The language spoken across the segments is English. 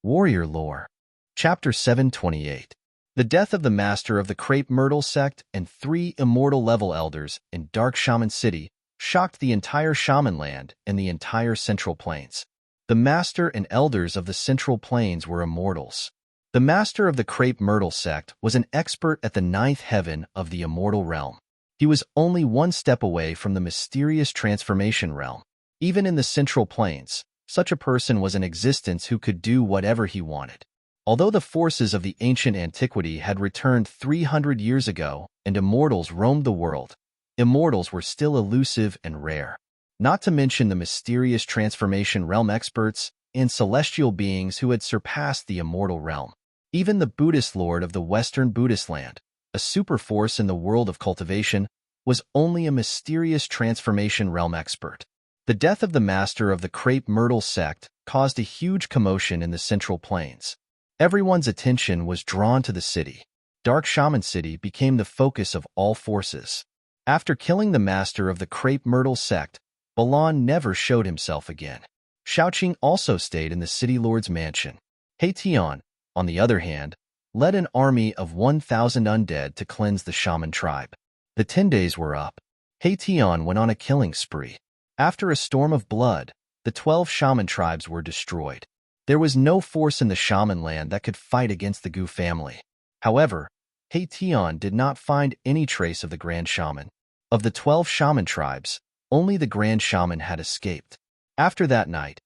Warrior Lore. Chapter 728. The death of the master of the Crepe Myrtle sect and 3 immortal level elders in Dark Shaman City shocked the entire Shaman land and the entire Central Plains. The master and elders of the Central Plains were immortals. The master of the Crepe Myrtle sect was an expert at the 9th heaven of the immortal realm. He was only one step away from the mysterious transformation realm. Even in the Central Plains, such a person was in existence who could do whatever he wanted. Although the forces of the ancient antiquity had returned 300 years ago and immortals roamed the world, immortals were still elusive and rare. Not to mention the mysterious transformation realm experts and celestial beings who had surpassed the immortal realm. Even the Buddhist lord of the Western Buddhist land, a superforce in the world of cultivation, was only a mysterious transformation realm expert. The death of the master of the Crepe Myrtle sect caused a huge commotion in the Central Plains. Everyone's attention was drawn to the city. Dark Shaman City became the focus of all forces. After killing the master of the Crepe Myrtle sect, Balan never showed himself again. Xiaoqing also stayed in the city lord's mansion. Tian, on the other hand, led an army of 1,000 undead to cleanse the shaman tribe. The 10 days were up. Tian went on a killing spree. After a storm of blood, the 12 shaman tribes were destroyed. There was no force in the shaman land that could fight against the Gu family. However, Tian did not find any trace of the Grand Shaman. Of the 12 shaman tribes, only the Grand Shaman had escaped. After that night,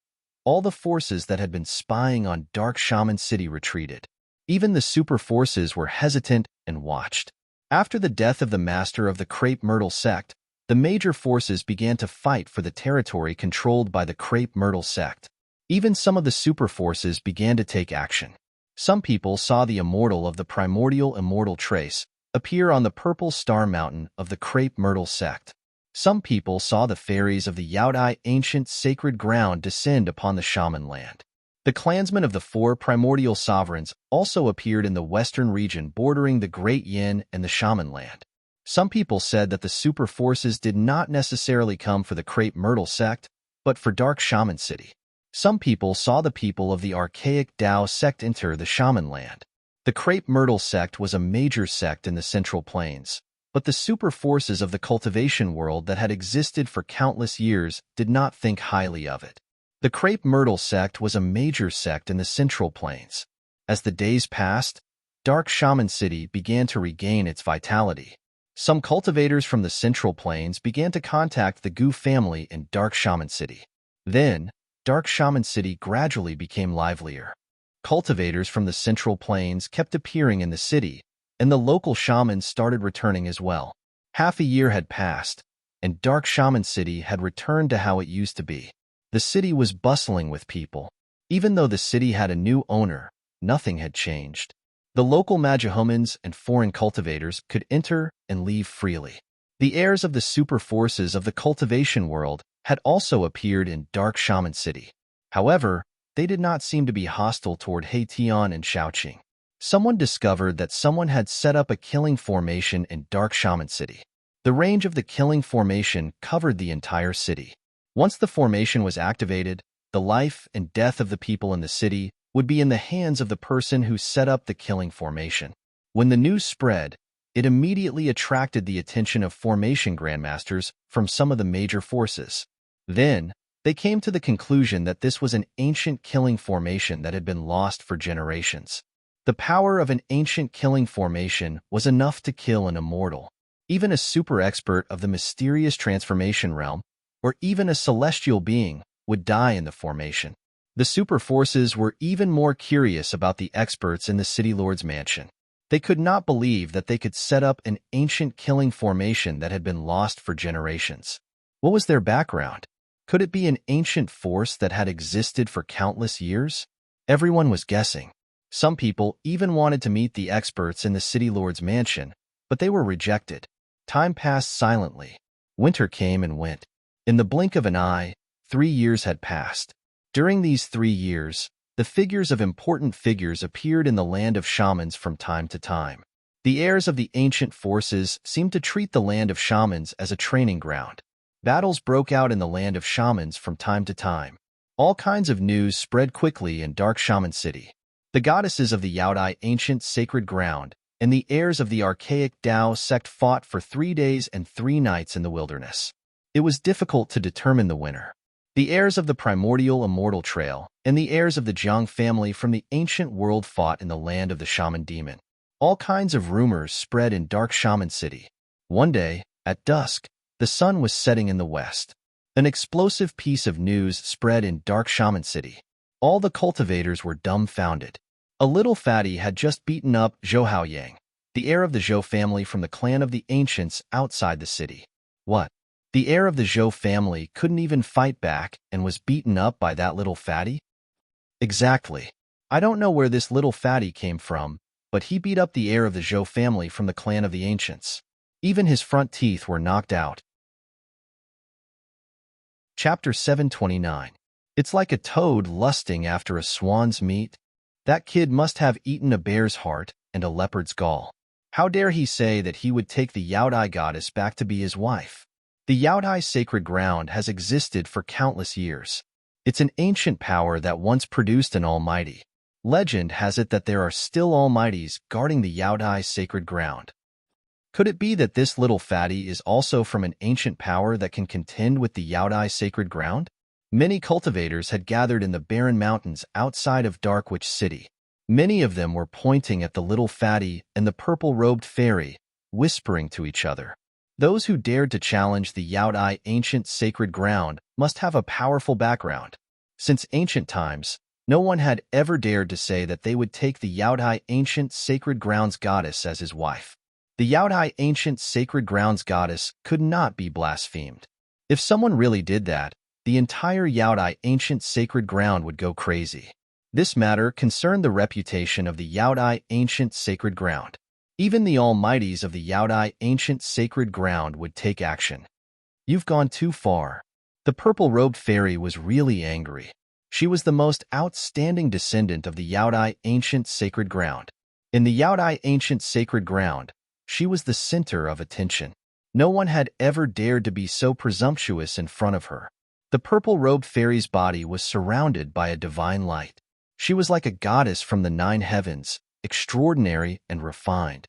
all the forces that had been spying on Dark Shaman City retreated. Even the super forces were hesitant and watched. After the death of the master of the Crepe Myrtle sect, the major forces began to fight for the territory controlled by the Crepe Myrtle sect. Even some of the super forces began to take action. Some people saw the immortal of the primordial immortal trace appear on the purple star mountain of the Crepe Myrtle sect. Some people saw the fairies of the Yaodai ancient sacred ground descend upon the shaman land. The clansmen of the 4 primordial sovereigns also appeared in the western region bordering the Great Yin and the shaman land. Some people said that the super forces did not necessarily come for the Crepe Myrtle sect, but for Dark Shaman City. Some people saw the people of the archaic Dao sect enter the shaman land. The Crepe Myrtle sect was a major sect in the Central Plains, but the super forces of the cultivation world that had existed for countless years did not think highly of it. The Crepe Myrtle sect was a major sect in the Central Plains. As the days passed, Dark Shaman City began to regain its vitality. Some cultivators from the Central Plains began to contact the Gu family in Dark Shaman City. Then, Dark Shaman City gradually became livelier. Cultivators from the Central Plains kept appearing in the city, and the local shamans started returning as well. Half a year had passed, and Dark Shaman City had returned to how it used to be. The city was bustling with people. Even though the city had a new owner, nothing had changed. The local Magihomans and foreign cultivators could enter and leave freely. The heirs of the super forces of the cultivation world had also appeared in Dark Shaman City. However, they did not seem to be hostile toward Tian and Xiaoqing. Someone discovered that someone had set up a killing formation in Dark Shaman City. The range of the killing formation covered the entire city. Once the formation was activated, the life and death of the people in the city would be in the hands of the person who set up the killing formation. When the news spread, it immediately attracted the attention of formation grandmasters from some of the major forces. Then, they came to the conclusion that this was an ancient killing formation that had been lost for generations. The power of an ancient killing formation was enough to kill an immortal. Even a super expert of the mysterious transformation realm, or even a celestial being, would die in the formation. The super forces were even more curious about the experts in the city lord's mansion. They could not believe that they could set up an ancient killing formation that had been lost for generations. What was their background? Could it be an ancient force that had existed for countless years? Everyone was guessing. Some people even wanted to meet the experts in the city lord's mansion, but they were rejected. Time passed silently. Winter came and went. In the blink of an eye, 3 years had passed. During these 3 years, the figures of important figures appeared in the land of shamans from time to time. The heirs of the ancient forces seemed to treat the land of shamans as a training ground. Battles broke out in the land of shamans from time to time. All kinds of news spread quickly in Dark Shaman City. The goddesses of the Yaodai ancient sacred ground and the heirs of the archaic Tao sect fought for 3 days and 3 nights in the wilderness. It was difficult to determine the winner. The heirs of the primordial immortal trail and the heirs of the Jiang family from the ancient world fought in the land of the shaman demon. All kinds of rumors spread in Dark Shaman City. One day, at dusk, the sun was setting in the west. An explosive piece of news spread in Dark Shaman City. All the cultivators were dumbfounded. A little fatty had just beaten up Zhou Haoyang, the heir of the Zhou family from the clan of the ancients outside the city. What? The heir of the Zhou family couldn't even fight back and was beaten up by that little fatty? Exactly. I don't know where this little fatty came from, but he beat up the heir of the Zhou family from the clan of the ancients. Even his front teeth were knocked out. Chapter 729. It's like a toad lusting after a swan's meat. That kid must have eaten a bear's heart and a leopard's gall. How dare he say that he would take the Yaodai goddess back to be his wife? The Yaodai sacred ground has existed for countless years. It's an ancient power that once produced an almighty. Legend has it that there are still almighties guarding the Yaodai sacred ground. Could it be that this little fatty is also from an ancient power that can contend with the Yaodai sacred ground? Many cultivators had gathered in the barren mountains outside of Darkwitch City. Many of them were pointing at the little fatty and the purple-robed fairy, whispering to each other. Those who dared to challenge the Yaodai ancient sacred ground must have a powerful background. Since ancient times, no one had ever dared to say that they would take the Yaodai ancient sacred grounds goddess as his wife. The Yaodai ancient sacred grounds goddess could not be blasphemed. If someone really did that, the entire Yaodai ancient sacred ground would go crazy. This matter concerned the reputation of the Yaodai ancient sacred ground. Even the almighties of the Yaodai ancient sacred ground would take action. You've gone too far. The purple-robed fairy was really angry. She was the most outstanding descendant of the Yaodai ancient sacred ground. In the Yaodai ancient sacred ground, she was the center of attention. No one had ever dared to be so presumptuous in front of her. The purple-robed fairy's body was surrounded by a divine light. She was like a goddess from the 9 heavens, extraordinary and refined.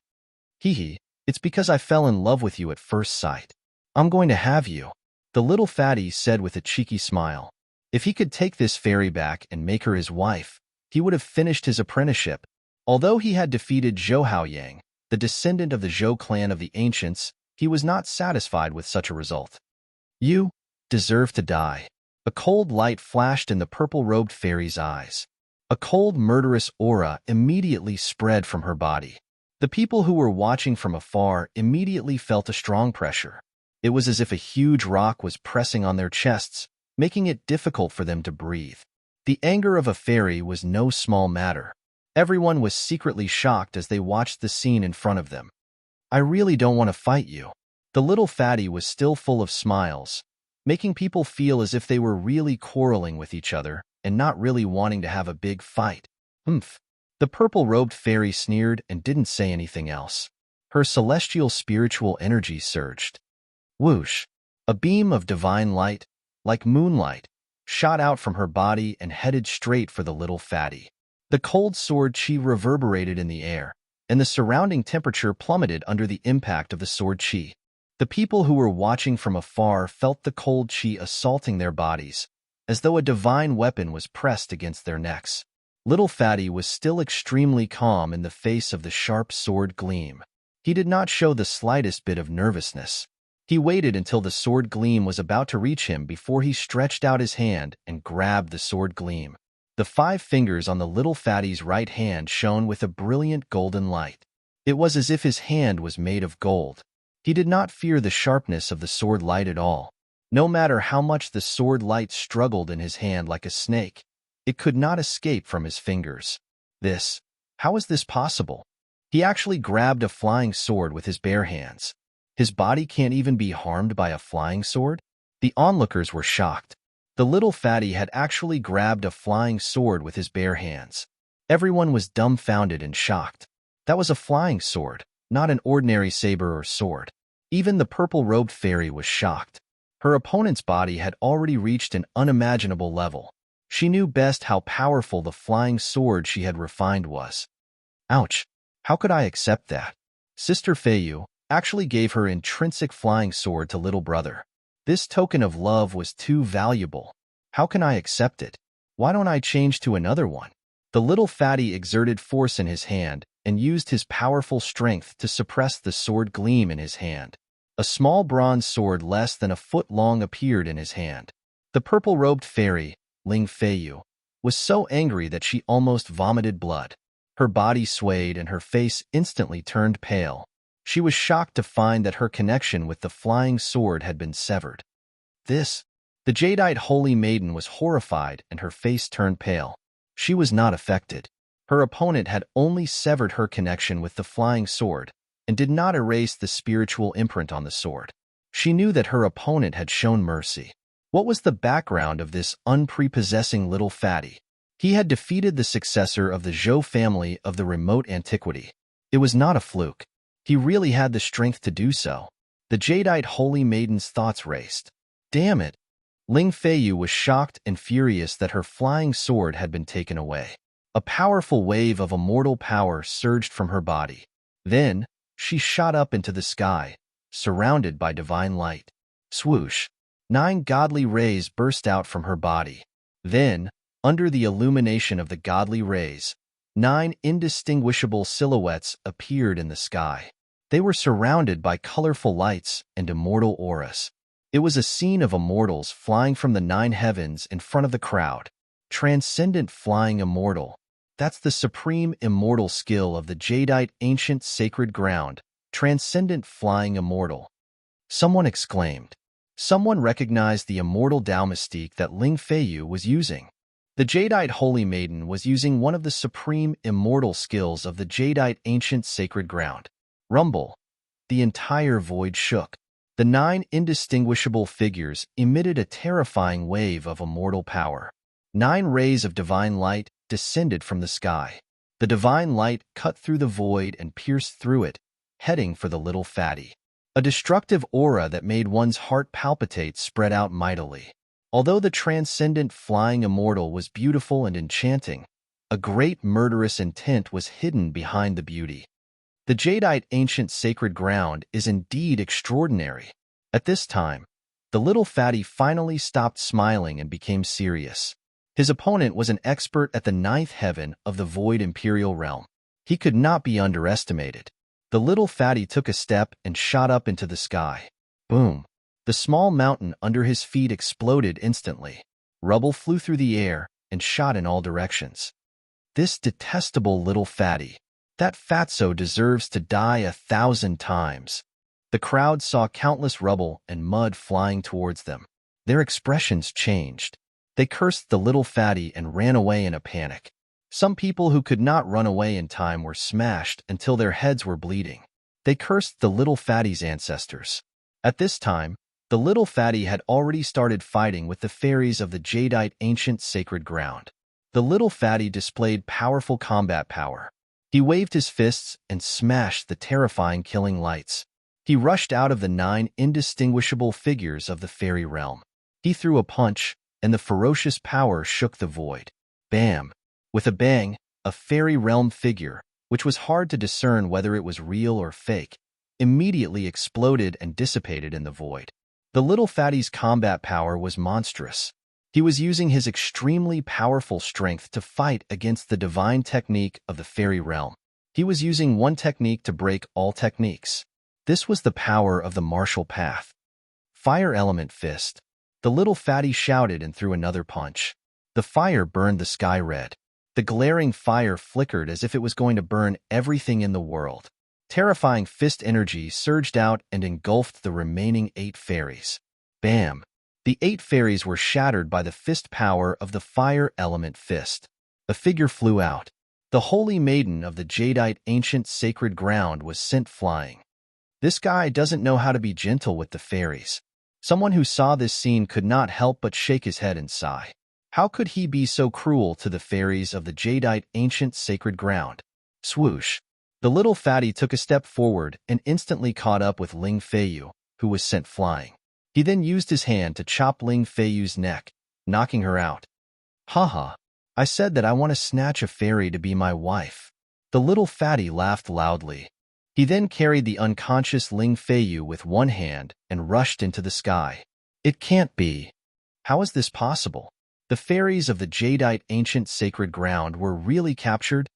Hee, it's because I fell in love with you at first sight. I'm going to have you, the little fatty said with a cheeky smile. If he could take this fairy back and make her his wife, he would have finished his apprenticeship. Although he had defeated Zhou Haoyang, the descendant of the Zhou clan of the ancients, he was not satisfied with such a result. You deserve to die. A cold light flashed in the purple-robed fairy's eyes. A cold, murderous aura immediately spread from her body. The people who were watching from afar immediately felt a strong pressure. It was as if a huge rock was pressing on their chests, making it difficult for them to breathe. The anger of a fairy was no small matter. Everyone was secretly shocked as they watched the scene in front of them. I really don't want to fight you. The little fatty was still full of smiles, making people feel as if they were really quarreling with each other and not really wanting to have a big fight. Humph. The purple-robed fairy sneered and didn't say anything else. Her celestial spiritual energy surged. Whoosh! A beam of divine light, like moonlight, shot out from her body and headed straight for the little fatty. The cold sword chi reverberated in the air, and the surrounding temperature plummeted under the impact of the sword chi. The people who were watching from afar felt the cold chi assaulting their bodies, as though a divine weapon was pressed against their necks. Little Fatty was still extremely calm in the face of the sharp sword gleam. He did not show the slightest bit of nervousness. He waited until the sword gleam was about to reach him before he stretched out his hand and grabbed the sword gleam. The 5 fingers on the little fatty's right hand shone with a brilliant golden light. It was as if his hand was made of gold. He did not fear the sharpness of the sword light at all. No matter how much the sword light struggled in his hand like a snake, it could not escape from his fingers. How is this possible? He actually grabbed a flying sword with his bare hands. His body can't even be harmed by a flying sword? The onlookers were shocked. The little fatty had actually grabbed a flying sword with his bare hands. Everyone was dumbfounded and shocked. That was a flying sword, not an ordinary saber or sword. Even the purple-robed fairy was shocked. Her opponent's body had already reached an unimaginable level. She knew best how powerful the flying sword she had refined was. Ouch! How could I accept that? Sister Feiyu actually gave her intrinsic flying sword to little brother. This token of love was too valuable. How can I accept it? Why don't I change to another one? The little fatty exerted force in his hand and used his powerful strength to suppress the sword gleam in his hand. A small bronze sword less than a foot long appeared in his hand. The purple-robed fairy, Ling Feiyu, was so angry that she almost vomited blood. Her body swayed and her face instantly turned pale. She was shocked to find that her connection with the flying sword had been severed. The jadeite holy maiden was horrified and her face turned pale. She was not affected. Her opponent had only severed her connection with the flying sword and did not erase the spiritual imprint on the sword. She knew that her opponent had shown mercy. What was the background of this unprepossessing little fatty? He had defeated the successor of the Zhou family of the remote antiquity. It was not a fluke. He really had the strength to do so. The jadeite holy maiden's thoughts raced. Damn it! Ling Feiyu was shocked and furious that her flying sword had been taken away. A powerful wave of immortal power surged from her body. Then, she shot up into the sky, surrounded by divine light. Swoosh! 9 godly rays burst out from her body. Then, under the illumination of the godly rays, 9 indistinguishable silhouettes appeared in the sky. They were surrounded by colorful lights and immortal auras. It was a scene of immortals flying from the 9 heavens in front of the crowd. Transcendent flying immortal. That's the supreme immortal skill of the jadeite ancient sacred ground. Transcendent flying immortal. Someone exclaimed. Someone recognized the immortal Tao mystique that Ling Feiyu was using. The jadeite holy maiden was using one of the supreme immortal skills of the jadeite ancient sacred ground. Rumble. The entire void shook. The 9 indistinguishable figures emitted a terrifying wave of immortal power. 9 rays of divine light descended from the sky. The divine light cut through the void and pierced through it, heading for the little fatty. A destructive aura that made one's heart palpitate spread out mightily. Although the transcendent flying immortal was beautiful and enchanting, a great murderous intent was hidden behind the beauty. The jadeite ancient sacred ground is indeed extraordinary. At this time, the little fatty finally stopped smiling and became serious. His opponent was an expert at the 9th heaven of the void imperial realm. He could not be underestimated. The little fatty took a step and shot up into the sky. Boom! The small mountain under his feet exploded instantly. Rubble flew through the air and shot in all directions. This detestable little fatty. That fatso deserves to die 1,000 times. The crowd saw countless rubble and mud flying towards them. Their expressions changed. They cursed the little fatty and ran away in a panic. Some people who could not run away in time were smashed until their heads were bleeding. They cursed the little fatty's ancestors. At this time, the little fatty had already started fighting with the fairies of the jadeite ancient sacred ground. The little fatty displayed powerful combat power. He waved his fists and smashed the terrifying killing lights. He rushed out of the 9 indistinguishable figures of the fairy realm. He threw a punch, and the ferocious power shook the void. Bam! With a bang, a fairy realm figure, which was hard to discern whether it was real or fake, immediately exploded and dissipated in the void. The little fatty's combat power was monstrous. He was using his extremely powerful strength to fight against the divine technique of the fairy realm. He was using one technique to break all techniques. This was the power of the martial path. Fire element fist. The little fatty shouted and threw another punch. The fire burned the sky red. The glaring fire flickered as if it was going to burn everything in the world. Terrifying fist energy surged out and engulfed the remaining 8 fairies. Bam! The 8 fairies were shattered by the fist power of the fire element fist. A figure flew out. The holy maiden of the jadeite ancient sacred ground was sent flying. This guy doesn't know how to be gentle with the fairies. Someone who saw this scene could not help but shake his head and sigh. How could he be so cruel to the fairies of the jadeite ancient sacred ground? Swoosh! The little fatty took a step forward and instantly caught up with Ling Feiyu, who was sent flying. He then used his hand to chop Ling Feiyu's neck, knocking her out. Haha, I said that I want to snatch a fairy to be my wife. The little fatty laughed loudly. He then carried the unconscious Ling Feiyu with one hand and rushed into the sky. It can't be. How is this possible? The fairies of the jadeite ancient sacred ground were really captured?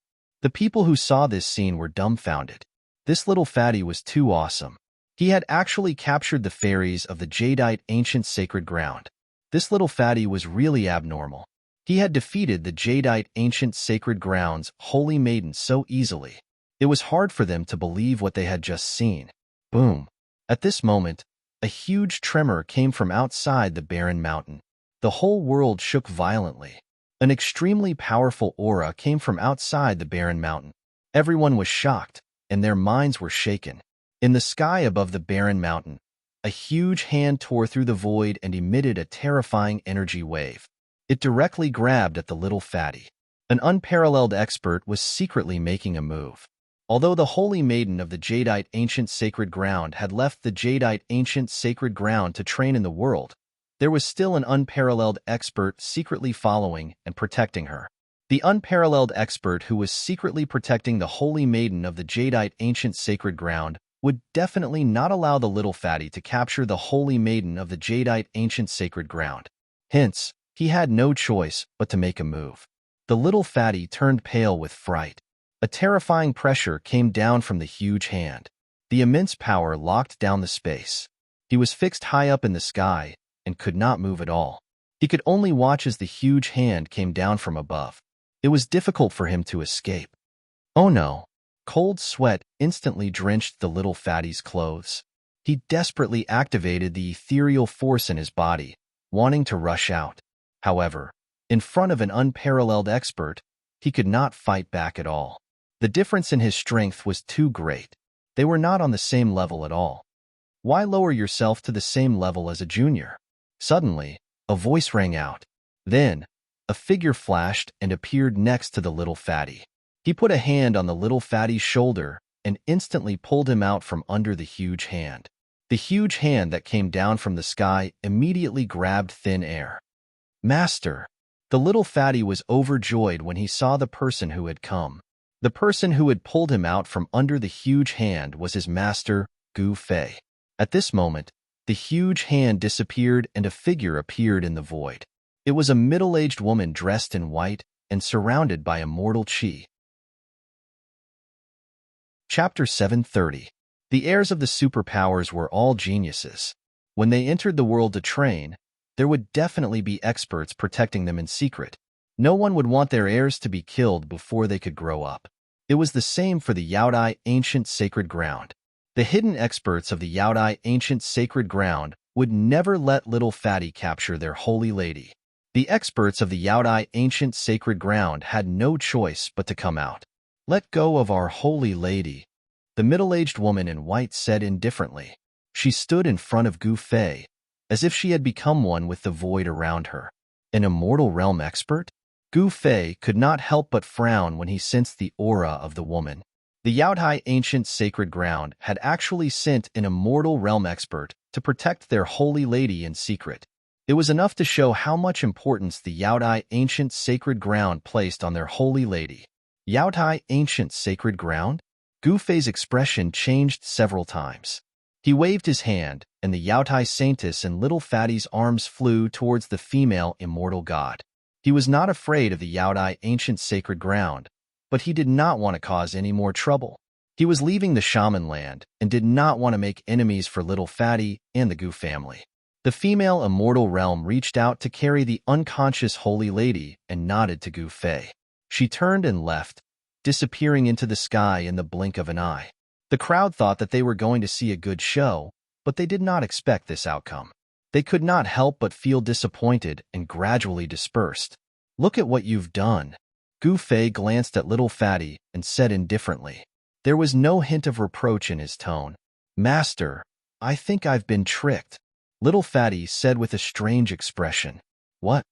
The people who saw this scene were dumbfounded. This little fatty was too awesome. He had actually captured the fairies of the jadeite ancient sacred ground. This little fatty was really abnormal. He had defeated the jadeite ancient sacred ground's holy maiden so easily. It was hard for them to believe what they had just seen. Boom. At this moment, a huge tremor came from outside the barren mountain. The whole world shook violently. An extremely powerful aura came from outside the barren mountain. Everyone was shocked, and their minds were shaken. In the sky above the barren mountain, a huge hand tore through the void and emitted a terrifying energy wave. It directly grabbed at the little fatty. An unparalleled expert was secretly making a move. Although the holy maiden of the jadeite ancient sacred ground had left the jadeite ancient sacred ground to train in the world, there was still an unparalleled expert secretly following and protecting her. The unparalleled expert who was secretly protecting the holy maiden of the jadeite ancient sacred ground would definitely not allow the little fatty to capture the holy maiden of the jadeite ancient sacred ground. Hence, he had no choice but to make a move. The little fatty turned pale with fright. A terrifying pressure came down from the huge hand. The immense power locked down the space. He was fixed high up in the sky and could not move at all. He could only watch as the huge hand came down from above. It was difficult for him to escape. Oh no! Cold sweat instantly drenched the little fatty's clothes. He desperately activated the ethereal force in his body, wanting to rush out. However, in front of an unparalleled expert, he could not fight back at all. The difference in his strength was too great. They were not on the same level at all. Why lower yourself to the same level as a junior? Suddenly, a voice rang out. Then, a figure flashed and appeared next to the little fatty. He put a hand on the little fatty's shoulder and instantly pulled him out from under the huge hand. The huge hand that came down from the sky immediately grabbed thin air. Master! The little fatty was overjoyed when he saw the person who had come. The person who had pulled him out from under the huge hand was his master, Gu Fei. At this moment, the huge hand disappeared and a figure appeared in the void. It was a middle-aged woman dressed in white and surrounded by immortal qi. Chapter 730. The heirs of the superpowers were all geniuses. When they entered the world to train, there would definitely be experts protecting them in secret. No one would want their heirs to be killed before they could grow up. It was the same for the Yaodai ancient sacred ground. The hidden experts of the Yaodai ancient sacred ground would never let little fatty capture their holy lady. The experts of the Yaodai ancient sacred ground had no choice but to come out. Let go of our holy lady, the middle-aged woman in white said indifferently. She stood in front of Gu Fei, as if she had become one with the void around her. An immortal realm expert? Gu Fei could not help but frown when he sensed the aura of the woman. The Yaodai ancient sacred ground had actually sent an immortal realm expert to protect their holy lady in secret. It was enough to show how much importance the Yaodai ancient sacred ground placed on their holy lady. Yaodai ancient sacred ground? Gu Fei's expression changed several times. He waved his hand, and the Yaodai saintess and little fatty's arms flew towards the female immortal god. He was not afraid of the Yaodai ancient sacred ground, but he did not want to cause any more trouble. He was leaving the shaman land and did not want to make enemies for little fatty and the Gu family. The female immortal realm reached out to carry the unconscious holy lady and nodded to Gu Fei. She turned and left, disappearing into the sky in the blink of an eye. The crowd thought that they were going to see a good show, but they did not expect this outcome. They could not help but feel disappointed and gradually dispersed. Look at what you've done. Gu Fei glanced at little fatty and said indifferently. There was no hint of reproach in his tone. Master, I think I've been tricked. Little fatty said with a strange expression. What?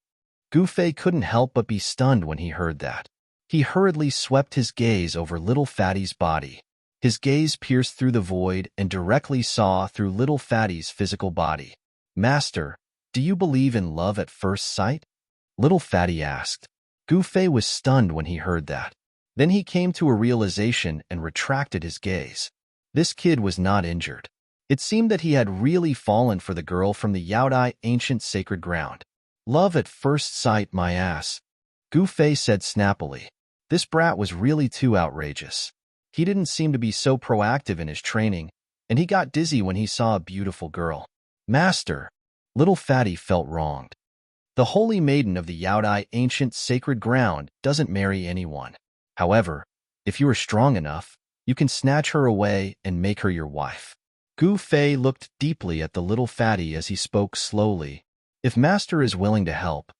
Gu Fei couldn't help but be stunned when he heard that. He hurriedly swept his gaze over little fatty's body. His gaze pierced through the void and directly saw through little fatty's physical body. Master, do you believe in love at first sight? Little Fatty asked. Gu Fei was stunned when he heard that. Then he came to a realization and retracted his gaze. This kid was not injured. It seemed that he had really fallen for the girl from the Yaodai ancient sacred ground. Love at first sight, my ass, Gu Fei said snappily. This brat was really too outrageous. He didn't seem to be so proactive in his training, and he got dizzy when he saw a beautiful girl. Master, Little Fatty felt wronged. The holy maiden of the Yaodai ancient sacred ground doesn't marry anyone. However, if you are strong enough, you can snatch her away and make her your wife. Gu Fei looked deeply at the Little Fatty as he spoke slowly. If Master is willing to help.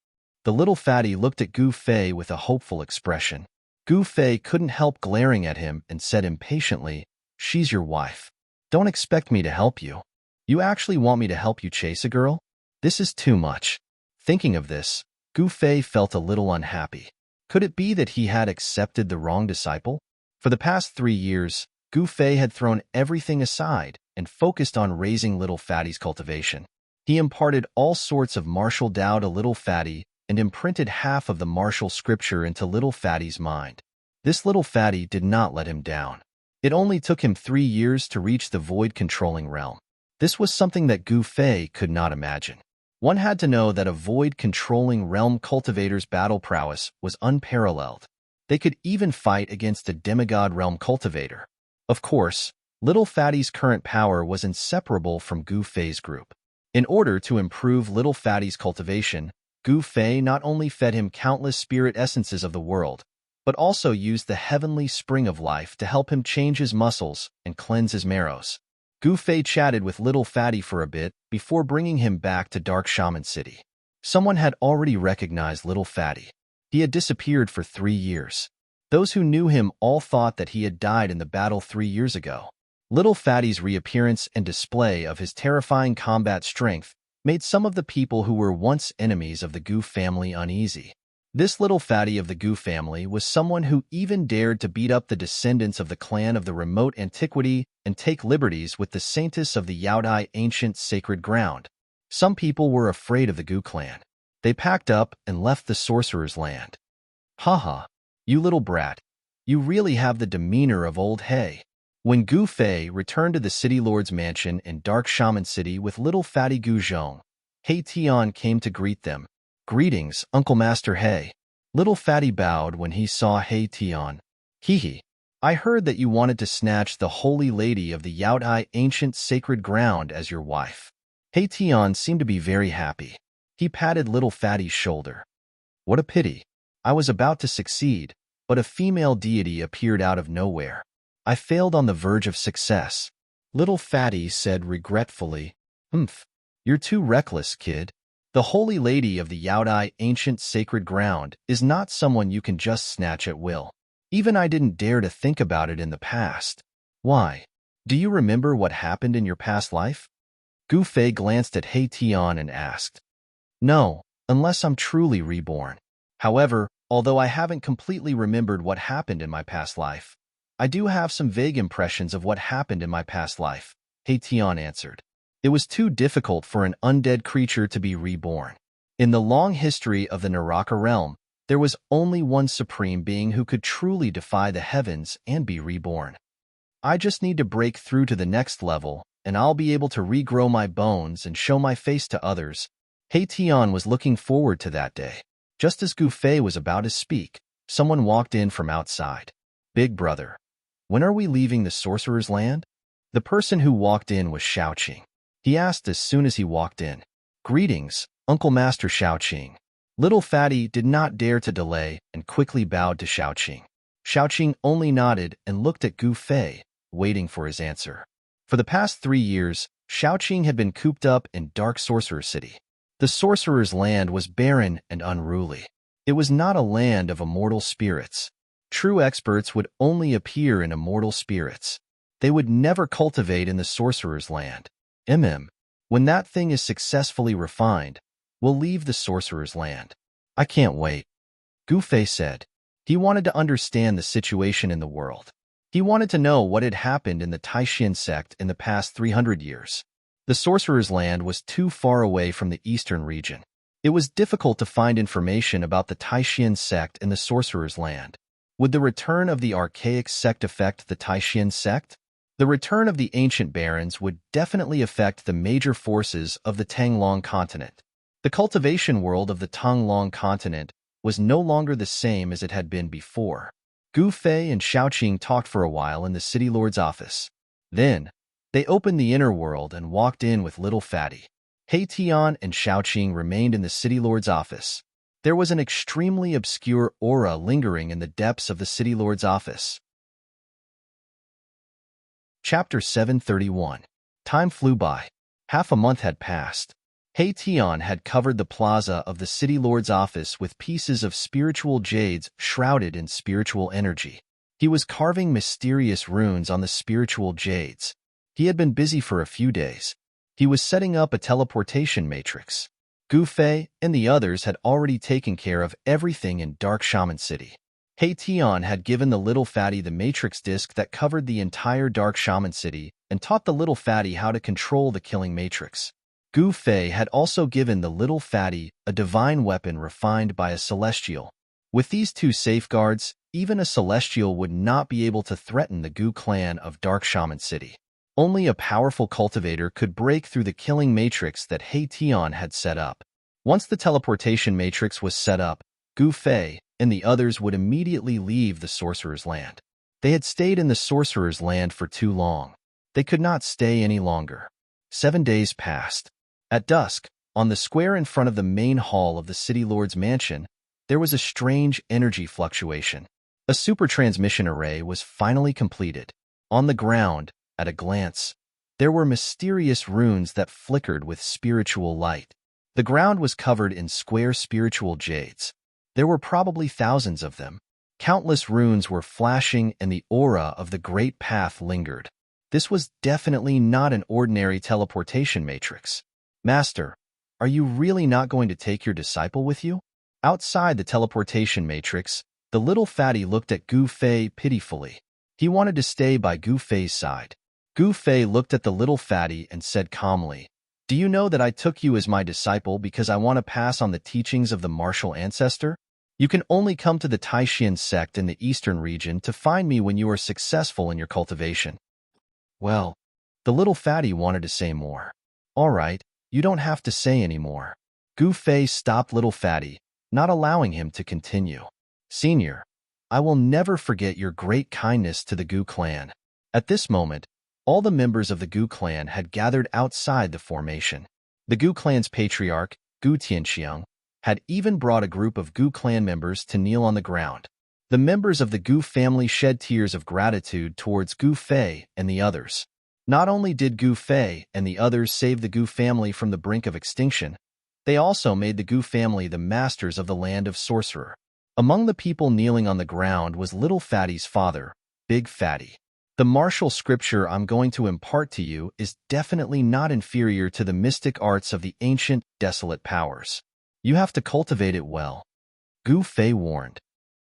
The Little Fatty looked at Gu Fei with a hopeful expression. Gu Fei couldn't help glaring at him and said impatiently, "She's your wife. Don't expect me to help you. You actually want me to help you chase a girl? This is too much." Thinking of this, Gu Fei felt a little unhappy. Could it be that he had accepted the wrong disciple? For the past 3 years, Gu Fei had thrown everything aside and focused on raising Little Fatty's cultivation. He imparted all sorts of martial Tao to Little Fatty and imprinted half of the martial scripture into Little Fatty's mind. This Little Fatty did not let him down. It only took him 3 years to reach the void-controlling realm. This was something that Gu Fei could not imagine. One had to know that a void-controlling realm cultivator's battle prowess was unparalleled. They could even fight against a demigod realm cultivator. Of course, Little Fatty's current power was inseparable from Gu Fei's group. In order to improve Little Fatty's cultivation, Gu Fei not only fed him countless spirit essences of the world, but also used the heavenly spring of life to help him change his muscles and cleanse his marrows. Gu Fei chatted with Little Fatty for a bit before bringing him back to Dark Shaman City. Someone had already recognized Little Fatty. He had disappeared for 3 years. Those who knew him all thought that he had died in the battle 3 years ago. Little Fatty's reappearance and display of his terrifying combat strength made some of the people who were once enemies of the Gu family uneasy. This Little Fatty of the Gu family was someone who even dared to beat up the descendants of the clan of the remote antiquity and take liberties with the saintess of the Yaodai ancient sacred ground. Some people were afraid of the Gu clan. They packed up and left the sorcerer's land. Haha, you little brat. You really have the demeanor of old hay. When Gu Fei returned to the city lord's mansion in Dark Shaman City with Little Fatty Gu Zhong, He Tian came to greet them. "Greetings, Uncle Master He." Little Fatty bowed when he saw He Tian. "Hehe. I heard that you wanted to snatch the holy lady of the Yaodai ancient sacred ground as your wife." He Tian seemed to be very happy. He patted Little Fatty's shoulder. "What a pity. I was about to succeed, but a female deity appeared out of nowhere. I failed on the verge of success." Little Fatty said regretfully, "Humph. You're too reckless, kid. The holy lady of the Yaodai ancient sacred ground is not someone you can just snatch at will. Even I didn't dare to think about it in the past. Why? Do you remember what happened in your past life?" Gu Fei glanced at He Tian and asked. "No, unless I'm truly reborn. However, although I haven't completely remembered what happened in my past life, I do have some vague impressions of what happened in my past life," He Tian answered. It was too difficult for an undead creature to be reborn. In the long history of the Naraka realm, there was only one supreme being who could truly defy the heavens and be reborn. I just need to break through to the next level, and I'll be able to regrow my bones and show my face to others. He Tian was looking forward to that day. Just as Gu Fei was about to speak, someone walked in from outside. "Big brother, when are we leaving the sorcerer's land?" The person who walked in was Xiaoqing. He asked as soon as he walked in. "Greetings, Uncle Master Xiaoqing." Little Fatty did not dare to delay and quickly bowed to Xiaoqing. Xiaoqing only nodded and looked at Gu Fei, waiting for his answer. For the past 3 years, Xiaoqing had been cooped up in Dark Sorcerer City. The sorcerer's land was barren and unruly. It was not a land of immortal spirits. True experts would only appear in immortal spirits. They would never cultivate in the sorcerer's land. When that thing is successfully refined, we'll leave the sorcerer's land. I can't wait. Gu Fei said. He wanted to understand the situation in the world. He wanted to know what had happened in the Taishan sect in the past 300 years. The sorcerer's land was too far away from the eastern region. It was difficult to find information about the Taishan sect in the Sorcerer's Land. Would the return of the archaic sect affect the Taishan sect? The return of the ancient barons would definitely affect the major forces of the Tanglong continent. The cultivation world of the Tanglong continent was no longer the same as it had been before. Gu Fei and Xiaoqing talked for a while in the city lord's office. Then, they opened the inner world and walked in with little Fatty. He Tian and Xiaoqing remained in the city lord's office. There was an extremely obscure aura lingering in the depths of the city lord's office. Chapter 731. Time flew by. Half a month had passed. He Tian had covered the plaza of the city lord's office with pieces of spiritual jades shrouded in spiritual energy. He was carving mysterious runes on the spiritual jades. He had been busy for a few days. He was setting up a teleportation matrix. Gu Fei and the others had already taken care of everything in Dark Shaman City. He Tian had given the little fatty the matrix disc that covered the entire Dark Shaman City and taught the little fatty how to control the killing matrix. Gu Fei had also given the little fatty a divine weapon refined by a celestial. With these two safeguards, even a celestial would not be able to threaten the Gu clan of Dark Shaman City. Only a powerful cultivator could break through the killing matrix that He Tian had set up. Once the teleportation matrix was set up, Gu Fei and the others would immediately leave the Sorcerer's Land. They had stayed in the Sorcerer's Land for too long. They could not stay any longer. 7 days passed. At dusk, on the square in front of the main hall of the City Lord's mansion, there was a strange energy fluctuation. A super transmission array was finally completed. On the ground, at a glance, there were mysterious runes that flickered with spiritual light. The ground was covered in square spiritual jades. There were probably thousands of them. Countless runes were flashing and the aura of the Great Path lingered. This was definitely not an ordinary teleportation matrix. Master, are you really not going to take your disciple with you? Outside the teleportation matrix, the little fatty looked at Gu Fei pitifully. He wanted to stay by Gu Fei's side. Gu Fei looked at the little fatty and said calmly, "Do you know that I took you as my disciple because I want to pass on the teachings of the martial ancestor? You can only come to the Taishan sect in the eastern region to find me when you are successful in your cultivation." Well, the little fatty wanted to say more. "All right, you don't have to say any more." Gu Fei stopped little fatty, not allowing him to continue. "Senior, I will never forget your great kindness to the Gu clan." At this moment, all the members of the Gu clan had gathered outside the formation. The Gu clan's patriarch, Gu Tianxiang, had even brought a group of Gu clan members to kneel on the ground. The members of the Gu family shed tears of gratitude towards Gu Fei and the others. Not only did Gu Fei and the others save the Gu family from the brink of extinction, they also made the Gu family the masters of the land of Sorcerer. Among the people kneeling on the ground was Little Fatty's father, Big Fatty. "The martial scripture I'm going to impart to you is definitely not inferior to the mystic arts of the ancient, desolate powers. You have to cultivate it well," Gu Fei warned.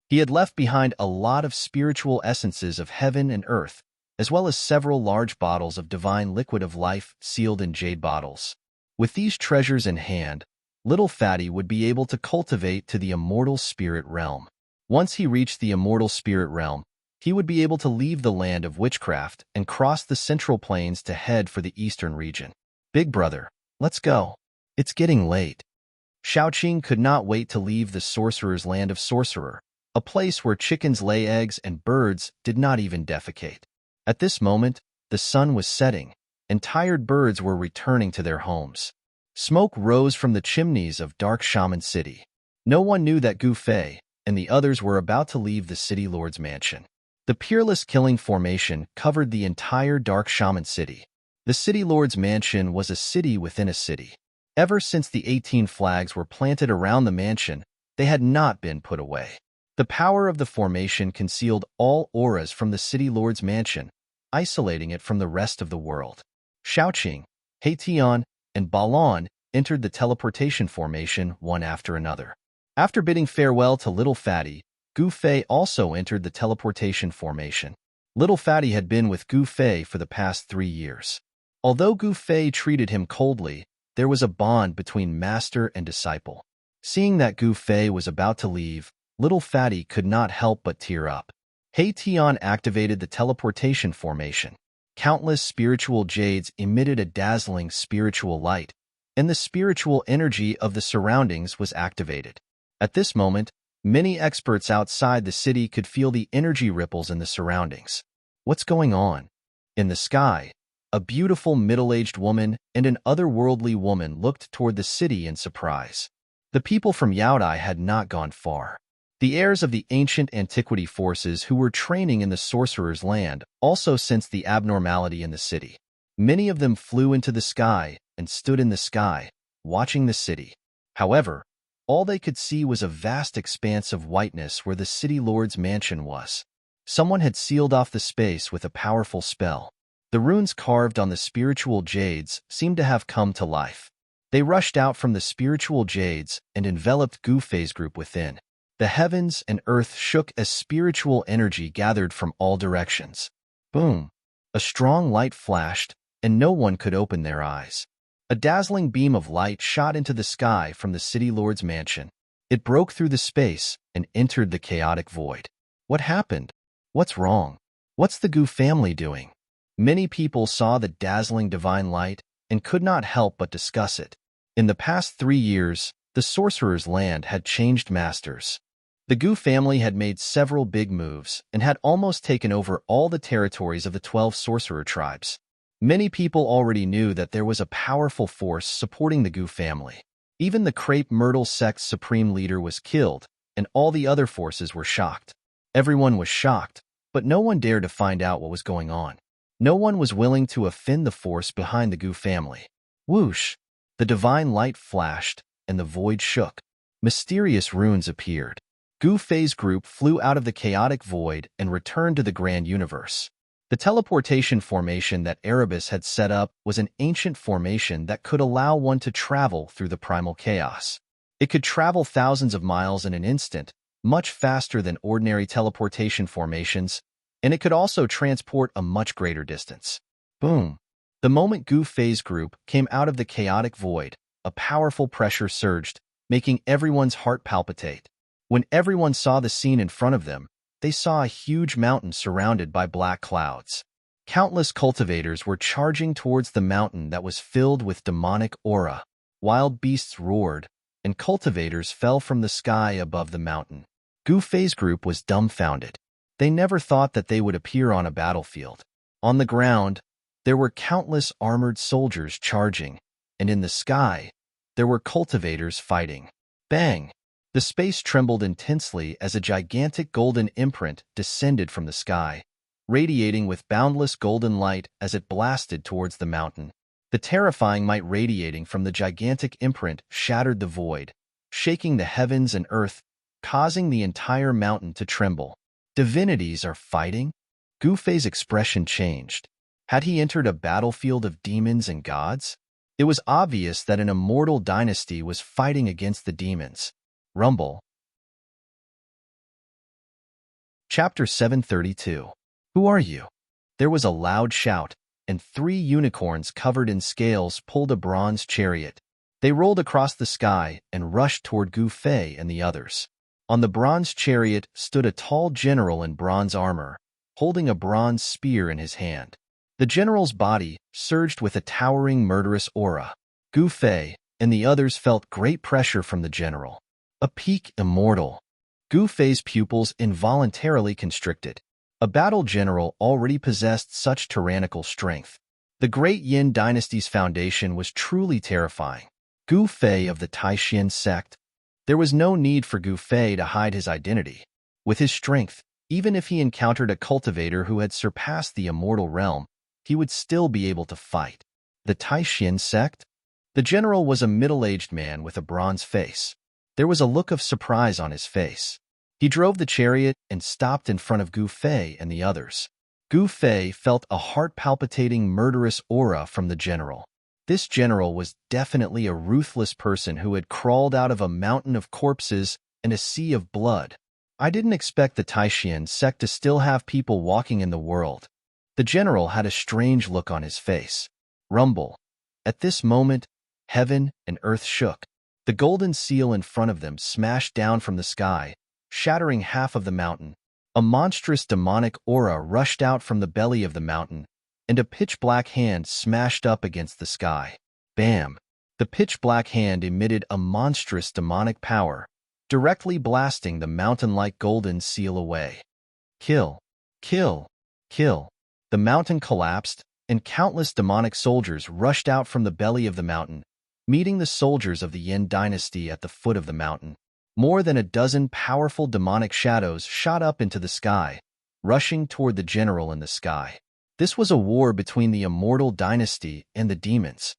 He had left behind a lot of spiritual essences of heaven and earth, as well as several large bottles of divine liquid of life sealed in jade bottles. With these treasures in hand, Little Fatty would be able to cultivate to the immortal spirit realm. Once he reached the immortal spirit realm, he would be able to leave the land of witchcraft and cross the central plains to head for the eastern region. "Big brother, let's go. It's getting late." Xiaoqing could not wait to leave the sorcerer's land of Sorcerer, a place where chickens lay eggs and birds did not even defecate. At this moment, the sun was setting, and tired birds were returning to their homes. Smoke rose from the chimneys of Dark Shaman City. No one knew that Gu Fei and the others were about to leave the city lord's mansion. The peerless killing formation covered the entire Dark Shaman City. The city lord's mansion was a city within a city. Ever since the 18 flags were planted around the mansion, they had not been put away. The power of the formation concealed all auras from the city lord's mansion, isolating it from the rest of the world. Xiaoqing, He Tian, and Balon entered the teleportation formation one after another. After bidding farewell to Little Fatty, Gu Fei also entered the teleportation formation. Little Fatty had been with Gu Fei for the past 3 years. Although Gu Fei treated him coldly, there was a bond between master and disciple. Seeing that Gu Fei was about to leave, little Fatty could not help but tear up. Hei Tian activated the teleportation formation. Countless spiritual jades emitted a dazzling spiritual light, and the spiritual energy of the surroundings was activated. At this moment, many experts outside the city could feel the energy ripples in the surroundings. What's going on? In the sky, a beautiful middle-aged woman and an otherworldly woman looked toward the city in surprise. The people from Yaodai had not gone far. The heirs of the ancient antiquity forces who were training in the sorcerer's land also sensed the abnormality in the city. Many of them flew into the sky and stood in the sky, watching the city. However, all they could see was a vast expanse of whiteness where the city lord's mansion was. Someone had sealed off the space with a powerful spell. The runes carved on the spiritual jades seemed to have come to life. They rushed out from the spiritual jades and enveloped Gu Fei's group within. The heavens and earth shook as spiritual energy gathered from all directions. Boom! A strong light flashed, and no one could open their eyes. A dazzling beam of light shot into the sky from the city lord's mansion. It broke through the space and entered the chaotic void. What happened? What's wrong? What's the Gu family doing? Many people saw the dazzling divine light and could not help but discuss it. In the past 3 years, the sorcerer's land had changed masters. The Gu family had made several big moves and had almost taken over all the territories of the 12 sorcerer tribes. Many people already knew that there was a powerful force supporting the Gu family. Even the Crepe Myrtle sect's supreme leader was killed, and all the other forces were shocked. Everyone was shocked, but no one dared to find out what was going on. No one was willing to offend the force behind the Gu family. Whoosh! The divine light flashed, and the void shook. Mysterious runes appeared. Gu Fei's group flew out of the chaotic void and returned to the grand universe. The teleportation formation that Erebus had set up was an ancient formation that could allow one to travel through the primal chaos. It could travel thousands of miles in an instant, much faster than ordinary teleportation formations, and it could also transport a much greater distance. Boom! The moment Gu Fei's group came out of the chaotic void, a powerful pressure surged, making everyone's heart palpitate. When everyone saw the scene in front of them, they saw a huge mountain surrounded by black clouds. Countless cultivators were charging towards the mountain that was filled with demonic aura. Wild beasts roared, and cultivators fell from the sky above the mountain. Gu Fei's group was dumbfounded. They never thought that they would appear on a battlefield. On the ground, there were countless armored soldiers charging, and in the sky, there were cultivators fighting. Bang! The space trembled intensely as a gigantic golden imprint descended from the sky, radiating with boundless golden light as it blasted towards the mountain. The terrifying might radiating from the gigantic imprint shattered the void, shaking the heavens and earth, causing the entire mountain to tremble. Divinities are fighting? Gu Fei's expression changed. Had he entered a battlefield of demons and gods? It was obvious that an immortal dynasty was fighting against the demons. Rumble. Chapter 732. Who are you? There was a loud shout, and 3 unicorns covered in scales pulled a bronze chariot. They rolled across the sky and rushed toward Gu Fei and the others. On the bronze chariot stood a tall general in bronze armor, holding a bronze spear in his hand. The general's body surged with a towering murderous aura. Gu Fei and the others felt great pressure from the general. A peak immortal. Gu Fei's pupils involuntarily constricted. A battle general already possessed such tyrannical strength. The great Yin dynasty's foundation was truly terrifying. Gu Fei of the Taishan sect. There was no need for Gu Fei to hide his identity. With his strength, even if he encountered a cultivator who had surpassed the immortal realm, he would still be able to fight. The Taishan sect? The general was a middle-aged man with a bronze face. There was a look of surprise on his face. He drove the chariot and stopped in front of Gu Fei and the others. Gu Fei felt a heart-palpitating murderous aura from the general. This general was definitely a ruthless person who had crawled out of a mountain of corpses and a sea of blood. I didn't expect the Taishan sect to still have people walking in the world. The general had a strange look on his face. Rumble. At this moment, heaven and earth shook. The golden seal in front of them smashed down from the sky, shattering half of the mountain. A monstrous demonic aura rushed out from the belly of the mountain, and a pitch-black hand smashed up against the sky. Bam! The pitch-black hand emitted a monstrous demonic power, directly blasting the mountain-like golden seal away. Kill! Kill! Kill! The mountain collapsed, and countless demonic soldiers rushed out from the belly of the mountain, meeting the soldiers of the Yin dynasty at the foot of the mountain. More than a dozen powerful demonic shadows shot up into the sky, rushing toward the general in the sky. This was a war between the immortal dynasty and the demons.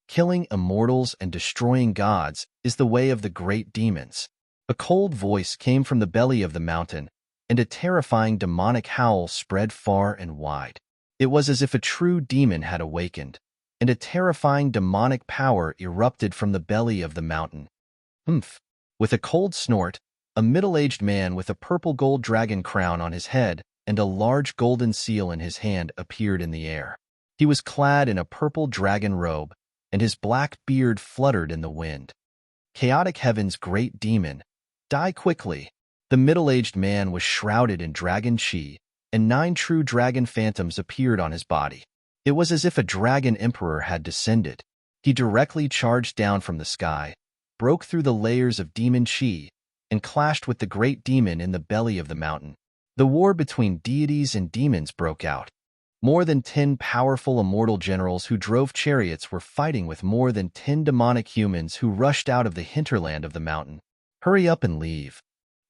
Killing immortals and destroying gods is the way of the great demons. A cold voice came from the belly of the mountain, and a terrifying demonic howl spread far and wide. It was as if a true demon had awakened, and a terrifying demonic power erupted from the belly of the mountain. Humph! With a cold snort, a middle-aged man with a purple gold dragon crown on his head and a large golden seal in his hand appeared in the air. He was clad in a purple dragon robe, and his black beard fluttered in the wind. Chaotic Heaven's great demon, die quickly! The middle-aged man was shrouded in dragon chi, and 9 true dragon phantoms appeared on his body. It was as if a dragon emperor had descended. He directly charged down from the sky, broke through the layers of demon chi, and clashed with the great demon in the belly of the mountain. The war between deities and demons broke out. More than 10 powerful immortal generals who drove chariots were fighting with more than 10 demonic humans who rushed out of the hinterland of the mountain. Hurry up and leave.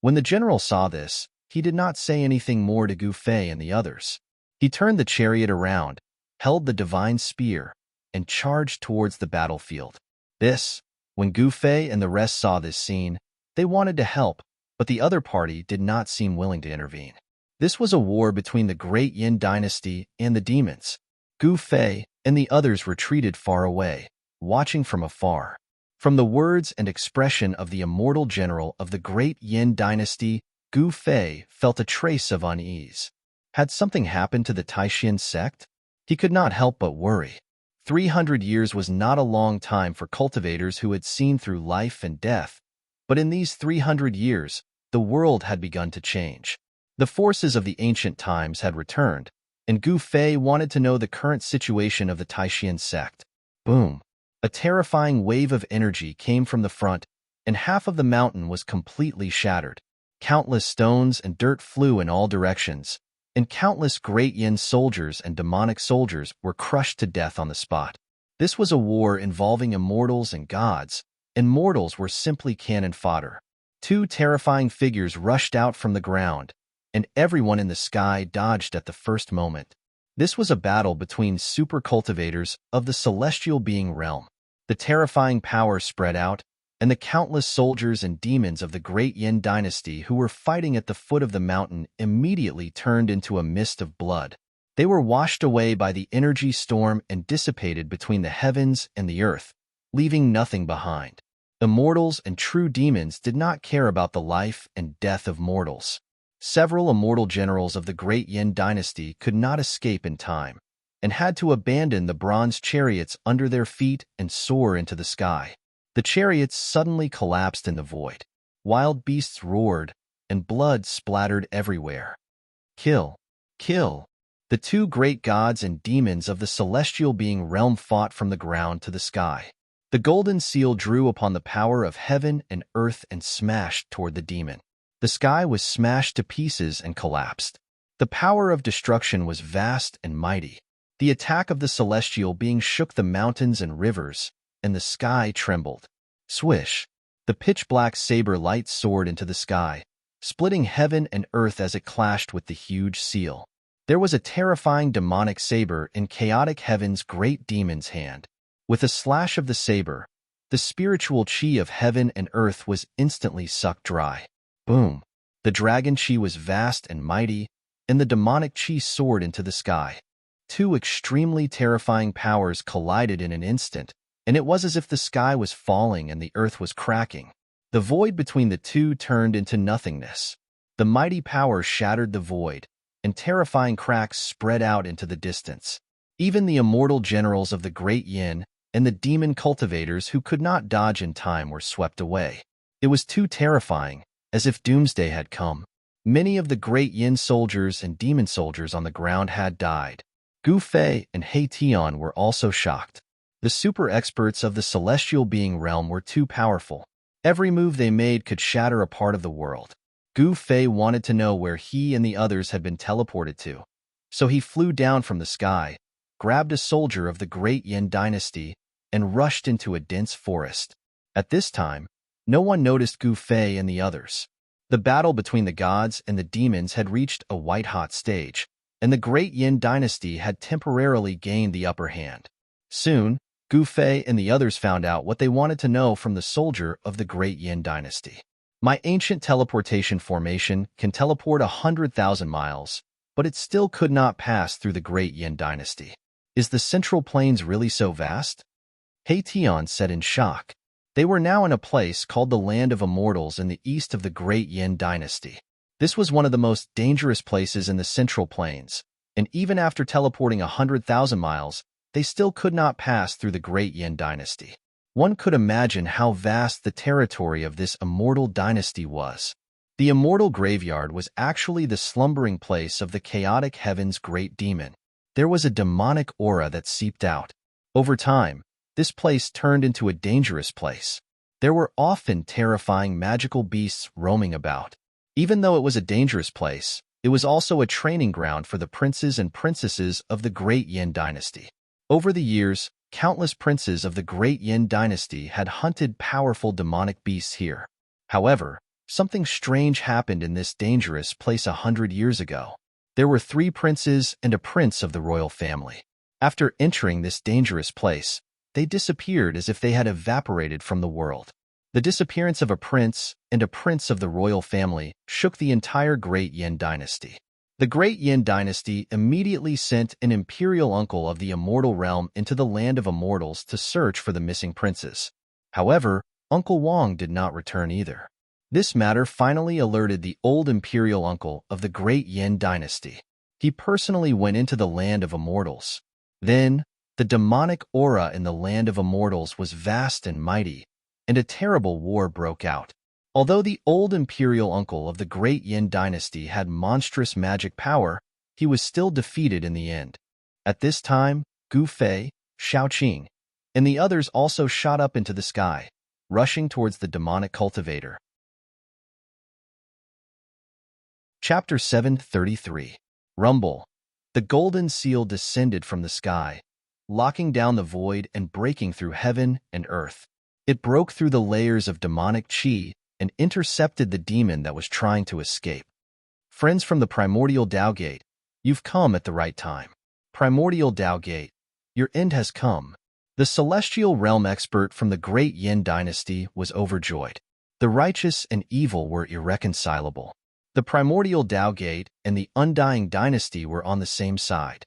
When the general saw this, he did not say anything more to Gu Fei and the others. He turned the chariot around, held the divine spear, and charged towards the battlefield. When Gu Fei and the rest saw this scene, they wanted to help, but the other party did not seem willing to intervene. This was a war between the great Yin dynasty and the demons. Gu Fei and the others retreated far away, watching from afar. From the words and expression of the immortal general of the great Yin dynasty, Gu Fei felt a trace of unease. Had something happened to the Taishan sect? He could not help but worry. 300 years was not a long time for cultivators who had seen through life and death, but in these 300 years, the world had begun to change. The forces of the ancient times had returned, and Gu Fei wanted to know the current situation of the Taishan sect. Boom! A terrifying wave of energy came from the front, and half of the mountain was completely shattered. Countless stones and dirt flew in all directions, and countless great Yin soldiers and demonic soldiers were crushed to death on the spot. This was a war involving immortals and gods, and mortals were simply cannon fodder. 2 terrifying figures rushed out from the ground, and everyone in the sky dodged at the first moment. This was a battle between super cultivators of the celestial being realm. The terrifying power spread out, and the countless soldiers and demons of the great Yin dynasty who were fighting at the foot of the mountain immediately turned into a mist of blood. They were washed away by the energy storm and dissipated between the heavens and the earth, leaving nothing behind. Immortals and true demons did not care about the life and death of mortals. Several immortal generals of the great Yin dynasty could not escape in time, and had to abandon the bronze chariots under their feet and soar into the sky. The chariots suddenly collapsed in the void. Wild beasts roared, and blood splattered everywhere. Kill! Kill! The 2 great gods and demons of the celestial being realm fought from the ground to the sky. The golden seal drew upon the power of heaven and earth and smashed toward the demon. The sky was smashed to pieces and collapsed. The power of destruction was vast and mighty. The attack of the celestial being shook the mountains and rivers, and the sky trembled. Swish! The pitch-black saber light soared into the sky, splitting heaven and earth as it clashed with the huge seal. There was a terrifying demonic saber in chaotic heaven's great demon's hand. With a slash of the saber, the spiritual chi of heaven and earth was instantly sucked dry. Boom! The dragon chi was vast and mighty, and the demonic chi soared into the sky. 2 extremely terrifying powers collided in an instant, and it was as if the sky was falling and the earth was cracking. The void between the 2 turned into nothingness. The mighty power shattered the void, and terrifying cracks spread out into the distance. Even the immortal generals of the great Yin and the demon cultivators who could not dodge in time were swept away. It was too terrifying, as if doomsday had come. Many of the great yin soldiers and demon soldiers on the ground had died. Gu Fei and He Tian were also shocked. The super experts of the celestial being realm were too powerful. Every move they made could shatter a part of the world. Gu Fei wanted to know where he and the others had been teleported to. So he flew down from the sky, grabbed a soldier of the great Yin dynasty, and rushed into a dense forest. At this time, no one noticed Gu Fei and the others. The battle between the gods and the demons had reached a white-hot stage, and the great Yin dynasty had temporarily gained the upper hand. Soon, Gu Fei and the others found out what they wanted to know from the soldier of the great Yin dynasty. My ancient teleportation formation can teleport 100,000 miles, but it still could not pass through the great Yin dynasty. Is the central plains really so vast? He Tian said in shock. They were now in a place called the Land of Immortals in the east of the great Yin dynasty. This was one of the most dangerous places in the central plains, and even after teleporting 100,000 miles, they still could not pass through the great Yin dynasty. One could imagine how vast the territory of this immortal dynasty was. The immortal graveyard was actually the slumbering place of the chaotic heaven's great demon. There was a demonic aura that seeped out. Over time, this place turned into a dangerous place. There were often terrifying magical beasts roaming about. Even though it was a dangerous place, it was also a training ground for the princes and princesses of the great Yin dynasty. Over the years, countless princes of the great Yin dynasty had hunted powerful demonic beasts here. However, something strange happened in this dangerous place 100 years ago. There were 3 princes and a prince of the royal family. After entering this dangerous place, they disappeared as if they had evaporated from the world. The disappearance of a prince and a prince of the royal family shook the entire great Yin dynasty. The great Yin dynasty immediately sent an imperial uncle of the immortal realm into the land of immortals to search for the missing princes. However, Uncle Wang did not return either. This matter finally alerted the old imperial uncle of the great Yin dynasty. He personally went into the land of immortals. Then, the demonic aura in the land of immortals was vast and mighty, and a terrible war broke out. Although the old imperial uncle of the great Yin dynasty had monstrous magic power, he was still defeated in the end. At this time, Gu Fei, Shaoqing, and the others also shot up into the sky, rushing towards the demonic cultivator. Chapter 733. Rumble. The golden seal descended from the sky, locking down the void and breaking through heaven and earth. It broke through the layers of demonic qi and intercepted the demon that was trying to escape. Friends from the Primordial Tao Gate, you've come at the right time. Primordial Tao Gate, your end has come. The celestial realm expert from the great Yin dynasty was overjoyed. The righteous and evil were irreconcilable. The Primordial Tao Gate and the Undying Dynasty were on the same side.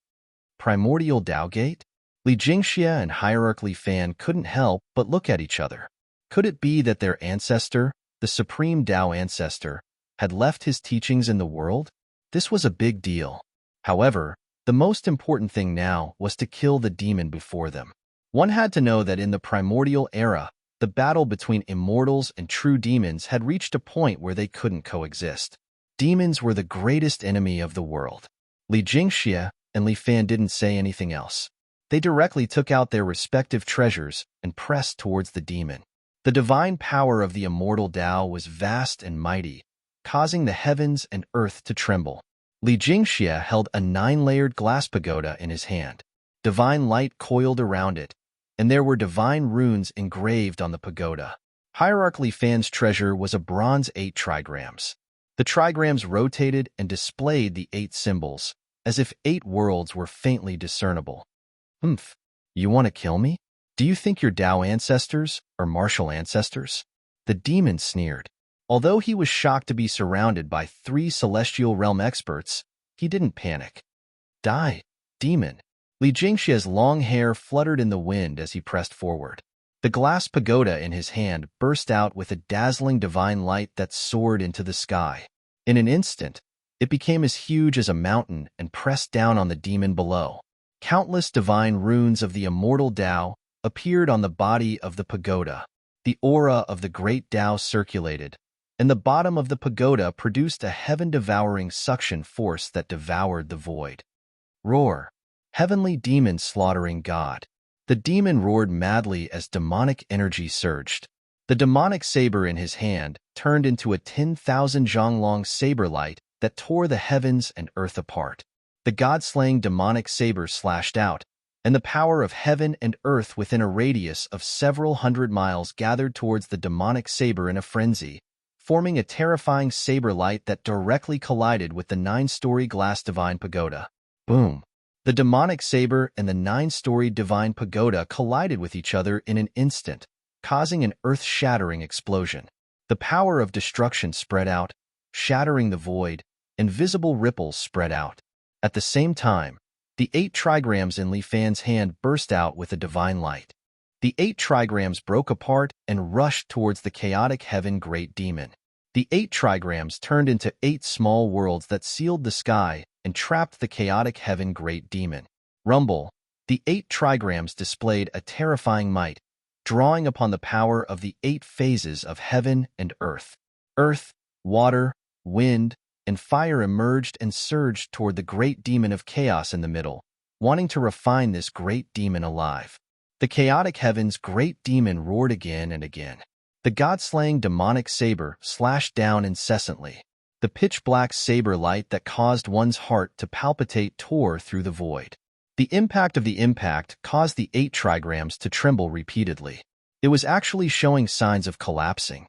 Primordial Tao Gate? Li Jingxia and Hierarch Li Fan couldn't help but look at each other. Could it be that their ancestor, the Supreme Tao Ancestor, had left his teachings in the world? This was a big deal. However, the most important thing now was to kill the demon before them. One had to know that in the primordial era, the battle between immortals and true demons had reached a point where they couldn't coexist. Demons were the greatest enemy of the world. Li Jingxia and Li Fan didn't say anything else. They directly took out their respective treasures and pressed towards the demon. The divine power of the immortal Tao was vast and mighty, causing the heavens and earth to tremble. Li Jingxia held a 9-layered glass pagoda in his hand. Divine light coiled around it, and there were divine runes engraved on the pagoda. Hierarch Li Fan's treasure was a bronze 8 trigrams. The trigrams rotated and displayed the 8 symbols, as if 8 worlds were faintly discernible. You want to kill me? Do you think your Tao ancestors are martial ancestors? The demon sneered. Although he was shocked to be surrounded by 3 celestial realm experts, he didn't panic. Die, demon. Li Jingxia's long hair fluttered in the wind as he pressed forward. The glass pagoda in his hand burst out with a dazzling divine light that soared into the sky. In an instant, it became as huge as a mountain and pressed down on the demon below. Countless divine runes of the immortal Tao, appeared on the body of the pagoda. The aura of the great Tao circulated, and the bottom of the pagoda produced a heaven-devouring suction force that devoured the void. Roar! Heavenly demon slaughtering God. The demon roared madly as demonic energy surged. The demonic saber in his hand turned into a 10,000 zhonglong saber light that tore the heavens and earth apart. The god-slaying demonic saber slashed out, and the power of heaven and earth within a radius of several hundred miles gathered towards the demonic saber in a frenzy, forming a terrifying saber light that directly collided with the 9-story glass divine pagoda. Boom! The demonic saber and the 9-story divine pagoda collided with each other in an instant, causing an earth-shattering explosion. The power of destruction spread out, shattering the void, and visible ripples spread out. At the same time, the 8 trigrams in Li Fan's hand burst out with a divine light. The 8 trigrams broke apart and rushed towards the chaotic heaven great demon. The 8 trigrams turned into 8 small worlds that sealed the sky and trapped the chaotic heaven great demon. Rumble! The 8 trigrams displayed a terrifying might, drawing upon the power of the 8 phases of heaven and earth. Earth, water, wind, and fire emerged and surged toward the great demon of chaos in the middle, wanting to refine this great demon alive. The chaotic heaven's great demon roared again and again. The god-slaying demonic saber slashed down incessantly. The pitch-black saber light that caused one's heart to palpitate tore through the void. The impact of the impact caused the 8 trigrams to tremble repeatedly. It was actually showing signs of collapsing.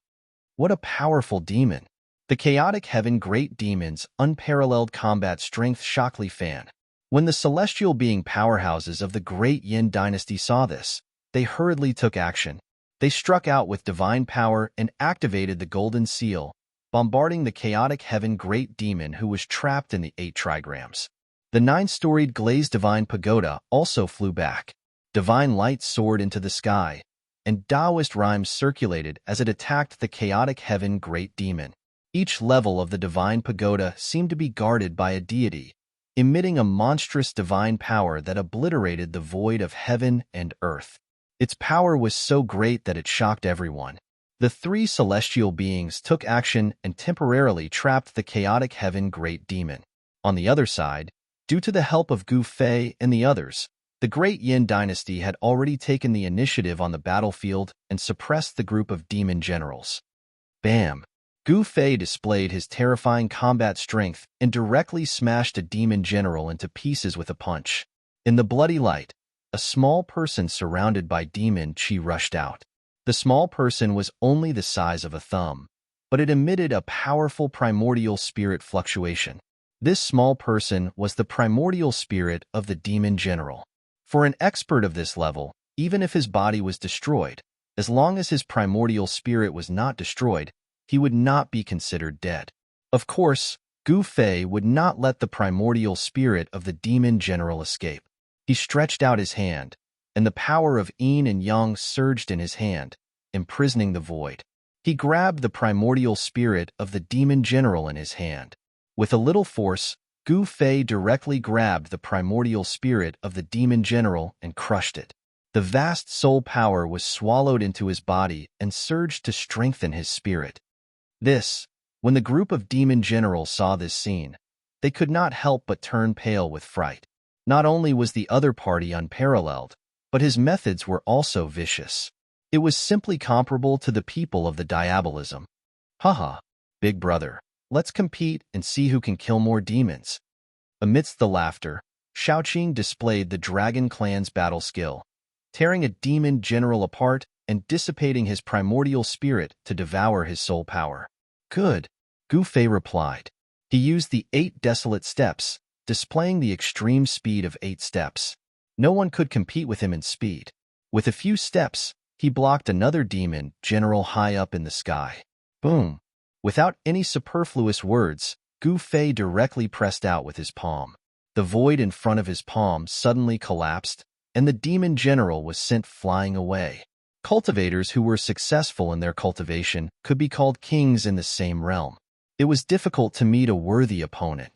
What a powerful demon! The chaotic heaven great demon's unparalleled combat strength shocked Li Fan. When the celestial being powerhouses of the great Yin dynasty saw this, they hurriedly took action. They struck out with divine power and activated the golden seal, bombarding the chaotic heaven great demon who was trapped in the 8 trigrams. The 9-storied glazed divine pagoda also flew back. Divine light soared into the sky, and Taoist rhymes circulated as it attacked the chaotic heaven great demon. Each level of the divine pagoda seemed to be guarded by a deity, emitting a monstrous divine power that obliterated the void of heaven and earth. Its power was so great that it shocked everyone. The 3 celestial beings took action and temporarily trapped the chaotic heaven great demon. On the other side, due to the help of Gu Fei and the others, the great Yin dynasty had already taken the initiative on the battlefield and suppressed the group of demon generals. Bam! Gu Fei displayed his terrifying combat strength and directly smashed a demon general into pieces with a punch. In the bloody light, a small person surrounded by demon chi rushed out. The small person was only the size of a thumb, but it emitted a powerful primordial spirit fluctuation. This small person was the primordial spirit of the demon general. For an expert of this level, even if his body was destroyed, as long as his primordial spirit was not destroyed, he would not be considered dead. Of course, Gu Fei would not let the primordial spirit of the demon general escape. He stretched out his hand, and the power of yin and yang surged in his hand, imprisoning the void. He grabbed the primordial spirit of the demon general in his hand. With a little force, Gu Fei directly grabbed the primordial spirit of the demon general and crushed it. The vast soul power was swallowed into his body and surged to strengthen his spirit. When the group of demon generals saw this scene, they could not help but turn pale with fright. Not only was the other party unparalleled, but his methods were also vicious. It was simply comparable to the people of the diabolism. Haha, big brother, let's compete and see who can kill more demons. Amidst the laughter, Shaoqing displayed the Dragon Clan's battle skill, tearing a demon general apart and dissipating his primordial spirit to devour his soul power. Good, Gu Fei replied. He used the 8 desolate steps, displaying the extreme speed of 8 steps. No one could compete with him in speed. With a few steps, he blocked another demon general high up in the sky. Boom! Without any superfluous words, Gu Fei directly pressed out with his palm. The void in front of his palm suddenly collapsed, and the demon general was sent flying away. Cultivators who were successful in their cultivation could be called kings in the same realm. It was difficult to meet a worthy opponent.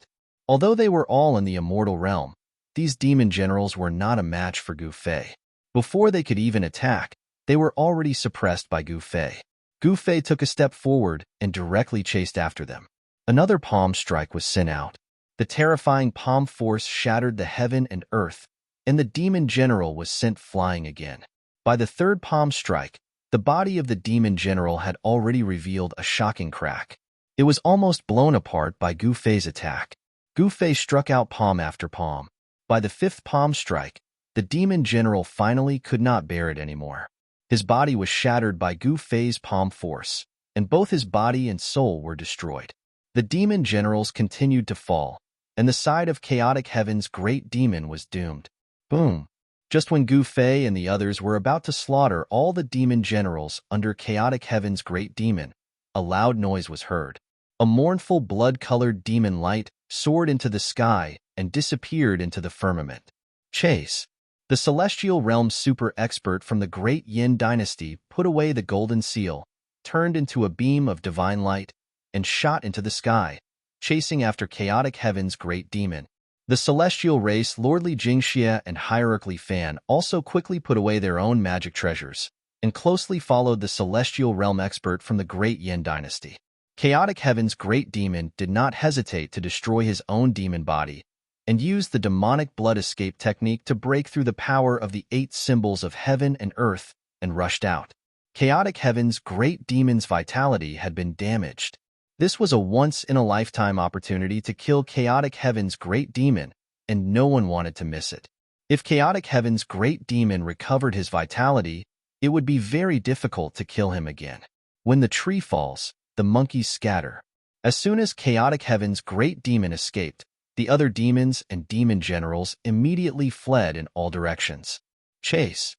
Although they were all in the immortal realm, these demon generals were not a match for Gu Fei. Before they could even attack, they were already suppressed by Gu Fei. Gu Fei took a step forward and directly chased after them. Another palm strike was sent out. The terrifying palm force shattered the heaven and earth, and the demon general was sent flying again. By the third palm strike, the body of the demon general had already revealed a shocking crack. It was almost blown apart by Gu Fei's attack. Gu Fei struck out palm after palm. By the fifth palm strike, the demon general finally could not bear it anymore. His body was shattered by Gu Fei's palm force, and both his body and soul were destroyed. The demon generals continued to fall, and the side of chaotic heaven's great demon was doomed. Boom! Just when Gu Fei and the others were about to slaughter all the demon generals under chaotic heaven's great demon, a loud noise was heard. A mournful blood-colored demon light soared into the sky and disappeared into the firmament. Chase. The celestial realm super expert from the great Yin dynasty put away the golden seal, turned into a beam of divine light, and shot into the sky, chasing after chaotic heaven's great demon. The celestial race Lordly Jingxia and Hierarchy Fan also quickly put away their own magic treasures, and closely followed the celestial realm expert from the great Yin dynasty. Chaotic heaven's great demon did not hesitate to destroy his own demon body, and used the demonic blood escape technique to break through the power of the 8 symbols of heaven and earth and rushed out. Chaotic heaven's great demon's vitality had been damaged. This was a once-in-a-lifetime opportunity to kill chaotic heaven's great demon, and no one wanted to miss it. If chaotic heaven's great demon recovered his vitality, it would be very difficult to kill him again. When the tree falls, the monkeys scatter. As soon as chaotic heaven's great demon escaped, the other demons and demon generals immediately fled in all directions. Chase.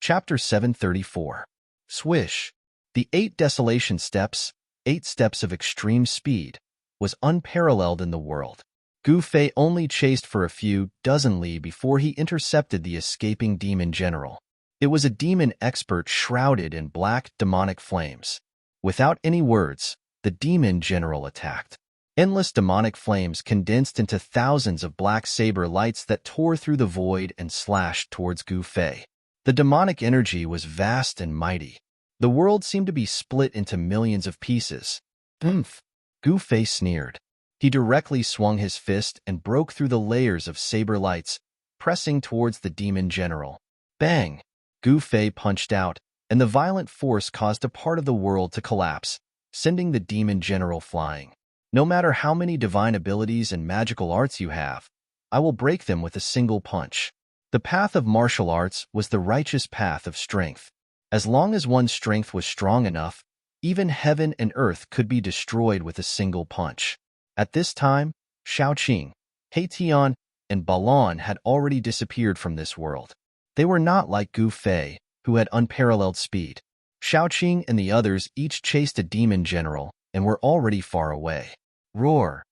Chapter 734. Swish. The 8 desolation steps, 8 steps of extreme speed, was unparalleled in the world. Gu Fei only chased for a few dozen li before he intercepted the escaping demon general. It was a demon expert shrouded in black demonic flames. Without any words, the demon general attacked. Endless demonic flames condensed into thousands of black saber lights that tore through the void and slashed towards Gu Fei. The demonic energy was vast and mighty. The world seemed to be split into millions of pieces. Oomph! Gu Fei sneered. He directly swung his fist and broke through the layers of saber lights, pressing towards the demon general. Bang! Gu Fei punched out, and the violent force caused a part of the world to collapse, sending the demon general flying. No matter how many divine abilities and magical arts you have, I will break them with a single punch. The path of martial arts was the righteous path of strength. As long as one's strength was strong enough, even heaven and earth could be destroyed with a single punch. At this time, Shaoqing, Heian, and Balan had already disappeared from this world. They were not like Gu Fei, who had unparalleled speed. Shaoqing and the others each chased a demon general and were already far away. Roar!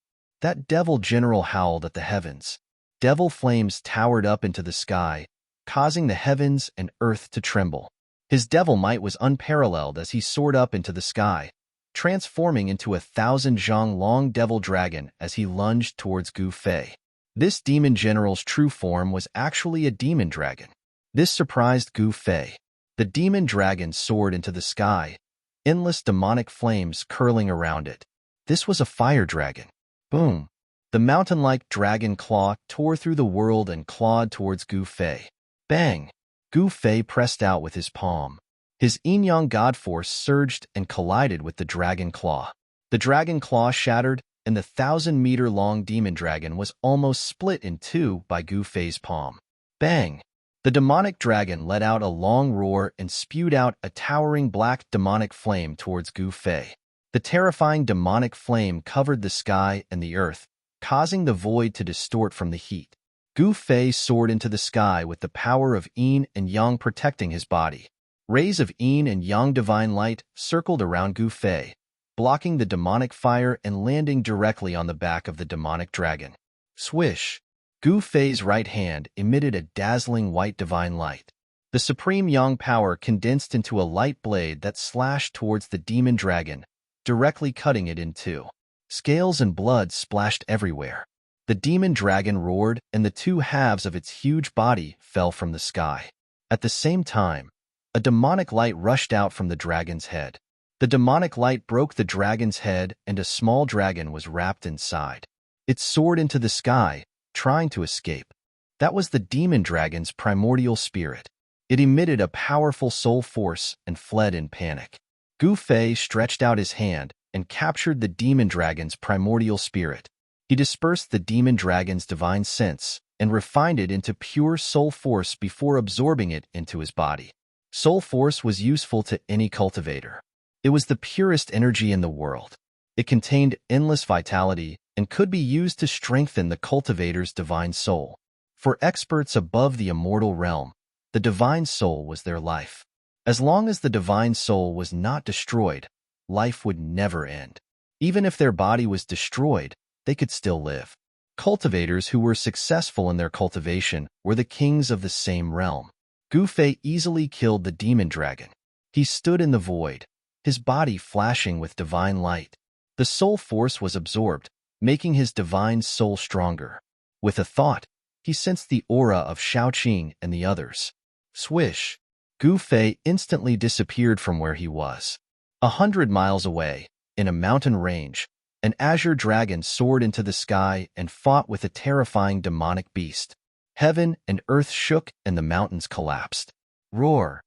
That devil general howled at the heavens. Devil flames towered up into the sky, causing the heavens and earth to tremble. His devil might was unparalleled as he soared up into the sky, transforming into a 1,000-zhang-long devil dragon as he lunged towards Gu Fei. This demon general's true form was actually a demon dragon. This surprised Gu Fei. The demon dragon soared into the sky, endless demonic flames curling around it. This was a fire dragon. Boom! The mountain-like dragon claw tore through the world and clawed towards Gu Fei. Bang! Gu Fei pressed out with his palm. His yin-yang god force surged and collided with the dragon claw. The dragon claw shattered, and the 1,000-meter-long demon dragon was almost split in two by Gu Fei's palm. Bang! The demonic dragon let out a long roar and spewed out a towering black demonic flame towards Gu Fei. The terrifying demonic flame covered the sky and the earth, causing the void to distort from the heat. Gu Fei soared into the sky with the power of yin and yang protecting his body. Rays of yin and yang divine light circled around Gu Fei, blocking the demonic fire and landing directly on the back of the demonic dragon. Swish! Gu Fei's right hand emitted a dazzling white divine light. The supreme yang power condensed into a light blade that slashed towards the demon dragon, directly cutting it in two. Scales and blood splashed everywhere. The demon dragon roared, and the two halves of its huge body fell from the sky. At the same time, a demonic light rushed out from the dragon's head. The demonic light broke the dragon's head, and a small dragon was wrapped inside. It soared into the sky, trying to escape. That was the demon dragon's primordial spirit. It emitted a powerful soul force and fled in panic. Gu Fei stretched out his hand and captured the demon dragon's primordial spirit. He dispersed the demon dragon's divine sense and refined it into pure soul force before absorbing it into his body. Soul force was useful to any cultivator. It was the purest energy in the world. It contained endless vitality and could be used to strengthen the cultivator's divine soul. For experts above the immortal realm, the divine soul was their life. As long as the divine soul was not destroyed, life would never end. Even if their body was destroyed, they could still live. Cultivators who were successful in their cultivation were the kings of the same realm. Gu Fei easily killed the demon dragon. He stood in the void, his body flashing with divine light. The soul force was absorbed, making his divine soul stronger. With a thought, he sensed the aura of Shaoqing and the others. Swish! Gu Fei instantly disappeared from where he was. 100 miles away, in a mountain range, an azure dragon soared into the sky and fought with a terrifying demonic beast. Heaven and earth shook and the mountains collapsed. Roar!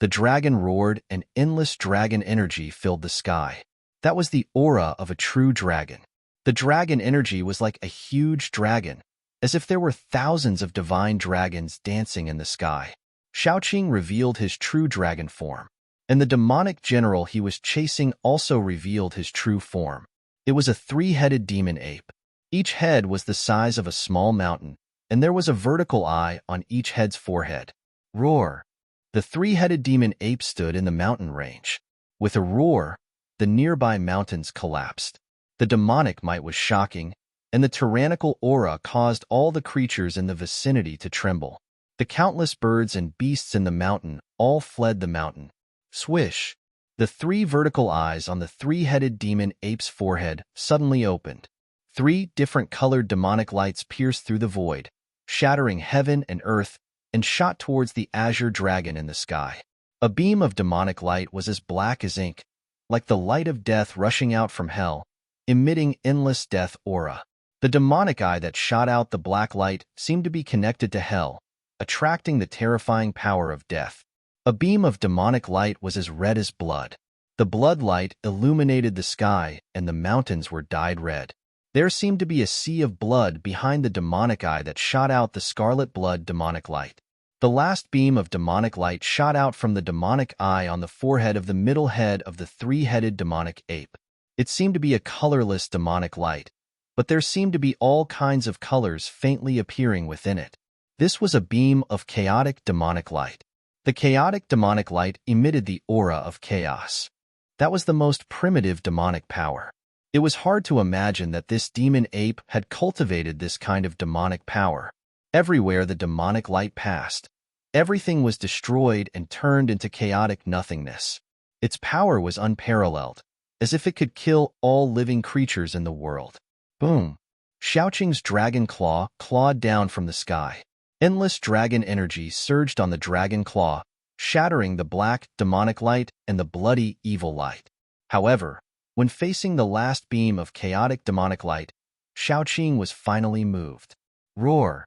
The dragon roared and endless dragon energy filled the sky. That was the aura of a true dragon. The dragon energy was like a huge dragon, as if there were thousands of divine dragons dancing in the sky. Shaoqing revealed his true dragon form, and the demonic general he was chasing also revealed his true form. It was a three-headed demon ape. Each head was the size of a small mountain, and there was a vertical eye on each head's forehead. Roar! The three-headed demon ape stood in the mountain range. With a roar, the nearby mountains collapsed. The demonic might was shocking, and the tyrannical aura caused all the creatures in the vicinity to tremble. The countless birds and beasts in the mountain all fled the mountain. Swish! The three vertical eyes on the three-headed demon ape's forehead suddenly opened. 3 different colored demonic lights pierced through the void, shattering heaven and earth, and shot towards the azure dragon in the sky. A beam of demonic light was as black as ink, like the light of death rushing out from hell, emitting endless death aura. The demonic eye that shot out the black light seemed to be connected to hell, attracting the terrifying power of death. A beam of demonic light was as red as blood. The blood light illuminated the sky, and the mountains were dyed red. There seemed to be a sea of blood behind the demonic eye that shot out the scarlet blood demonic light. The last beam of demonic light shot out from the demonic eye on the forehead of the middle head of the three-headed demonic ape. It seemed to be a colorless demonic light, but there seemed to be all kinds of colors faintly appearing within it. This was a beam of chaotic demonic light. The chaotic demonic light emitted the aura of chaos. That was the most primitive demonic power. It was hard to imagine that this demon ape had cultivated this kind of demonic power. Everywhere the demonic light passed, everything was destroyed and turned into chaotic nothingness. Its power was unparalleled, as if it could kill all living creatures in the world. Boom! Shaoqing's dragon claw clawed down from the sky. Endless dragon energy surged on the dragon claw, shattering the black, demonic light and the bloody, evil light. However, when facing the last beam of chaotic demonic light, Shaoqing was finally moved. Roar!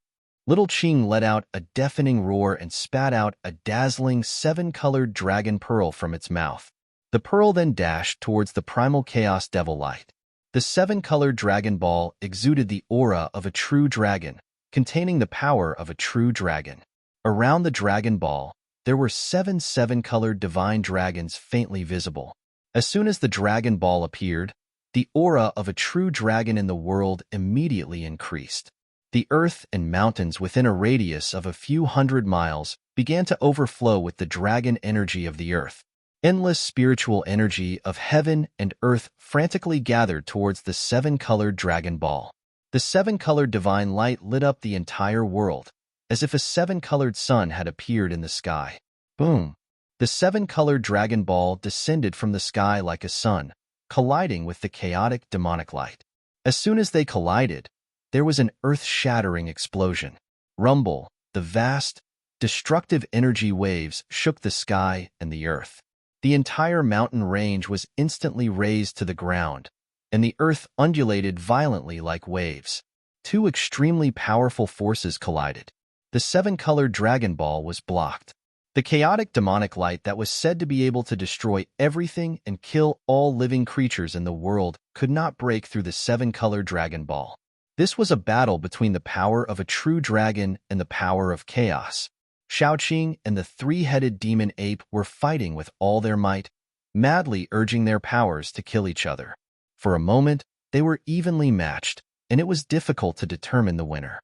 Little Qing let out a deafening roar and spat out a dazzling 7-colored dragon pearl from its mouth. The pearl then dashed towards the primal chaos devil light. The 7-colored dragon ball exuded the aura of a true dragon, containing the power of a true dragon. Around the dragon ball, there were 7 7-colored divine dragons faintly visible. As soon as the dragon ball appeared, the aura of a true dragon in the world immediately increased. The earth and mountains within a radius of a few hundred miles began to overflow with the dragon energy of the earth. Endless spiritual energy of heaven and earth frantically gathered towards the 7-colored dragon ball. The 7-colored divine light lit up the entire world, as if a 7-colored sun had appeared in the sky. Boom! The 7-colored dragon ball descended from the sky like a sun, colliding with the chaotic demonic light. As soon as they collided, there was an earth-shattering explosion. Rumble, the vast, destructive energy waves shook the sky and the earth. The entire mountain range was instantly razed to the ground, and the earth undulated violently like waves. Two extremely powerful forces collided. The seven-colored Dragon Ball was blocked. The chaotic demonic light that was said to be able to destroy everything and kill all living creatures in the world could not break through the seven-colored Dragon Ball. This was a battle between the power of a true dragon and the power of chaos. Shaoqing and the three-headed demon ape were fighting with all their might, madly urging their powers to kill each other. For a moment, they were evenly matched, and it was difficult to determine the winner.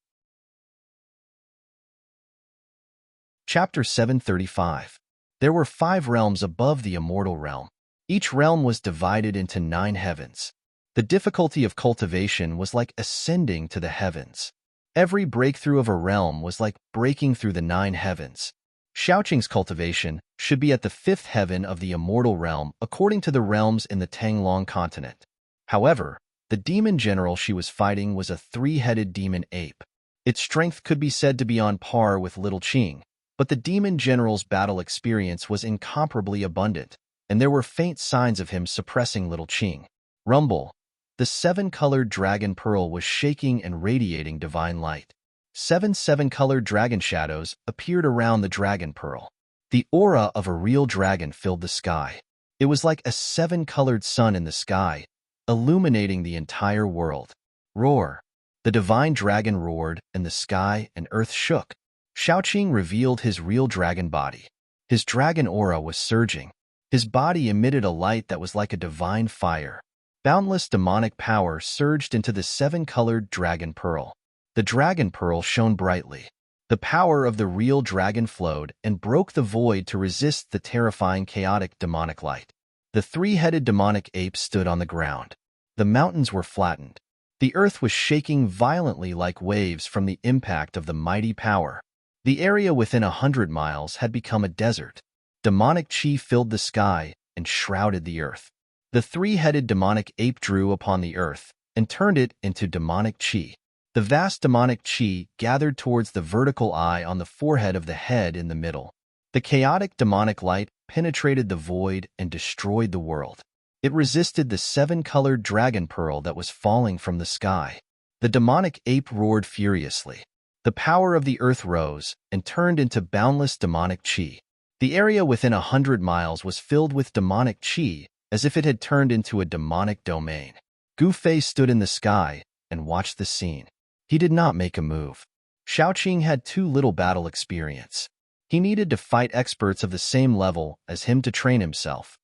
Chapter 735. There were 5 realms above the immortal realm. Each realm was divided into 9 heavens. The difficulty of cultivation was like ascending to the heavens. Every breakthrough of a realm was like breaking through the 9 heavens. Shaoqing's cultivation should be at the 5th heaven of the immortal realm according to the realms in the Tanglong continent. However, the demon general she was fighting was a 3-headed demon ape. Its strength could be said to be on par with Little Qing, but the demon general's battle experience was incomparably abundant, and there were faint signs of him suppressing Little Qing. Rumble. The 7-colored dragon pearl was shaking and radiating divine light. 7 7-colored dragon shadows appeared around the dragon pearl. The aura of a real dragon filled the sky. It was like a 7-colored sun in the sky, illuminating the entire world. Roar. The divine dragon roared, and the sky and earth shook. Shaoqing revealed his real dragon body. His dragon aura was surging. His body emitted a light that was like a divine fire. Boundless demonic power surged into the 7-colored dragon pearl. The dragon pearl shone brightly. The power of the real dragon flowed and broke the void to resist the terrifying chaotic demonic light. The 3-headed demonic ape stood on the ground. The mountains were flattened. The earth was shaking violently like waves from the impact of the mighty power. The area within 100 miles had become a desert. Demonic chi filled the sky and shrouded the earth. The 3-headed demonic ape drew upon the earth and turned it into demonic chi. The vast demonic chi gathered towards the vertical eye on the forehead of the head in the middle. The chaotic demonic light penetrated the void and destroyed the world. It resisted the 7-colored dragon pearl that was falling from the sky. The demonic ape roared furiously. The power of the earth rose and turned into boundless demonic chi. The area within 100 miles was filled with demonic chi, as if it had turned into a demonic domain. Gu Fei stood in the sky and watched the scene. He did not make a move. Shaoqing had too little battle experience. He needed to fight experts of the same level as him to train himself.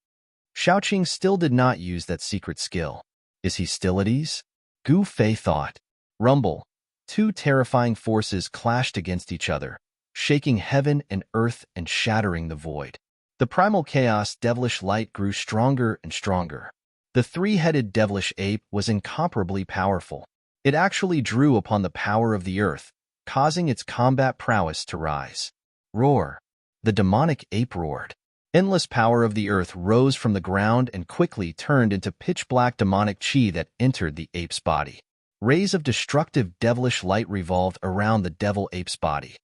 Shaoqing still did not use that secret skill. Is he still at ease? Gu Fei thought. Rumble. 2 terrifying forces clashed against each other, shaking heaven and earth and shattering the void. The primal chaos devilish light grew stronger and stronger. The 3-headed devilish ape was incomparably powerful. It actually drew upon the power of the earth, causing its combat prowess to rise. Roar. The demonic ape roared. Endless power of the earth rose from the ground and quickly turned into pitch-black demonic chi that entered the ape's body. Rays of destructive devilish light revolved around the devil ape's body.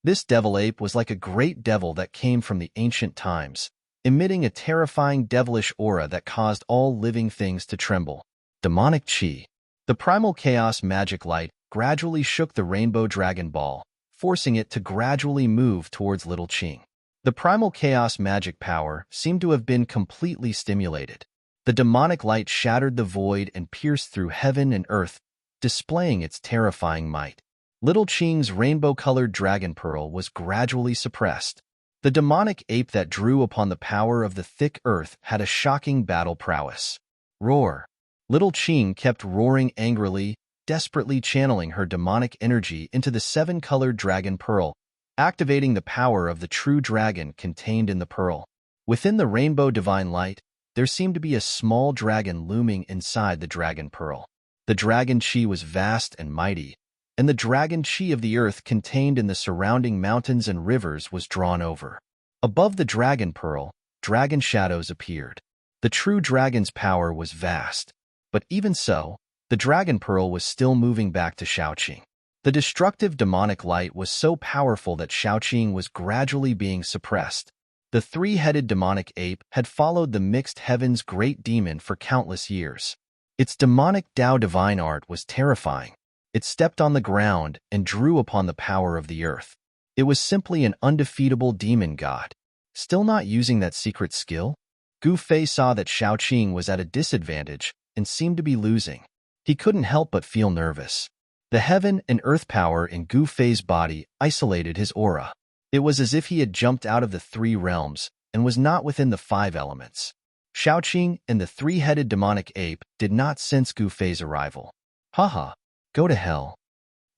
This devil ape was like a great devil that came from the ancient times, emitting a terrifying devilish aura that caused all living things to tremble. Demonic chi. The primal chaos magic light gradually shook the rainbow dragon ball, forcing it to gradually move towards Little Qing. The primal chaos magic power seemed to have been completely stimulated. The demonic light shattered the void and pierced through heaven and earth, displaying its terrifying might. Little Qing's rainbow-colored dragon pearl was gradually suppressed. The demonic ape that drew upon the power of the thick earth had a shocking battle prowess. Roar. Little Qing kept roaring angrily, desperately channeling her demonic energy into the 7-colored dragon pearl, activating the power of the true dragon contained in the pearl. Within the rainbow divine light, there seemed to be a small dragon looming inside the dragon pearl. The dragon chi was vast and mighty, and the dragon chi of the earth contained in the surrounding mountains and rivers was drawn over. Above the dragon pearl, dragon shadows appeared. The true dragon's power was vast, but even so, The dragon pearl was still moving back to Shaoqing. The destructive demonic light was so powerful that Shaoqing was gradually being suppressed. The three-headed demonic ape had followed the mixed heaven's great demon for countless years. Its demonic Tao divine art was terrifying. It stepped on the ground and drew upon the power of the earth. It was simply an undefeatable demon god. Still not using that secret skill? Gu Fei saw that Shaoqing was at a disadvantage and seemed to be losing. He couldn't help but feel nervous. The heaven and earth power in Gu Fei's body isolated his aura. It was as if he had jumped out of the three realms and was not within the five elements. Shaoqing and the three-headed demonic ape did not sense Gu Fei's arrival. Haha, go to hell.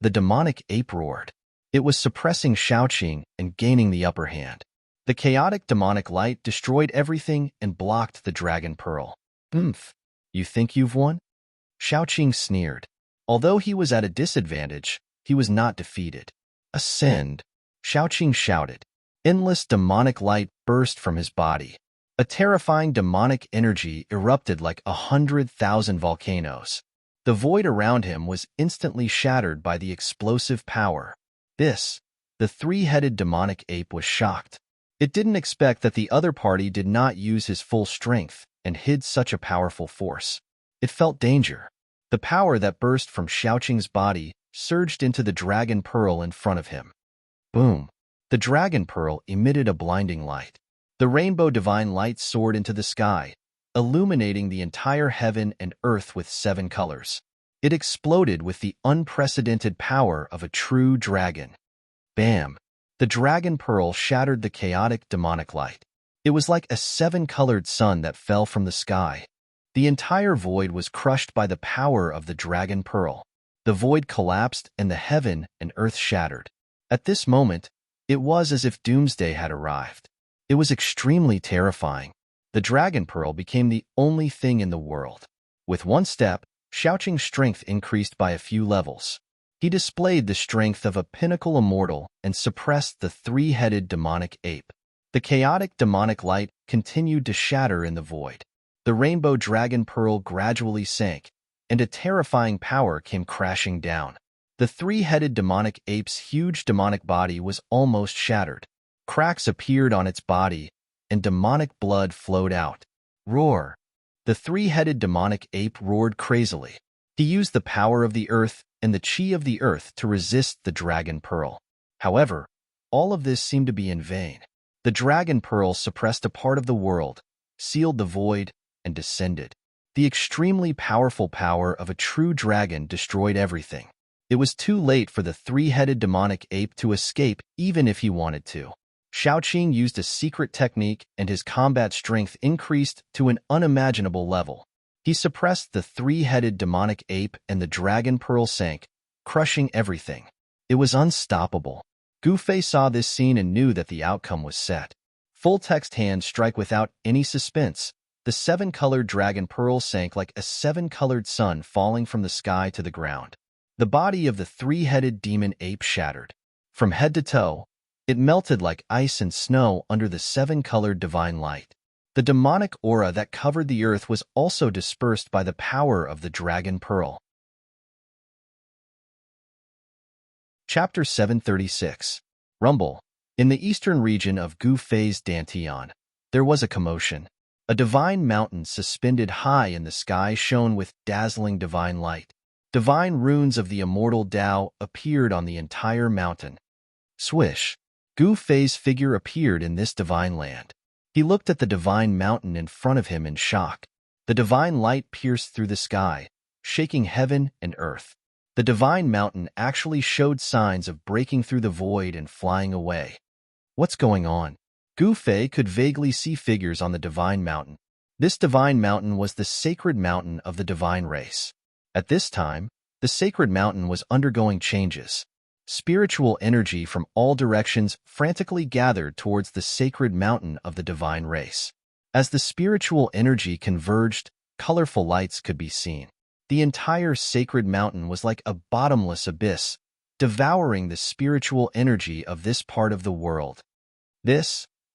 The demonic ape roared. It was suppressing Shaoqing and gaining the upper hand. The chaotic demonic light destroyed everything and blocked the dragon pearl. You think you've won? Shaoqing sneered. Although he was at a disadvantage, he was not defeated. Ascend, Shaoqing shouted. Endless demonic light burst from his body. A terrifying demonic energy erupted like 100,000 volcanoes. The void around him was instantly shattered by the explosive power. The three-headed demonic ape was shocked. It didn't expect that the other party did not use his full strength and hid such a powerful force. It felt danger. The power that burst from Shaoqing's body surged into the dragon pearl in front of him. Boom! The dragon pearl emitted a blinding light. The rainbow divine light soared into the sky, illuminating the entire heaven and earth with 7 colors. It exploded with the unprecedented power of a true dragon. Bam! The dragon pearl shattered the chaotic demonic light. It was like a 7-colored sun that fell from the sky. The entire void was crushed by the power of the dragon pearl. The void collapsed and the heaven and earth shattered. At this moment, it was as if doomsday had arrived. It was extremely terrifying. The dragon pearl became the only thing in the world. With one step, Shaoqing's strength increased by a few levels. He displayed the strength of a pinnacle immortal and suppressed the three-headed demonic ape. The chaotic demonic light continued to shatter in the void. The rainbow dragon pearl gradually sank, and a terrifying power came crashing down. The three-headed demonic ape's huge demonic body was almost shattered. Cracks appeared on its body, and demonic blood flowed out. Roar! The three-headed demonic ape roared crazily. He used the power of the earth and the chi of the earth to resist the dragon pearl. However, all of this seemed to be in vain. The dragon pearl suppressed a part of the world, sealed the void, and descended. The extremely powerful power of a true dragon destroyed everything. It was too late for the three-headed demonic ape to escape even if he wanted to. Shaoqing used a secret technique and his combat strength increased to an unimaginable level. He suppressed the three-headed demonic ape and the dragon pearl sank, crushing everything. It was unstoppable. Gu Fei saw this scene and knew that the outcome was set. Full-text hands strike without any suspense. The 7-colored dragon pearl sank like a 7-colored sun falling from the sky to the ground. The body of the three-headed demon ape shattered. From head to toe, it melted like ice and snow under the 7-colored divine light. The demonic aura that covered the earth was also dispersed by the power of the dragon pearl. Chapter 736. Rumble. In the eastern region of Gu Fei's Dantian, there was a commotion. A divine mountain suspended high in the sky shone with dazzling divine light. Divine runes of the immortal Tao appeared on the entire mountain. Swish! Gu Fei's figure appeared in this divine land. He looked at the divine mountain in front of him in shock. The divine light pierced through the sky, shaking heaven and earth. The divine mountain actually showed signs of breaking through the void and flying away. What's going on? Gu Fei could vaguely see figures on the divine mountain. This divine mountain was the sacred mountain of the divine race. At this time, the sacred mountain was undergoing changes. Spiritual energy from all directions frantically gathered towards the sacred mountain of the divine race. As the spiritual energy converged, colorful lights could be seen. The entire sacred mountain was like a bottomless abyss, devouring the spiritual energy of this part of the world.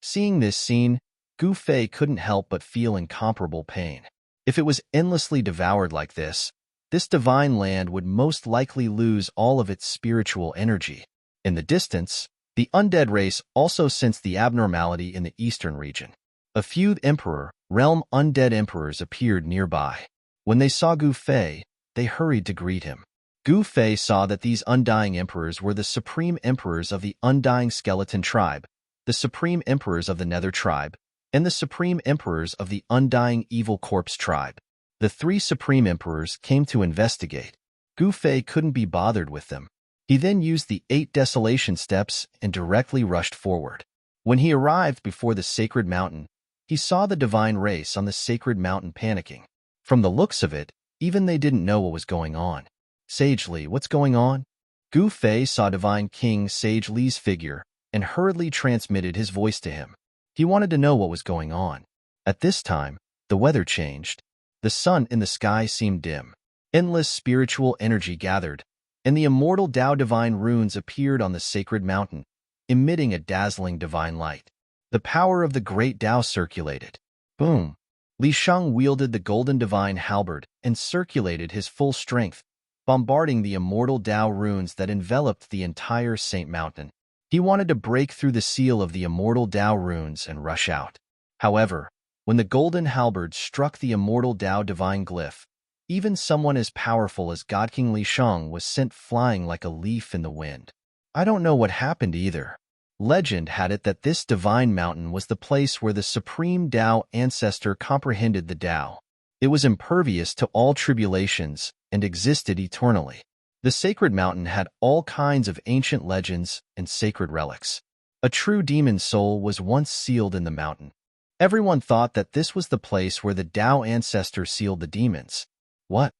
Seeing this scene, Gu Fei couldn't help but feel incomparable pain. If it was endlessly devoured like this, this divine land would most likely lose all of its spiritual energy. In the distance, the undead race also sensed the abnormality in the eastern region. A few emperor, realm undead emperors appeared nearby. When they saw Gu Fei, they hurried to greet him. Gu Fei saw that these undying emperors were the supreme emperors of the undying skeleton tribe, the supreme emperors of the nether tribe, and the supreme emperors of the undying evil corpse tribe. The three supreme emperors came to investigate. Gu Fei couldn't be bothered with them. He then used the 8 desolation steps and directly rushed forward. When he arrived before the sacred mountain, he saw the divine race on the sacred mountain panicking. From the looks of it, even they didn't know what was going on. Sage Li, what's going on? Gu Fei saw Divine King Sage Li's figure and hurriedly transmitted his voice to him. He wanted to know what was going on. At this time, the weather changed. The sun in the sky seemed dim. Endless spiritual energy gathered, and the immortal Tao divine runes appeared on the sacred mountain, emitting a dazzling divine light. The power of the great Tao circulated. Boom! Li Shang wielded the golden divine halberd and circulated his full strength, bombarding the immortal Tao runes that enveloped the entire Saint Mountain. He wanted to break through the seal of the immortal Tao runes and rush out. However, when the golden halberd struck the immortal Tao divine glyph, even someone as powerful as God King Li Shang was sent flying like a leaf in the wind. I don't know what happened either. Legend had it that this divine mountain was the place where the supreme Tao ancestor comprehended the Tao. It was impervious to all tribulations and existed eternally. The sacred mountain had all kinds of ancient legends and sacred relics. A true demon soul was once sealed in the mountain. Everyone thought that this was the place where the Tao ancestor sealed the demons. What?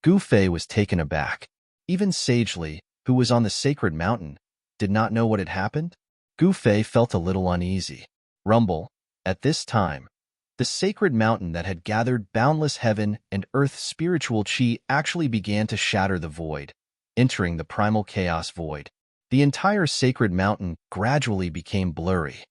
Gu Fei was taken aback. Even Sage Li, who was on the sacred mountain, did not know what had happened. Gu Fei felt a little uneasy. Rumble, at this time, the sacred mountain that had gathered boundless heaven and earth spiritual chi actually began to shatter the void, entering the primal chaos void. The entire sacred mountain gradually became blurry.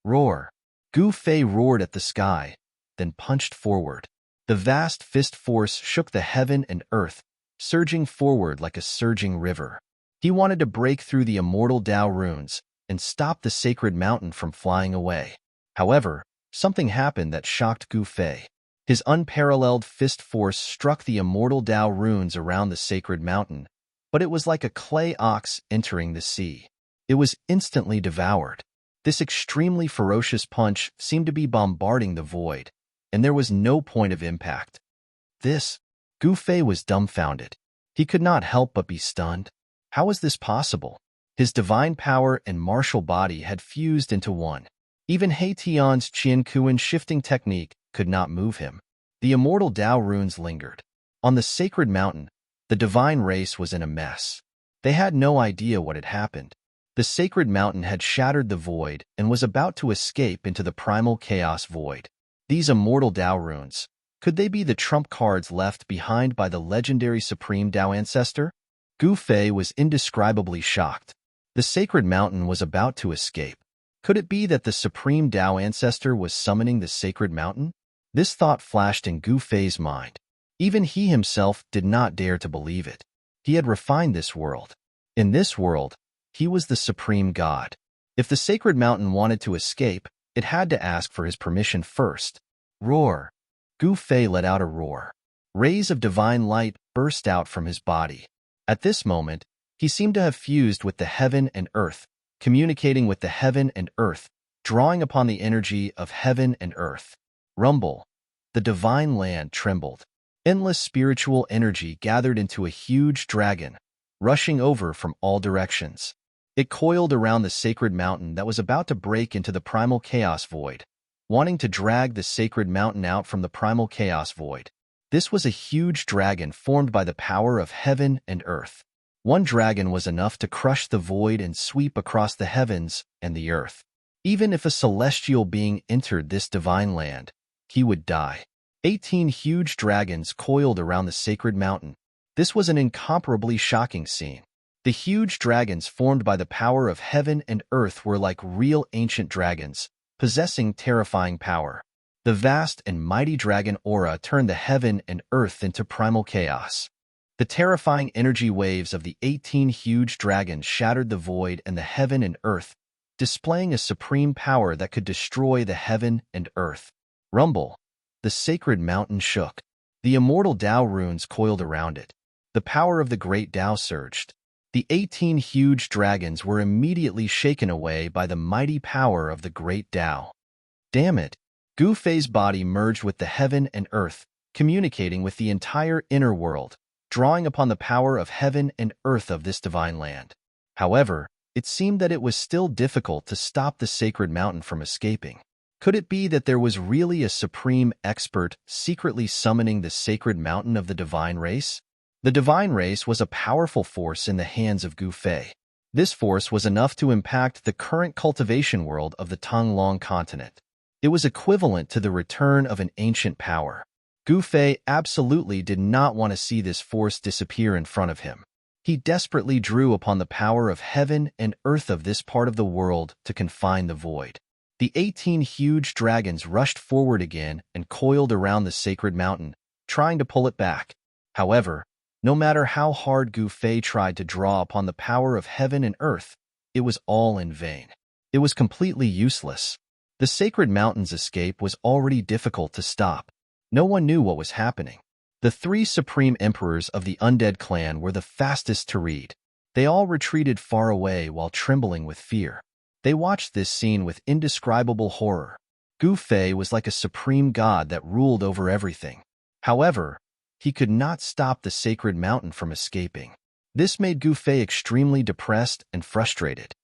Roar! Gu Fei roared at the sky, then punched forward. The vast fist force shook the heaven and earth, surging forward like a surging river. He wanted to break through the immortal Tao runes and stop the sacred mountain from flying away. However, something happened that shocked Gu Fei. His unparalleled fist force struck the immortal Tao runes around the sacred mountain, but it was like a clay ox entering the sea. It was instantly devoured. This extremely ferocious punch seemed to be bombarding the void, and there was no point of impact. Gu Fei was dumbfounded. He could not help but be stunned. How was this possible? His divine power and martial body had fused into one. Even He Tian's Qian Kuan shifting technique could not move him. The immortal Tao runes lingered. On the sacred mountain, the divine race was in a mess. They had no idea what had happened. The sacred mountain had shattered the void and was about to escape into the primal chaos void. These immortal Tao runes, could they be the trump cards left behind by the legendary supreme Tao ancestor? Gu Fei was indescribably shocked. The sacred mountain was about to escape. Could it be that the supreme Tao ancestor was summoning the sacred mountain? This thought flashed in Gu Fei's mind. Even he himself did not dare to believe it. He had refined this world. In this world, he was the supreme god. If the sacred mountain wanted to escape, it had to ask for his permission first. Roar! Gu Fei let out a roar. Rays of divine light burst out from his body. At this moment, he seemed to have fused with the heaven and earth, communicating with the heaven and earth, drawing upon the energy of heaven and earth. Rumble! The divine land trembled. Endless spiritual energy gathered into a huge dragon, rushing over from all directions. It coiled around the sacred mountain that was about to break into the primal chaos void, wanting to drag the sacred mountain out from the primal chaos void. This was a huge dragon formed by the power of heaven and earth. One dragon was enough to crush the void and sweep across the heavens and the earth. Even if a celestial being entered this divine land, he would die. 18 huge dragons coiled around the sacred mountain. This was an incomparably shocking scene. The huge dragons formed by the power of heaven and earth were like real ancient dragons, possessing terrifying power. The vast and mighty dragon aura turned the heaven and earth into primal chaos. The terrifying energy waves of the 18 huge dragons shattered the void and the heaven and earth, displaying a supreme power that could destroy the heaven and earth. Rumble. The sacred mountain shook. The immortal Tao runes coiled around it. The power of the great Tao surged. The 18 huge dragons were immediately shaken away by the mighty power of the great Tao. Damn it! Gu Fei's body merged with the heaven and earth, communicating with the entire inner world, drawing upon the power of heaven and earth of this divine land. However, it seemed that it was still difficult to stop the sacred mountain from escaping. Could it be that there was really a supreme expert secretly summoning the sacred mountain of the divine race? The divine race was a powerful force in the hands of Gu Fei. This force was enough to impact the current cultivation world of the Tonglong continent. It was equivalent to the return of an ancient power. Gu Fei absolutely did not want to see this force disappear in front of him. He desperately drew upon the power of heaven and earth of this part of the world to confine the void. The 18 huge dragons rushed forward again and coiled around the sacred mountain, trying to pull it back. However, no matter how hard Gu Fei tried to draw upon the power of heaven and earth, it was all in vain. It was completely useless. The sacred mountain's escape was already difficult to stop. No one knew what was happening. The 3 supreme emperors of the undead clan were the fastest to read. They all retreated far away while trembling with fear. They watched this scene with indescribable horror. Gu Fei was like a supreme god that ruled over everything. However, he could not stop the sacred mountain from escaping. This made Gu Fei extremely depressed and frustrated.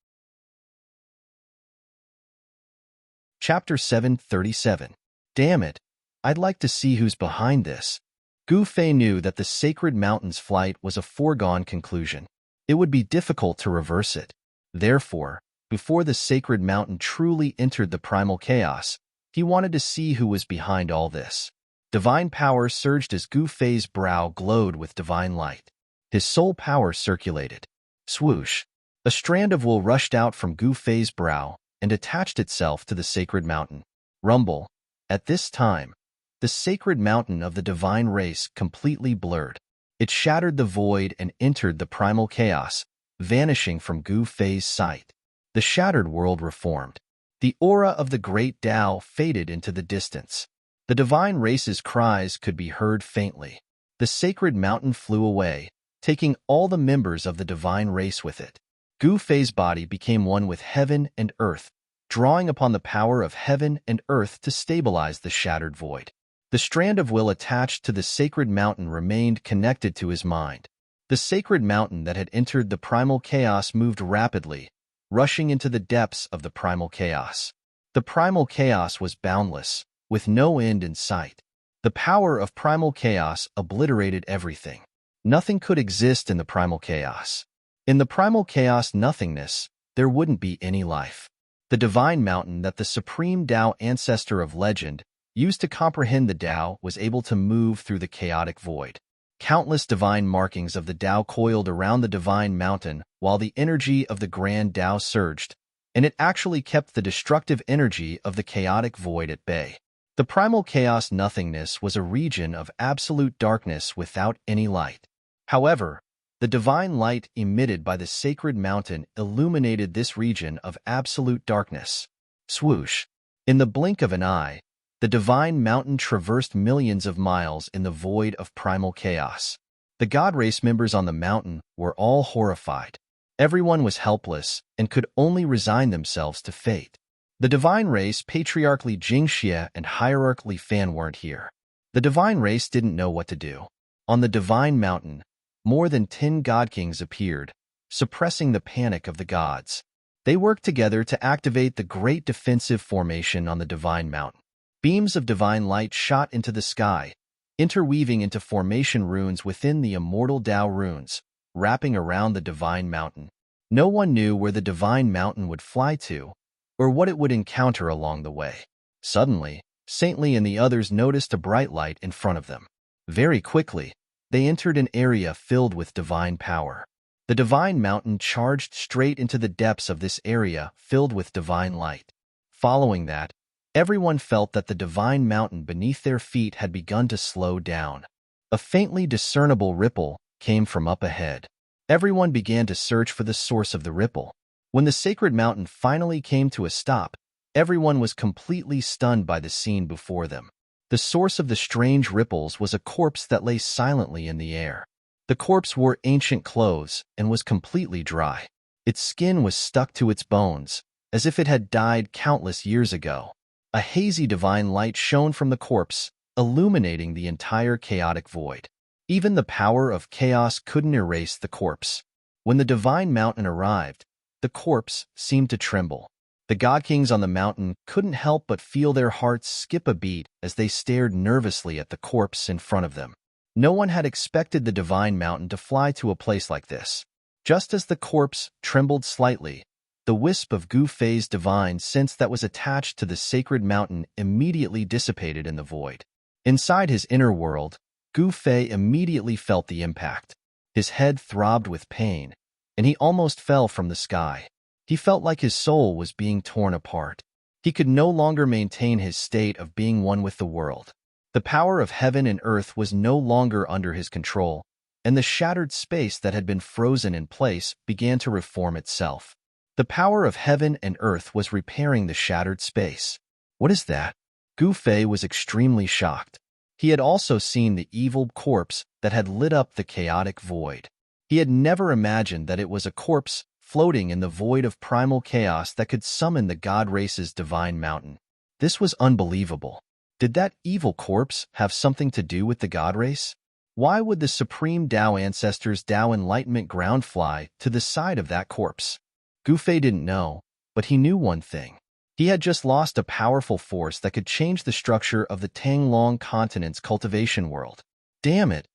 Chapter 737. Damn it! I'd like to see who's behind this. Gu Fei knew that the sacred mountain's flight was a foregone conclusion. It would be difficult to reverse it. Therefore, before the sacred mountain truly entered the primal chaos, he wanted to see who was behind all this. Divine power surged as Gu Fei's brow glowed with divine light. His soul power circulated. Swoosh! A strand of wool rushed out from Gu Fei's brow and attached itself to the sacred mountain. Rumble. At this time, the sacred mountain of the divine race completely blurred. It shattered the void and entered the primal chaos, vanishing from Gu Fei's sight. The shattered world reformed. The aura of the great Tao faded into the distance. The divine race's cries could be heard faintly. The sacred mountain flew away, taking all the members of the divine race with it. Gu Fei's body became one with heaven and earth, drawing upon the power of heaven and earth to stabilize the shattered void. The strand of will attached to the sacred mountain remained connected to his mind. The sacred mountain that had entered the primal chaos moved rapidly, rushing into the depths of the primal chaos. The primal chaos was boundless, with no end in sight. The power of primal chaos obliterated everything. Nothing could exist in the primal chaos. In the primal chaos nothingness, there wouldn't be any life. The divine mountain that the supreme Tao ancestor of legend used to comprehend the Tao was able to move through the chaotic void. Countless divine markings of the Tao coiled around the divine mountain while the energy of the grand Tao surged, and it actually kept the destructive energy of the chaotic void at bay. The primal chaos nothingness was a region of absolute darkness without any light. However, the divine light emitted by the sacred mountain illuminated this region of absolute darkness. Swoosh! In the blink of an eye, the divine mountain traversed millions of miles in the void of primal chaos. The god race members on the mountain were all horrified. Everyone was helpless and could only resign themselves to fate. The divine race, patriarchally Jingxia and hierarchically Fan weren't here. The divine race didn't know what to do. On the divine mountain, more than 10 god kings appeared, suppressing the panic of the gods. They worked together to activate the great defensive formation on the divine mountain. Beams of divine light shot into the sky, interweaving into formation runes within the immortal Tao runes, wrapping around the divine mountain. No one knew where the divine mountain would fly to, or what it would encounter along the way. Suddenly, Saintly and the others noticed a bright light in front of them. Very quickly, they entered an area filled with divine power. The divine mountain charged straight into the depths of this area filled with divine light. Following that, everyone felt that the divine mountain beneath their feet had begun to slow down. A faintly discernible ripple came from up ahead. Everyone began to search for the source of the ripple. When the sacred mountain finally came to a stop, everyone was completely stunned by the scene before them. The source of the strange ripples was a corpse that lay silently in the air. The corpse wore ancient clothes and was completely dry. Its skin was stuck to its bones, as if it had died countless years ago. A hazy divine light shone from the corpse, illuminating the entire chaotic void. Even the power of chaos couldn't erase the corpse. When the divine mountain arrived, the corpse seemed to tremble. The god kings on the mountain couldn't help but feel their hearts skip a beat as they stared nervously at the corpse in front of them. No one had expected the divine mountain to fly to a place like this. Just as the corpse trembled slightly, the wisp of Gu Fei's divine sense that was attached to the sacred mountain immediately dissipated in the void. Inside his inner world, Gu Fei immediately felt the impact. His head throbbed with pain, and he almost fell from the sky. He felt like his soul was being torn apart. He could no longer maintain his state of being one with the world. The power of heaven and earth was no longer under his control, and the shattered space that had been frozen in place began to reform itself. The power of heaven and earth was repairing the shattered space. What is that? Gu Fei was extremely shocked. He had also seen the evil corpse that had lit up the chaotic void. He had never imagined that it was a corpse floating in the void of primal chaos that could summon the god race's divine mountain. This was unbelievable. Did that evil corpse have something to do with the god race? Why would the supreme Tao ancestors' Tao enlightenment ground fly to the side of that corpse? Gu Fei didn't know, but he knew one thing. He had just lost a powerful force that could change the structure of the Tanglong continent's cultivation world. Damn it!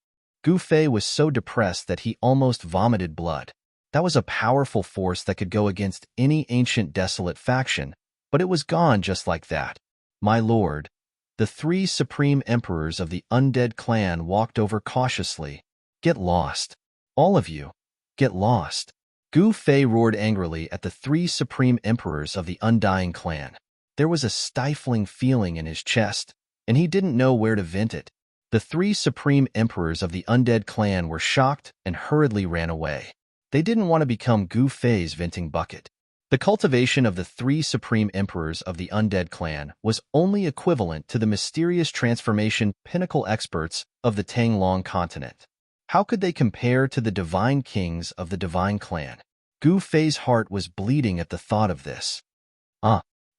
Gu Fei was so depressed that he almost vomited blood. That was a powerful force that could go against any ancient desolate faction, but it was gone just like that. My lord, the three supreme emperors of the undead clan walked over cautiously. Get lost. All of you. Get lost. Gu Fei roared angrily at the three supreme emperors of the undying clan. There was a stifling feeling in his chest, and he didn't know where to vent it. The three supreme emperors of the undead clan were shocked and hurriedly ran away. They didn't want to become Gu Fei's venting bucket. The cultivation of the three supreme emperors of the undead clan was only equivalent to the mysterious transformation pinnacle experts of the Tanglong continent. How could they compare to the divine kings of the divine clan? Gu Fei's heart was bleeding at the thought of this.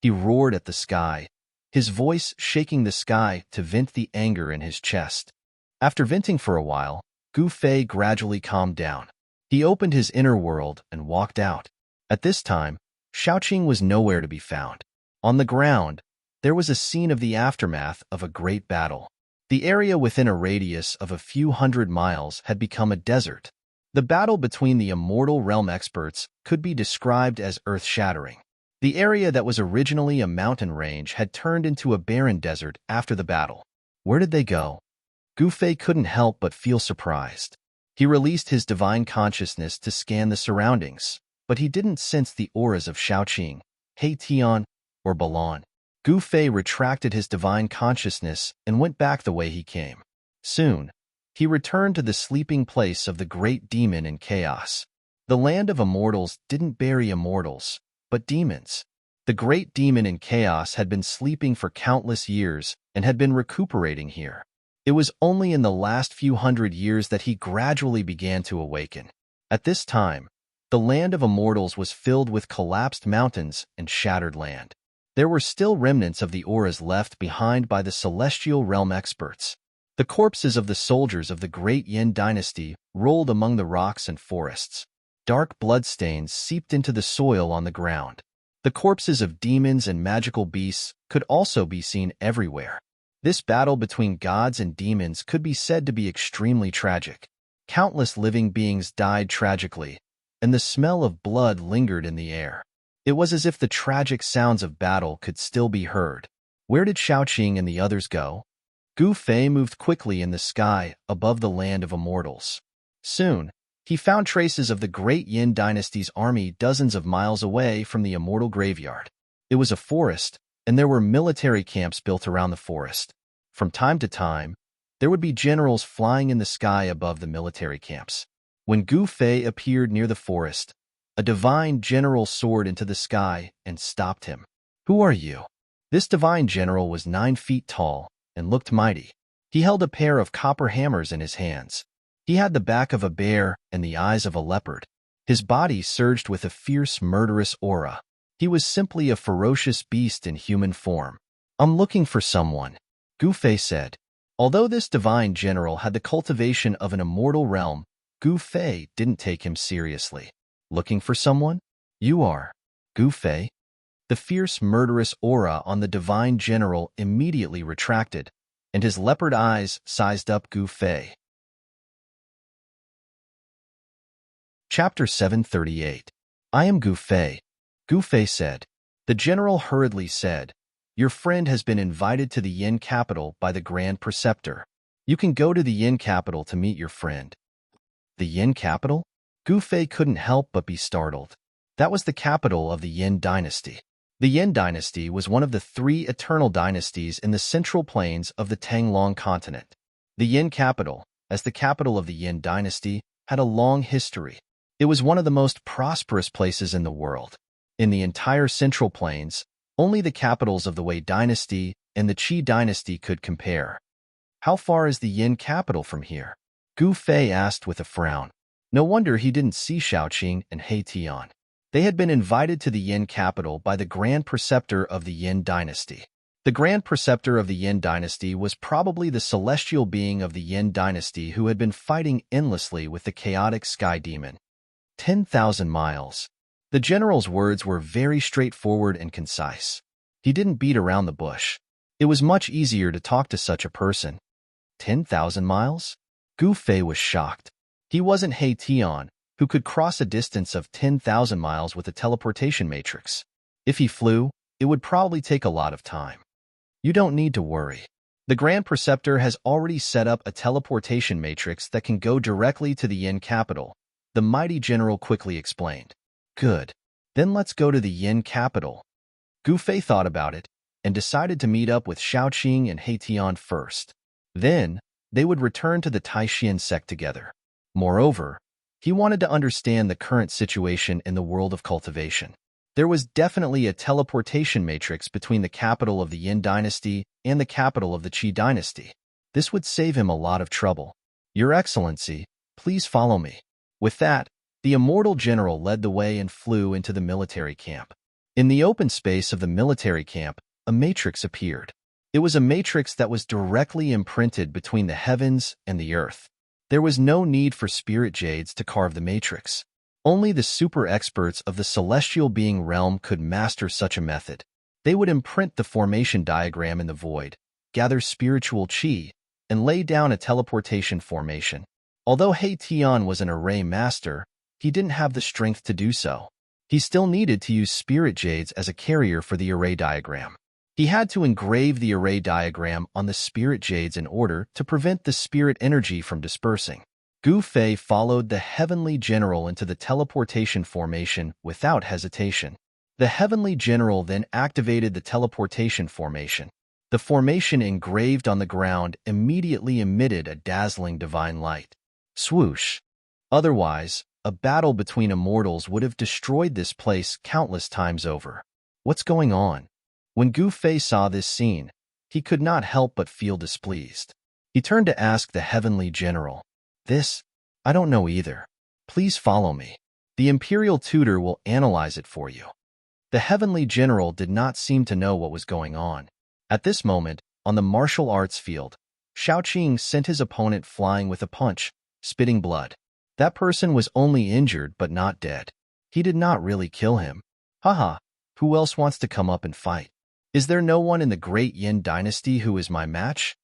He roared at the sky, his voice shaking the sky to vent the anger in his chest. After venting for a while, Gu Fei gradually calmed down. He opened his inner world and walked out. At this time, Shaoqing was nowhere to be found. On the ground, there was a scene of the aftermath of a great battle. The area within a radius of a few hundred miles had become a desert. The battle between the immortal realm experts could be described as earth-shattering. The area that was originally a mountain range had turned into a barren desert after the battle. Where did they go? Gu Fei couldn't help but feel surprised. He released his divine consciousness to scan the surroundings, but he didn't sense the auras of Shaoqing, He Tian, or Balan. Gu Fei retracted his divine consciousness and went back the way he came. Soon, he returned to the sleeping place of the great demon in chaos. The land of immortals didn't bury immortals, but demons. The great demon in chaos had been sleeping for countless years and had been recuperating here. It was only in the last few hundred years that he gradually began to awaken. At this time, the land of immortals was filled with collapsed mountains and shattered land. There were still remnants of the auras left behind by the celestial realm experts. The corpses of the soldiers of the great Yin dynasty rolled among the rocks and forests. Dark bloodstains seeped into the soil on the ground. The corpses of demons and magical beasts could also be seen everywhere. This battle between gods and demons could be said to be extremely tragic. Countless living beings died tragically, and the smell of blood lingered in the air. It was as if the tragic sounds of battle could still be heard. Where did Shaoqing and the others go? Gu Fei moved quickly in the sky above the land of immortals. Soon, he found traces of the great Yin dynasty's army dozens of miles away from the immortal graveyard. It was a forest, and there were military camps built around the forest. From time to time, There would be generals flying in the sky above the military camps. When Gu Fei appeared near the forest, a divine general soared into the sky and stopped him. "Who are you?" This divine general was 9 feet tall and looked mighty. He held a pair of copper hammers in his hands. He had the back of a bear and the eyes of a leopard. His body surged with a fierce, murderous aura. He was simply a ferocious beast in human form. "I'm looking for someone," Gu Fei said. Although this divine general had the cultivation of an immortal realm, Gu Fei didn't take him seriously. "Looking for someone? You are, Gu Fei?" The fierce, murderous aura on the divine general immediately retracted, and his leopard eyes sized up Gu Fei. Chapter 738. I am Gu Fei, Gu Fei said. The general hurriedly said, "Your friend has been invited to the Yin capital by the Grand Preceptor. You can go to the Yin capital to meet your friend." The Yin capital? Gu Fei couldn't help but be startled. That was the capital of the Yin dynasty. The Yin dynasty was one of the 3 eternal dynasties in the central plains of the Tanglong continent. The Yin capital, as the capital of the Yin dynasty, had a long history. It was one of the most prosperous places in the world. In the entire central plains, only the capitals of the Wei dynasty and the Qi dynasty could compare. "How far is the Yin capital from here?" Gu Fei asked with a frown. No wonder he didn't see Shaoqing and He Tian. They had been invited to the Yin capital by the Grand Preceptor of the Yin dynasty. The Grand Preceptor of the Yin dynasty was probably the celestial being of the Yin dynasty who had been fighting endlessly with the chaotic sky demon. 10,000 miles. The general's words were very straightforward and concise. He didn't beat around the bush. It was much easier to talk to such a person. 10,000 miles? Gu Fei was shocked. He wasn't He Tian, who could cross a distance of 10,000 miles with a teleportation matrix. If he flew, it would probably take a lot of time. "You don't need to worry. The Grand Preceptor has already set up a teleportation matrix that can go directly to the Yin capital," the mighty general quickly explained. "Good. Then let's go to the Yin capital." Gu Fei thought about it and decided to meet up with Shaoqing and He Tian first. Then, they would return to the Taishan sect together. Moreover, he wanted to understand the current situation in the world of cultivation. There was definitely a teleportation matrix between the capital of the Yin dynasty and the capital of the Qi dynasty. This would save him a lot of trouble. "Your Excellency, please follow me." With that, the immortal general led the way and flew into the military camp. In the open space of the military camp, a matrix appeared. It was a matrix that was directly imprinted between the heavens and the earth. There was no need for spirit jades to carve the matrix. Only the super experts of the celestial being realm could master such a method. They would imprint the formation diagram in the void, gather spiritual qi, and lay down a teleportation formation. Although He Tian was an array master, he didn't have the strength to do so. He still needed to use spirit jades as a carrier for the array diagram. He had to engrave the array diagram on the spirit jades in order to prevent the spirit energy from dispersing. Gu Fei followed the heavenly general into the teleportation formation without hesitation. The heavenly general then activated the teleportation formation. The formation engraved on the ground immediately emitted a dazzling divine light. Swoosh! Otherwise, a battle between immortals would have destroyed this place countless times over. What's going on? When Gu Fei saw this scene, he could not help but feel displeased. He turned to ask the heavenly general, "This? I don't know either. Please follow me. The imperial tutor will analyze it for you." The heavenly general did not seem to know what was going on. At this moment, on the martial arts field, Shaoqing sent his opponent flying with a punch, spitting blood. That person was only injured but not dead. He did not really kill him. Haha, who else wants to come up and fight? Is there no one in the great Yin dynasty who is my match?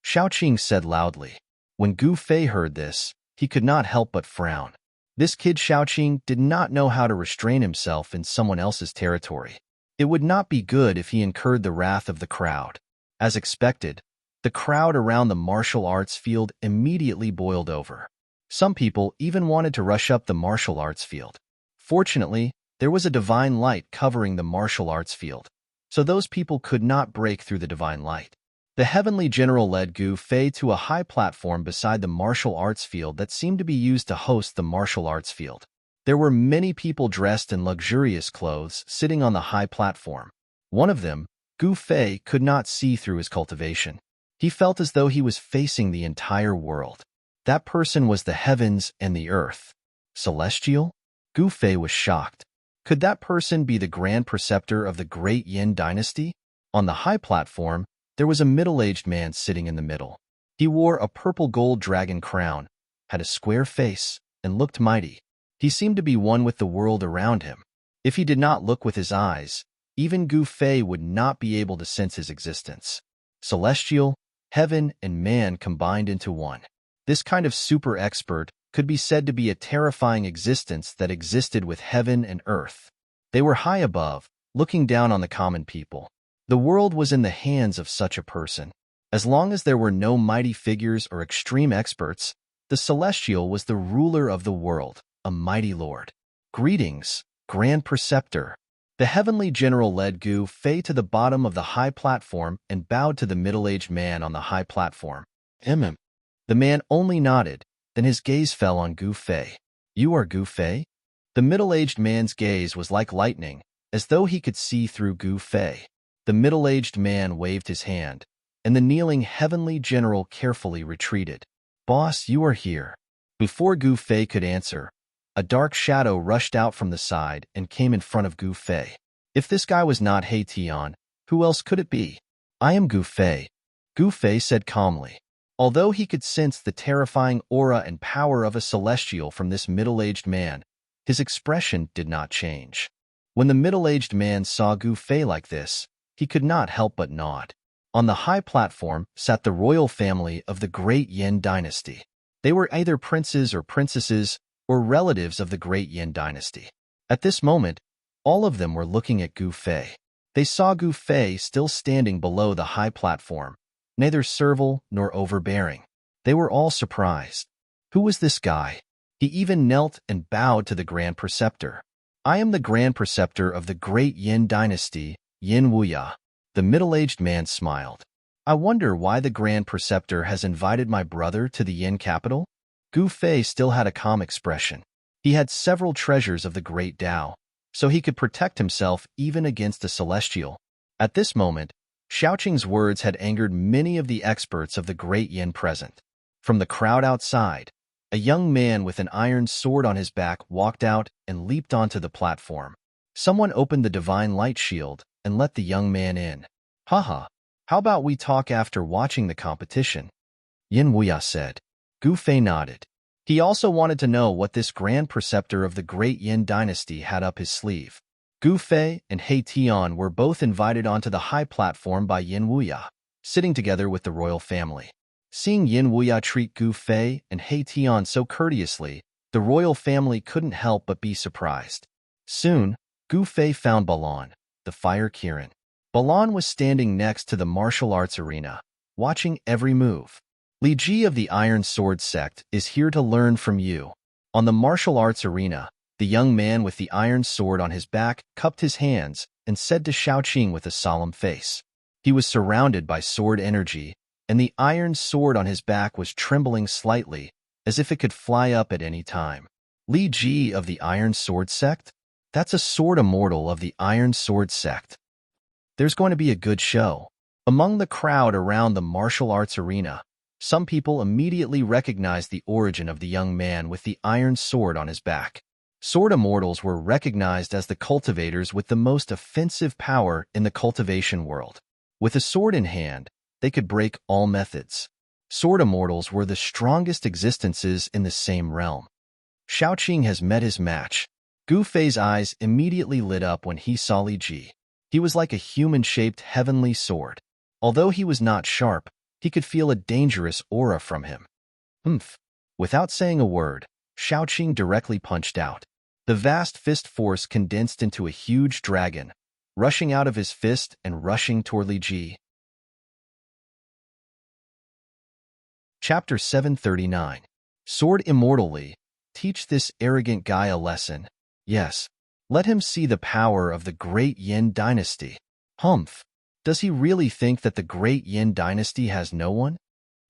Shaoqing said loudly. When Gu Fei heard this, he could not help but frown. This kid Shaoqing did not know how to restrain himself in someone else's territory. It would not be good if he incurred the wrath of the crowd. As expected, the crowd around the martial arts field immediately boiled over. Some people even wanted to rush up the martial arts field. Fortunately, there was a divine light covering the martial arts field, so those people could not break through the divine light. The heavenly general led Gu Fei to a high platform beside the martial arts field that seemed to be used to host the martial arts field. There were many people dressed in luxurious clothes sitting on the high platform. One of them, Gu Fei, could not see through his cultivation. He felt as though he was facing the entire world. That person was the heavens and the earth. Celestial? Gu Fei was shocked. Could that person be the grand preceptor of the great Yin dynasty? On the high platform, there was a middle-aged man sitting in the middle. He wore a purple gold dragon crown, had a square face, and looked mighty. He seemed to be one with the world around him. If he did not look with his eyes, even Gu Fei would not be able to sense his existence. Celestial, heaven, and man combined into one. This kind of super expert could be said to be a terrifying existence that existed with heaven and earth. They were high above, looking down on the common people. The world was in the hands of such a person. As long as there were no mighty figures or extreme experts, the Celestial was the ruler of the world, a mighty lord. Greetings, Grand Preceptor. The heavenly general led Gu Fei to the bottom of the high platform and bowed to the middle-aged man on the high platform. The man only nodded, then his gaze fell on Gu Fei. You are Gu Fei? The middle-aged man's gaze was like lightning, as though he could see through Gu Fei. The middle-aged man waved his hand, and the kneeling heavenly general carefully retreated. Boss, you are here. Before Gu Fei could answer, a dark shadow rushed out from the side and came in front of Gu Fei. If this guy was not He Tian, who else could it be? I am Gu Fei, Gu Fei said calmly. Although he could sense the terrifying aura and power of a celestial from this middle-aged man, his expression did not change. When the middle-aged man saw Gu Fei like this, he could not help but nod. On the high platform sat the royal family of the great Yin dynasty. They were either princes or princesses or relatives of the great Yin dynasty. At this moment, all of them were looking at Gu Fei. They saw Gu Fei still standing below the high platform, neither servile nor overbearing. They were all surprised. Who was this guy? He even knelt and bowed to the Grand Preceptor. I am the Grand Preceptor of the great Yin dynasty, Yin Wuya. The middle-aged man smiled. I wonder why the Grand Preceptor has invited my brother to the Yin capital? Gu Fei still had a calm expression. He had several treasures of the great Tao, so he could protect himself even against a celestial. At this moment, Xiaoqing's words had angered many of the experts of the great Yin present. From the crowd outside, a young man with an iron sword on his back walked out and leaped onto the platform. Someone opened the divine light shield and let the young man in. Haha, how about we talk after watching the competition? Yin Wuya said. Gu Fei nodded. He also wanted to know what this Grand Preceptor of the great Yin dynasty had up his sleeve. Gu Fei and He Tian were both invited onto the high platform by Yin Wuya, sitting together with the royal family. Seeing Yin Wuya treat Gu Fei and He Tian so courteously, the royal family couldn't help but be surprised. Soon, Gu Fei found Balan, the fire Kirin. Balan was standing next to the martial arts arena, watching every move. Li Ji of the Iron Sword sect is here to learn from you. On the martial arts arena, the young man with the iron sword on his back cupped his hands and said to Xiaoqing with a solemn face. He was surrounded by sword energy, and the iron sword on his back was trembling slightly, as if it could fly up at any time. Li Ji of the Iron Sword sect? That's a sword immortal of the Iron Sword sect. There's going to be a good show. Among the crowd around the martial arts arena, some people immediately recognized the origin of the young man with the iron sword on his back. Sword immortals were recognized as the cultivators with the most offensive power in the cultivation world. With a sword in hand, they could break all methods. Sword immortals were the strongest existences in the same realm. Xiaoqing has met his match. Gu Fei's eyes immediately lit up when he saw Li Ji. He was like a human-shaped heavenly sword. Although he was not sharp, he could feel a dangerous aura from him. Humph. Without saying a word, Xiaoqing directly punched out. The vast fist force condensed into a huge dragon, rushing out of his fist and rushing toward Li Ji. Chapter 739. Sword Immortally. Teach this arrogant guy a lesson. Yes. Let him see the power of the great Yin dynasty. Humph. Does he really think that the great Yin dynasty has no one?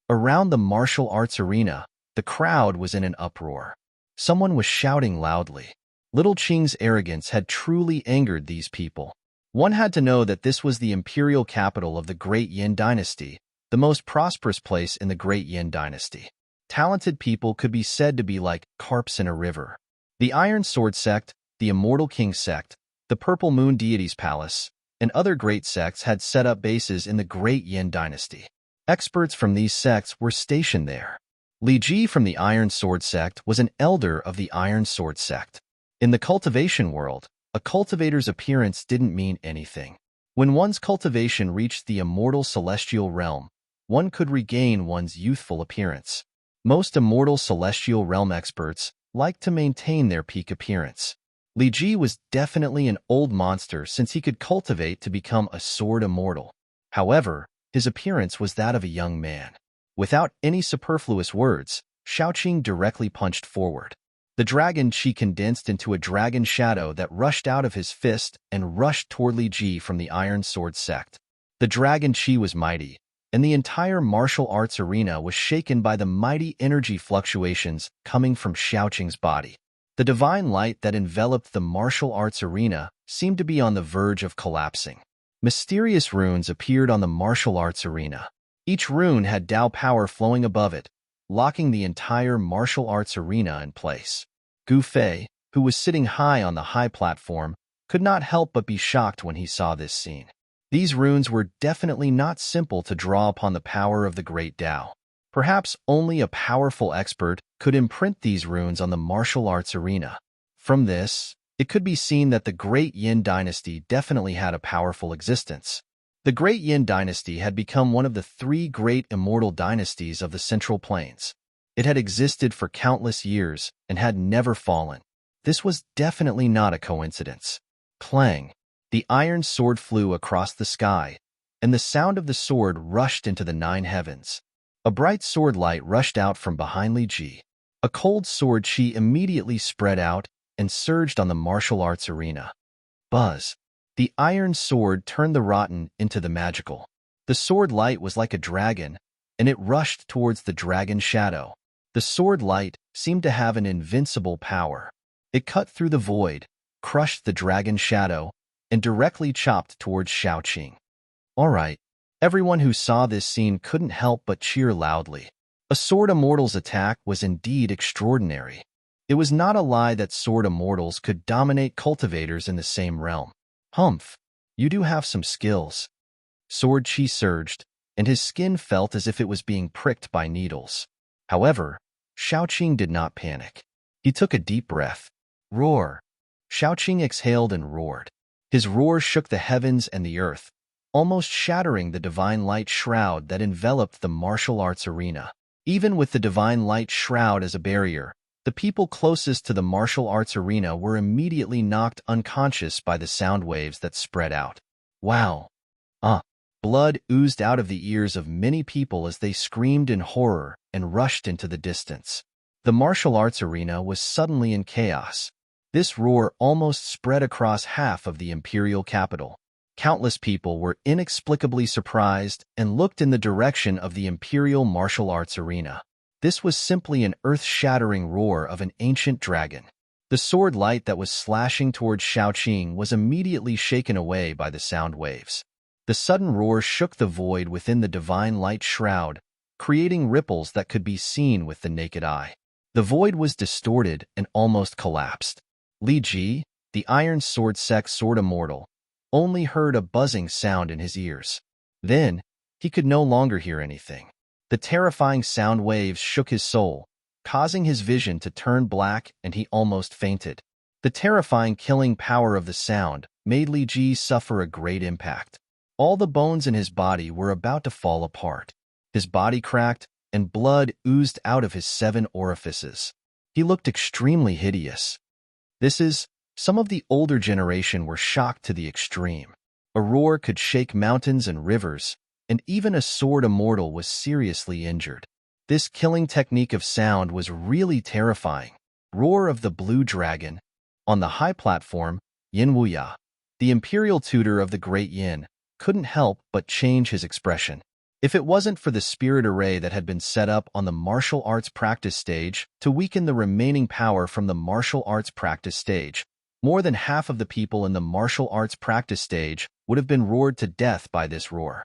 Around the martial arts arena, the crowd was in an uproar. Someone was shouting loudly. Little Qing's arrogance had truly angered these people. One had to know that this was the imperial capital of the great Yin dynasty, the most prosperous place in the great Yin dynasty. Talented people could be said to be like carps in a river. The Iron Sword sect, the Immortal King sect, the Purple Moon Deity's Palace, and other great sects had set up bases in the great Yin dynasty. Experts from these sects were stationed there. Li Ji from the Iron Sword sect was an elder of the Iron Sword sect. In the cultivation world, a cultivator's appearance didn't mean anything. When one's cultivation reached the immortal celestial realm, one could regain one's youthful appearance. Most immortal celestial realm experts like to maintain their peak appearance. Li Ji was definitely an old monster since he could cultivate to become a sword immortal. However, his appearance was that of a young man. Without any superfluous words, Shaoqing directly punched forward. The dragon Qi condensed into a dragon shadow that rushed out of his fist and rushed toward Li Ji from the Iron Sword sect. The dragon Qi was mighty, and the entire martial arts arena was shaken by the mighty energy fluctuations coming from Shaoqing's body. The divine light that enveloped the martial arts arena seemed to be on the verge of collapsing. Mysterious runes appeared on the martial arts arena. Each rune had Tao power flowing above it, locking the entire martial arts arena in place. Gu Fei, who was sitting high on the high platform, could not help but be shocked when he saw this scene. These runes were definitely not simple to draw upon the power of the great Tao. Perhaps only a powerful expert could imprint these runes on the martial arts arena. From this, it could be seen that the great Yin dynasty definitely had a powerful existence. The great Yin dynasty had become one of the three great immortal dynasties of the Central Plains. It had existed for countless years and had never fallen. This was definitely not a coincidence. Clang! The iron sword flew across the sky, and the sound of the sword rushed into the 9 heavens. A bright sword light rushed out from behind Li Ji. A cold sword Qi immediately spread out and surged on the martial arts arena. Buzz! The iron sword turned the rotten into the magical. The sword light was like a dragon, and it rushed towards the dragon shadow. The sword light seemed to have an invincible power. It cut through the void, crushed the dragon shadow, and directly chopped towards Shaoqing. All right. Everyone who saw this scene couldn't help but cheer loudly. A sword immortal's attack was indeed extraordinary. It was not a lie that sword immortals could dominate cultivators in the same realm. Humph, you do have some skills. Sword Qi surged, and his skin felt as if it was being pricked by needles. However, Shaoqing did not panic. He took a deep breath. Roar! Shaoqing exhaled and roared. His roar shook the heavens and the earth, almost shattering the divine light shroud that enveloped the martial arts arena. Even with the divine light shroud as a barrier, the people closest to the martial arts arena were immediately knocked unconscious by the sound waves that spread out. Wow! Blood oozed out of the ears of many people as they screamed in horror and rushed into the distance. The martial arts arena was suddenly in chaos. This roar almost spread across half of the imperial capital. Countless people were inexplicably surprised and looked in the direction of the imperial martial arts arena. This was simply an earth-shattering roar of an ancient dragon. The sword light that was slashing towards Shaoqing was immediately shaken away by the sound waves. The sudden roar shook the void within the divine light shroud, creating ripples that could be seen with the naked eye. The void was distorted and almost collapsed. Li Ji, the Iron Sword sect sword immortal, only heard a buzzing sound in his ears. Then, he could no longer hear anything. The terrifying sound waves shook his soul, causing his vision to turn black, and he almost fainted. The terrifying killing power of the sound made Li Ji suffer a great impact. All the bones in his body were about to fall apart. His body cracked, and blood oozed out of his 7 orifices. He looked extremely hideous. Some of the older generation were shocked to the extreme. A roar could shake mountains and rivers, and even a sword immortal was seriously injured. This killing technique of sound was really terrifying. Roar of the Blue Dragon. On the high platform, Yin Wuya, the imperial tutor of the Great Yin, couldn't help but change his expression. If it wasn't for the spirit array that had been set up on the martial arts practice stage to weaken the remaining power from the martial arts practice stage, more than half of the people in the martial arts practice stage would have been roared to death by this roar.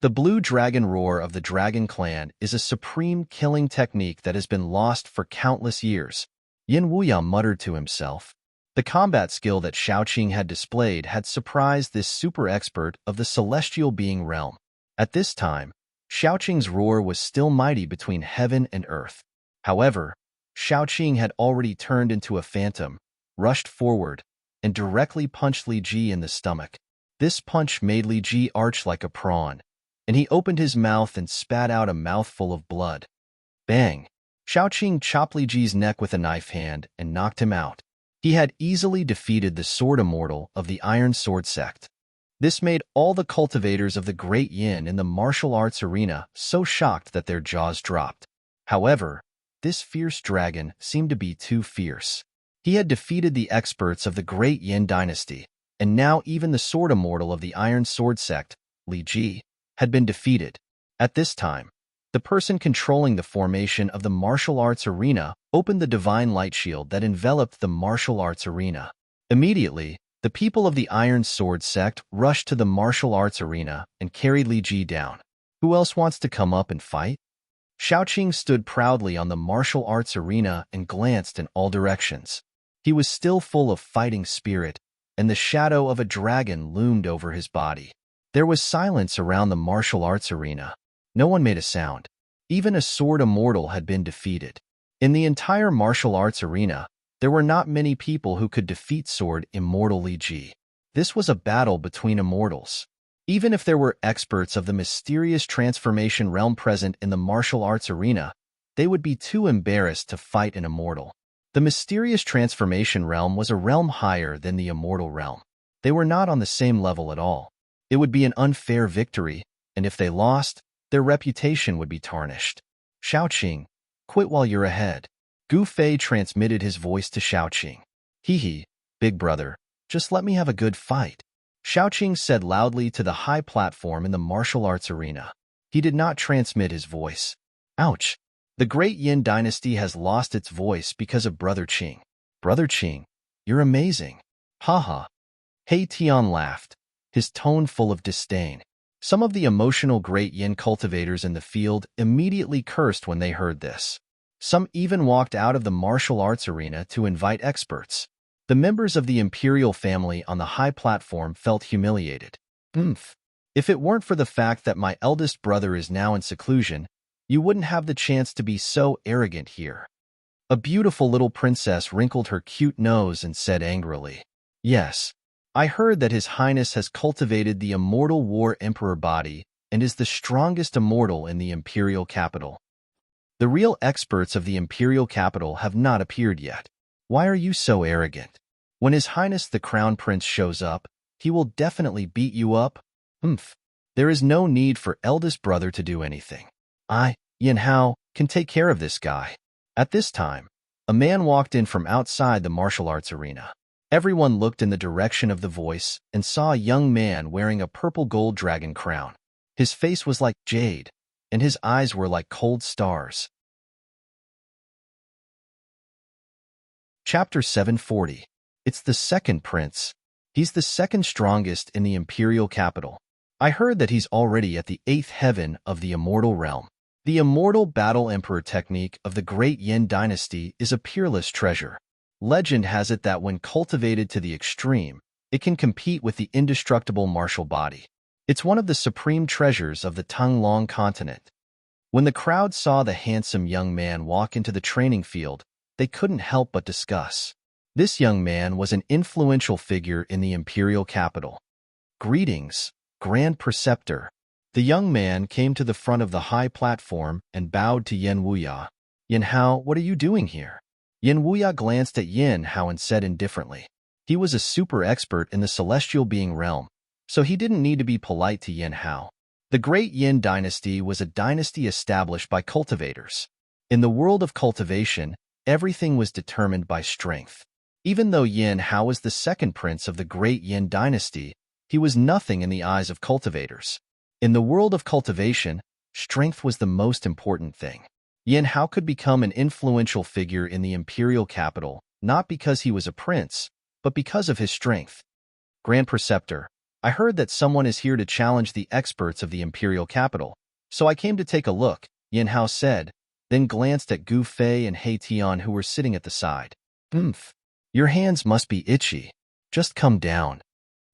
The blue dragon roar of the Dragon Clan is a supreme killing technique that has been lost for countless years. Yin Wuya muttered to himself. The combat skill that Shaoqing had displayed had surprised this super expert of the celestial being realm. At this time, Shaoqing's roar was still mighty between heaven and earth. However, Shaoqing had already turned into a phantom, rushed forward, and directly punched Li Ji in the stomach. This punch made Li Ji arch like a prawn, and he opened his mouth and spat out a mouthful of blood. Bang! Shaoqing chopped Li Ji's neck with a knife hand and knocked him out. He had easily defeated the sword immortal of the Iron Sword sect. This made all the cultivators of the Great Yin in the martial arts arena so shocked that their jaws dropped. However, this fierce dragon seemed to be too fierce. He had defeated the experts of the Great Yin dynasty, and now even the sword immortal of the Iron Sword sect, Li Ji, had been defeated. At this time, the person controlling the formation of the martial arts arena opened the divine light shield that enveloped the martial arts arena. Immediately, the people of the Iron Sword sect rushed to the martial arts arena and carried Li Ji down. Who else wants to come up and fight? Shaoqing stood proudly on the martial arts arena and glanced in all directions. He was still full of fighting spirit, and the shadow of a dragon loomed over his body. There was silence around the martial arts arena. No one made a sound. Even a sword immortal had been defeated. In the entire martial arts arena, there were not many people who could defeat sword immortal Li Ji. This was a battle between immortals. Even if there were experts of the mysterious transformation realm present in the martial arts arena, they would be too embarrassed to fight an immortal. The mysterious transformation realm was a realm higher than the immortal realm. They were not on the same level at all. It would be an unfair victory, and if they lost, their reputation would be tarnished. Shaoqing, quit while you're ahead. Gu Fei transmitted his voice to Shaoqing. Hee, big brother, just let me have a good fight. Shaoqing said loudly to the high platform in the martial arts arena. He did not transmit his voice. Ouch! The Great Yin dynasty has lost its voice because of Brother Qing. Brother Qing, you're amazing. Haha. He Tian laughed, his tone full of disdain. Some of the emotional Great Yin cultivators in the field immediately cursed when they heard this. Some even walked out of the martial arts arena to invite experts. The members of the imperial family on the high platform felt humiliated. If it weren't for the fact that my eldest brother is now in seclusion, you wouldn't have the chance to be so arrogant here. A beautiful little princess wrinkled her cute nose and said angrily, Yes, I heard that His Highness has cultivated the immortal War Emperor body and is the strongest immortal in the imperial capital. The real experts of the imperial capital have not appeared yet. Why are you so arrogant? When His Highness the Crown Prince shows up, he will definitely beat you up. There is no need for eldest brother to do anything. Yin Hao, can take care of this guy. At this time, a man walked in from outside the martial arts arena. Everyone looked in the direction of the voice and saw a young man wearing a purple gold dragon crown. His face was like jade, and his eyes were like cold stars. Chapter 740. It's the second prince. He's the second strongest in the imperial capital. I heard that he's already at the 8th heaven of the immortal realm. The immortal battle emperor technique of the Great Yin dynasty is a peerless treasure. Legend has it that when cultivated to the extreme, it can compete with the indestructible martial body. It's one of the supreme treasures of the Tanglong continent. When the crowd saw the handsome young man walk into the training field, they couldn't help but discuss. This young man was an influential figure in the imperial capital. Greetings, Grand Preceptor. The young man came to the front of the high platform and bowed to Yin Wuya. Yin Hao, what are you doing here? Yin Wuya glanced at Yin Hao and said indifferently. He was a super expert in the celestial being realm, so he didn't need to be polite to Yin Hao. The Great Yin dynasty was a dynasty established by cultivators. In the world of cultivation, everything was determined by strength. Even though Yin Hao was the second prince of the Great Yin dynasty, He was nothing in the eyes of cultivators. In the world of cultivation, strength was the most important thing. Yin Hao could become an influential figure in the imperial capital, not because he was a prince, but because of his strength. Grand Preceptor, I heard that someone is here to challenge the experts of the imperial capital, so I came to take a look, Yin Hao said, then glanced at Gu Fei and He Tian who were sitting at the side. Your hands must be itchy. Just come down.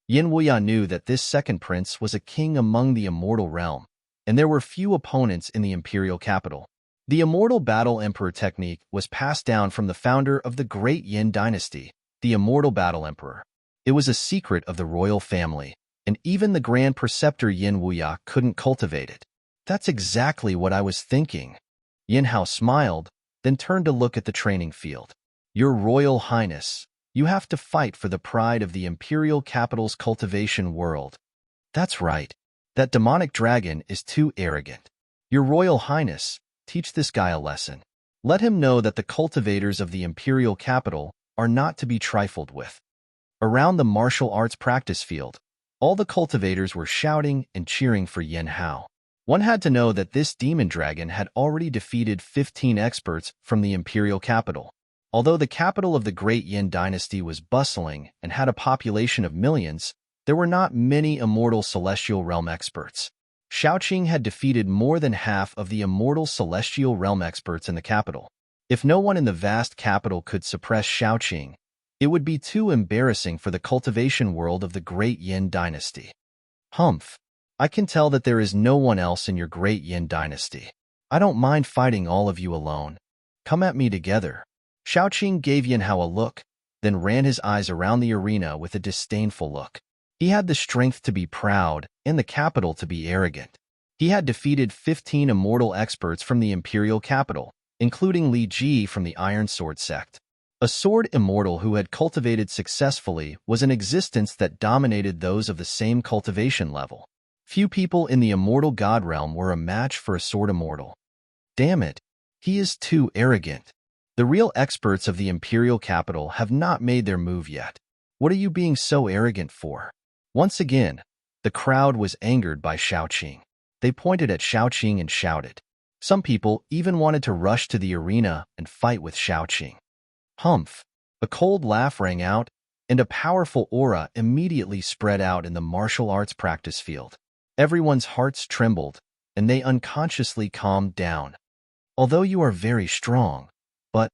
Yin Wuya knew that this second prince was a king among the immortal realm, and there were few opponents in the imperial capital. The immortal battle emperor technique was passed down from the founder of the great Yin dynasty, the immortal battle emperor. It was a secret of the royal family, and even the Grand Preceptor Yin Wuya couldn't cultivate it. That's exactly what I was thinking. Yin Hao smiled, then turned to look at the training field. Your Royal Highness, you have to fight for the pride of the imperial capital's cultivation world. That's right. That demonic dragon is too arrogant. Your Royal Highness, teach this guy a lesson. Let him know that the cultivators of the imperial capital are not to be trifled with. Around the martial arts practice field, all the cultivators were shouting and cheering for Yin Hao. One had to know that this demon dragon had already defeated 15 experts from the imperial capital. Although the capital of the great Yin dynasty was bustling and had a population of millions, there were not many immortal celestial realm experts. Shaoqing had defeated more than half of the immortal celestial realm experts in the capital. If no one in the vast capital could suppress Shaoqing, it would be too embarrassing for the cultivation world of the great Yin dynasty. Humph. I can tell that there is no one else in your great Yin dynasty. I don't mind fighting all of you alone. Come at me together. Shaoqing gave Yin Hao a look, then ran his eyes around the arena with a disdainful look. He had the strength to be proud and the capital to be arrogant. He had defeated 15 immortal experts from the imperial capital, including Li Ji from the Iron Sword sect. A sword immortal who had cultivated successfully was an existence that dominated those of the same cultivation level. Few people in the immortal god realm were a match for a sword immortal. Damn it, he is too arrogant. The real experts of the imperial capital have not made their move yet. What are you being so arrogant for? Once again, the crowd was angered by Shaoqing. They pointed at Shaoqing and shouted. Some people even wanted to rush to the arena and fight with Shaoqing. Humph! A cold laugh rang out, and a powerful aura immediately spread out in the martial arts practice field. Everyone's hearts trembled, and they unconsciously calmed down. Although you are very strong, but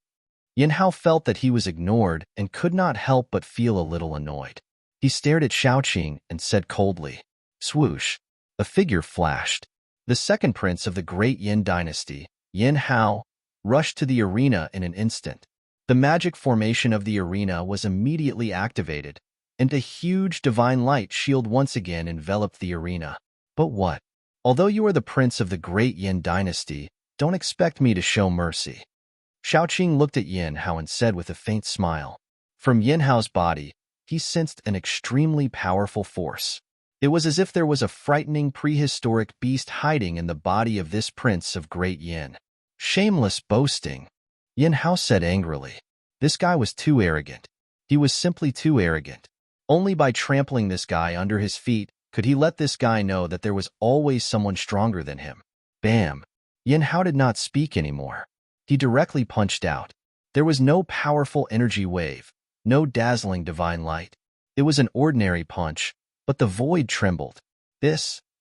Yin Hao felt that he was ignored and could not help but feel a little annoyed. He stared at Shaoqing and said coldly, swoosh. A figure flashed. The second prince of the great Yin dynasty, Yin Hao, rushed to the arena in an instant. The magic formation of the arena was immediately activated, and a huge divine light shield once again enveloped the arena. But what? Although you are the prince of the great Yin dynasty, don't expect me to show mercy. Shaoqing looked at Yin Hao and said with a faint smile. From Yin Hao's body, he sensed an extremely powerful force. It was as if there was a frightening prehistoric beast hiding in the body of this prince of great Yin. Shameless boasting, Yin Hao said angrily. This guy was too arrogant. He was simply too arrogant. Only by trampling this guy under his feet could he let this guy know that there was always someone stronger than him. Bam! Yin Hao did not speak anymore. He directly punched out. There was no powerful energy wave, no dazzling divine light. It was an ordinary punch, but the void trembled.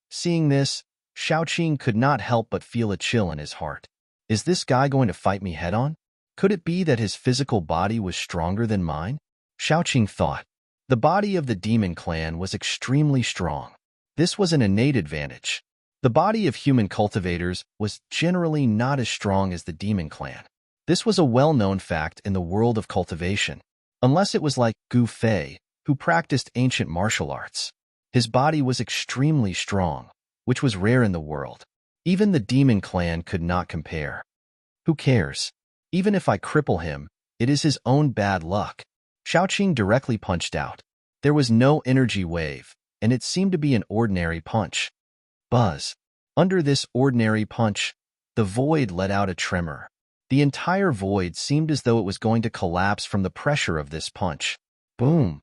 Seeing this, Shaoqing could not help but feel a chill in his heart. Is this guy going to fight me head-on? Could it be that his physical body was stronger than mine? Shaoqing thought. The body of the demon clan was extremely strong. This was an innate advantage. The body of human cultivators was generally not as strong as the demon clan. This was a well-known fact in the world of cultivation, unless it was like Gu Fei, who practiced ancient martial arts. His body was extremely strong, which was rare in the world. Even the demon clan could not compare. Who cares? Even if I cripple him, it is his own bad luck. Shaoqing directly punched out. There was no energy wave, and it seemed to be an ordinary punch. Buzz. Under this ordinary punch, the void let out a tremor. The entire void seemed as though it was going to collapse from the pressure of this punch. Boom!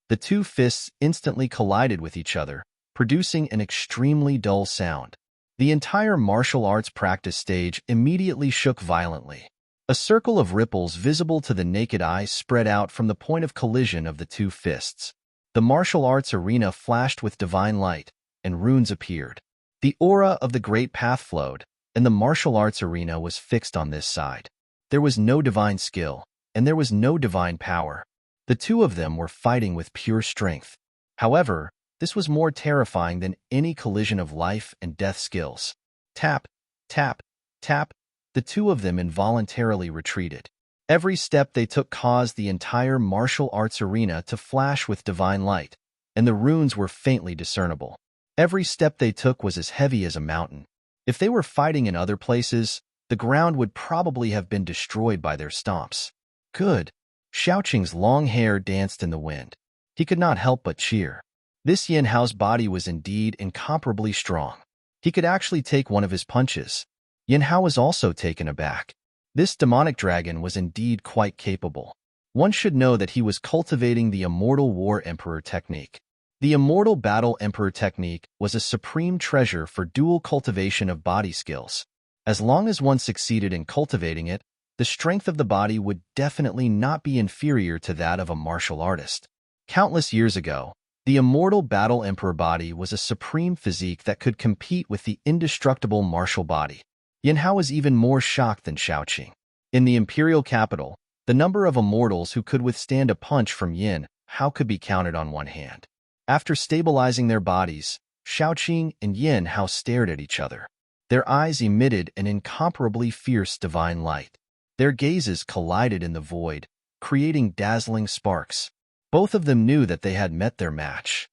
The two fists instantly collided with each other, producing an extremely dull sound. The entire martial arts practice stage immediately shook violently. A circle of ripples visible to the naked eye spread out from the point of collision of the two fists. The martial arts arena flashed with divine light, and runes appeared. The aura of the great path flowed, and the martial arts arena was fixed on this side. There was no divine skill, and there was no divine power. The two of them were fighting with pure strength. However, this was more terrifying than any collision of life and death skills. Tap, tap, tap. The two of them involuntarily retreated. Every step they took caused the entire martial arts arena to flash with divine light, and the runes were faintly discernible. Every step they took was as heavy as a mountain. If they were fighting in other places, the ground would probably have been destroyed by their stomps. Good. Xiaoqing's long hair danced in the wind. He could not help but cheer. This Yin Hao's body was indeed incomparably strong. He could actually take one of his punches. Yin Hao was also taken aback. This demonic dragon was indeed quite capable. One should know that he was cultivating the Immortal War Emperor technique. The Immortal Battle Emperor technique was a supreme treasure for dual cultivation of body skills. As long as one succeeded in cultivating it, the strength of the body would definitely not be inferior to that of a martial artist. Countless years ago, the Immortal Battle Emperor body was a supreme physique that could compete with the indestructible martial body. Yin Hao was even more shocked than Xiaoqing. In the imperial capital, the number of immortals who could withstand a punch from Yin Hao could be counted on one hand. After stabilizing their bodies, Xiaoqing and Yin Hao stared at each other. Their eyes emitted an incomparably fierce divine light. Their gazes collided in the void, creating dazzling sparks. Both of them knew that they had met their match.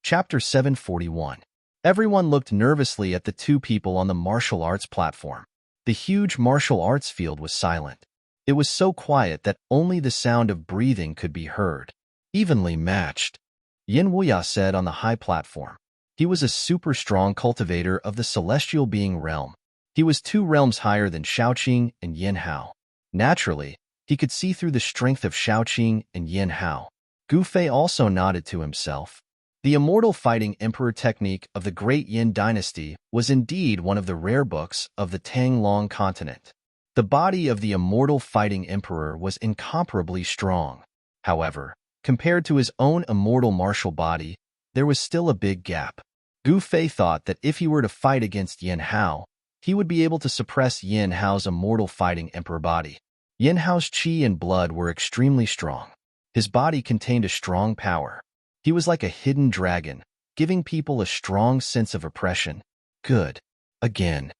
Chapter 741. Everyone looked nervously at the two people on the martial arts platform. The huge martial arts field was silent. It was so quiet that only the sound of breathing could be heard. Evenly matched, Yin Wuya said on the high platform. He was a super strong cultivator of the celestial being realm. He was 2 realms higher than Xiaoqing and Yin Hao. Naturally, he could see through the strength of Xiaoqing and Yin Hao. Gu Fei also nodded to himself. The Immortal Fighting Emperor technique of the Great Yin Dynasty was indeed one of the rare books of the Tanglong continent. The body of the Immortal Fighting Emperor was incomparably strong. However, compared to his own immortal martial body, there was still a big gap. Gu Fei thought that if he were to fight against Yin Hao, he would be able to suppress Yin Hao's Immortal Fighting Emperor body. Yin Hao's qi and blood were extremely strong. His body contained a strong power. He was like a hidden dragon, giving people a strong sense of oppression. Good. Again.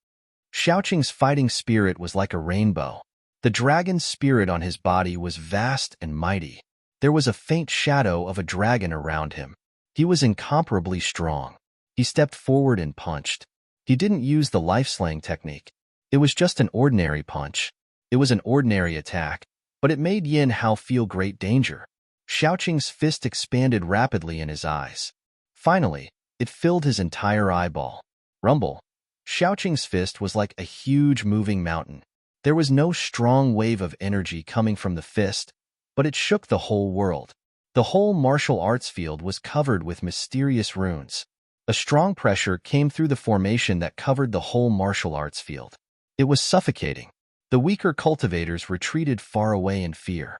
Xiaoqing's fighting spirit was like a rainbow. The dragon's spirit on his body was vast and mighty. There was a faint shadow of a dragon around him. He was incomparably strong. He stepped forward and punched. He didn't use the life-slaying technique. It was just an ordinary punch. It was an ordinary attack, but it made Yin Hao feel great danger. Xiaoqing's fist expanded rapidly in his eyes. Finally, it filled his entire eyeball. Rumble. Xiaoqing's fist was like a huge moving mountain. There was no strong wave of energy coming from the fist, but it shook the whole world. The whole martial arts field was covered with mysterious runes. A strong pressure came through the formation that covered the whole martial arts field. It was suffocating. The weaker cultivators retreated far away in fear.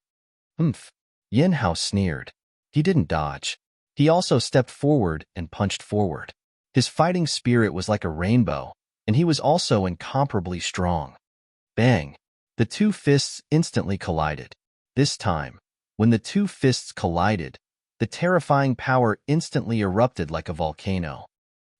Humph. Yin Hao sneered. He didn't dodge. He also stepped forward and punched forward. His fighting spirit was like a rainbow, and he was also incomparably strong. Bang! The two fists instantly collided. This time, when the two fists collided, the terrifying power instantly erupted like a volcano.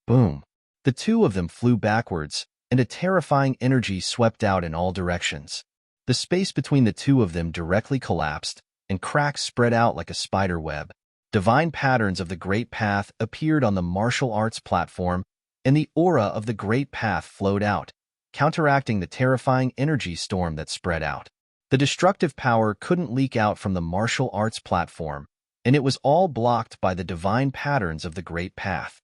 Boom! The two of them flew backwards, and a terrifying energy swept out in all directions. The space between the two of them directly collapsed, and cracks spread out like a spider web. Divine patterns of the Great Path appeared on the martial arts platform, and the aura of the Great Path flowed out, counteracting the terrifying energy storm that spread out. The destructive power couldn't leak out from the martial arts platform, and it was all blocked by the divine patterns of the Great Path.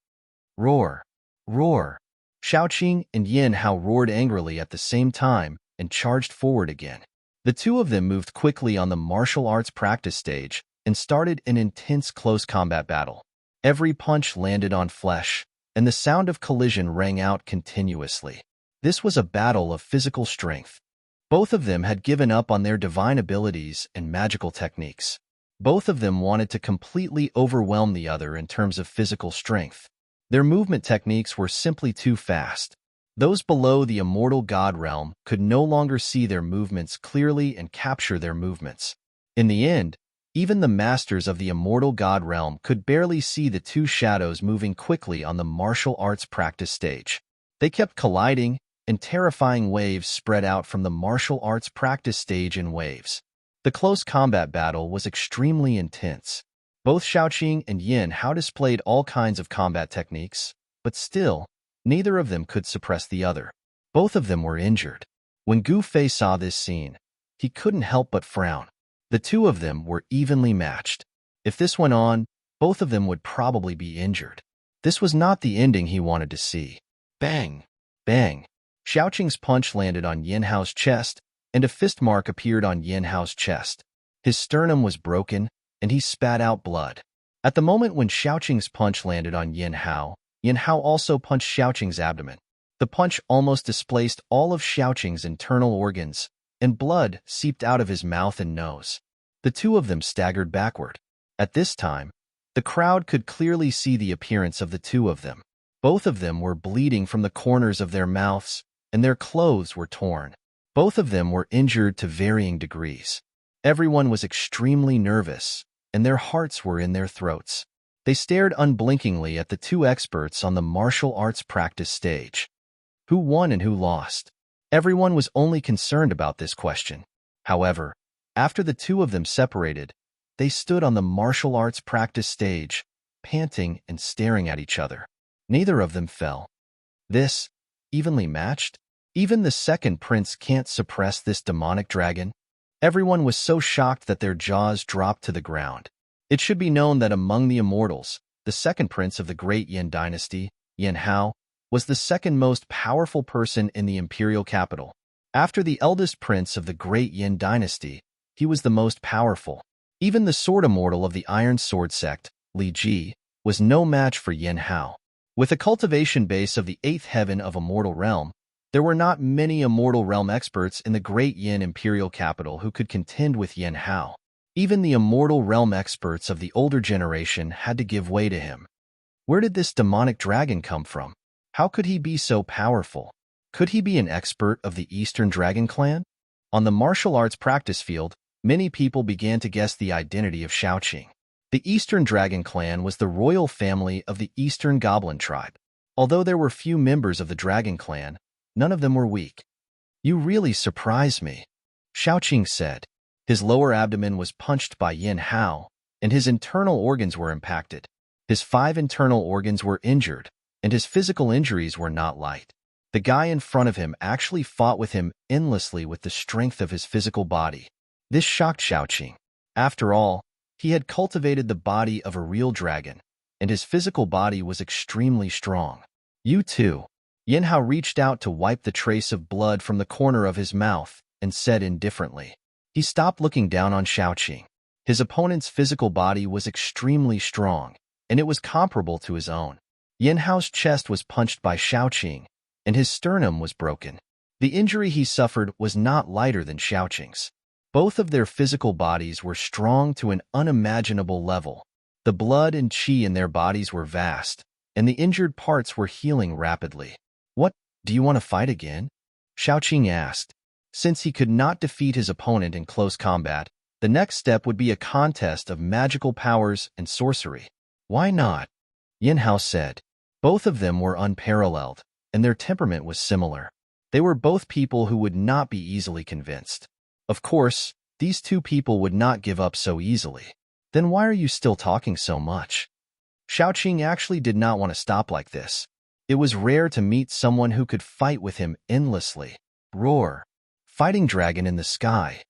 Roar! Roar! Xiaoqing and Yin Hao roared angrily at the same time and charged forward again. The two of them moved quickly on the martial arts practice stage and started an intense close combat battle. Every punch landed on flesh, and the sound of collision rang out continuously. This was a battle of physical strength. Both of them had given up on their divine abilities and magical techniques. Both of them wanted to completely overwhelm the other in terms of physical strength. Their movement techniques were simply too fast. Those below the immortal god realm could no longer see their movements clearly and capture their movements. In the end, even the masters of the immortal god realm could barely see the two shadows moving quickly on the martial arts practice stage. They kept colliding, and terrifying waves spread out from the martial arts practice stage in waves. The close combat battle was extremely intense. Both Xiaoqing and Yin Hao displayed all kinds of combat techniques, but still, neither of them could suppress the other. Both of them were injured. When Gu Fei saw this scene, he couldn't help but frown. The two of them were evenly matched. If this went on, both of them would probably be injured. This was not the ending he wanted to see. Bang! Bang! Xiaoqing's punch landed on Yin Hao's chest, and a fist mark appeared on Yin Hao's chest. His sternum was broken, and he spat out blood. At the moment when Xiaoqing's punch landed on Yin Hao also punched Xiaoqing's abdomen. The punch almost displaced all of Xiaoqing's internal organs, and blood seeped out of his mouth and nose. The two of them staggered backward. At this time, the crowd could clearly see the appearance of the two of them. Both of them were bleeding from the corners of their mouths, and their clothes were torn. Both of them were injured to varying degrees. Everyone was extremely nervous, and their hearts were in their throats. They stared unblinkingly at the two experts on the martial arts practice stage. Who won and who lost? Everyone was only concerned about this question. However, after the two of them separated, they stood on the martial arts practice stage, panting and staring at each other. Neither of them fell. This, evenly matched? Even the second prince can't suppress this demonic dragon? Everyone was so shocked that their jaws dropped to the ground. It should be known that among the immortals, the second prince of the great Yin dynasty, Yin Hao, was the second most powerful person in the imperial capital. After the eldest prince of the great Yin dynasty, he was the most powerful. Even the sword immortal of the Iron Sword sect, Li Ji, was no match for Yin Hao. With a cultivation base of the 8th heaven of Immortal Realm, there were not many Immortal Realm experts in the great Yin imperial capital who could contend with Yin Hao. Even the Immortal Realm experts of the older generation had to give way to him. Where did this demonic dragon come from? How could he be so powerful? Could he be an expert of the Eastern Dragon Clan? On the martial arts practice field, many people began to guess the identity of Xiaoqing. The Eastern Dragon Clan was the royal family of the Eastern Goblin tribe. Although there were few members of the Dragon Clan, none of them were weak. "You really surprise me," Xiaoqing said. His lower abdomen was punched by Yin Hao, and his internal organs were impacted. His 5 internal organs were injured, and his physical injuries were not light. The guy in front of him actually fought with him endlessly with the strength of his physical body. This shocked Xiaoqing. After all, he had cultivated the body of a real dragon, and his physical body was extremely strong. "You too." Yin Hao reached out to wipe the trace of blood from the corner of his mouth and said indifferently. He stopped looking down on Xiaoqing. His opponent's physical body was extremely strong, and it was comparable to his own. Yin Hao's chest was punched by Xiaoqing, and his sternum was broken. The injury he suffered was not lighter than Xiaoqing's. Both of their physical bodies were strong to an unimaginable level. The blood and qi in their bodies were vast, and the injured parts were healing rapidly. "What, do you want to fight again?" Xiaoqing asked. Since he could not defeat his opponent in close combat, the next step would be a contest of magical powers and sorcery. "Why not?" Yin Hao said. Both of them were unparalleled, and their temperament was similar. They were both people who would not be easily convinced. Of course, these two people would not give up so easily. "Then why are you still talking so much?" Xiaoqing actually did not want to stop like this. It was rare to meet someone who could fight with him endlessly. Roar. Fighting dragon in the sky.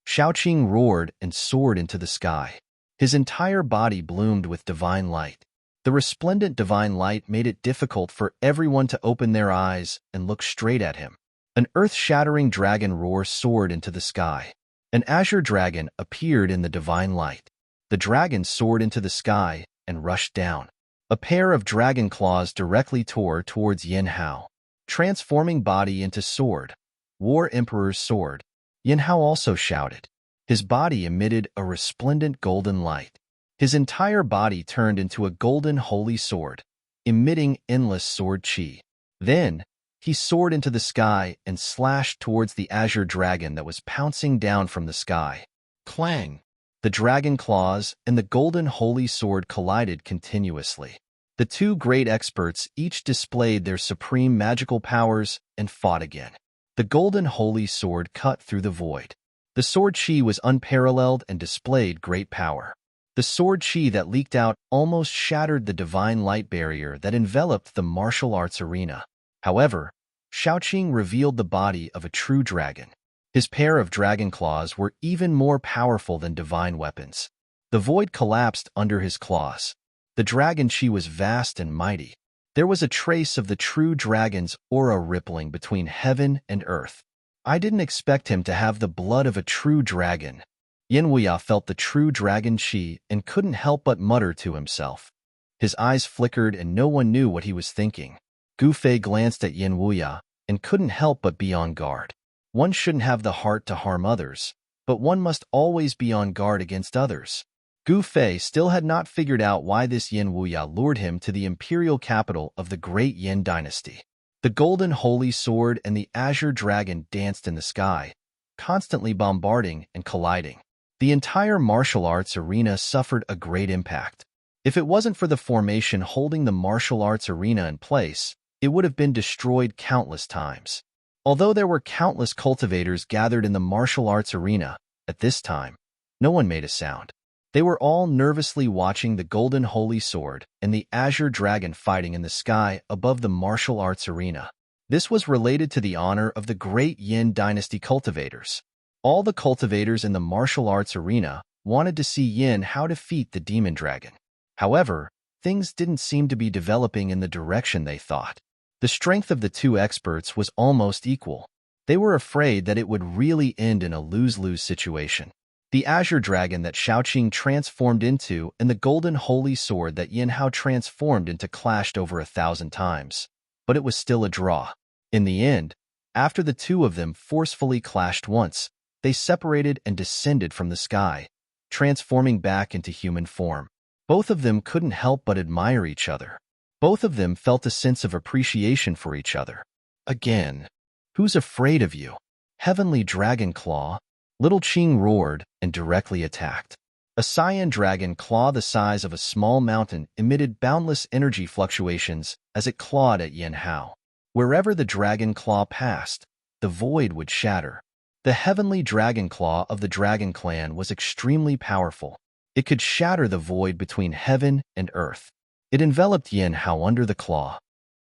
Xiaoqing roared and soared into the sky. His entire body bloomed with divine light. The resplendent divine light made it difficult for everyone to open their eyes and look straight at him. An earth-shattering dragon roar soared into the sky. An azure dragon appeared in the divine light. The dragon soared into the sky and rushed down. A pair of dragon claws directly tore towards Yin Hao, transforming body into sword. War Emperor's sword. Yin Hao also shouted. His body emitted a resplendent golden light. His entire body turned into a golden holy sword, emitting endless sword chi. Then, he soared into the sky and slashed towards the azure dragon that was pouncing down from the sky. Clang! The dragon claws and the golden holy sword collided continuously. The two great experts each displayed their supreme magical powers and fought again. The golden holy sword cut through the void. The sword chi was unparalleled and displayed great power. The sword chi that leaked out almost shattered the divine light barrier that enveloped the martial arts arena. However, Shaoqing revealed the body of a true dragon. His pair of dragon claws were even more powerful than divine weapons. The void collapsed under his claws. The dragon chi was vast and mighty. There was a trace of the true dragon's aura rippling between heaven and earth. I didn't expect him to have the blood of a true dragon. Yin Wuya felt the true dragon chi and couldn't help but mutter to himself. His eyes flickered and no one knew what he was thinking. Gu Fei glanced at Yin Wuya and couldn't help but be on guard. One shouldn't have the heart to harm others, but one must always be on guard against others. Gu Fei still had not figured out why this Yin Wuya lured him to the imperial capital of the great Yin dynasty. The golden holy sword and the azure dragon danced in the sky, constantly bombarding and colliding. The entire martial arts arena suffered a great impact. If it wasn't for the formation holding the martial arts arena in place, it would have been destroyed countless times. Although there were countless cultivators gathered in the martial arts arena, at this time, no one made a sound. They were all nervously watching the golden holy sword and the azure dragon fighting in the sky above the martial arts arena. This was related to the honor of the great Yin dynasty cultivators. All the cultivators in the martial arts arena wanted to see Yin Hao defeat the demon dragon. However, things didn't seem to be developing in the direction they thought. The strength of the two experts was almost equal. They were afraid that it would really end in a lose-lose situation. The azure dragon that Shaoqing transformed into and the golden holy sword that Yin Hao transformed into clashed over 1,000 times. But it was still a draw. In the end, after the two of them forcefully clashed once, they separated and descended from the sky, transforming back into human form. Both of them couldn't help but admire each other. Both of them felt a sense of appreciation for each other. Again, who's afraid of you? Heavenly Dragon Claw. Little Qing roared and directly attacked. A cyan dragon claw the size of a small mountain emitted boundless energy fluctuations as it clawed at Yin Hao. Wherever the dragon claw passed, the void would shatter. The heavenly dragon claw of the Dragon Clan was extremely powerful. It could shatter the void between heaven and earth. It enveloped Yin Hao under the claw.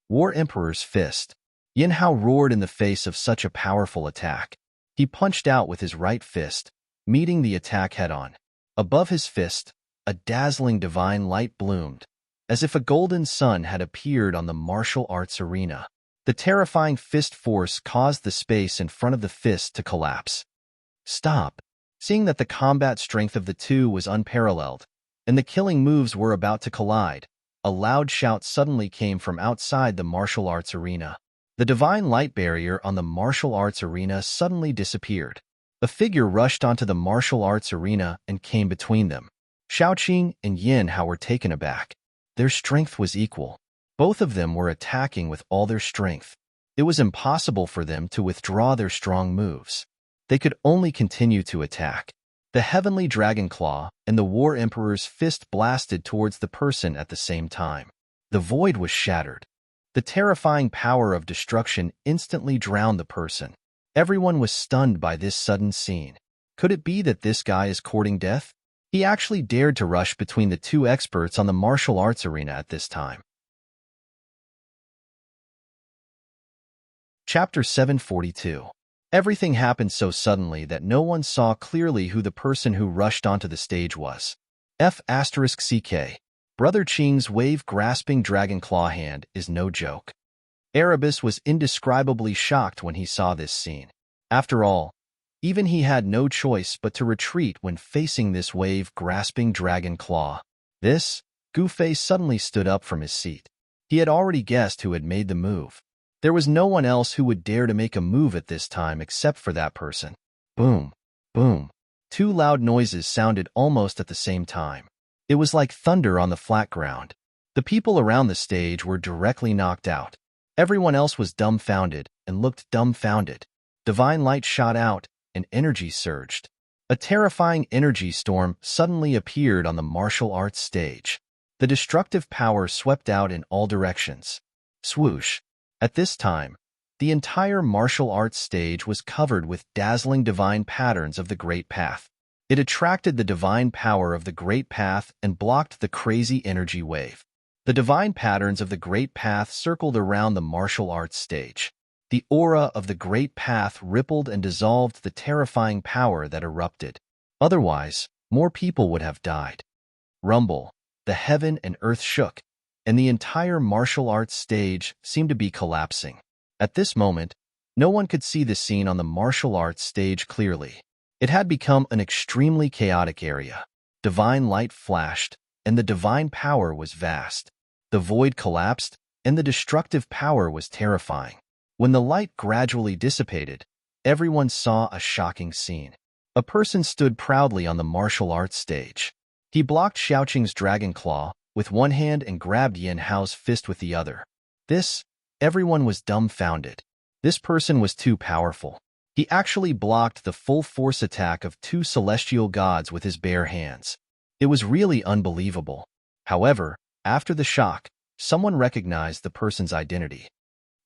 War Emperor's fist. Yin Hao roared in the face of such a powerful attack. He punched out with his right fist, meeting the attack head-on. Above his fist, a dazzling divine light bloomed, as if a golden sun had appeared on the martial arts arena. The terrifying fist force caused the space in front of the fist to collapse. Stop! Seeing that the combat strength of the two was unparalleled, and the killing moves were about to collide, a loud shout suddenly came from outside the martial arts arena. The divine light barrier on the martial arts arena suddenly disappeared. A figure rushed onto the martial arts arena and came between them. Shaoqing and Yin Hao were taken aback. Their strength was equal. Both of them were attacking with all their strength. It was impossible for them to withdraw their strong moves. They could only continue to attack. The heavenly dragon claw and the War Emperor's fist blasted towards the person at the same time. The void was shattered. The terrifying power of destruction instantly drowned the person. Everyone was stunned by this sudden scene. Could it be that this guy is courting death? He actually dared to rush between the two experts on the martial arts arena at this time. Chapter 742. Everything happened so suddenly that no one saw clearly who the person who rushed onto the stage was. F***CK. Brother Qing's wave-grasping dragon claw hand is no joke. Erebus was indescribably shocked when he saw this scene. After all, even he had no choice but to retreat when facing this wave-grasping dragon claw. This, Gufei suddenly stood up from his seat. He had already guessed who had made the move. There was no one else who would dare to make a move at this time except for that person. Boom, boom. Two loud noises sounded almost at the same time. It was like thunder on the flat ground. The people around the stage were directly knocked out. Everyone else was dumbfounded and looked dumbfounded. Divine light shot out, and energy surged. A terrifying energy storm suddenly appeared on the martial arts stage. The destructive power swept out in all directions. Swoosh. At this time, the entire martial arts stage was covered with dazzling divine patterns of the Great Path. It attracted the divine power of the Great Path and blocked the crazy energy wave. The divine patterns of the Great Path circled around the martial arts stage. The aura of the Great Path rippled and dissolved the terrifying power that erupted. Otherwise, more people would have died. Rumble. The heaven and earth shook, and the entire martial arts stage seemed to be collapsing. At this moment, no one could see the scene on the martial arts stage clearly. It had become an extremely chaotic area. Divine light flashed, and the divine power was vast. The void collapsed, and the destructive power was terrifying. When the light gradually dissipated, everyone saw a shocking scene. A person stood proudly on the martial arts stage. He blocked Xiaoqing's dragon claw with one hand and grabbed Yin Hao's fist with the other. Everyone was dumbfounded. This person was too powerful. He actually blocked the full force attack of two celestial gods with his bare hands. It was really unbelievable. However, after the shock, someone recognized the person's identity.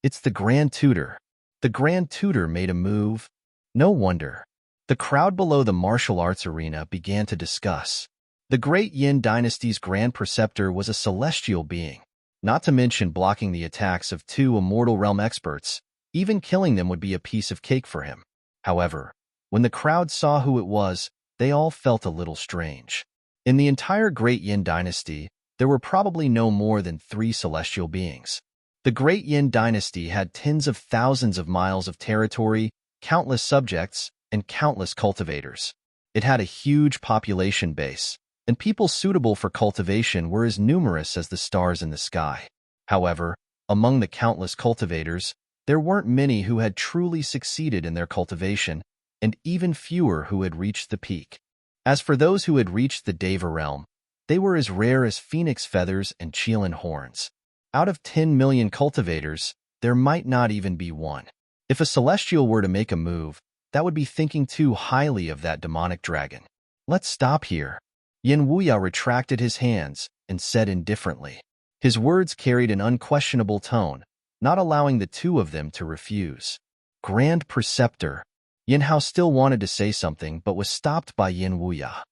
It's the Grand Tutor. The Grand Tutor made a move. No wonder. The crowd below the martial arts arena began to discuss. The Great Yin Dynasty's Grand Preceptor was a celestial being. Not to mention blocking the attacks of two Immortal Realm experts, even killing them would be a piece of cake for him. However, when the crowd saw who it was, they all felt a little strange. In the entire Great Yin Dynasty, there were probably no more than 3 celestial beings. The Great Yin Dynasty had tens of thousands of miles of territory, countless subjects, and countless cultivators. It had a huge population base, and people suitable for cultivation were as numerous as the stars in the sky. However, among the countless cultivators, there weren't many who had truly succeeded in their cultivation, and even fewer who had reached the peak. As for those who had reached the Deva realm, they were as rare as phoenix feathers and Qilin horns. Out of 10 million cultivators, there might not even be one. If a celestial were to make a move, that would be thinking too highly of that demonic dragon. Let's stop here. Yin Wuya retracted his hands and said indifferently. His words carried an unquestionable tone, not allowing the two of them to refuse. Grand Preceptor. Yin Hao still wanted to say something but was stopped by Yin Wuya.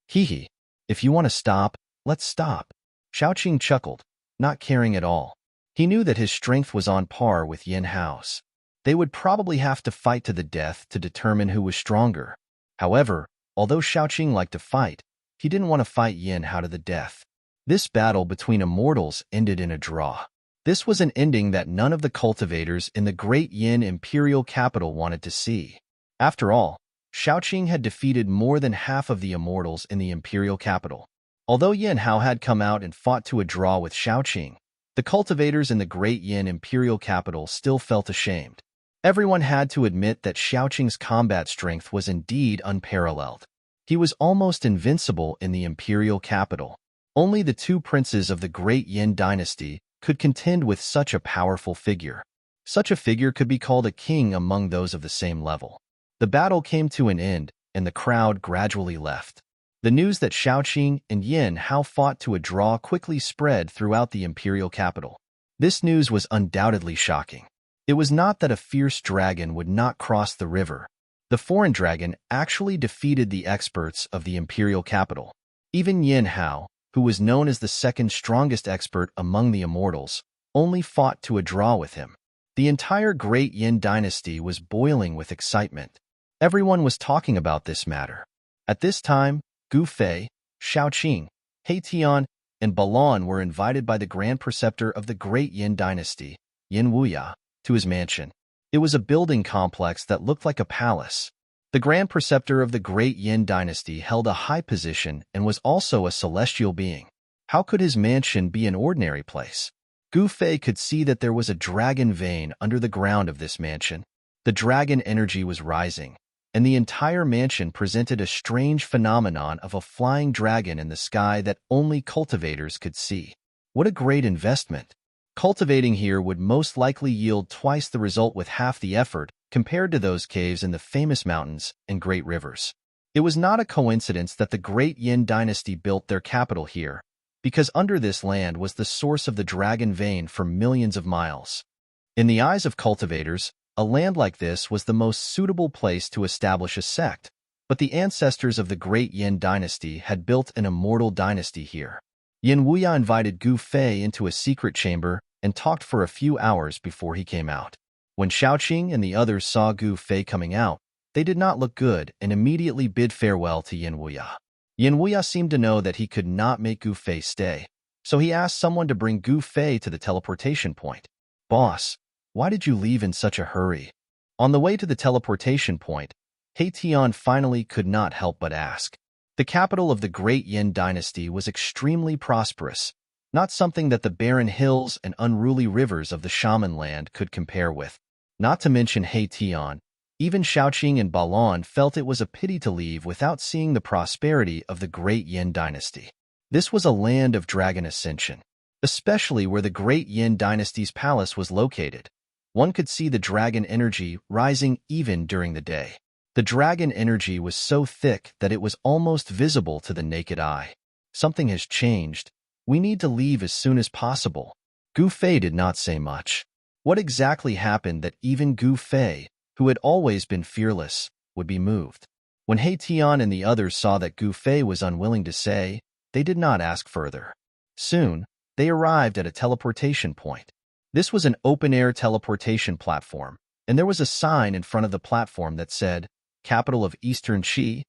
Hee. If you want to stop, let's stop. Xiaoqing chuckled, not caring at all. He knew that his strength was on par with Yin Hao's. They would probably have to fight to the death to determine who was stronger. However, although Xiaoqing liked to fight, he didn't want to fight Yin Hao to the death. This battle between immortals ended in a draw. This was an ending that none of the cultivators in the Great Yin Imperial Capital wanted to see. After all, Xiaoqing had defeated more than half of the immortals in the Imperial Capital. Although Yin Hao had come out and fought to a draw with Xiaoqing, the cultivators in the Great Yin Imperial Capital still felt ashamed. Everyone had to admit that Xiaoqing's combat strength was indeed unparalleled. He was almost invincible in the Imperial Capital. Only the 2 princes of the Great Yin Dynasty could contend with such a powerful figure. Such a figure could be called a king among those of the same level. The battle came to an end, and the crowd gradually left. The news that Xiaoqing and Yin Hao fought to a draw quickly spread throughout the Imperial Capital. This news was undoubtedly shocking. It was not that a fierce dragon would not cross the river. The foreign dragon actually defeated the experts of the Imperial Capital. Even Yin Hao, who was known as the second strongest expert among the immortals, only fought to a draw with him. The entire Great Yin Dynasty was boiling with excitement. Everyone was talking about this matter. At this time, Gu Fei, Xiaoqing, He Tian, and Balan were invited by the Grand Preceptor of the Great Yin Dynasty, Yin Wuya, to his mansion. It was a building complex that looked like a palace. The Grand Preceptor of the Great Yin Dynasty held a high position and was also a celestial being. How could his mansion be an ordinary place? Gu Fei could see that there was a dragon vein under the ground of this mansion. The dragon energy was rising, and the entire mansion presented a strange phenomenon of a flying dragon in the sky that only cultivators could see. What a great investment! Cultivating here would most likely yield twice the result with half the effort compared to those caves in the famous mountains and great rivers. It was not a coincidence that the Great Yin Dynasty built their capital here, because under this land was the source of the dragon vein for millions of miles. In the eyes of cultivators, a land like this was the most suitable place to establish a sect, but the ancestors of the Great Yin Dynasty had built an immortal dynasty here. Yin Wuya invited Gu Fei into a secret chamber and talked for a few hours before he came out. When Shaoqing and the others saw Gu Fei coming out, they did not look good and immediately bid farewell to Yin Wuya. Yin Wuya seemed to know that he could not make Gu Fei stay, so he asked someone to bring Gu Fei to the teleportation point. "Boss, why did you leave in such a hurry?" On the way to the teleportation point, He Tian finally could not help but ask. The capital of the Great Yin Dynasty was extremely prosperous, not something that the barren hills and unruly rivers of the shaman land could compare with. Not to mention He Tian, even Shaoqing and Balan felt it was a pity to leave without seeing the prosperity of the Great Yin Dynasty. This was a land of dragon ascension, especially where the Great Yin Dynasty's palace was located. One could see the dragon energy rising even during the day. The dragon energy was so thick that it was almost visible to the naked eye. "Something has changed. We need to leave as soon as possible." Gu Fei did not say much. What exactly happened that even Gu Fei, who had always been fearless, would be moved? When He Tian and the others saw that Gu Fei was unwilling to say, they did not ask further. Soon, they arrived at a teleportation point. This was an open-air teleportation platform, and there was a sign in front of the platform that said, "Capital of Eastern Qi."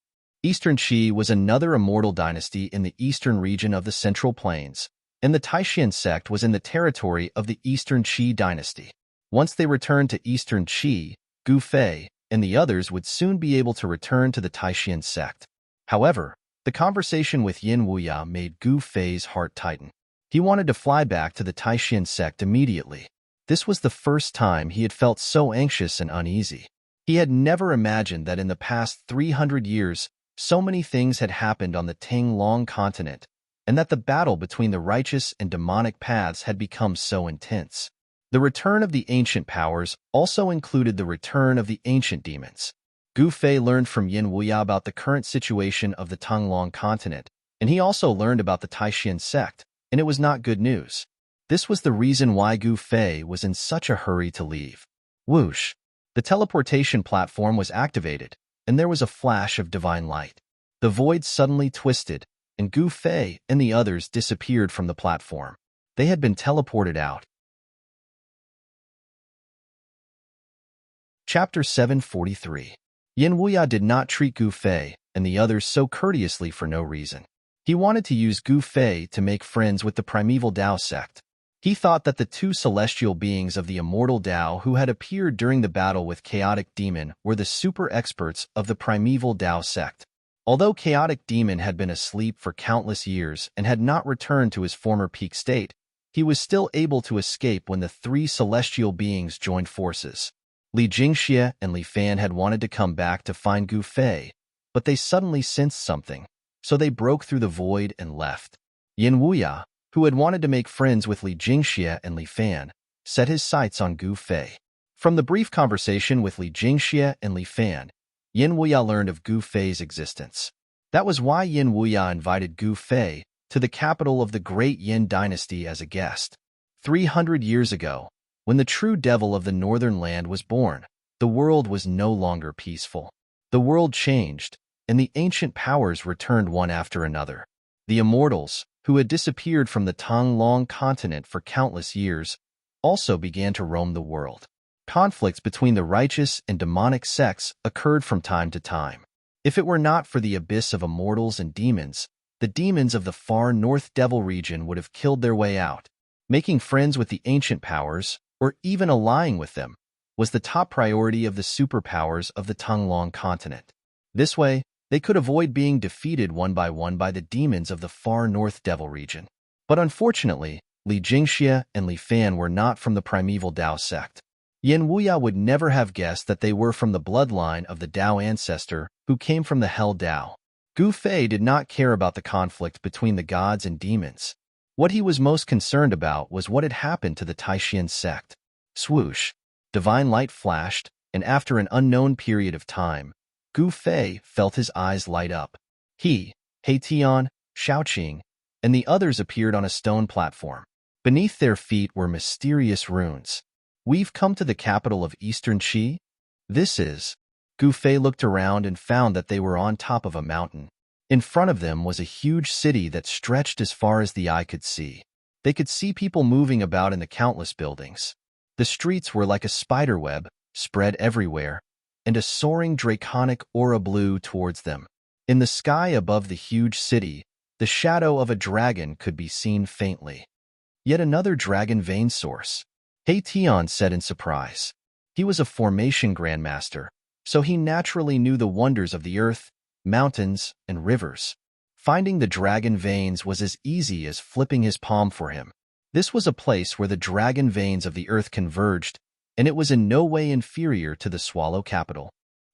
Eastern Qi was another immortal dynasty in the eastern region of the Central Plains, and the Taishan sect was in the territory of the Eastern Qi dynasty. Once they returned to Eastern Qi, Gu Fei and the others would soon be able to return to the Taishan sect. However, the conversation with Yin Wuya made Gu Fei's heart tighten. He wanted to fly back to the Taishan sect immediately. This was the first time he had felt so anxious and uneasy. He had never imagined that in the past 300 years, so many things had happened on the Tinglong continent, and that the battle between the righteous and demonic paths had become so intense. The return of the ancient powers also included the return of the ancient demons. Gu Fei learned from Yin Wuya about the current situation of the Tinglong continent, and he also learned about the Taishan sect, and it was not good news. This was the reason why Gu Fei was in such a hurry to leave. Whoosh! The teleportation platform was activated, and there was a flash of divine light. The void suddenly twisted, and Gu Fei and the others disappeared from the platform. They had been teleported out. Chapter 743. Yin Wuya did not treat Gu Fei and the others so courteously for no reason. He wanted to use Gu Fei to make friends with the primeval Tao sect. He thought that the two celestial beings of the immortal Tao who had appeared during the battle with Chaotic Demon were the super experts of the primeval Tao sect. Although Chaotic Demon had been asleep for countless years and had not returned to his former peak state, he was still able to escape when the three celestial beings joined forces. Li Jingxie and Li Fan had wanted to come back to find Gu Fei, but they suddenly sensed something, so they broke through the void and left. Yin Wuya, who had wanted to make friends with Li Jingxie and Li Fan, set his sights on Gu Fei. From the brief conversation with Li Jingxie and Li Fan, Yin Wuya learned of Gu Fei's existence. That was why Yin Wuya invited Gu Fei to the capital of the Great Yin Dynasty as a guest. 300 years ago, when the true devil of the northern land was born, the world was no longer peaceful. The world changed, and the ancient powers returned one after another. The immortals, who had disappeared from the Tinglong continent for countless years, also began to roam the world. Conflicts between the righteous and demonic sects occurred from time to time. If it were not for the abyss of immortals and demons, the demons of the far north devil region would have killed their way out. Making friends with the ancient powers, or even allying with them, was the top priority of the superpowers of the Tunglong continent. This way, they could avoid being defeated one by the demons of the far north devil region. But unfortunately, Li Jingxia and Li Fan were not from the primeval Dao sect. Yin Wuya would never have guessed that they were from the bloodline of the Dao ancestor who came from the Hell Dao. Gu Fei did not care about the conflict between the gods and demons. What he was most concerned about was what had happened to the Taishan sect. Swoosh! Divine light flashed, and after an unknown period of time, Gu Fei felt his eyes light up. He, He Tian, Xiaoqing, and the others appeared on a stone platform. Beneath their feet were mysterious runes. We've come to the capital of Eastern Qi? This is. Gu Fei looked around and found that they were on top of a mountain. In front of them was a huge city that stretched as far as the eye could see. They could see people moving about in the countless buildings. The streets were like a spiderweb, spread everywhere, and a soaring draconic aura blew towards them. In the sky above the huge city, the shadow of a dragon could be seen faintly. Yet another dragon vein source. He Tian said in surprise. He was a formation grandmaster, so he naturally knew the wonders of the earth, mountains, and rivers. Finding the dragon veins was as easy as flipping his palm for him. This was a place where the dragon veins of the earth converged, and it was in no way inferior to the Swallow capital.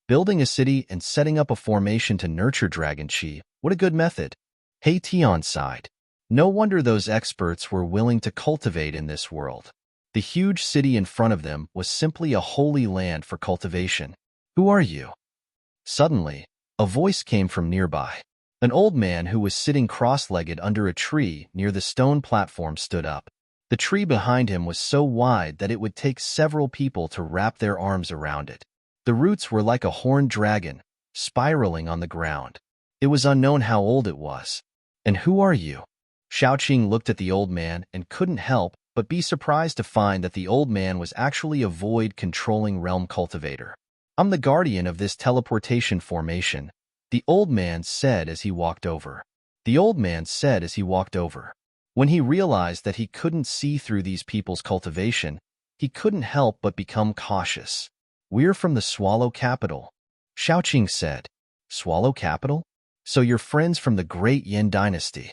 Building a city and setting up a formation to nurture dragon chi, what a good method. He Tian sighed. No wonder those experts were willing to cultivate in this world. The huge city in front of them was simply a holy land for cultivation. Who are you? Suddenly, a voice came from nearby. An old man who was sitting cross-legged under a tree near the stone platform stood up. The tree behind him was so wide that it would take several people to wrap their arms around it. The roots were like a horned dragon, spiraling on the ground. It was unknown how old it was. And who are you? Xiaoqing looked at the old man and couldn't help but be surprised to find that the old man was actually a void-controlling realm cultivator. I'm the guardian of this teleportation formation, the old man said as he walked over. When he realized that he couldn't see through these people's cultivation, he couldn't help but become cautious. We're from the Swallow capital, Xiaoqing said. Swallow capital? So you're friends from the great Yin dynasty.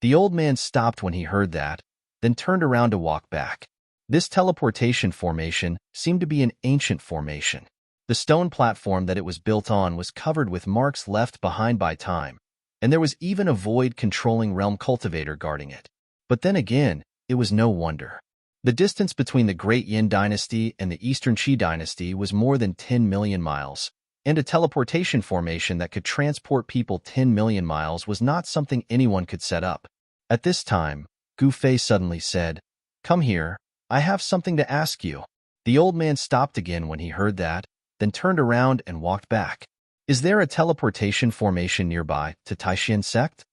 The old man stopped when he heard that, then turned around to walk back. This teleportation formation seemed to be an ancient formation. The stone platform that it was built on was covered with marks left behind by time, and there was even a void-controlling realm cultivator guarding it. But then again, it was no wonder. The distance between the Great Yin Dynasty and the Eastern Qi Dynasty was more than 10 million miles, and a teleportation formation that could transport people 10 million miles was not something anyone could set up. At this time, Gu Fei suddenly said, "Come here, I have something to ask you." The old man stopped again when he heard that, then turned around and walked back. Is there a teleportation formation nearby to Taishan sect?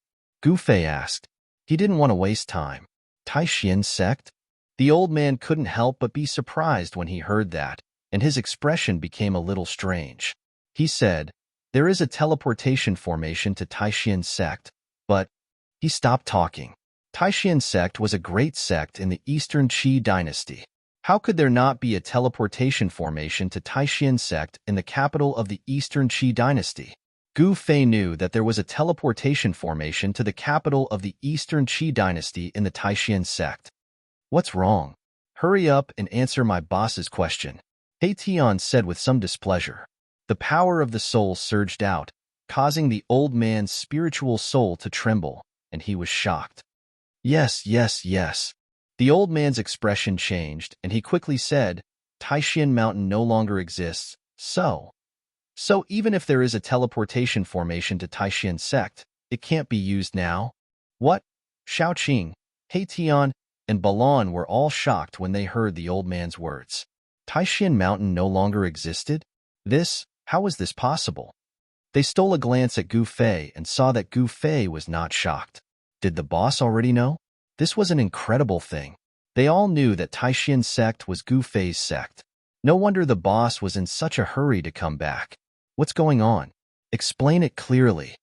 Gu Fei asked. He didn't want to waste time. Taishan sect? The old man couldn't help but be surprised when he heard that, and his expression became a little strange. He said, there is a teleportation formation to Taishan sect, but he stopped talking. Taishan sect was a great sect in the Eastern Qi dynasty. How could there not be a teleportation formation to Taishan sect in the capital of the Eastern Qi dynasty? Gu Fei knew that there was a teleportation formation to the capital of the Eastern Qi dynasty in the Taishan sect. What's wrong? Hurry up and answer my boss's question, He Tian said with some displeasure. The power of the soul surged out, causing the old man's spiritual soul to tremble, and he was shocked. Yes. The old man's expression changed, and he quickly said, Taishan Mountain no longer exists, so even if there is a teleportation formation to Taishan sect, it can't be used now? What? Xiaoqing, He Tian, and Balan were all shocked when they heard the old man's words. Taishan Mountain no longer existed? How was this possible? They stole a glance at Gu Fei and saw that Gu Fei was not shocked. Did the boss already know? This was an incredible thing. They all knew that Taishan sect was Gu Fei's sect. No wonder the boss was in such a hurry to come back. What's going on? Explain it clearly.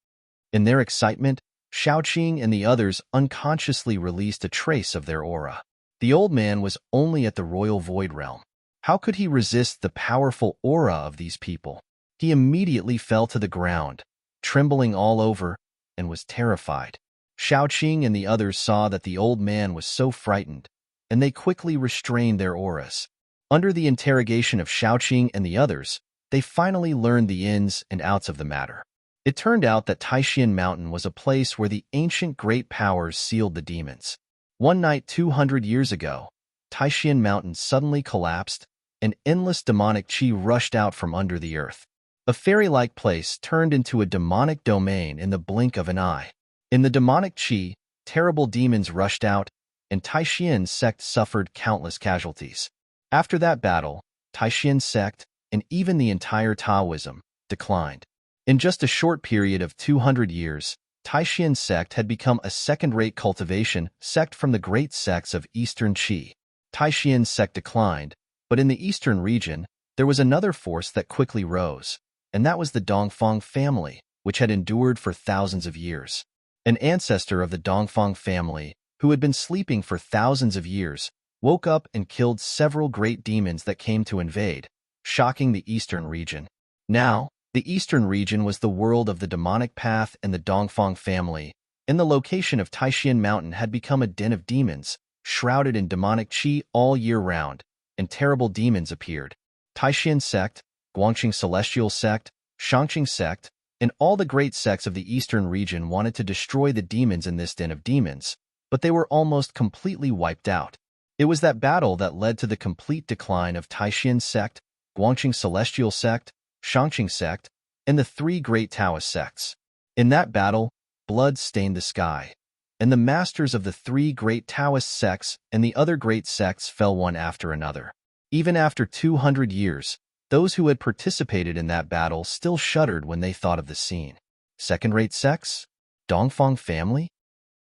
In their excitement, Xiaoqing and the others unconsciously released a trace of their aura. The old man was only at the royal void realm. How could he resist the powerful aura of these people? He immediately fell to the ground, trembling all over, and was terrified. Shaoqing and the others saw that the old man was so frightened, and they quickly restrained their auras. Under the interrogation of Shaoqing and the others, they finally learned the ins and outs of the matter. It turned out that Taishan Mountain was a place where the ancient great powers sealed the demons. One night 200 years ago, Taishan Mountain suddenly collapsed, and endless demonic qi rushed out from under the earth. A fairy-like place turned into a demonic domain in the blink of an eye. In the demonic qi, terrible demons rushed out, and Taishan's sect suffered countless casualties. After that battle, Taishan's sect, and even the entire Taoism, declined. In just a short period of 200 years, Taishan's sect had become a second-rate cultivation sect from the great sects of Eastern Qi. Taishan's sect declined, but in the eastern region, there was another force that quickly rose, and that was the Dongfang family, which had endured for thousands of years. An ancestor of the Dongfang family, who had been sleeping for thousands of years, woke up and killed several great demons that came to invade, shocking the eastern region. Now, the eastern region was the world of the demonic path and the Dongfang family, and the location of Taishan Mountain had become a den of demons, shrouded in demonic qi all year round, and terrible demons appeared. Taishan sect, Guangqing celestial sect, Shangqing sect, and all the great sects of the eastern region wanted to destroy the demons in this den of demons, but they were almost completely wiped out. It was that battle that led to the complete decline of Taishan sect, Guangqing celestial sect, Shangqing sect, and the three great Taoist sects. In that battle, blood stained the sky, and the masters of the three great Taoist sects and the other great sects fell one after another. Even after 200 years, those who had participated in that battle still shuddered when they thought of the scene. Second-rate sects? Dongfang family?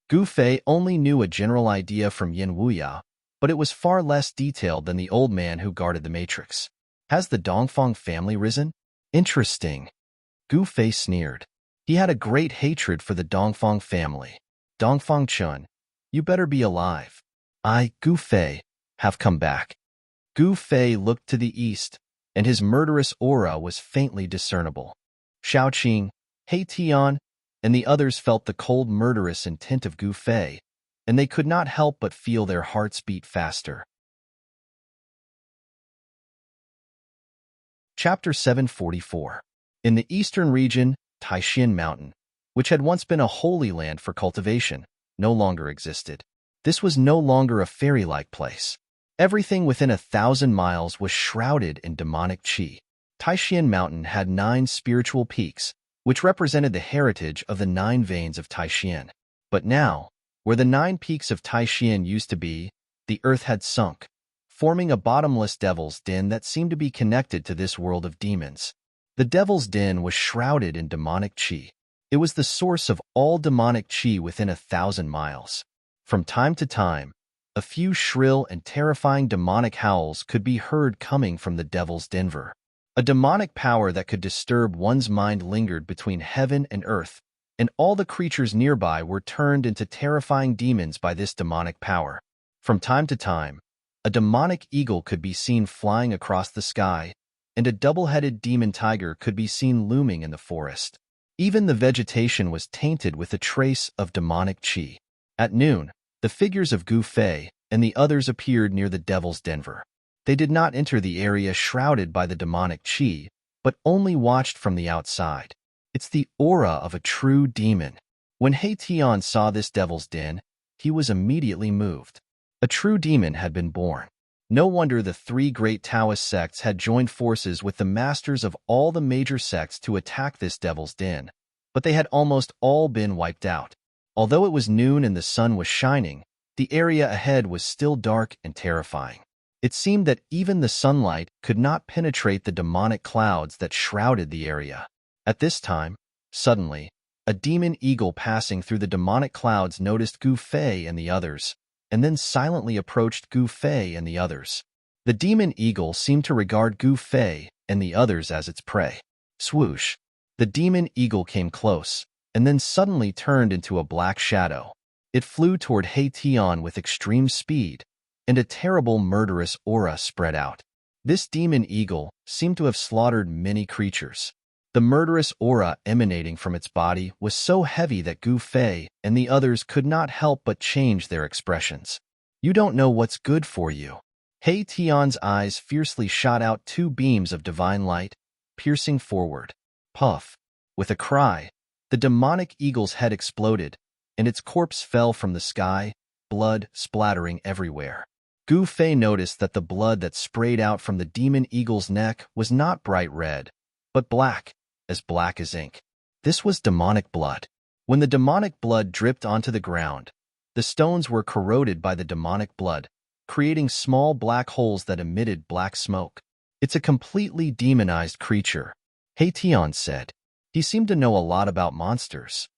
Gu Fei only knew a general idea from Yin Wuya, but it was far less detailed than the old man who guarded the matrix. Has the Dongfang family risen? Interesting. Gu Fei sneered. He had a great hatred for the Dongfang family. Dongfang Chun, you better be alive. Gu Fei, have come back. Gu Fei looked to the east, and his murderous aura was faintly discernible. Shaoqing, He Tian, and the others felt the cold murderous intent of Gu Fei, and they could not help but feel their hearts beat faster. Chapter 744. In the eastern region, Taishan Mountain, which had once been a holy land for cultivation, no longer existed. This was no longer a fairy-like place. Everything within 1,000 miles was shrouded in demonic qi. Taishan Mountain had 9 spiritual peaks, which represented the heritage of the 9 veins of Taishan. But now, where the 9 peaks of Taishan used to be, the earth had sunk, forming a bottomless devil's den that seemed to be connected to this world of demons. The devil's den was shrouded in demonic qi. It was the source of all demonic qi within 1,000 miles. From time to time, a few shrill and terrifying demonic howls could be heard coming from the devil's denver. A demonic power that could disturb one's mind lingered between heaven and earth, and all the creatures nearby were turned into terrifying demons by this demonic power. From time to time, a demonic eagle could be seen flying across the sky, and a double-headed demon tiger could be seen looming in the forest. Even the vegetation was tainted with a trace of demonic qi. At noon, the figures of Gu Fei and the others appeared near the devil's denver. They did not enter the area shrouded by the demonic qi, but only watched from the outside. It's the aura of a true demon. When He Tian saw this devil's den, he was immediately moved. A true demon had been born. No wonder the 3 great Taoist sects had joined forces with the masters of all the major sects to attack this devil's den, but they had almost all been wiped out. Although it was noon and the sun was shining, the area ahead was still dark and terrifying. It seemed that even the sunlight could not penetrate the demonic clouds that shrouded the area. At this time, suddenly, a demon eagle passing through the demonic clouds noticed Gu Fei and the others, and then silently approached Gu Fei and the others. The demon eagle seemed to regard Gu Fei and the others as its prey. Swoosh! The demon eagle came close, and then suddenly turned into a black shadow. It flew toward He Tian with extreme speed, and a terrible murderous aura spread out. This demon eagle seemed to have slaughtered many creatures. The murderous aura emanating from its body was so heavy that Gu Fei and the others could not help but change their expressions. "You don't know what's good for you." He Tian's eyes fiercely shot out two beams of divine light, piercing forward. Puff! With a cry, the demonic eagle's head exploded, and its corpse fell from the sky, blood splattering everywhere. Gu Fei noticed that the blood that sprayed out from the demon eagle's neck was not bright red, but black as ink. This was demonic blood. When the demonic blood dripped onto the ground, the stones were corroded by the demonic blood, creating small black holes that emitted black smoke. "It's a completely demonized creature," He Tian said. He seemed to know a lot about monsters.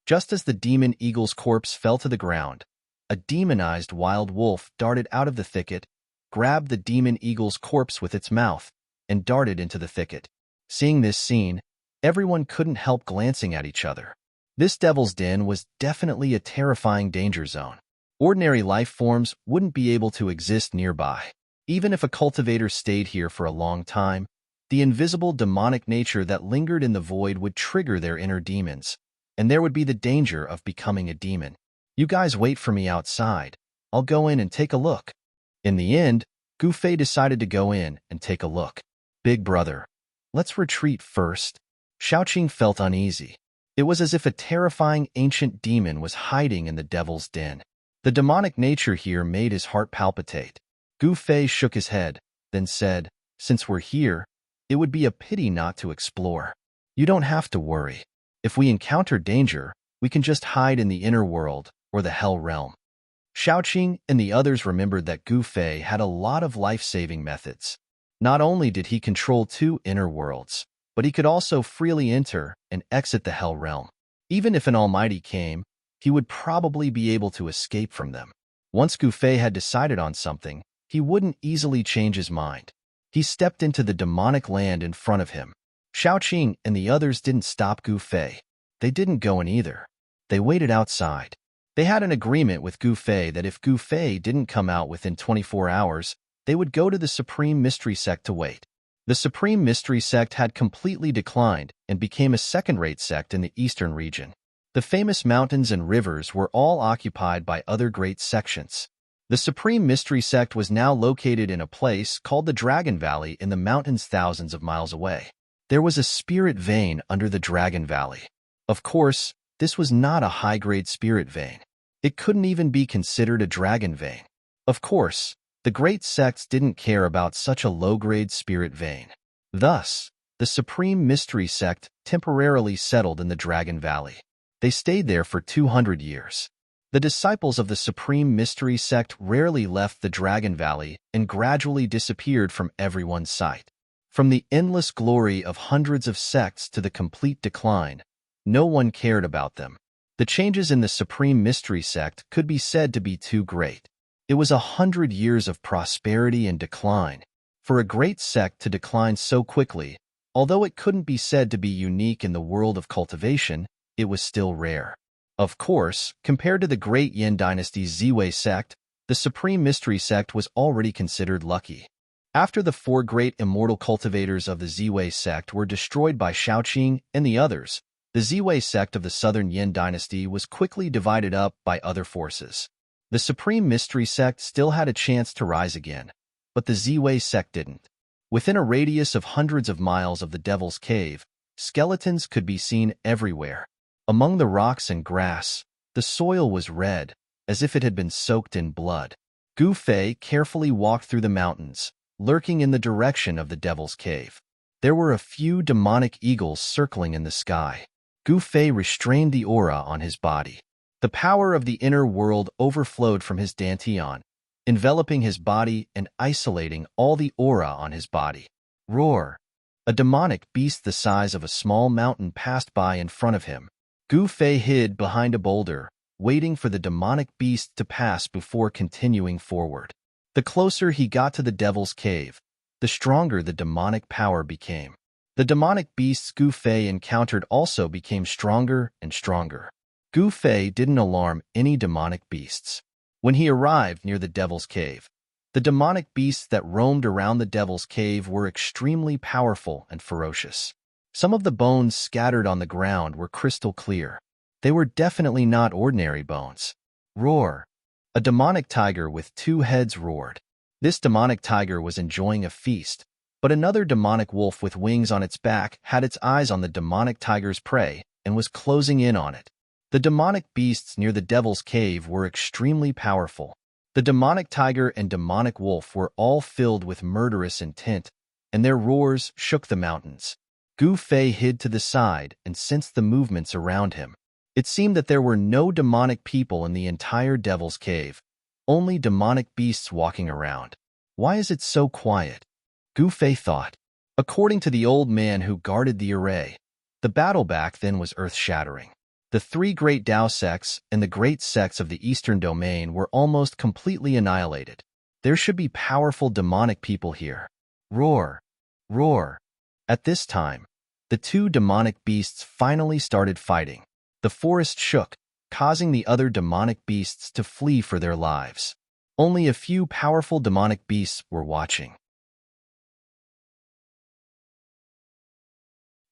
Just as the demon eagle's corpse fell to the ground, a demonized wild wolf darted out of the thicket, grabbed the demon eagle's corpse with its mouth, and darted into the thicket. Seeing this scene, everyone couldn't help glancing at each other. This devil's den was definitely a terrifying danger zone. Ordinary life forms wouldn't be able to exist nearby. Even if a cultivator stayed here for a long time, the invisible demonic nature that lingered in the void would trigger their inner demons, and there would be the danger of becoming a demon. "You guys wait for me outside. I'll go in and take a look." In the end, Gu Fei decided to go in and take a look. "Big brother, let's retreat first." Xiaoqing felt uneasy. It was as if a terrifying ancient demon was hiding in the devil's den. The demonic nature here made his heart palpitate. Gu Fei shook his head, then said, "Since we're here, it would be a pity not to explore. You don't have to worry. If we encounter danger, we can just hide in the inner world or the hell realm." Xiaoqing and the others remembered that Gu Fei had a lot of life-saving methods. Not only did he control two inner worlds, but he could also freely enter and exit the hell realm. Even if an almighty came, he would probably be able to escape from them. Once Gu Fei had decided on something, he wouldn't easily change his mind. He stepped into the demonic land in front of him. Xiaoqing and the others didn't stop Gu Fei. They didn't go in either. They waited outside. They had an agreement with Gu Fei that if Gu Fei didn't come out within 24 hours, they would go to the Supreme Mystery Sect to wait. The Supreme Mystery Sect had completely declined and became a second-rate sect in the eastern region. The famous mountains and rivers were all occupied by other great sections. The Supreme Mystery Sect was now located in a place called the Dragon Valley in the mountains thousands of miles away. There was a spirit vein under the Dragon Valley. Of course, this was not a high-grade spirit vein. It couldn't even be considered a dragon vein. Of course, the great sects didn't care about such a low-grade spirit vein. Thus, the Supreme Mystery Sect temporarily settled in the Dragon Valley. They stayed there for 200 years. The disciples of the Supreme Mystery Sect rarely left the Dragon Valley and gradually disappeared from everyone's sight. From the endless glory of hundreds of sects to the complete decline, no one cared about them. The changes in the Supreme Mystery Sect could be said to be too great. It was 100 years of prosperity and decline. For a great sect to decline so quickly, although it couldn't be said to be unique in the world of cultivation, it was still rare. Of course, compared to the great Yin Dynasty's Ziwei sect, the Supreme Mystery Sect was already considered lucky. After the four great immortal cultivators of the Ziwei sect were destroyed by Xiaoqing and the others, the Ziwei sect of the Southern Yin Dynasty was quickly divided up by other forces. The Supreme Mystery Sect still had a chance to rise again, but the Ziwei sect didn't. Within a radius of hundreds of miles of the Devil's Cave, skeletons could be seen everywhere. Among the rocks and grass, the soil was red, as if it had been soaked in blood. Gu Fei carefully walked through the mountains, lurking in the direction of the Devil's Cave. There were a few demonic eagles circling in the sky. Gu Fei restrained the aura on his body. The power of the inner world overflowed from his dantian, enveloping his body and isolating all the aura on his body. Roar! A demonic beast the size of a small mountain passed by in front of him. Gu Fei hid behind a boulder, waiting for the demonic beast to pass before continuing forward. The closer he got to the Devil's Cave, the stronger the demonic power became. The demonic beasts Gu Fei encountered also became stronger and stronger. Gu Fei didn't alarm any demonic beasts. When he arrived near the Devil's Cave, The demonic beasts that roamed around the devil's cave were extremely powerful and ferocious. Some of the bones scattered on the ground were crystal clear. They were definitely not ordinary bones. Roar! A demonic tiger with two heads roared. This demonic tiger was enjoying a feast, but another demonic wolf with wings on its back had its eyes on the demonic tiger's prey and was closing in on it. The demonic beasts near the devil's cave were extremely powerful. The demonic tiger and demonic wolf were all filled with murderous intent, and their roars shook the mountains. Gu Fei hid to the side and sensed the movements around him. It seemed that there were no demonic people in the entire devil's cave, only demonic beasts walking around. Why is it so quiet? Gu Fei thought. According to the old man who guarded the array, the battle back then was earth-shattering. The three great Dao sects and the great sects of the Eastern Domain were almost completely annihilated. There should be powerful demonic people here. Roar! Roar! At this time, the two demonic beasts finally started fighting. The forest shook, causing the other demonic beasts to flee for their lives. Only a few powerful demonic beasts were watching.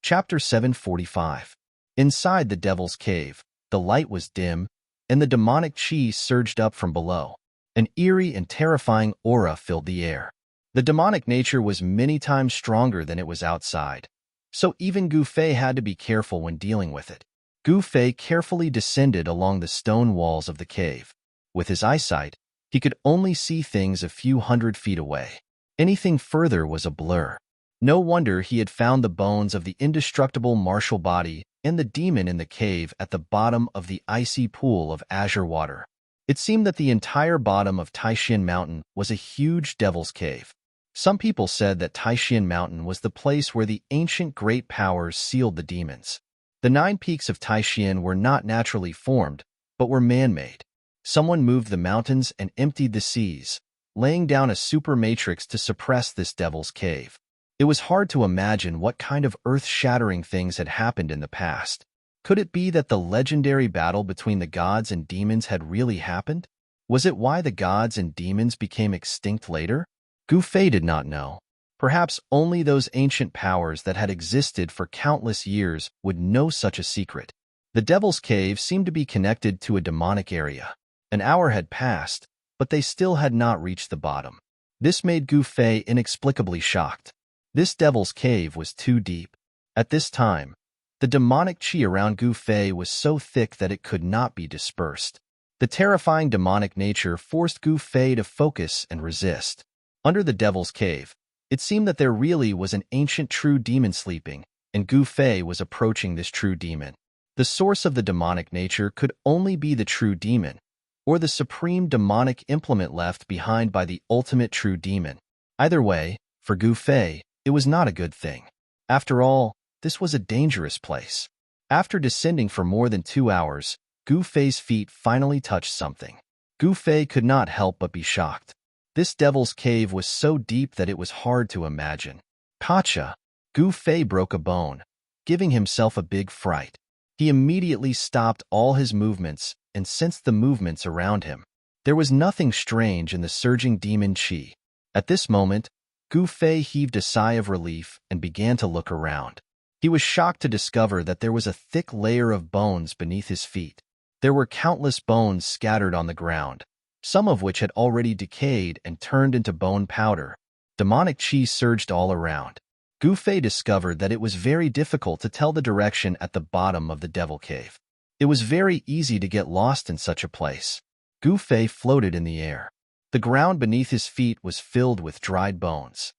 Chapter 745. Inside the devil's cave, the light was dim, and the demonic chi surged up from below. An eerie and terrifying aura filled the air. The demonic nature was many times stronger than it was outside, so even Gu Fei had to be careful when dealing with it. Gu Fei carefully descended along the stone walls of the cave. With his eyesight, he could only see things a few hundred feet away. Anything further was a blur. No wonder he had found the bones of the indestructible martial body and the demon in the cave at the bottom of the icy pool of azure water. It seemed that the entire bottom of Taishan Mountain was a huge devil's cave. Some people said that Taishan Mountain was the place where the ancient great powers sealed the demons. The 9 peaks of Taishan were not naturally formed, but were man-made. Someone moved the mountains and emptied the seas, laying down a super matrix to suppress this devil's cave. It was hard to imagine what kind of earth-shattering things had happened in the past. Could it be that the legendary battle between the gods and demons had really happened? Was it why the gods and demons became extinct later? Gu Fei did not know. Perhaps only those ancient powers that had existed for countless years would know such a secret. The devil's cave seemed to be connected to a demonic area. An hour had passed, but they still had not reached the bottom. This made Gu Fei inexplicably shocked. This devil's cave was too deep. At this time, the demonic chi around Gu Fei was so thick that it could not be dispersed. The terrifying demonic nature forced Gu Fei to focus and resist. Under the devil's cave, it seemed that there really was an ancient true demon sleeping, and Gu Fei was approaching this true demon. The source of the demonic nature could only be the true demon, or the supreme demonic implement left behind by the ultimate true demon. Either way, for Gu Fei, it was not a good thing. After all, this was a dangerous place. After descending for more than 2 hours, Gu Fei's feet finally touched something. Gu Fei could not help but be shocked. This devil's cave was so deep that it was hard to imagine. Pacha! Gu Fei broke a bone, giving himself a big fright. He immediately stopped all his movements and sensed the movements around him. There was nothing strange in the surging demon chi. At this moment, Gu Fei heaved a sigh of relief and began to look around. He was shocked to discover that there was a thick layer of bones beneath his feet. There were countless bones scattered on the ground, some of which had already decayed and turned into bone powder. Demonic chi surged all around. Gu Fei discovered that it was very difficult to tell the direction at the bottom of the devil cave. It was very easy to get lost in such a place. Gu Fei floated in the air. The ground beneath his feet was filled with dried bones.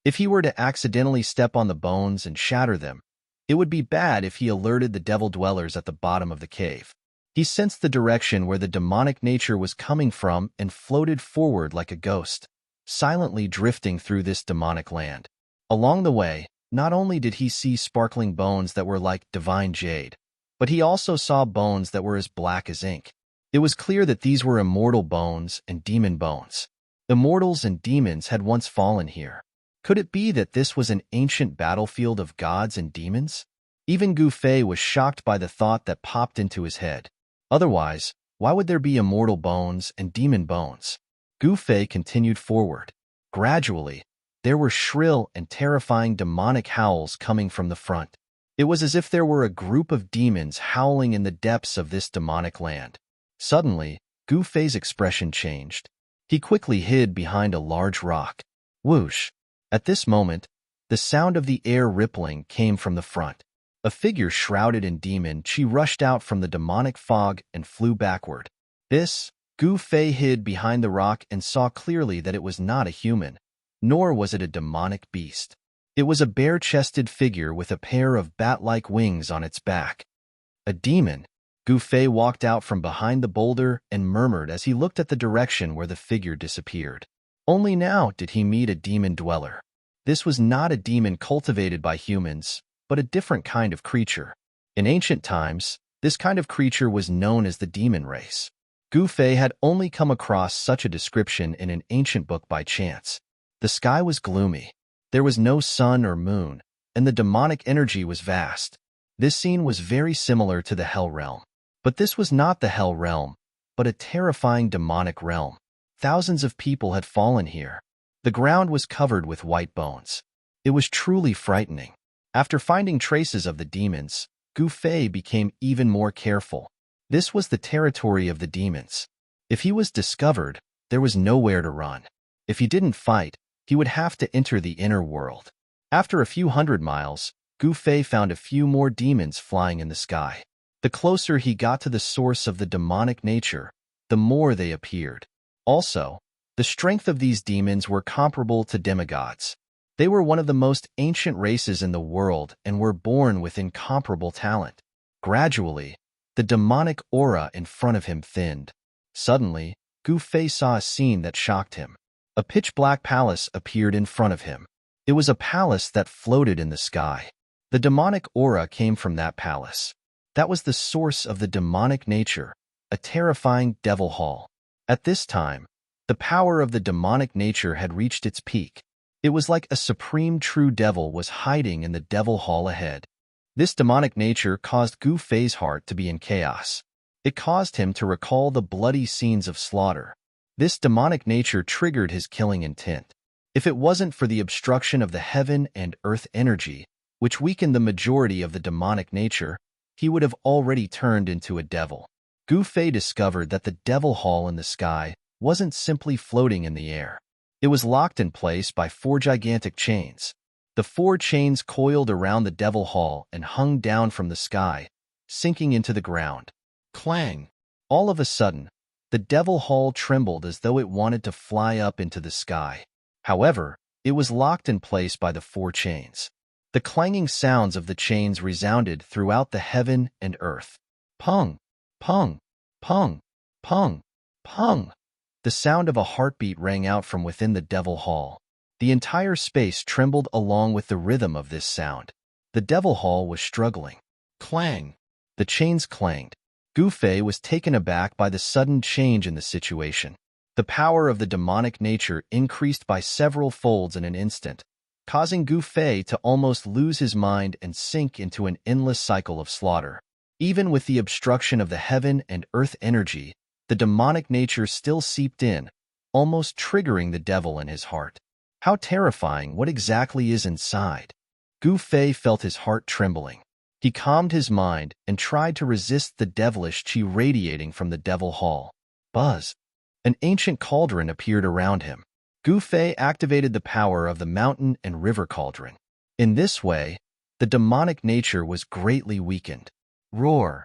If he were to accidentally step on the bones and shatter them, it would be bad if he alerted the devil dwellers at the bottom of the cave. He sensed the direction where the demonic nature was coming from and floated forward like a ghost, silently drifting through this demonic land. Along the way, not only did he see sparkling bones that were like divine jade, but he also saw bones that were as black as ink. It was clear that these were immortal bones and demon bones. Immortals and demons had once fallen here. Could it be that this was an ancient battlefield of gods and demons? Even Gu Fei was shocked by the thought that popped into his head. Otherwise, why would there be immortal bones and demon bones? Gu Fei continued forward. Gradually, there were shrill and terrifying demonic howls coming from the front. It was as if there were a group of demons howling in the depths of this demonic land. Suddenly, Gu Fei's expression changed. He quickly hid behind a large rock. Whoosh! At this moment, the sound of the air rippling came from the front. A figure shrouded in demon chi rushed out from the demonic fog and flew backward. Gu Fei hid behind the rock and saw clearly that it was not a human, nor was it a demonic beast. It was a bare-chested figure with a pair of bat-like wings on its back. A demon. Gu Fei walked out from behind the boulder and murmured as he looked at the direction where the figure disappeared. Only now did he meet a demon dweller. This was not a demon cultivated by humans, but a different kind of creature. In ancient times, this kind of creature was known as the demon race. Gu Fei had only come across such a description in an ancient book by chance. The sky was gloomy. There was no sun or moon, and the demonic energy was vast. This scene was very similar to the Hell Realm. But this was not the Hell Realm, but a terrifying demonic realm. Thousands of people had fallen here. The ground was covered with white bones. It was truly frightening. After finding traces of the demons, Gu Fei became even more careful. This was the territory of the demons. If he was discovered, there was nowhere to run. If he didn't fight, he would have to enter the inner world. After a few hundred miles, Gu Fei found a few more demons flying in the sky. The closer he got to the source of the demonic nature, the more they appeared. Also, the strength of these demons were comparable to demigods. They were one of the most ancient races in the world and were born with incomparable talent. Gradually, the demonic aura in front of him thinned. Suddenly, Gu Fei saw a scene that shocked him. A pitch-black palace appeared in front of him. It was a palace that floated in the sky. The demonic aura came from that palace. That was the source of the demonic nature, a terrifying devil hall. At this time, the power of the demonic nature had reached its peak. It was like a supreme true devil was hiding in the devil hall ahead. This demonic nature caused Gu Fei's heart to be in chaos. It caused him to recall the bloody scenes of slaughter. This demonic nature triggered his killing intent. If it wasn't for the obstruction of the heaven and earth energy, which weakened the majority of the demonic nature, he would have already turned into a devil. Gu Fei discovered that the devil hall in the sky wasn't simply floating in the air. It was locked in place by 4 gigantic chains. The 4 chains coiled around the devil hall and hung down from the sky, sinking into the ground. Clang! All of a sudden, the devil hall trembled as though it wanted to fly up into the sky. However, it was locked in place by the 4 chains. The clanging sounds of the chains resounded throughout the heaven and earth. Pung! Pung! Pung! Pung! Pung! The sound of a heartbeat rang out from within the devil hall. The entire space trembled along with the rhythm of this sound. The devil hall was struggling. Clang! The chains clanged. Gu Fei was taken aback by the sudden change in the situation. The power of the demonic nature increased by several folds in an instant, causing Gu Fei to almost lose his mind and sink into an endless cycle of slaughter. Even with the obstruction of the heaven and earth energy, the demonic nature still seeped in, almost triggering the devil in his heart. How terrifying! What exactly is inside? Gu Fei felt his heart trembling. He calmed his mind and tried to resist the devilish chi radiating from the devil hall. Buzz! An ancient cauldron appeared around him. Gu Fei activated the power of the mountain and river cauldron. In this way, the demonic nature was greatly weakened. Roar!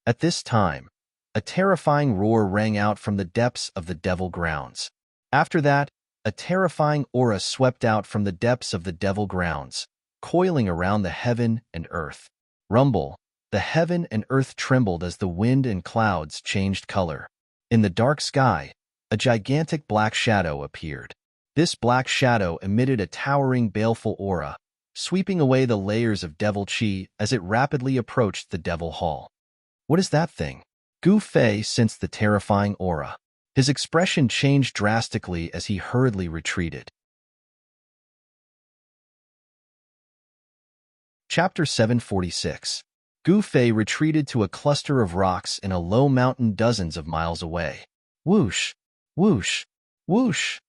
At this time, a terrifying roar rang out from the depths of the devil grounds. After that, a terrifying aura swept out from the depths of the devil grounds, coiling around the heaven and earth. Rumble! The heaven and earth trembled as the wind and clouds changed color. In the dark sky, a gigantic black shadow appeared. This black shadow emitted a towering baleful aura, sweeping away the layers of devil chi as it rapidly approached the devil hall. What is that thing? Gu Fei sensed the terrifying aura. His expression changed drastically as he hurriedly retreated. Chapter 746. Gu Fei retreated to a cluster of rocks in a low mountain dozens of miles away. Whoosh! Whoosh! Whoosh!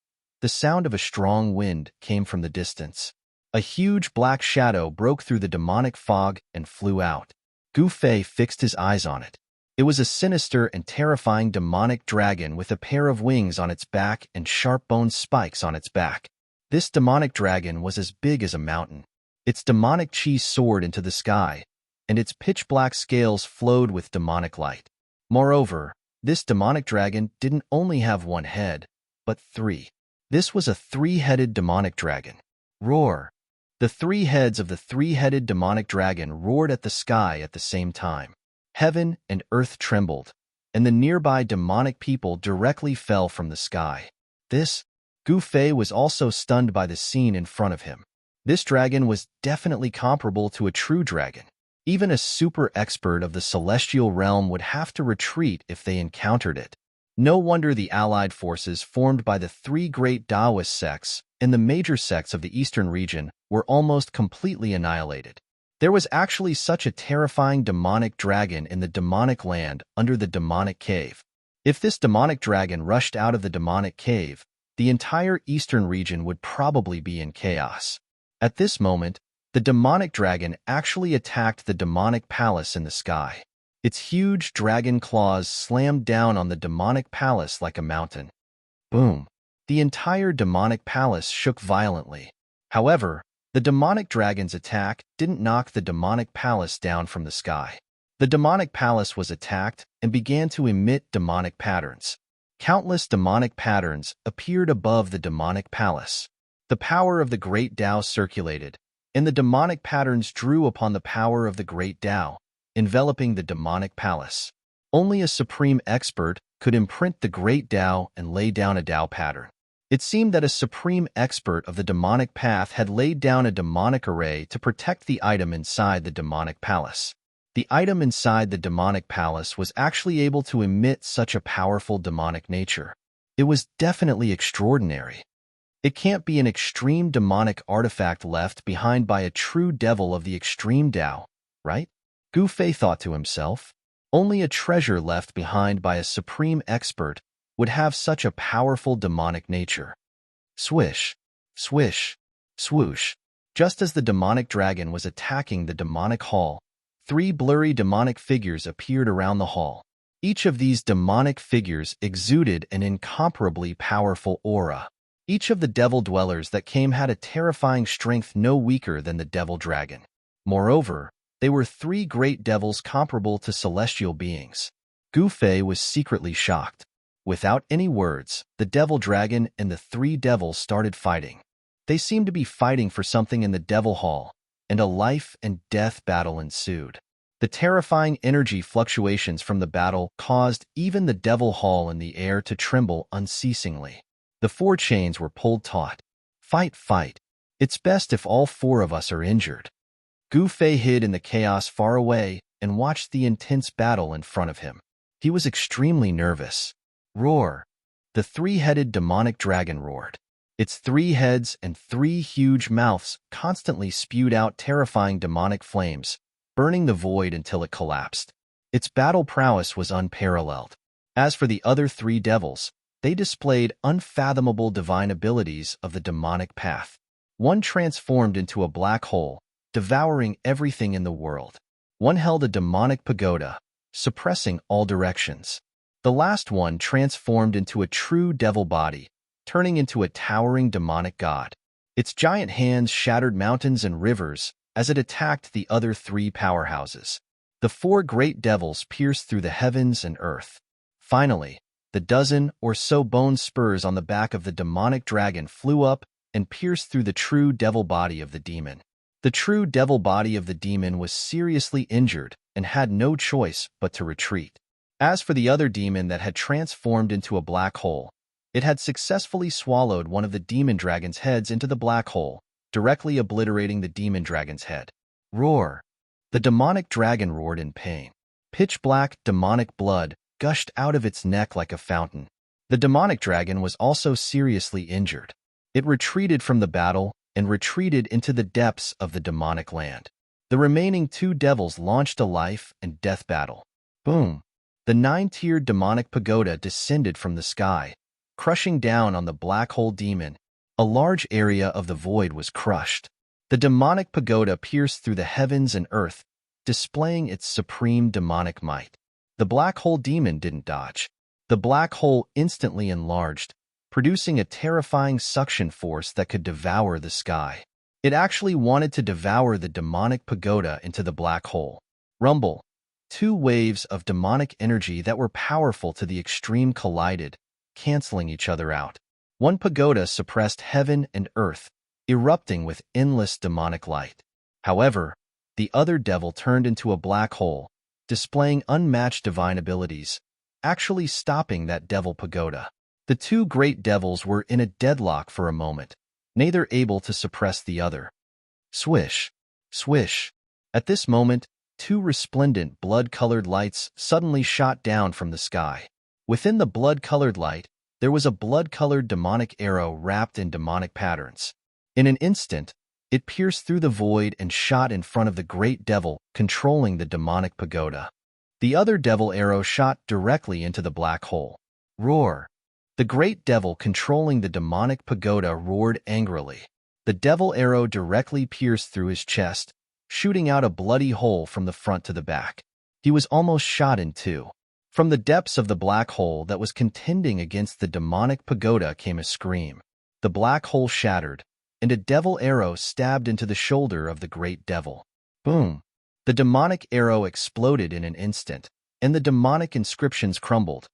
The sound of a strong wind came from the distance. A huge black shadow broke through the demonic fog and flew out. Gu Fei fixed his eyes on it. It was a sinister and terrifying demonic dragon with a pair of wings on its back and sharp-boned spikes on its back. This demonic dragon was as big as a mountain. Its demonic chi soared into the sky, and its pitch-black scales flowed with demonic light. Moreover, this demonic dragon didn't only have one head, but three. This was a three-headed demonic dragon. Roar! The three heads of the three-headed demonic dragon roared at the sky at the same time. Heaven and earth trembled, and the nearby demonic people directly fell from the sky. Gu Fei was also stunned by the scene in front of him. This dragon was definitely comparable to a true dragon. Even a super expert of the celestial realm would have to retreat if they encountered it. No wonder the allied forces formed by the three great Taoist sects and the major sects of the eastern region were almost completely annihilated. There was actually such a terrifying demonic dragon in the demonic land under the demonic cave. If this demonic dragon rushed out of the demonic cave, the entire eastern region would probably be in chaos. At this moment, the demonic dragon actually attacked the demonic palace in the sky. Its huge dragon claws slammed down on the demonic palace like a mountain. Boom! The entire demonic palace shook violently. However, the demonic dragon's attack didn't knock the demonic palace down from the sky. The demonic palace was attacked and began to emit demonic patterns. Countless demonic patterns appeared above the demonic palace. The power of the great Tao circulated, and the demonic patterns drew upon the power of the great Tao, enveloping the demonic palace. Only a supreme expert could imprint the great Tao and lay down a Tao pattern. It seemed that a supreme expert of the demonic path had laid down a demonic array to protect the item inside the demonic palace. The item inside the demonic palace was actually able to emit such a powerful demonic nature. It was definitely extraordinary. It can't be an extreme demonic artifact left behind by a true devil of the extreme Tao, right? Gu Fei thought to himself. Only a treasure left behind by a supreme expert would have such a powerful demonic nature. Swish, swish, swoosh. Just as the demonic dragon was attacking the demonic hall, three blurry demonic figures appeared around the hall. Each of these demonic figures exuded an incomparably powerful aura. Each of the devil dwellers that came had a terrifying strength no weaker than the devil dragon. Moreover, they were three great devils comparable to celestial beings. Gu Fei was secretly shocked. Without any words, the devil dragon and the three devils started fighting. They seemed to be fighting for something in the devil hall, and a life and death battle ensued. The terrifying energy fluctuations from the battle caused even the devil hall and the air to tremble unceasingly. The four chains were pulled taut. Fight, fight. It's best if all four of us are injured. Gu Fei hid in the chaos far away and watched the intense battle in front of him. He was extremely nervous. Roar! The three-headed demonic dragon roared. Its three heads and three huge mouths constantly spewed out terrifying demonic flames, burning the void until it collapsed. Its battle prowess was unparalleled. As for the other three devils, they displayed unfathomable divine abilities of the demonic path. One transformed into a black hole, devouring everything in the world. One held a demonic pagoda, suppressing all directions. The last one transformed into a true devil body, turning into a towering demonic god. Its giant hands shattered mountains and rivers as it attacked the other three powerhouses. The four great devils pierced through the heavens and earth. Finally, the dozen or so bone spurs on the back of the demonic dragon flew up and pierced through the true devil body of the demon. The true devil body of the demon was seriously injured and had no choice but to retreat. As for the other demon that had transformed into a black hole, it had successfully swallowed one of the demon dragon's heads into the black hole, directly obliterating the demon dragon's head. Roar! The demonic dragon roared in pain. Pitch-black demonic blood gushed out of its neck like a fountain. The demonic dragon was also seriously injured. It retreated from the battle and retreated into the depths of the demonic land. The remaining two devils launched a life and death battle. Boom! The nine-tiered demonic pagoda descended from the sky, crushing down on the black hole demon. A large area of the void was crushed. The demonic pagoda pierced through the heavens and earth, displaying its supreme demonic might. The black hole demon didn't dodge. The black hole instantly enlarged, producing a terrifying suction force that could devour the sky. It actually wanted to devour the demonic pagoda into the black hole. Rumble. Two waves of demonic energy that were powerful to the extreme collided, canceling each other out. One pagoda suppressed heaven and earth, erupting with endless demonic light. However, the other devil turned into a black hole, displaying unmatched divine abilities, actually stopping that devil pagoda. The two great devils were in a deadlock for a moment, neither able to suppress the other. Swish, swish. At this moment, two resplendent blood-colored lights suddenly shot down from the sky. Within the blood-colored light, there was a blood-colored demonic arrow wrapped in demonic patterns. In an instant, it pierced through the void and shot in front of the great devil controlling the demonic pagoda. The other devil arrow shot directly into the black hole. Roar! The great devil controlling the demonic pagoda roared angrily. The devil arrow directly pierced through his chest, shooting out a bloody hole from the front to the back. He was almost shot in two. From the depths of the black hole that was contending against the demonic pagoda came a scream. The black hole shattered, and a devil arrow stabbed into the shoulder of the great devil. Boom! The demonic arrow exploded in an instant, and the demonic inscriptions crumbled,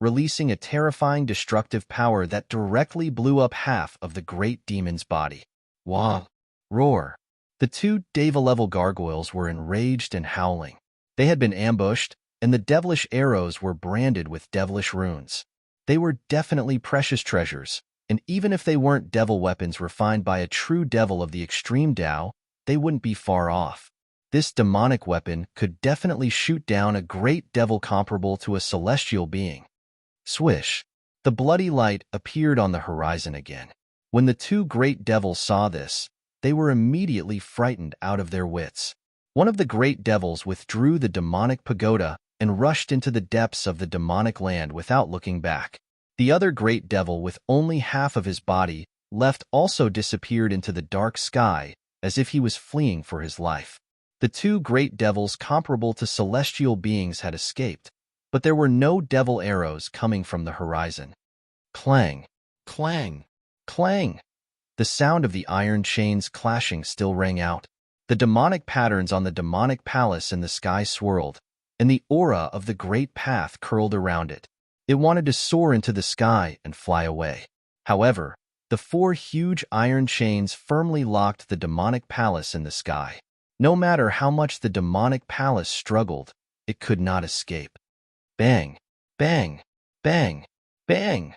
releasing a terrifying destructive power that directly blew up half of the great demon's body. Wah! Roar! The two Deva-level gargoyles were enraged and howling. They had been ambushed, and the devilish arrows were branded with devilish runes. They were definitely precious treasures, and even if they weren't devil weapons refined by a true devil of the extreme Tao, they wouldn't be far off. This demonic weapon could definitely shoot down a great devil comparable to a celestial being. Swish! The bloody light appeared on the horizon again. When the two great devils saw this, they were immediately frightened out of their wits. One of the great devils withdrew the demonic pagoda and rushed into the depths of the demonic land without looking back. The other great devil, with only half of his body left, also disappeared into the dark sky as if he was fleeing for his life. The two great devils comparable to celestial beings had escaped, but there were no devil arrows coming from the horizon. Clang! Clang! Clang! The sound of the iron chains clashing still rang out. The demonic patterns on the demonic palace in the sky swirled, and the aura of the great path curled around it. It wanted to soar into the sky and fly away. However, the four huge iron chains firmly locked the demonic palace in the sky. No matter how much the demonic palace struggled, it could not escape. Bang! Bang! Bang! Bang!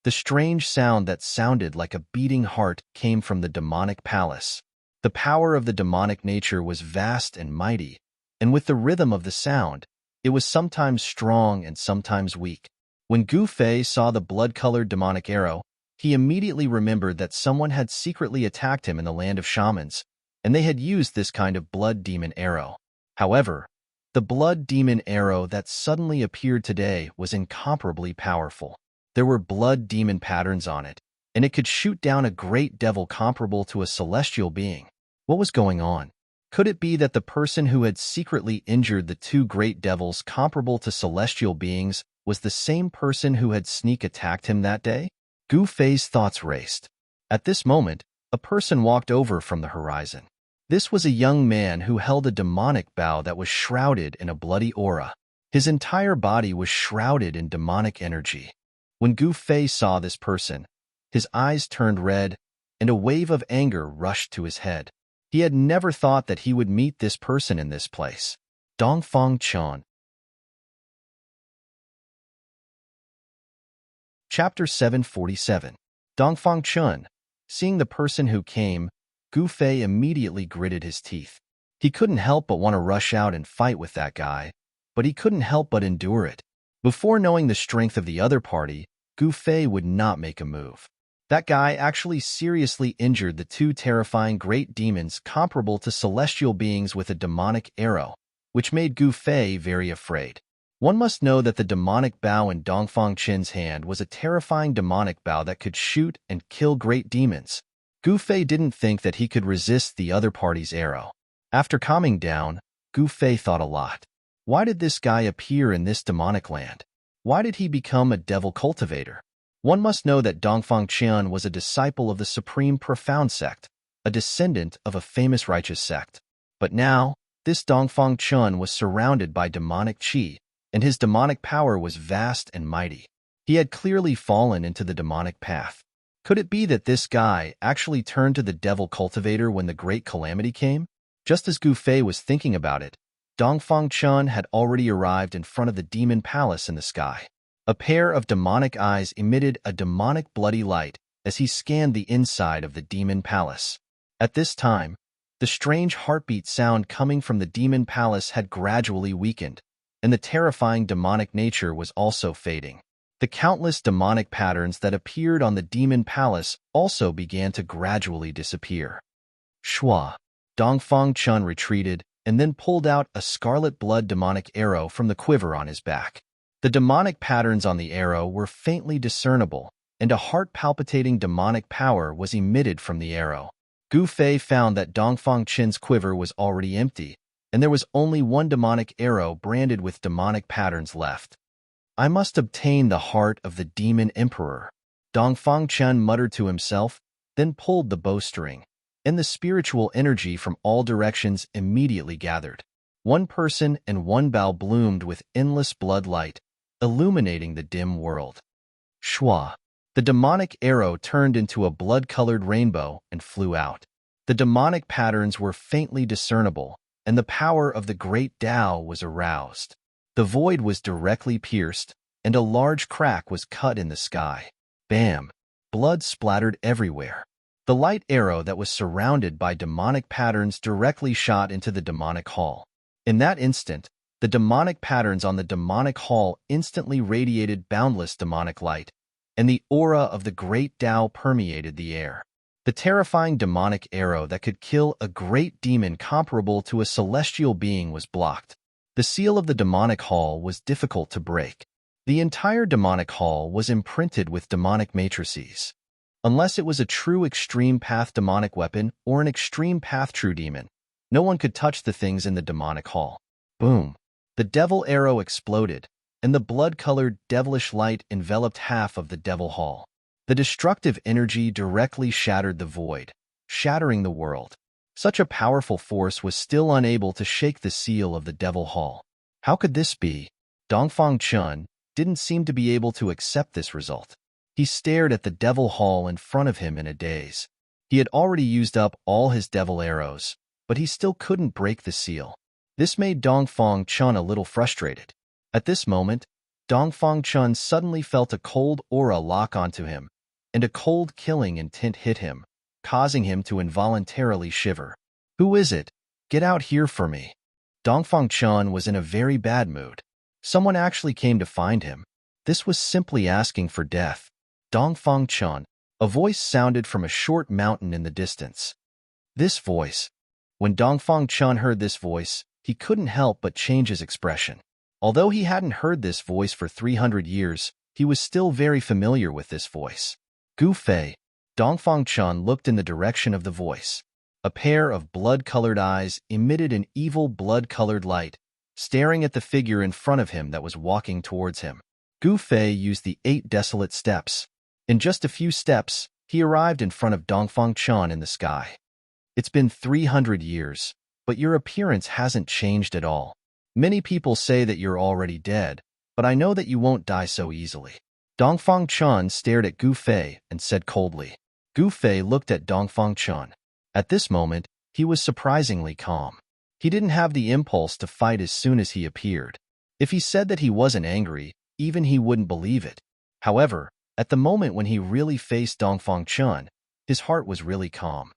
The strange sound that sounded like a beating heart came from the demonic palace. The power of the demonic nature was vast and mighty, and with the rhythm of the sound, it was sometimes strong and sometimes weak. When Gu Fei saw the blood-colored demonic arrow, he immediately remembered that someone had secretly attacked him in the land of shamans, and they had used this kind of blood demon arrow. However, the blood demon arrow that suddenly appeared today was incomparably powerful. There were blood demon patterns on it, and it could shoot down a great devil comparable to a celestial being. What was going on? Could it be that the person who had secretly injured the two great devils comparable to celestial beings was the same person who had sneak attacked him that day? Gu Fei's thoughts raced. At this moment, a person walked over from the horizon. This was a young man who held a demonic bow that was shrouded in a bloody aura. His entire body was shrouded in demonic energy. When Gu Fei saw this person, his eyes turned red, and a wave of anger rushed to his head. He had never thought that he would meet this person in this place. Dongfang Chun. Chapter 747. Dongfang Chun. Seeing the person who came, Gu Fei immediately gritted his teeth. He couldn't help but want to rush out and fight with that guy, but he couldn't help but endure it. Before knowing the strength of the other party, Gu Fei would not make a move. That guy actually seriously injured the two terrifying great demons comparable to celestial beings with a demonic arrow, which made Gu Fei very afraid. One must know that the demonic bow in Dongfang Qin's hand was a terrifying demonic bow that could shoot and kill great demons. Gu Fei didn't think that he could resist the other party's arrow. After calming down, Gu Fei thought a lot. Why did this guy appear in this demonic land? Why did he become a devil cultivator? One must know that Dongfang Qian was a disciple of the Supreme Profound sect, a descendant of a famous righteous sect. But now, this Dongfang Qian was surrounded by demonic qi, and his demonic power was vast and mighty. He had clearly fallen into the demonic path. Could it be that this guy actually turned to the devil cultivator when the great calamity came? Just as Gu Fei was thinking about it, Dongfang Qian had already arrived in front of the demon palace in the sky. A pair of demonic eyes emitted a demonic bloody light as he scanned the inside of the demon palace. At this time, the strange heartbeat sound coming from the demon palace had gradually weakened, and the terrifying demonic nature was also fading. The countless demonic patterns that appeared on the demon palace also began to gradually disappear. Shua. Dongfang Qian retreated and then pulled out a scarlet blood demonic arrow from the quiver on his back. The demonic patterns on the arrow were faintly discernible, and a heart-palpitating demonic power was emitted from the arrow. Gu Fei found that Dongfang Qian's quiver was already empty, and there was only one demonic arrow branded with demonic patterns left. I must obtain the heart of the demon emperor, Dongfang Qian muttered to himself, then pulled the bowstring, and the spiritual energy from all directions immediately gathered. One person and one bow bloomed with endless blood light, illuminating the dim world. Shua. The demonic arrow turned into a blood-colored rainbow and flew out. The demonic patterns were faintly discernible, and the power of the great Tao was aroused. The void was directly pierced, and a large crack was cut in the sky. Bam! Blood splattered everywhere. The light arrow that was surrounded by demonic patterns directly shot into the demonic hall. In that instant, the demonic patterns on the demonic hall instantly radiated boundless demonic light, and the aura of the great Tao permeated the air. The terrifying demonic arrow that could kill a great demon comparable to a celestial being was blocked. The seal of the demonic hall was difficult to break. The entire demonic hall was imprinted with demonic matrices. Unless it was a true extreme path demonic weapon or an extreme path true demon, no one could touch the things in the demonic hall. Boom! The devil arrow exploded, and the blood-colored devilish light enveloped half of the devil hall. The destructive energy directly shattered the void, shattering the world. Such a powerful force was still unable to shake the seal of the devil hall. How could this be? Dongfang Qian didn't seem to be able to accept this result. He stared at the devil hall in front of him in a daze. He had already used up all his devil arrows, but he still couldn't break the seal. This made Dongfang Qian a little frustrated. At this moment, Dongfang Qian suddenly felt a cold aura lock onto him, and a cold killing intent hit him, causing him to involuntarily shiver. Who is it? Get out here for me. Dongfang Qian was in a very bad mood. Someone actually came to find him. This was simply asking for death. Dongfang Qian. A voice sounded from a short mountain in the distance. This voice. When Dongfang Qian heard this voice, he couldn't help but change his expression. Although he hadn't heard this voice for 300 years, he was still very familiar with this voice. Gu Fei. Dongfang Qian looked in the direction of the voice. A pair of blood-colored eyes emitted an evil blood-colored light, staring at the figure in front of him that was walking towards him. Gu Fei used the 8 desolate steps. In just a few steps, he arrived in front of Dongfang Qian in the sky. It's been 300 years, but your appearance hasn't changed at all. Many people say that you're already dead, but I know that you won't die so easily. Dongfang Qian stared at Gu Fei and said coldly. Gu Fei looked at Dongfang Qian. At this moment, he was surprisingly calm. He didn't have the impulse to fight as soon as he appeared. If he said that he wasn't angry, even he wouldn't believe it. However, at the moment when he really faced Dongfang Qian, his heart was really calm.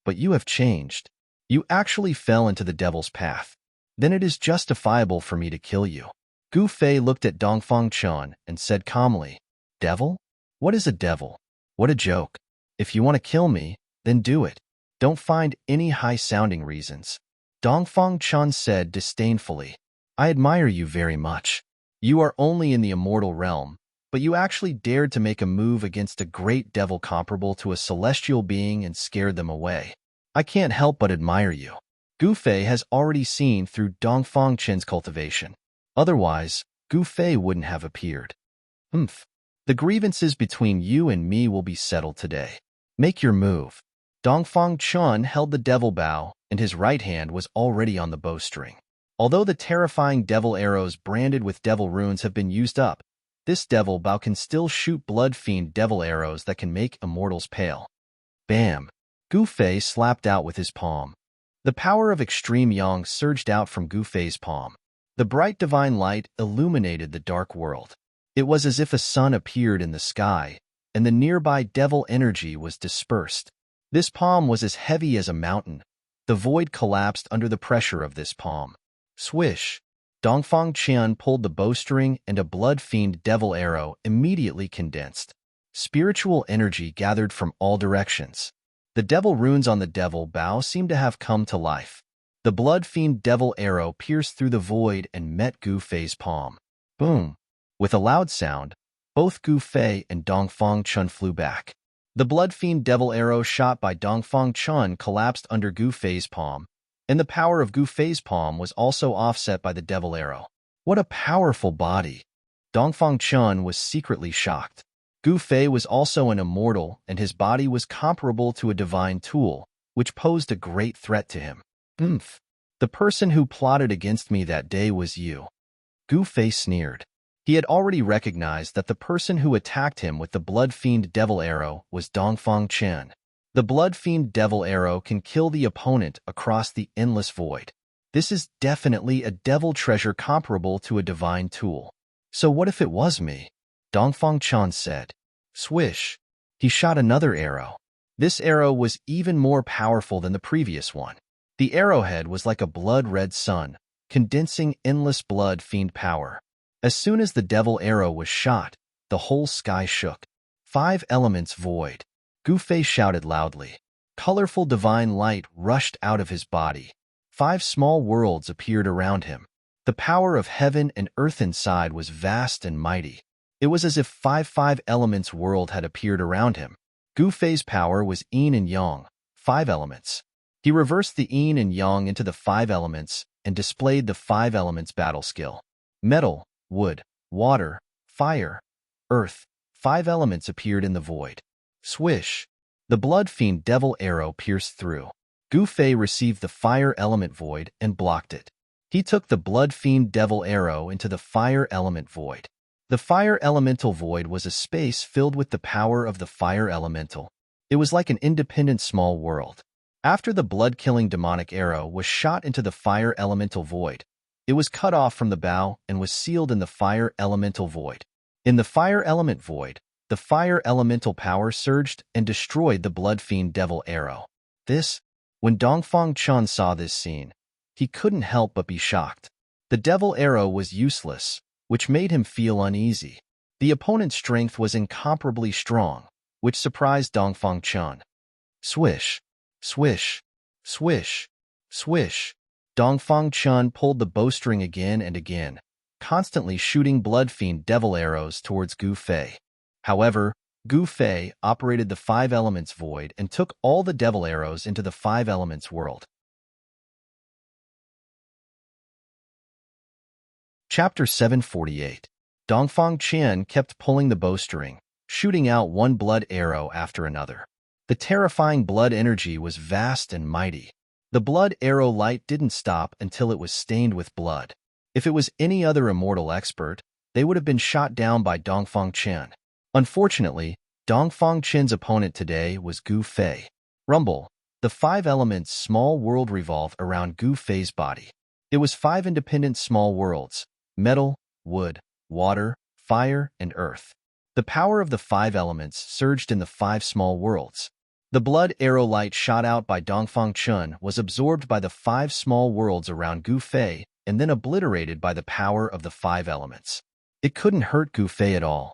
But you have changed. You actually fell into the devil's path. Then it is justifiable for me to kill you. Gu Fei looked at Dongfang Qian and said calmly, Devil? What is a devil? What a joke. If you want to kill me, then do it. Don't find any high-sounding reasons. Dongfang Qian said disdainfully, I admire you very much. You are only in the immortal realm, but you actually dared to make a move against a great devil comparable to a celestial being and scared them away. I can't help but admire you. Gu Fei has already seen through Dongfang Chen's cultivation. Otherwise, Gu Fei wouldn't have appeared. Humph. The grievances between you and me will be settled today. Make your move. Dongfang Chen held the devil bow, and his right hand was already on the bowstring. Although the terrifying devil arrows branded with devil runes have been used up, this devil bow can still shoot blood-fiend devil arrows that can make immortals pale. Bam! Gu Fei slapped out with his palm. The power of extreme yang surged out from Gu Fei's palm. The bright divine light illuminated the dark world. It was as if a sun appeared in the sky, and the nearby devil energy was dispersed. This palm was as heavy as a mountain. The void collapsed under the pressure of this palm. Swish! Dongfang Chen pulled the bowstring and a blood-fiend devil arrow immediately condensed. Spiritual energy gathered from all directions. The devil runes on the devil bow seemed to have come to life. The blood-fiend devil arrow pierced through the void and met Gu Fei's palm. Boom! With a loud sound, both Gu Fei and Dongfang Chen flew back. The blood-fiend devil arrow shot by Dongfang Chen collapsed under Gu Fei's palm, and the power of Gu Fei's palm was also offset by the devil arrow. What a powerful body! Dongfang Chen was secretly shocked. Gu Fei was also an immortal, and his body was comparable to a divine tool, which posed a great threat to him. Oomph! The person who plotted against me that day was you. Gu Fei sneered. He had already recognized that the person who attacked him with the blood-fiend devil arrow was Dongfang Chen. The blood-fiend devil arrow can kill the opponent across the endless void. This is definitely a devil treasure comparable to a divine tool. So what if it was me? Dongfang Chen said. Swish! He shot another arrow. This arrow was even more powerful than the previous one. The arrowhead was like a blood-red sun, condensing endless blood-fiend power. As soon as the devil arrow was shot, the whole sky shook. 5 elements void. Gu Fei shouted loudly. Colorful divine light rushed out of his body. 5 small worlds appeared around him. The power of heaven and earth inside was vast and mighty. It was as if 5 elements world had appeared around him. Gu Fei's power was yin and yang, 5 elements. He reversed the yin and yang into the 5 elements and displayed the 5 elements battle skill. Metal, wood, water, fire, earth, 5 elements appeared in the void. Swish! The blood-fiend devil arrow pierced through. Gu Fei received the fire element void and blocked it. He took the blood-fiend devil arrow into the fire element void. The fire elemental void was a space filled with the power of the fire elemental. It was like an independent small world. After the blood-killing demonic arrow was shot into the fire elemental void, it was cut off from the bow and was sealed in the fire elemental void. In the fire element void, the fire elemental power surged and destroyed the blood-fiend devil arrow. When Dongfang Chen saw this scene, he couldn't help but be shocked. The devil arrow was useless, which made him feel uneasy. The opponent's strength was incomparably strong, which surprised Dongfang Chen. Swish! Swish! Swish! Swish! Dongfang Chen pulled the bowstring again and again, constantly shooting blood-fiend devil arrows towards Gu Fei. However, Gu Fei operated the 5 elements void and took all the devil arrows into the 5 elements world. Chapter 748. Dongfang Chen kept pulling the bowstring, shooting out one blood arrow after another. The terrifying blood energy was vast and mighty. The blood arrow light didn't stop until it was stained with blood. If it was any other immortal expert, they would have been shot down by Dongfang Chen. Unfortunately, Dongfang Chen's opponent today was Gu Fei. Rumble. The 5 elements small world revolved around Gu Fei's body. It was 5 independent small worlds: metal, wood, water, fire, and earth. The power of the 5 elements surged in the 5 small worlds. The blood arrow light shot out by Dongfang Chen was absorbed by the 5 small worlds around Gu Fei and then obliterated by the power of the 5 elements. It couldn't hurt Gu Fei at all.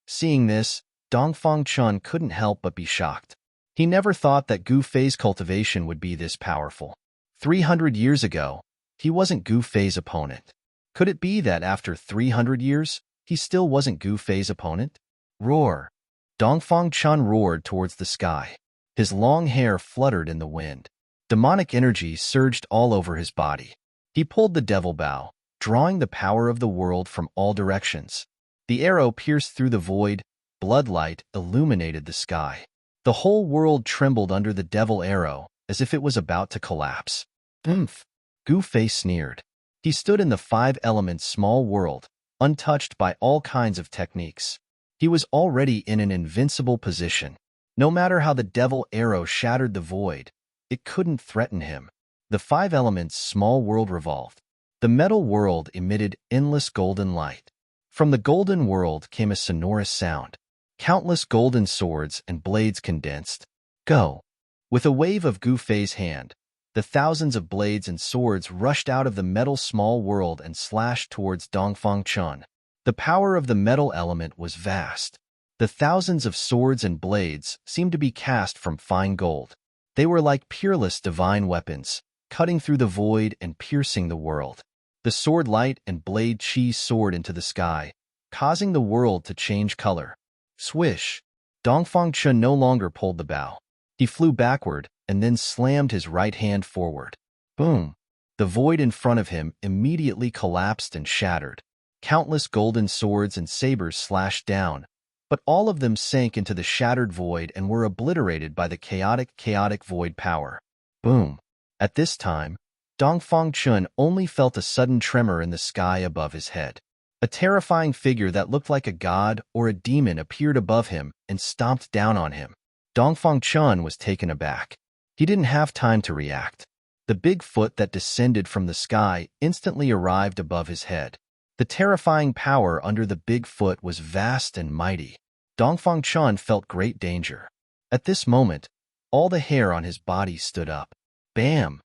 Seeing this, Dongfang Chen couldn't help but be shocked. He never thought that Gu Fei's cultivation would be this powerful. 300 years ago, he wasn't Gu Fei's opponent. Could it be that after 300 years, he still wasn't Gu Fei's opponent? Roar! Dongfang Chun roared towards the sky. His long hair fluttered in the wind. Demonic energy surged all over his body. He pulled the devil bow, drawing the power of the world from all directions. The arrow pierced through the void. Bloodlight illuminated the sky. The whole world trembled under the devil arrow, as if it was about to collapse. Oomph! Gu Fei sneered. He stood in the five elements small world, untouched by all kinds of techniques. He was already in an invincible position. No matter how the devil arrow shattered the void, it couldn't threaten him. The five elements small world revolved. The metal world emitted endless golden light. From the golden world came a sonorous sound. Countless golden swords and blades condensed. Go! With a wave of Gu Fei's hand, the thousands of blades and swords rushed out of the metal small world and slashed towards Dongfang Chun. The power of the metal element was vast. The thousands of swords and blades seemed to be cast from fine gold. They were like peerless divine weapons, cutting through the void and piercing the world. The sword light and blade chi soared into the sky, causing the world to change color. Swish! Dongfang Chun no longer pulled the bow. He flew backward and then slammed his right hand forward. Boom! The void in front of him immediately collapsed and shattered. Countless golden swords and sabers slashed down, but all of them sank into the shattered void and were obliterated by the chaotic void power. Boom! At this time, Dongfang Chun only felt a sudden tremor in the sky above his head. A terrifying figure that looked like a god or a demon appeared above him and stomped down on him. Dongfang Chun was taken aback. He didn't have time to react. The big foot that descended from the sky instantly arrived above his head. The terrifying power under the big foot was vast and mighty. Dongfang Chun felt great danger. At this moment, all the hair on his body stood up. Bam!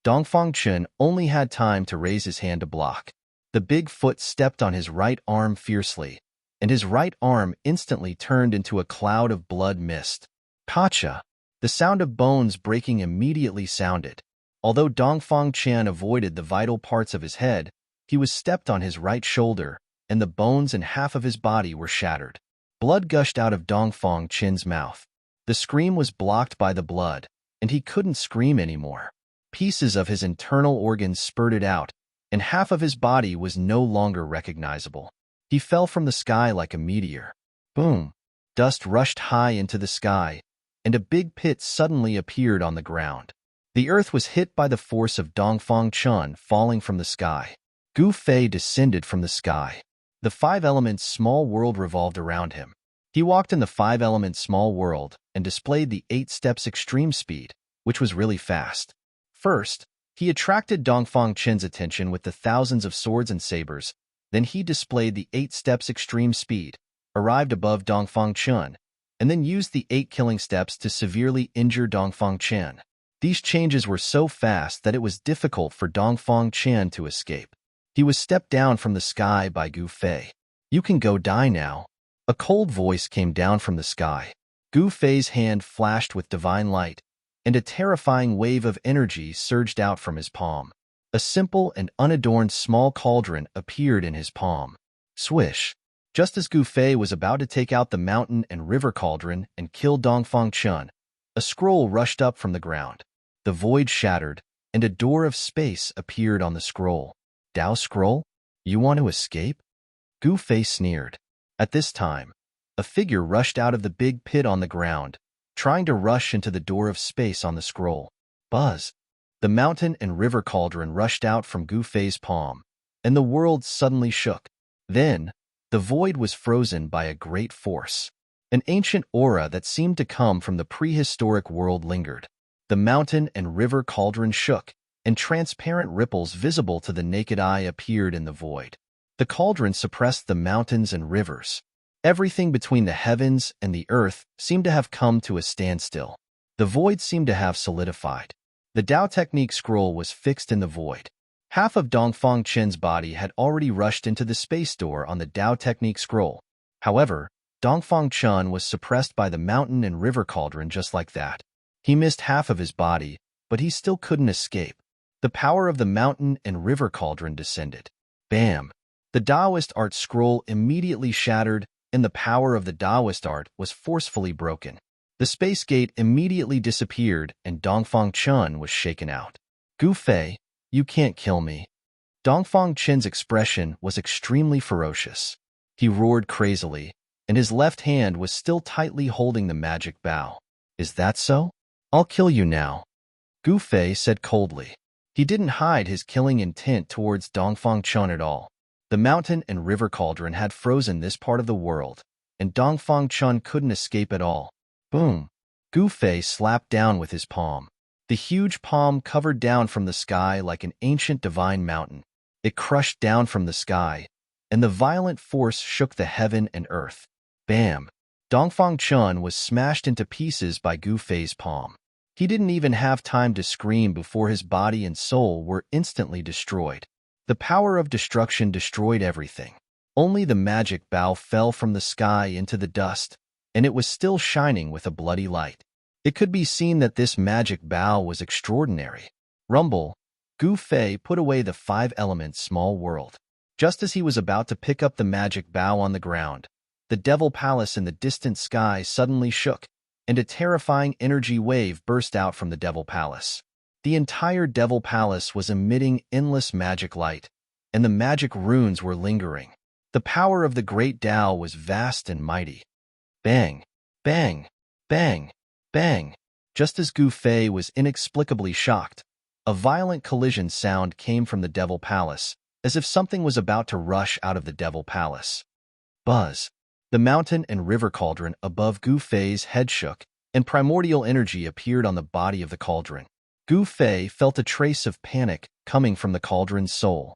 Dongfang Chun only had time to raise his hand to block. The big foot stepped on his right arm fiercely, and his right arm instantly turned into a cloud of blood mist. Pacha! The sound of bones breaking immediately sounded. Although Dongfang Chun avoided the vital parts of his head, he was stepped on his right shoulder, and the bones and half of his body were shattered. Blood gushed out of Dongfang Chun's mouth. The scream was blocked by the blood, and he couldn't scream anymore. Pieces of his internal organs spurted out, and half of his body was no longer recognizable. He fell from the sky like a meteor. Boom! Dust rushed high into the sky, and a big pit suddenly appeared on the ground. The earth was hit by the force of Dongfang Chun falling from the sky. Gu Fei descended from the sky. The five elements small world revolved around him. He walked in the five elements small world and displayed the 8 steps extreme speed, which was really fast. First, he attracted Dongfang Chun's attention with the thousands of swords and sabers. Then he displayed the 8 steps extreme speed, arrived above Dongfang Chun, and then used the 8 killing steps to severely injure Dongfang Chun. These changes were so fast that it was difficult for Dongfang Chun to escape. He was stepped down from the sky by Gu Fei. You can go die now. A cold voice came down from the sky. Gu Fei's hand flashed with divine light, and a terrifying wave of energy surged out from his palm. A simple and unadorned small cauldron appeared in his palm. Swish! Just as Gu Fei was about to take out the mountain and river cauldron and kill Dongfang Chun, a scroll rushed up from the ground. The void shattered, and a door of space appeared on the scroll. Dao Scroll? You want to escape? Gu Fei sneered. At this time, a figure rushed out of the big pit on the ground, trying to rush into the door of space on the scroll. Buzz! The mountain and river cauldron rushed out from Gu Fei's palm, and the world suddenly shook. Then, the void was frozen by a great force. An ancient aura that seemed to come from the prehistoric world lingered. The mountain and river cauldron shook, and transparent ripples visible to the naked eye appeared in the void. The cauldron suppressed the mountains and rivers. Everything between the heavens and the earth seemed to have come to a standstill. The void seemed to have solidified. The Tao Technique scroll was fixed in the void. Half of Dongfang Chun's body had already rushed into the space door on the Tao Technique scroll. However, Dongfang Chun was suppressed by the mountain and river cauldron just like that. He missed half of his body, but he still couldn't escape. The power of the mountain and river cauldron descended. Bam! The Taoist art scroll immediately shattered, and the power of the Taoist art was forcefully broken. The space gate immediately disappeared, and Dongfang Chun was shaken out. Gu Fei, you can't kill me. Dongfang Chen's expression was extremely ferocious. He roared crazily, and his left hand was still tightly holding the magic bow. Is that so? I'll kill you now, Gu Fei said coldly. He didn't hide his killing intent towards Dongfang Chun at all. The mountain and river cauldron had frozen this part of the world, and Dongfang Chun couldn't escape at all. Boom! Gu Fei slapped down with his palm. The huge palm covered down from the sky like an ancient divine mountain. It crushed down from the sky, and the violent force shook the heaven and earth. Bam! Dongfang Chun was smashed into pieces by Gu Fei's palm. He didn't even have time to scream before his body and soul were instantly destroyed. The power of destruction destroyed everything. Only the magic bow fell from the sky into the dust, and it was still shining with a bloody light. It could be seen that this magic bow was extraordinary. Rumble, Gu Fei put away the 5-element small world. Just as he was about to pick up the magic bow on the ground, the Devil Palace in the distant sky suddenly shook, and a terrifying energy wave burst out from the Devil Palace. The entire Devil Palace was emitting endless magic light, and the magic runes were lingering. The power of the Great Tao was vast and mighty. Bang! Bang! Bang! Bang! Just as Gu Fei was inexplicably shocked, a violent collision sound came from the Devil Palace, as if something was about to rush out of the Devil Palace. Buzz! The mountain and river cauldron above Gu Fei's head shook, and primordial energy appeared on the body of the cauldron. Gu Fei felt a trace of panic coming from the cauldron's soul.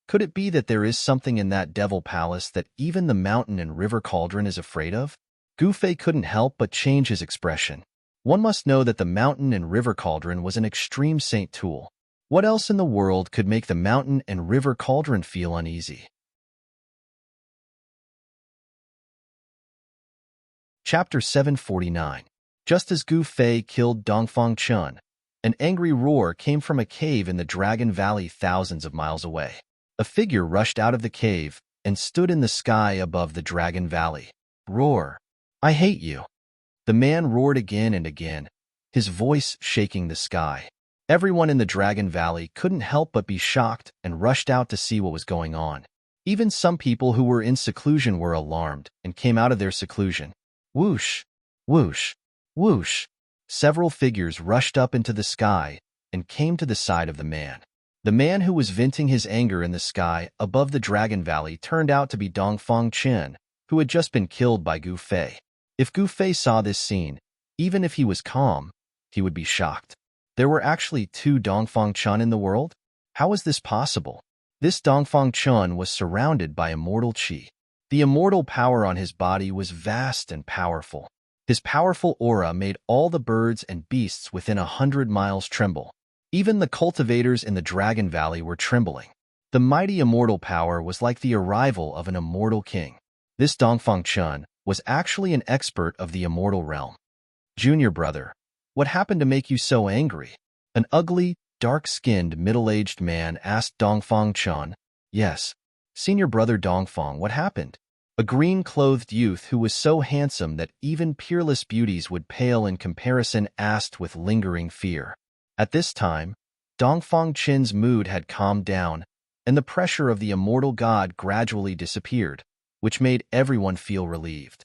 Could it be that there is something in that Devil Palace that even the mountain and river cauldron is afraid of? Gu Fei couldn't help but change his expression. One must know that the mountain and river cauldron was an extreme saint tool. What else in the world could make the mountain and river cauldron feel uneasy? Chapter 749. Just as Gu Fei killed Dongfang Chun, an angry roar came from a cave in the Dragon Valley thousands of miles away. A figure rushed out of the cave and stood in the sky above the Dragon Valley. Roar! I hate you! The man roared again and again, his voice shaking the sky. Everyone in the Dragon Valley couldn't help but be shocked and rushed out to see what was going on. Even some people who were in seclusion were alarmed and came out of their seclusion. Whoosh! Whoosh! Whoosh! Several figures rushed up into the sky and came to the side of the man. The man who was venting his anger in the sky above the Dragon Valley turned out to be Dongfang Chen, who had just been killed by Gu Fei. If Gu Fei saw this scene, even if he was calm, he would be shocked. There were actually 2 Dongfang Chun in the world? How was this possible? This Dongfang Chun was surrounded by immortal qi. The immortal power on his body was vast and powerful. His powerful aura made all the birds and beasts within 100 miles tremble. Even the cultivators in the Dragon Valley were trembling. The mighty immortal power was like the arrival of an immortal king. This Dongfang Chun was actually an expert of the immortal realm. Junior brother, what happened to make you so angry? An ugly, dark-skinned, middle-aged man asked Dongfang Chun. Yes, senior brother Dongfang, what happened? A green-clothed youth who was so handsome that even peerless beauties would pale in comparison asked with lingering fear. At this time, Dongfang Chen's mood had calmed down, and the pressure of the immortal god gradually disappeared, which made everyone feel relieved.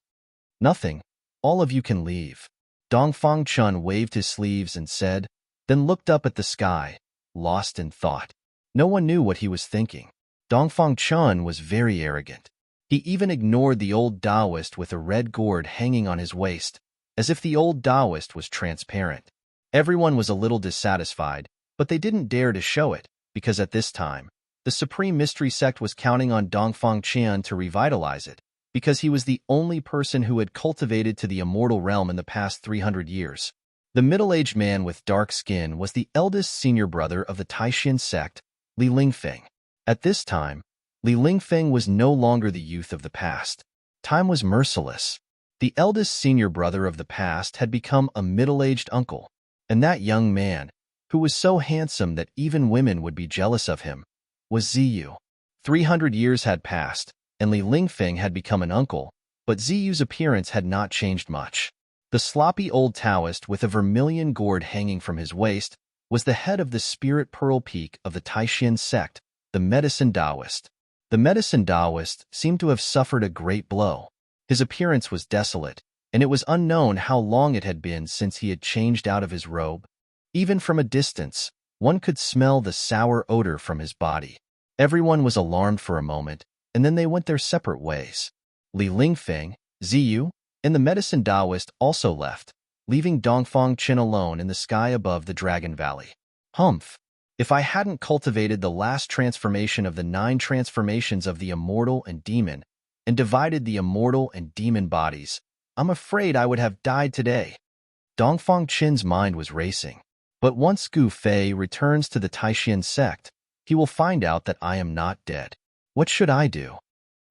Nothing. All of you can leave. Dongfang Chun waved his sleeves and said, then looked up at the sky, lost in thought. No one knew what he was thinking. Dongfang Chun was very arrogant. He even ignored the old Taoist with a red gourd hanging on his waist, as if the old Taoist was transparent. Everyone was a little dissatisfied, but they didn't dare to show it, because at this time, the Supreme Mystery Sect was counting on Dongfang Chen to revitalize it, because he was the only person who had cultivated to the immortal realm in the past 300 years. The middle-aged man with dark skin was the eldest senior brother of the Taishan sect, Li Lingfeng. At this time, Li Lingfeng was no longer the youth of the past. Time was merciless. The eldest senior brother of the past had become a middle-aged uncle, and that young man, who was so handsome that even women would be jealous of him, was Ziyu. 300 years had passed, and Li Lingfeng had become an uncle, but Ziyu's appearance had not changed much. The sloppy old Taoist with a vermilion gourd hanging from his waist was the head of the Spirit Pearl Peak of the Taishan sect, the Medicine Taoist. The Medicine Taoist seemed to have suffered a great blow. His appearance was desolate, and it was unknown how long it had been since he had changed out of his robe. Even from a distance, one could smell the sour odor from his body. Everyone was alarmed for a moment, and then they went their separate ways. Li Lingfeng, Ziyu, and the Medicine Taoist also left, leaving Dongfang Qin alone in the sky above the Dragon Valley. Humph! If I hadn't cultivated the last transformation of the 9 transformations of the immortal and demon, and divided the immortal and demon bodies, I'm afraid I would have died today. Dongfang Qin's mind was racing. But once Gu Fei returns to the Taishan sect, he will find out that I am not dead. What should I do?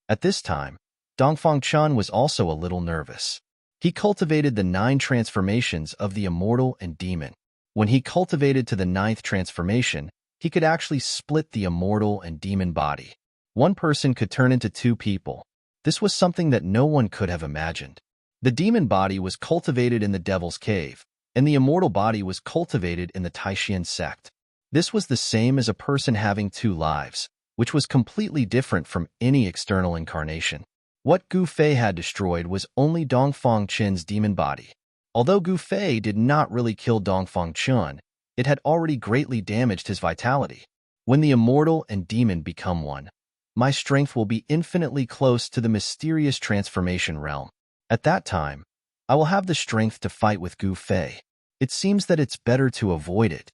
At this time, Dongfang Qin was also a little nervous. He cultivated the 9 transformations of the immortal and demon. When he cultivated to the 9th transformation, he could actually split the immortal and demon body. One person could turn into 2 people. This was something that no one could have imagined. The demon body was cultivated in the Devil's Cave, and the immortal body was cultivated in the Taishan sect. This was the same as a person having 2 lives, which was completely different from any external incarnation. What Gu Fei had destroyed was only Dongfang Qin's demon body. Although Gu Fei did not really kill Dongfang Qin, it had already greatly damaged his vitality. When the immortal and demon become one, my strength will be infinitely close to the mysterious transformation realm. At that time, I will have the strength to fight with Gu Fei. It seems that it's better to avoid it.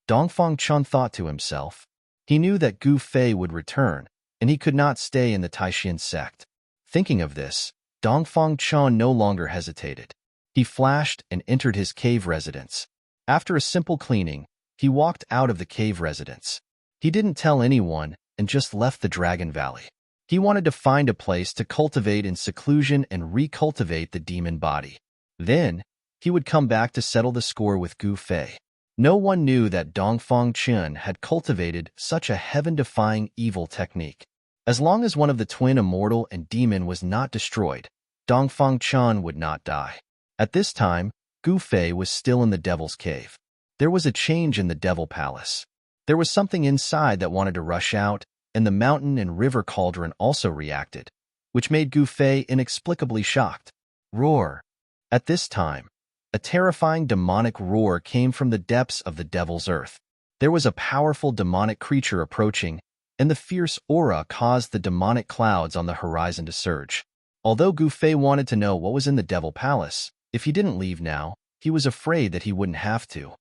Dongfang Qin thought to himself. He knew that Gu Fei would return, and he could not stay in the Taishan sect. Thinking of this, Dongfang Qin no longer hesitated. He flashed and entered his cave residence. After a simple cleaning, he walked out of the cave residence. He didn't tell anyone and just left the Dragon Valley. He wanted to find a place to cultivate in seclusion and recultivate the demon body. Then, he would come back to settle the score with Gu Fei. No one knew that Dongfang Qin had cultivated such a heaven-defying evil technique. As long as one of the twin immortal and demon was not destroyed, Dongfang Qin would not die. At this time, Gu Fei was still in the Devil's Cave. There was a change in the Devil Palace. There was something inside that wanted to rush out, and the mountain and river cauldron also reacted, which made Gu Fei inexplicably shocked. Roar! At this time, a terrifying demonic roar came from the depths of the Devil's Earth. There was a powerful demonic creature approaching, and the fierce aura caused the demonic clouds on the horizon to surge. Although Gu Fei wanted to know what was in the Devil Palace, if he didn't leave now, he was afraid that he wouldn't have to.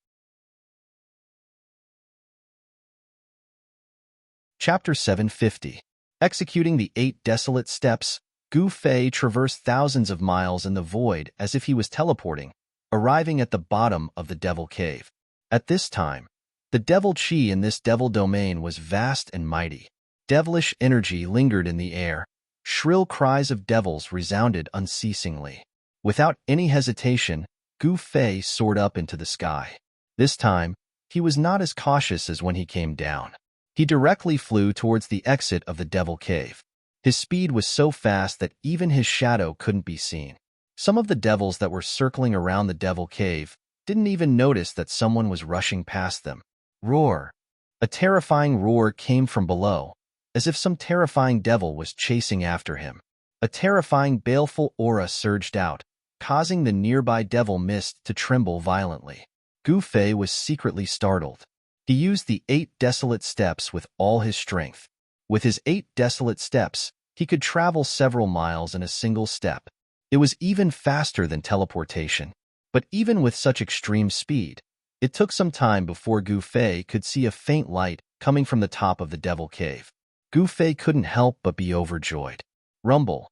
Chapter 750. Executing the 8 desolate steps, Gu Fei traversed thousands of miles in the void as if he was teleporting, arriving at the bottom of the Devil Cave. At this time, the devil chi in this devil domain was vast and mighty. Devilish energy lingered in the air. Shrill cries of devils resounded unceasingly. Without any hesitation, Gu Fei soared up into the sky. This time, he was not as cautious as when he came down. He directly flew towards the exit of the Devil Cave. His speed was so fast that even his shadow couldn't be seen. Some of the devils that were circling around the Devil Cave didn't even notice that someone was rushing past them. Roar! A terrifying roar came from below, as if some terrifying devil was chasing after him. A terrifying baleful aura surged out, causing the nearby devil mist to tremble violently. Gu Fei was secretly startled. He used the 8 desolate steps with all his strength. With his 8 desolate steps, he could travel several miles in a single step. It was even faster than teleportation. But even with such extreme speed, it took some time before Gu Fei could see a faint light coming from the top of the Devil Cave. Gu Fei couldn't help but be overjoyed. Rumble!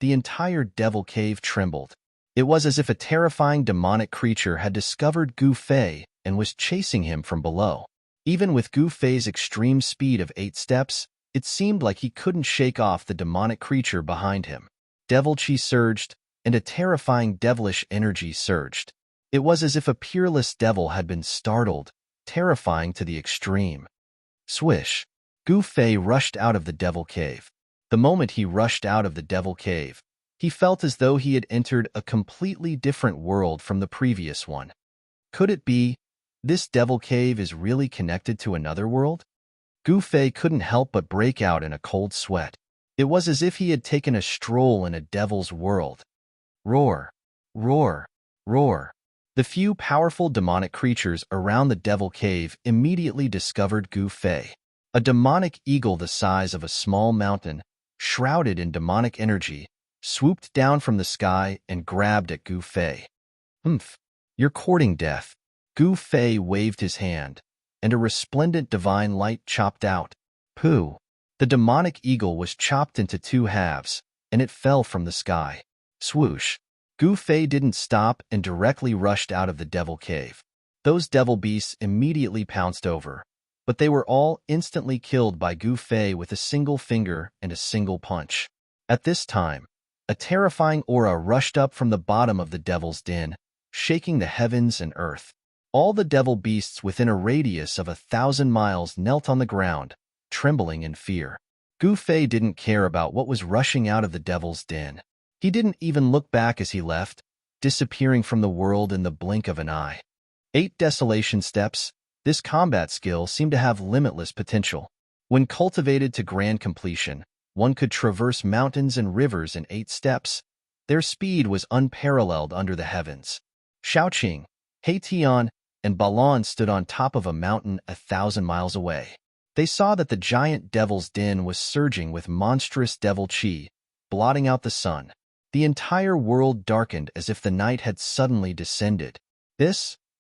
The entire Devil Cave trembled. It was as if a terrifying demonic creature had discovered Gu Fei and was chasing him from below. Even with Gu Fei's extreme speed of 8 steps, it seemed like he couldn't shake off the demonic creature behind him. Devil chi surged, and a terrifying devilish energy surged. It was as if a peerless devil had been startled, terrifying to the extreme. Swish! Gu Fei rushed out of the devil cave. The moment he rushed out of the devil cave, he felt as though he had entered a completely different world from the previous one. Could it be this devil cave is really connected to another world? Gu Fei couldn't help but break out in a cold sweat. It was as if he had taken a stroll in a devil's world. Roar, roar, roar. The few powerful demonic creatures around the devil cave immediately discovered Gu Fei. A demonic eagle the size of a small mountain, shrouded in demonic energy, swooped down from the sky and grabbed at Gu Fei. "Humph, you're courting death." Gu Fei waved his hand, and a resplendent divine light chopped out. Pooh! The demonic eagle was chopped into two halves, and it fell from the sky. Swoosh! Gu Fei didn't stop and directly rushed out of the devil cave. Those devil beasts immediately pounced over, but they were all instantly killed by Gu Fei with a single finger and a single punch. At this time, a terrifying aura rushed up from the bottom of the devil's den, shaking the heavens and earth. All the devil beasts within a radius of 1,000 miles knelt on the ground, trembling in fear. Gu Fei didn't care about what was rushing out of the devil's den. He didn't even look back as he left, disappearing from the world in the blink of an eye. 8 desolation steps. This combat skill seemed to have limitless potential. When cultivated to grand completion, one could traverse mountains and rivers in 8 steps. Their speed was unparalleled under the heavens. Shaoqing, Heitian, and Balan stood on top of a mountain 1,000 miles away. They saw that the giant devil's den was surging with monstrous devil qi, blotting out the sun. The entire world darkened as if the night had suddenly descended.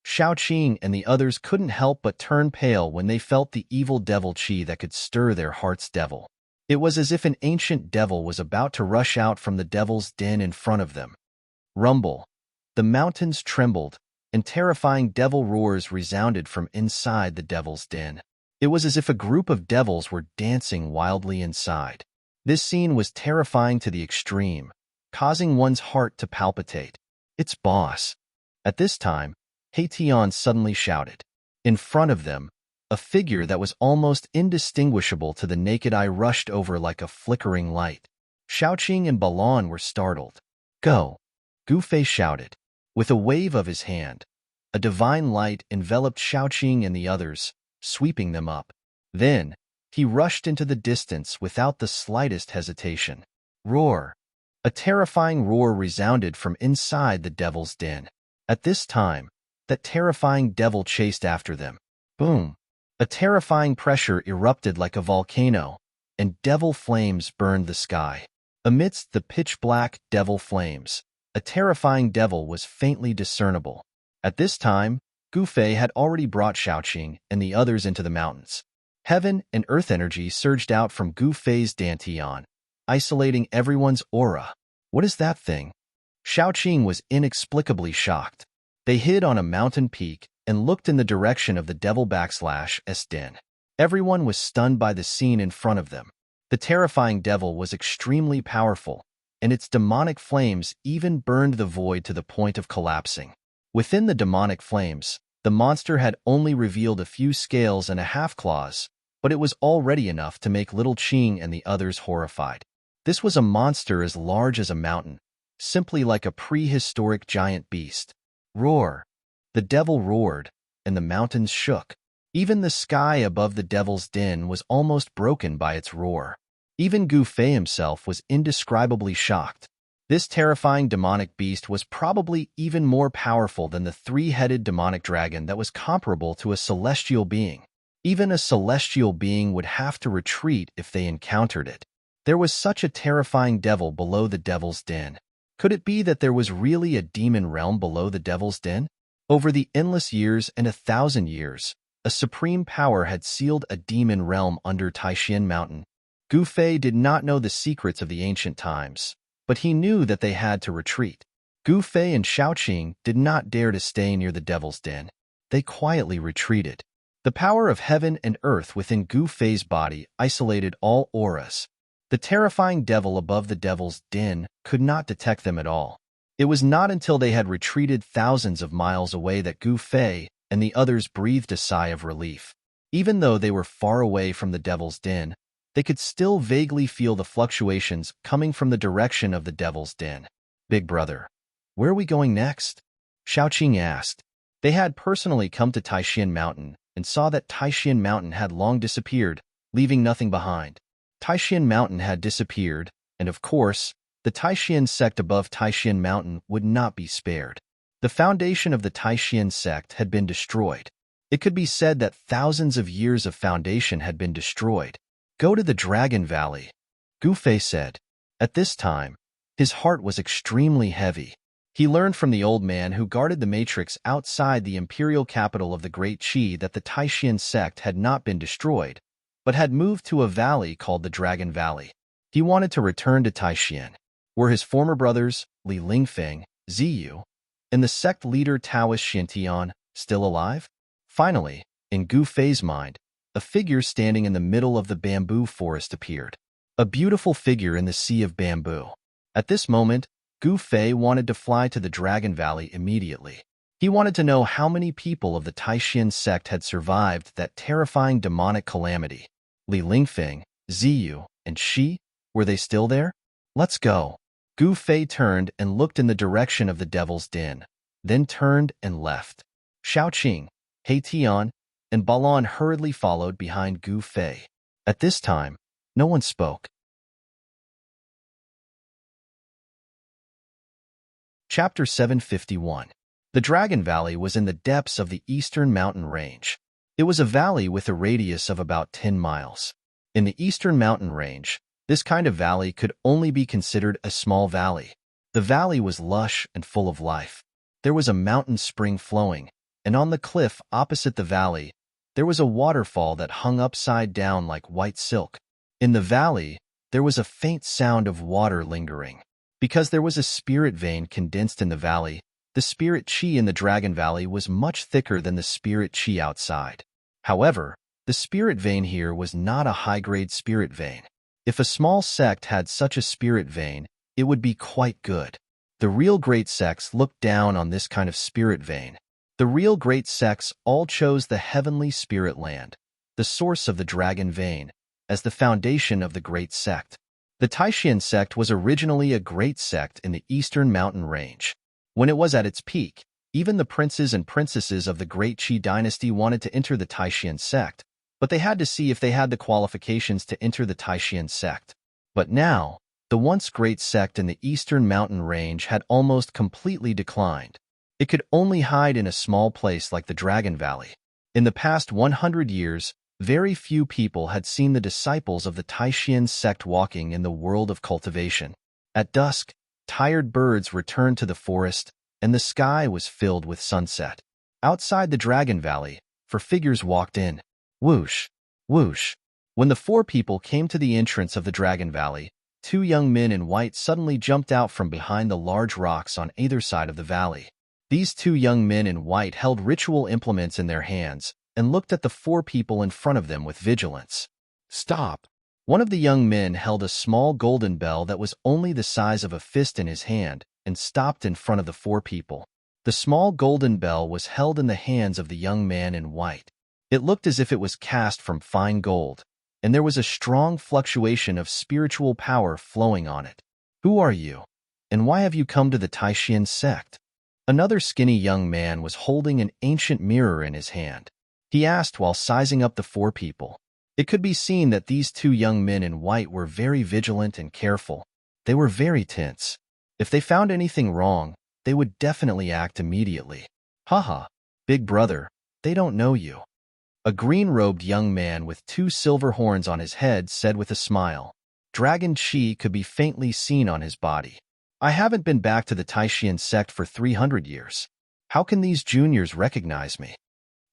Shaoqing and the others couldn't help but turn pale when they felt the evil devil qi that could stir their heart's devil. It was as if an ancient devil was about to rush out from the devil's den in front of them. Rumble. The mountains trembled, and terrifying devil roars resounded from inside the devil's den. It was as if a group of devils were dancing wildly inside. This scene was terrifying to the extreme, causing one's heart to palpitate. "It's boss." At this time, Heitian suddenly shouted. In front of them, a figure that was almost indistinguishable to the naked eye rushed over like a flickering light. Shaoqing and Balan were startled. "Go!" Gu Fei shouted. With a wave of his hand, a divine light enveloped Shaoqing and the others, sweeping them up. Then, he rushed into the distance without the slightest hesitation. Roar! A terrifying roar resounded from inside the devil's den. At this time, that terrifying devil chased after them. Boom! A terrifying pressure erupted like a volcano, and devil flames burned the sky. Amidst the pitch-black devil flames, a terrifying devil was faintly discernible. At this time, Gu Fei had already brought Shaoqing and the others into the mountains. Heaven and earth energy surged out from Gu Fei's dantian, isolating everyone's aura. "What is that thing?" Shaoqing was inexplicably shocked. They hid on a mountain peak and looked in the direction of the devil/s den. Everyone was stunned by the scene in front of them. The terrifying devil was extremely powerful, and its demonic flames even burned the void to the point of collapsing. Within the demonic flames, the monster had only revealed a few scales and a half-claws, but it was already enough to make little Qing and the others horrified. This was a monster as large as a mountain, simply like a prehistoric giant beast. Roar! The devil roared, and the mountains shook. Even the sky above the devil's den was almost broken by its roar. Even Gu Fei himself was indescribably shocked. This terrifying demonic beast was probably even more powerful than the 3-headed demonic dragon that was comparable to a celestial being. Even a celestial being would have to retreat if they encountered it. There was such a terrifying devil below the devil's den. Could it be that there was really a demon realm below the devil's den? Over the endless years and 1,000 years, a supreme power had sealed a demon realm under Taishan Mountain. Gu Fei did not know the secrets of the ancient times, but he knew that they had to retreat. Gu Fei and Shaoqing did not dare to stay near the devil's den. They quietly retreated. The power of heaven and earth within Gu Fei's body isolated all auras. The terrifying devil above the devil's den could not detect them at all. It was not until they had retreated thousands of miles away that Gu Fei and the others breathed a sigh of relief. Even though they were far away from the devil's den, they could still vaguely feel the fluctuations coming from the direction of the devil's den. Big brother, where are we going next? Xiaoqing asked. They had personally come to Taishan Mountain and saw that Taishan Mountain had long disappeared, leaving nothing behind. Taishan Mountain had disappeared, and of course, the Taishan sect above Taishan Mountain would not be spared. The foundation of the Taishan sect had been destroyed. It could be said that thousands of years of foundation had been destroyed. Go to the Dragon Valley, Gu Fei said. At this time, his heart was extremely heavy. He learned from the old man who guarded the matrix outside the imperial capital of the Great Qi that the Taishan sect had not been destroyed, but had moved to a valley called the Dragon Valley. He wanted to return to Taishan. Were his former brothers, Li Lingfeng, Ziyu, and the sect leader Taoist Xintian still alive? Finally, in Gu Fei's mind, a figure standing in the middle of the bamboo forest appeared. A beautiful figure in the sea of bamboo. At this moment, Gu Fei wanted to fly to the Dragon Valley immediately. He wanted to know how many people of the Taishan sect had survived that terrifying demonic calamity. Li Lingfeng, Ziyu, and Shi, were they still there? Let's go. Gu Fei turned and looked in the direction of the devil's den, then turned and left. Xiaoqing, He Tian, and Balan hurriedly followed behind Gu Fei. At this time, no one spoke. Chapter 751. The Dragon Valley was in the depths of the eastern mountain range. It was a valley with a radius of about 10 miles. In the eastern mountain range, this kind of valley could only be considered a small valley. The valley was lush and full of life. There was a mountain spring flowing, and on the cliff opposite the valley, there was a waterfall that hung upside down like white silk. In the valley, there was a faint sound of water lingering. Because there was a spirit vein condensed in the valley, the spirit qi in the Dragon Valley was much thicker than the spirit qi outside. However, the spirit vein here was not a high-grade spirit vein. If a small sect had such a spirit vein, it would be quite good. The real great sects looked down on this kind of spirit vein. The real great sects all chose the heavenly spirit land, the source of the dragon vein, as the foundation of the great sect. The Taishan sect was originally a great sect in the eastern mountain range. When it was at its peak, even the princes and princesses of the Great Qi dynasty wanted to enter the Taishan sect, but they had to see if they had the qualifications to enter the Taishan sect. But now, the once great sect in the eastern mountain range had almost completely declined. It could only hide in a small place like the Dragon Valley. In the past 100 years, very few people had seen the disciples of the Taishan sect walking in the world of cultivation. At dusk, tired birds returned to the forest, and the sky was filled with sunset. Outside the Dragon Valley, 4 figures walked in. Whoosh, whoosh. When the 4 people came to the entrance of the Dragon Valley, 2 young men in white suddenly jumped out from behind the large rocks on either side of the valley. These 2 young men in white held ritual implements in their hands and looked at the 4 people in front of them with vigilance. Stop! One of the young men held a small golden bell that was only the size of a fist in his hand and stopped in front of the 4 people. The small golden bell was held in the hands of the young man in white. It looked as if it was cast from fine gold, and there was a strong fluctuation of spiritual power flowing on it. Who are you? And why have you come to the Taishan sect? Another skinny young man was holding an ancient mirror in his hand. He asked while sizing up the 4 people. It could be seen that these 2 young men in white were very vigilant and careful. They were very tense. If they found anything wrong, they would definitely act immediately. Haha, big brother, they don't know you. A green-robed young man with 2 silver horns on his head said with a smile. Dragon Qi could be faintly seen on his body. I haven't been back to the Taishan sect for 300 years. How can these juniors recognize me?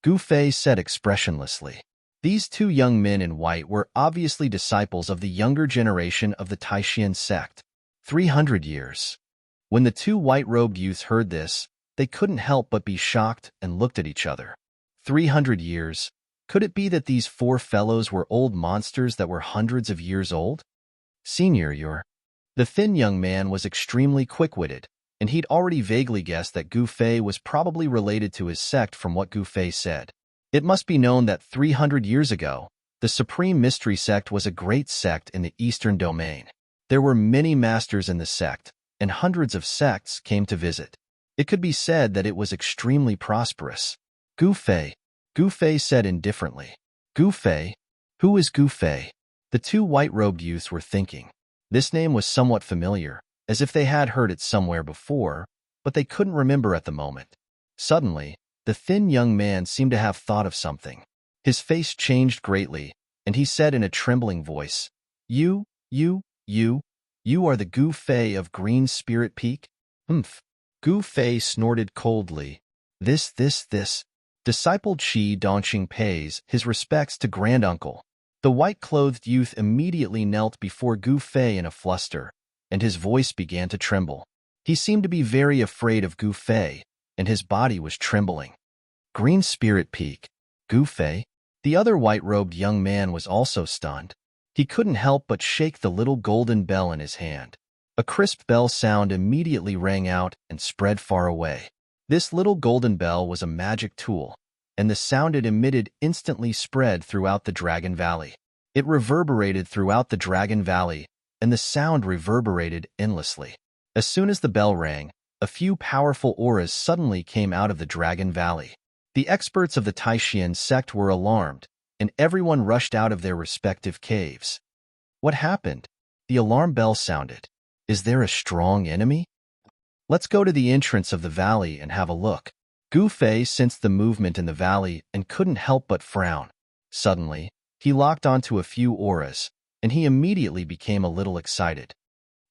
Gu Fei said expressionlessly. These 2 young men in white were obviously disciples of the younger generation of the Taishan sect. 300 years. When the 2 white-robed youths heard this, they couldn't help but be shocked and looked at each other. 300 years. Could it be that these 4 fellows were old monsters that were hundreds of years old? Senior, you're... The thin young man was extremely quick-witted, and he'd already vaguely guessed that Gu Fei was probably related to his sect from what Gu Fei said. It must be known that 300 years ago, the Supreme Mystery Sect was a great sect in the Eastern Domain. There were many masters in the sect, and hundreds of sects came to visit. It could be said that it was extremely prosperous. Gu Fei, Gu Fei said indifferently. Gu Fei? Who is Gu Fei? The two white-robed youths were thinking. This name was somewhat familiar, as if they had heard it somewhere before, but they couldn't remember at the moment. Suddenly, the thin young man seemed to have thought of something. His face changed greatly, and he said in a trembling voice, You are the Gu Fei of Green Spirit Peak? Humph. Gu Fei snorted coldly. This. Disciple Qi Dongqing pays his respects to granduncle. The white-clothed youth immediately knelt before Gu Fei in a fluster, and his voice began to tremble. He seemed to be very afraid of Gu Fei, and his body was trembling. Green Spirit Peak. Gu Fei? The other white-robed young man was also stunned. He couldn't help but shake the little golden bell in his hand. A crisp bell sound immediately rang out and spread far away. This little golden bell was a magic tool, and the sound it emitted instantly spread throughout the Dragon Valley. It reverberated throughout the Dragon Valley, and the sound reverberated endlessly. As soon as the bell rang, a few powerful auras suddenly came out of the Dragon Valley. The experts of the Taishan sect were alarmed, and everyone rushed out of their respective caves. What happened? The alarm bell sounded. Is there a strong enemy? Let's go to the entrance of the valley and have a look. Gu Fei sensed the movement in the valley and couldn't help but frown. Suddenly, he locked onto a few auras, and he immediately became a little excited.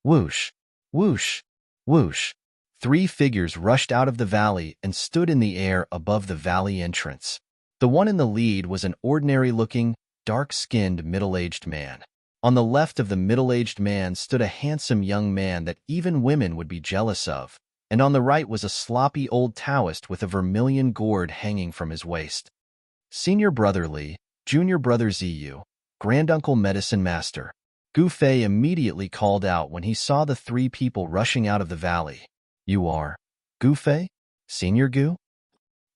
Whoosh, whoosh, whoosh. 3 figures rushed out of the valley and stood in the air above the valley entrance. The one in the lead was an ordinary-looking, dark-skinned, middle-aged man. On the left of the middle-aged man stood a handsome young man that even women would be jealous of, and on the right was a sloppy old Taoist with a vermilion gourd hanging from his waist. Senior Brother Li, Junior Brother Ziyu, Granduncle Medicine Master. Gu Fei immediately called out when he saw the 3 people rushing out of the valley. You are Gu Fei? Senior Gu?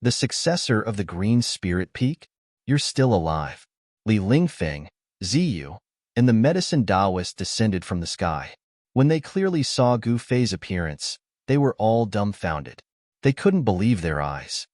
The successor of the Green Spirit Peak? You're still alive. Li Lingfeng, Ziyu, and the medicine Taoist descended from the sky. When they clearly saw Gu Fei's appearance, they were all dumbfounded. They couldn't believe their eyes.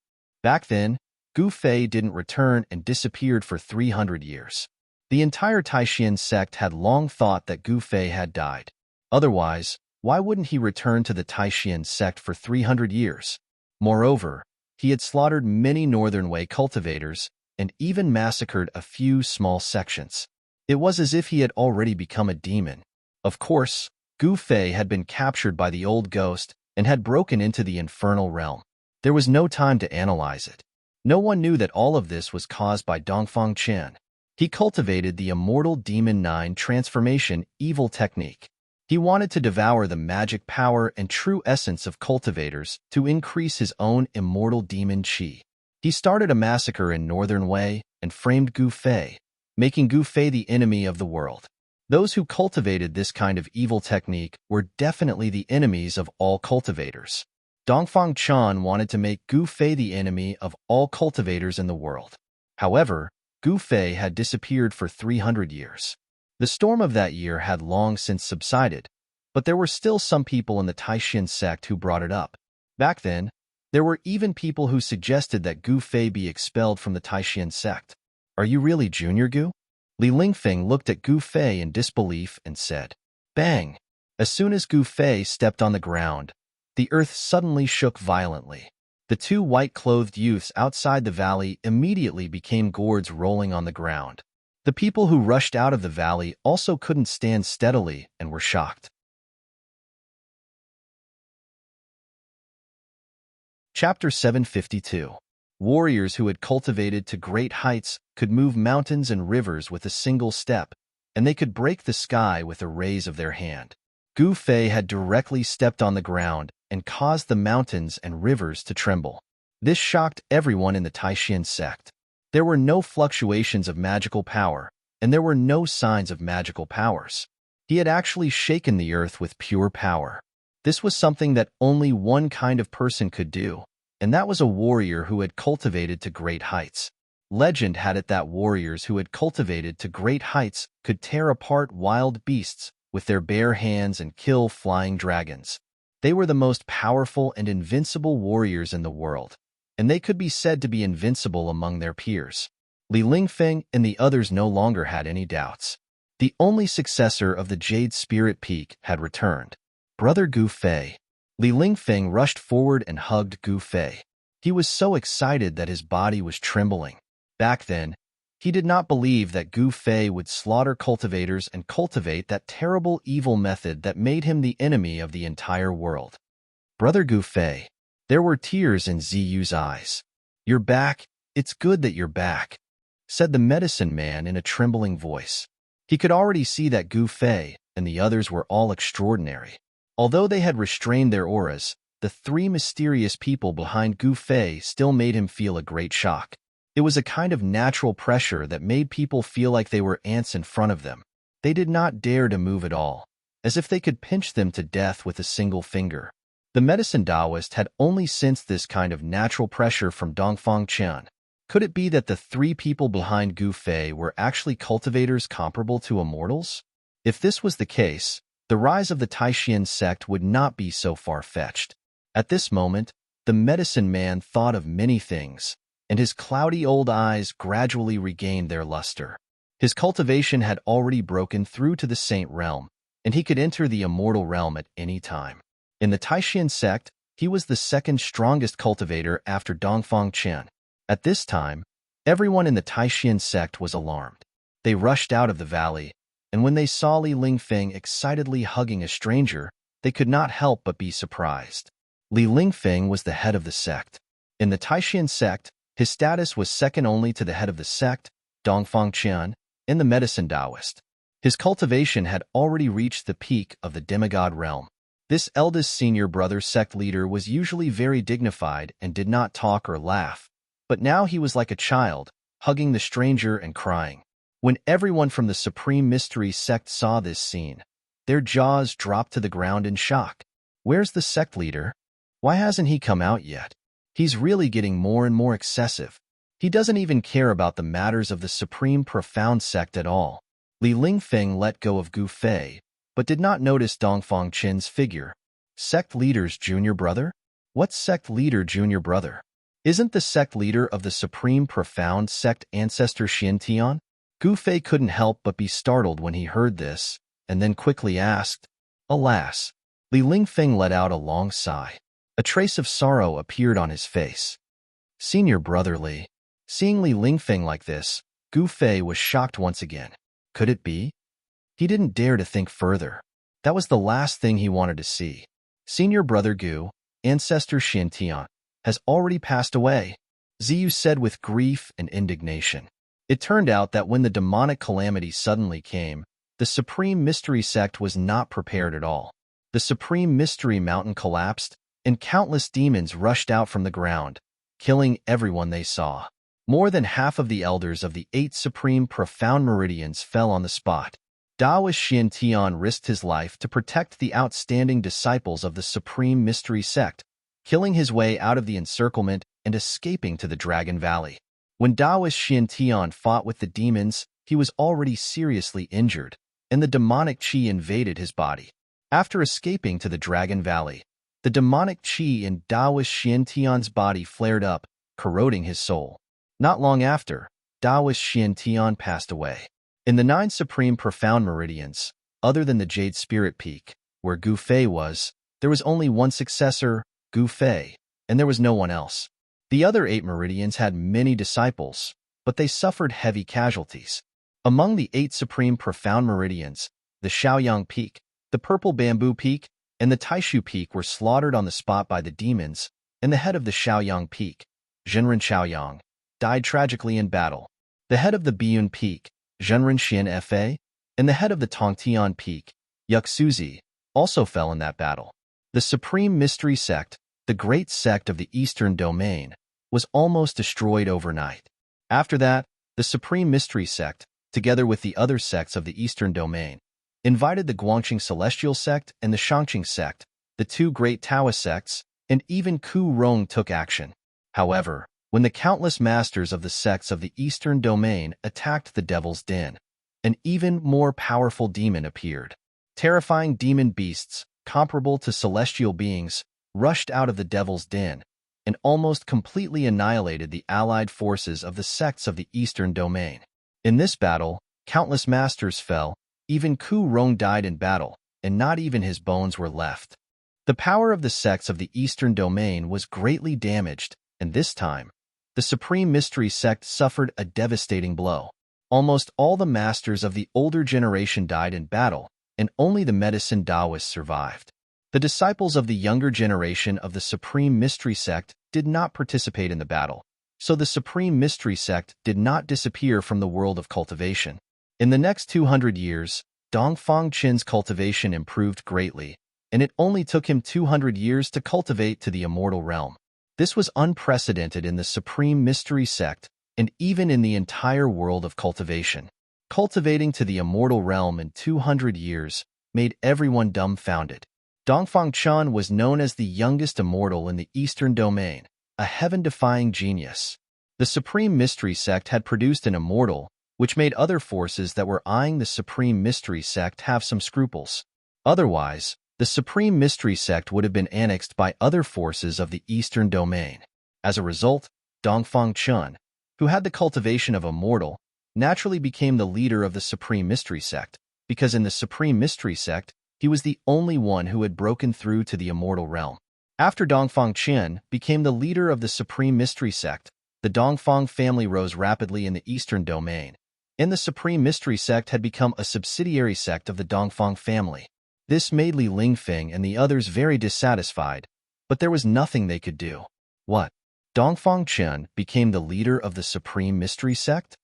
Back then, Gu Fei didn't return and disappeared for 300 years. The entire Taishan sect had long thought that Gu Fei had died. Otherwise, why wouldn't he return to the Taishan sect for 300 years? Moreover, he had slaughtered many Northern Way cultivators and even massacred a few small sections. It was as if he had already become a demon. Of course, Gu Fei had been captured by the old ghost and had broken into the infernal realm. There was no time to analyze it. No one knew that all of this was caused by Dongfang Chen. He cultivated the Immortal Demon 9 transformation evil technique. He wanted to devour the magic power and true essence of cultivators to increase his own immortal demon chi. He started a massacre in Northern Way and framed Gu Fei, making Gu Fei the enemy of the world. Those who cultivated this kind of evil technique were definitely the enemies of all cultivators. Dongfang Chen wanted to make Gu Fei the enemy of all cultivators in the world. However, Gu Fei had disappeared for 300 years. The storm of that year had long since subsided, but there were still some people in the Taishan sect who brought it up. Back then, there were even people who suggested that Gu Fei be expelled from the Taishan sect. Are you really Junior Gu? Li Lingfeng looked at Gu Fei in disbelief and said, Bang! As soon as Gu Fei stepped on the ground, the earth suddenly shook violently. The 2 white-clothed youths outside the valley immediately became gourds rolling on the ground. The people who rushed out of the valley also couldn't stand steadily and were shocked. Chapter 752. Warriors who had cultivated to great heights could move mountains and rivers with a single step, and they could break the sky with a raise of their hand. Gu Fei had directly stepped on the ground and caused the mountains and rivers to tremble. This shocked everyone in the Taishan sect. There were no fluctuations of magical power, and there were no signs of magical powers. He had actually shaken the earth with pure power. This was something that only one kind of person could do, and that was a warrior who had cultivated to great heights. Legend had it that warriors who had cultivated to great heights could tear apart wild beasts with their bare hands and kill flying dragons. They were the most powerful and invincible warriors in the world, and they could be said to be invincible among their peers. Li Lingfeng and the others no longer had any doubts. The only successor of the Jade Spirit Peak had returned. Brother Gu Fei. Li Lingfeng rushed forward and hugged Gu Fei. He was so excited that his body was trembling. Back then, he did not believe that Gu Fei would slaughter cultivators and cultivate that terrible evil method that made him the enemy of the entire world. Brother Gu Fei. There were tears in Ziyu's eyes. "You're back. It's good that you're back," said the medicine man in a trembling voice. He could already see that Gu Fei and the others were all extraordinary. Although they had restrained their auras, the three mysterious people behind Gu Fei still made him feel a great shock. It was a kind of natural pressure that made people feel like they were ants in front of them. They did not dare to move at all, as if they could pinch them to death with a single finger. The medicine Taoist had only sensed this kind of natural pressure from Dongfang Qian. Could it be that the three people behind Gu Fei were actually cultivators comparable to immortals? If this was the case, the rise of the Taishan sect would not be so far-fetched. At this moment, the medicine man thought of many things, and his cloudy old eyes gradually regained their luster. His cultivation had already broken through to the saint realm, and he could enter the immortal realm at any time. In the Taishan sect, he was the second strongest cultivator after Dongfang Qian. At this time, everyone in the Taishan sect was alarmed. They rushed out of the valley, and when they saw Li Lingfeng excitedly hugging a stranger, they could not help but be surprised. Li Lingfeng was the head of the sect. In the Taishan sect, his status was second only to the head of the sect, Dongfang Qian, and the medicine Taoist. His cultivation had already reached the peak of the demigod realm. This eldest senior brother sect leader was usually very dignified and did not talk or laugh, but now he was like a child, hugging the stranger and crying. When everyone from the Supreme Mystery sect saw this scene, their jaws dropped to the ground in shock. Where's the sect leader? Why hasn't he come out yet? He's really getting more and more excessive. He doesn't even care about the matters of the Supreme Profound sect at all. Li Lingfeng let go of Gu Fei, but did not notice Dongfang Qian's figure. Sect leader's junior brother? What sect leader junior brother? Isn't the sect leader of the Supreme Profound sect ancestor Xian Tian? Gu Fei couldn't help but be startled when he heard this, and then quickly asked. Alas! Li Lingfeng let out a long sigh. A trace of sorrow appeared on his face. Senior brother Li. Seeing Li Lingfeng like this, Gu Fei was shocked once again. Could it be? He didn't dare to think further. That was the last thing he wanted to see. Senior brother Gu, ancestor Xian Tian, has already passed away, Ziyu said with grief and indignation. It turned out that when the demonic calamity suddenly came, the Supreme Mystery sect was not prepared at all. The Supreme Mystery Mountain collapsed, and countless demons rushed out from the ground, killing everyone they saw. More than half of the elders of the 8 Supreme Profound Meridians fell on the spot. Taoist Xian Tian risked his life to protect the outstanding disciples of the Supreme Mystery sect, killing his way out of the encirclement and escaping to the Dragon Valley. When Taoist Xian Tian fought with the demons, he was already seriously injured, and the demonic qi invaded his body. After escaping to the Dragon Valley, the demonic qi in Taoist Xian Tian's body flared up, corroding his soul. Not long after, Taoist Xian Tian passed away. In the 9 Supreme Profound Meridians, other than the Jade Spirit Peak, where Gu Fei was, there was only one successor, Gu Fei, and there was no one else. The other 8 meridians had many disciples, but they suffered heavy casualties. Among the 8 Supreme Profound Meridians, the Shaoyang Peak, the Purple Bamboo Peak, and the Taishu Peak were slaughtered on the spot by the demons, and the head of the Shaoyang Peak, Zhenren Shaoyang, died tragically in battle. The head of the Biyun Peak, Zhenren Xian Fa, and the head of the Tongtian Peak, Yuxuzi, also fell in that battle. The Supreme Mystery Sect, the great sect of the Eastern Domain, was almost destroyed overnight. After that, the Supreme Mystery Sect, together with the other sects of the Eastern Domain, invited the Guangqing Celestial Sect and the Shangqing Sect, the 2 great Taoist sects, and even Ku Rong took action. However, when the countless masters of the sects of the Eastern Domain attacked the Devil's Den, an even more powerful demon appeared. Terrifying demon beasts, comparable to celestial beings, rushed out of the Devil's Den and almost completely annihilated the allied forces of the sects of the Eastern Domain. In this battle, countless masters fell, even Ku Rong died in battle, and not even his bones were left. The power of the sects of the Eastern Domain was greatly damaged, and this time, the Supreme Mystery Sect suffered a devastating blow. Almost all the masters of the older generation died in battle, and only the medicine Taoists survived. The disciples of the younger generation of the Supreme Mystery Sect did not participate in the battle, so the Supreme Mystery Sect did not disappear from the world of cultivation. In the next 200 years, Dongfang Qin's cultivation improved greatly, and it only took him 200 years to cultivate to the immortal realm. This was unprecedented in the Supreme Mystery Sect and even in the entire world of cultivation. Cultivating to the immortal realm in 200 years made everyone dumbfounded. Dongfang Qin was known as the youngest immortal in the Eastern Domain, a heaven-defying genius. The Supreme Mystery Sect had produced an immortal, which made other forces that were eyeing the Supreme Mystery Sect have some scruples. Otherwise, the Supreme Mystery Sect would have been annexed by other forces of the Eastern Domain. As a result, Dongfang Qin, who had the cultivation of immortal, naturally became the leader of the Supreme Mystery Sect, because in the Supreme Mystery Sect, he was the only one who had broken through to the immortal realm. After Dongfang Qin became the leader of the Supreme Mystery Sect, the Dongfang family rose rapidly in the Eastern Domain, and the Supreme Mystery Sect had become a subsidiary sect of the Dongfang family. This made Li Lingfeng and the others very dissatisfied, but there was nothing they could do. What? Dongfang Qin became the leader of the Supreme Mystery Sect?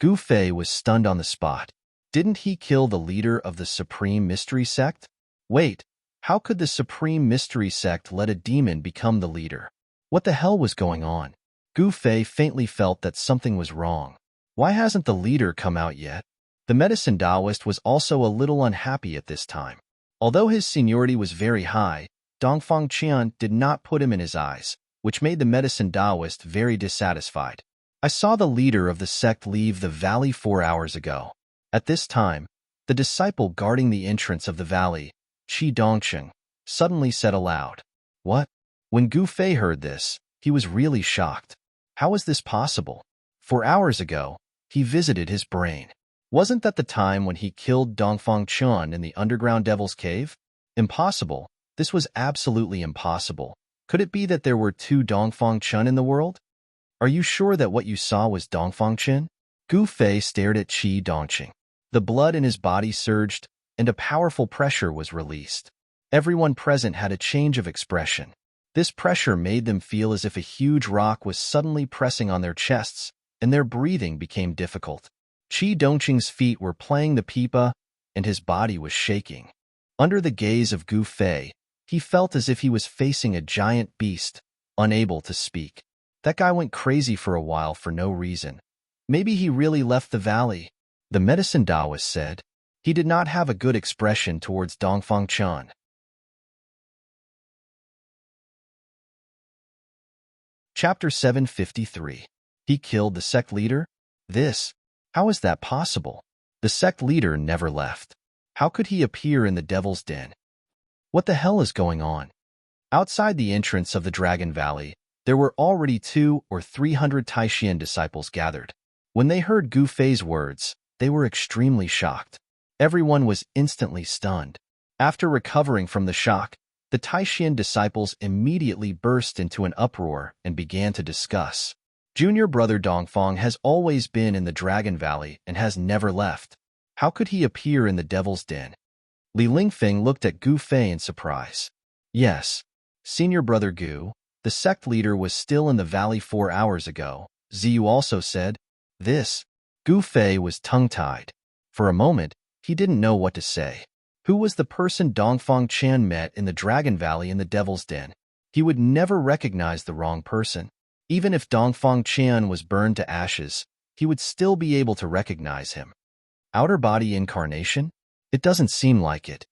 Gu Fei was stunned on the spot. Didn't he kill the leader of the Supreme Mystery Sect? Wait, how could the Supreme Mystery Sect let a demon become the leader? What the hell was going on? Gu Fei faintly felt that something was wrong. Why hasn't the leader come out yet? The medicine Taoist was also a little unhappy at this time. Although his seniority was very high, Dongfang Qin did not put him in his eyes, which made the medicine Taoist very dissatisfied. I saw the leader of the sect leave the valley 4 hours ago. At this time, the disciple guarding the entrance of the valley, Qi Dongsheng, suddenly said aloud, "What?" When Gu Fei heard this, he was really shocked. How is this possible? 4 hours ago, he visited his brain. Wasn't that the time when he killed Dongfang Qin in the underground Devil's Cave? Impossible. This was absolutely impossible. Could it be that there were 2 Dongfang Qin in the world? Are you sure that what you saw was Dongfang Qin? Gu Fei stared at Qi Dongsheng. The blood in his body surged, and a powerful pressure was released. Everyone present had a change of expression. This pressure made them feel as if a huge rock was suddenly pressing on their chests, and their breathing became difficult. Qi Dongsheng's feet were playing the pipa, and his body was shaking. Under the gaze of Gu Fei, he felt as if he was facing a giant beast, unable to speak. That guy went crazy for a while for no reason. Maybe he really left the valley, the medicine Taoist said. He did not have a good expression towards Dongfang Qin. Chapter 753. He killed the sect leader? How is that possible? The sect leader never left. How could he appear in the Devil's Den? What the hell is going on? Outside the entrance of the Dragon Valley, there were already 200 or 300 Taishian disciples gathered. When they heard Gu Fei's words, they were extremely shocked. Everyone was instantly stunned. After recovering from the shock, the Taishian disciples immediately burst into an uproar and began to discuss. Junior brother Dongfang has always been in the Dragon Valley and has never left. How could he appear in the Devil's Den? Li Lingfeng looked at Gu Fei in surprise. Yes, senior brother Gu, the sect leader was still in the valley 4 hours ago. Ziyu also said. Gu Fei was tongue-tied. For a moment, he didn't know what to say. Who was the person Dongfang Qin met in the Dragon Valley in the Devil's Den? He would never recognize the wrong person. Even if Dongfang Qin was burned to ashes, he would still be able to recognize him. Outer body incarnation? It doesn't seem like it.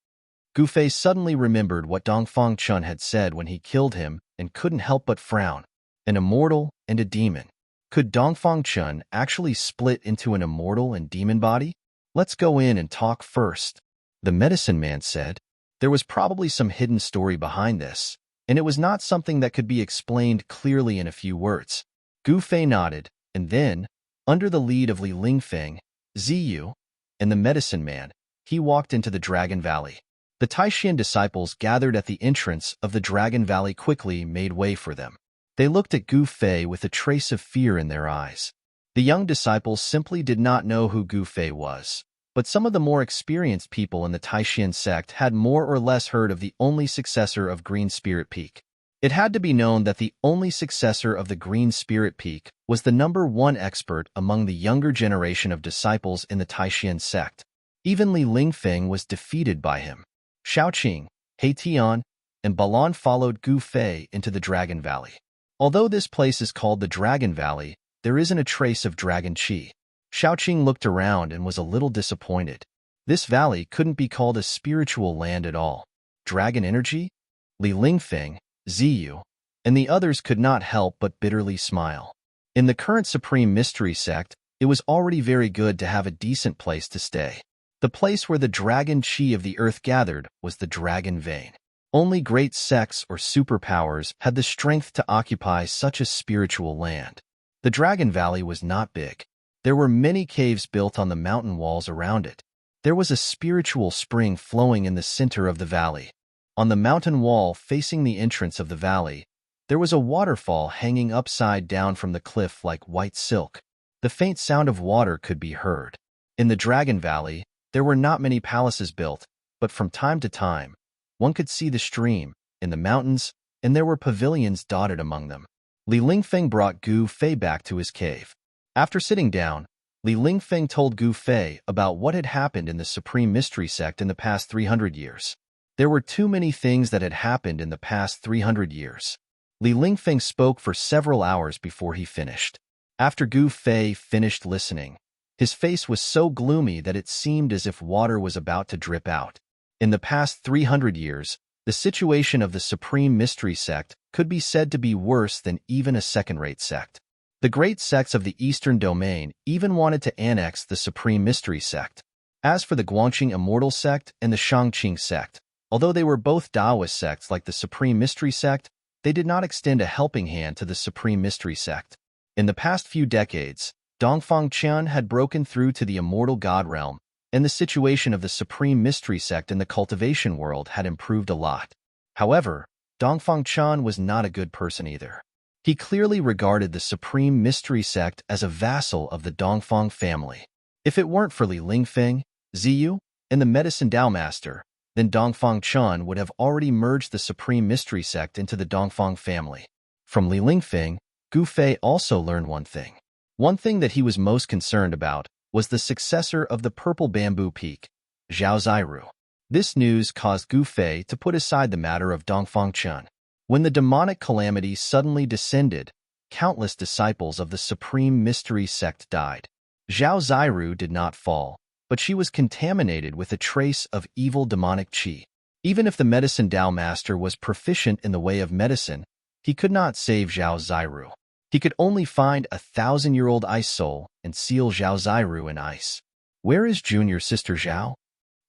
Gu Fei suddenly remembered what Dongfang Qin had said when he killed him and couldn't help but frown. an immortal and a demon. Could Dongfang Chun actually split into an immortal and demon body? Let's go in and talk first, the medicine man said. There was probably some hidden story behind this, and it was not something that could be explained clearly in a few words. Gu Fei nodded, and then, under the lead of Li Lingfeng, Ziyu, and the medicine man, he walked into the Dragon Valley. The Taishan disciples gathered at the entrance of the Dragon Valley quickly made way for them. They looked at Gu Fei with a trace of fear in their eyes. The young disciples simply did not know who Gu Fei was, but some of the more experienced people in the Taishan sect had more or less heard of the only successor of Green Spirit Peak. It had to be known that the only successor of the Green Spirit Peak was the #1 expert among the younger generation of disciples in the Taishan sect. Even Li Lingfeng was defeated by him. Shaoqing, Heitian, and Balan followed Gu Fei into the Dragon Valley. Although this place is called the Dragon Valley, there isn't a trace of dragon qi. Shaoqing looked around and was a little disappointed. This valley couldn't be called a spiritual land at all. Dragon energy? Li Lingfeng, Ziyu, and the others could not help but bitterly smile. In the current Supreme Mystery sect, it was already very good to have a decent place to stay. The place where the dragon qi of the earth gathered was the Dragon Vein. Only great sects or superpowers had the strength to occupy such a spiritual land. The Dragon Valley was not big. There were many caves built on the mountain walls around it. There was a spiritual spring flowing in the center of the valley. On the mountain wall facing the entrance of the valley, there was a waterfall hanging upside down from the cliff like white silk. The faint sound of water could be heard. In the Dragon Valley, there were not many palaces built, but from time to time, one could see the stream in the mountains, and there were pavilions dotted among them. Li Lingfeng brought Gu Fei back to his cave. After sitting down, Li Lingfeng told Gu Fei about what had happened in the Supreme Mystery sect in the past 300 years. There were too many things that had happened in the past 300 years. Li Lingfeng spoke for several hours before he finished. After Gu Fei finished listening, his face was so gloomy that it seemed as if water was about to drip out. In the past 300 years, the situation of the Supreme Mystery sect could be said to be worse than even a second-rate sect. The great sects of the Eastern Domain even wanted to annex the Supreme Mystery sect. As for the Guangqing Immortal sect and the Shangqing sect, although they were both Taoist sects like the Supreme Mystery sect, they did not extend a helping hand to the Supreme Mystery sect. In the past few decades, Dongfang Qian had broken through to the immortal god realm, and the situation of the Supreme Mystery sect in the cultivation world had improved a lot. However, Dongfang Qian was not a good person either. He clearly regarded the Supreme Mystery sect as a vassal of the Dongfang family. If it weren't for Li Lingfeng, Ziyu, and the Medicine Dao Master, then Dongfang Qian would have already merged the Supreme Mystery sect into the Dongfang family. From Li Lingfeng, Gu Fei also learned one thing. One thing that he was most concerned about was the successor of the Purple Bamboo Peak, Zhao Ziru. This news caused Gu Fei to put aside the matter of Dongfang Qian. When the demonic calamity suddenly descended, countless disciples of the Supreme Mystery sect died. Zhao Ziru did not fall, but she was contaminated with a trace of evil demonic qi. Even if the Medicine Dao Master was proficient in the way of medicine, he could not save Zhao Ziru. He could only find a 1,000-year-old ice soul and seal Zhao Ziru in ice. Where is junior sister Zhao?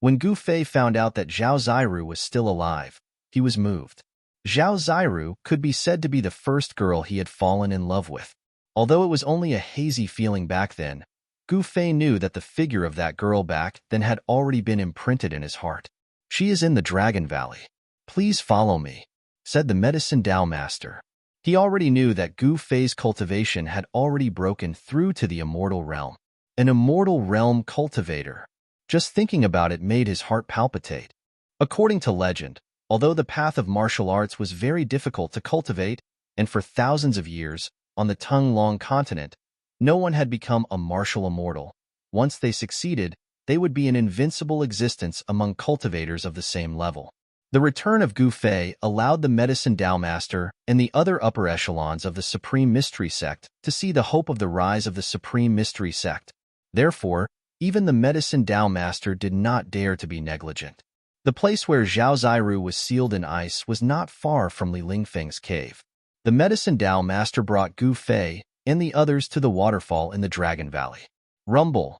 When Gu Fei found out that Zhao Ziru was still alive, he was moved. Zhao Ziru could be said to be the first girl he had fallen in love with. Although it was only a hazy feeling back then, Gu Fei knew that the figure of that girl back then had already been imprinted in his heart. She is in the Dragon Valley. Please follow me, said the Medicine Dao Master. He already knew that Gu Fei's cultivation had already broken through to the immortal realm. An immortal realm cultivator. Just thinking about it made his heart palpitate. According to legend, although the path of martial arts was very difficult to cultivate, and for thousands of years, on the Tung-Long continent, no one had become a martial immortal. Once they succeeded, they would be an invincible existence among cultivators of the same level. The return of Gu Fei allowed the Medicine Dao Master and the other upper echelons of the Supreme Mystery sect to see the hope of the rise of the Supreme Mystery sect. Therefore, even the Medicine Dao Master did not dare to be negligent. The place where Zhao Ziru was sealed in ice was not far from Li Lingfeng's cave. The medicine Tao master brought Gu Fei and the others to the waterfall in the Dragon Valley. Rumble.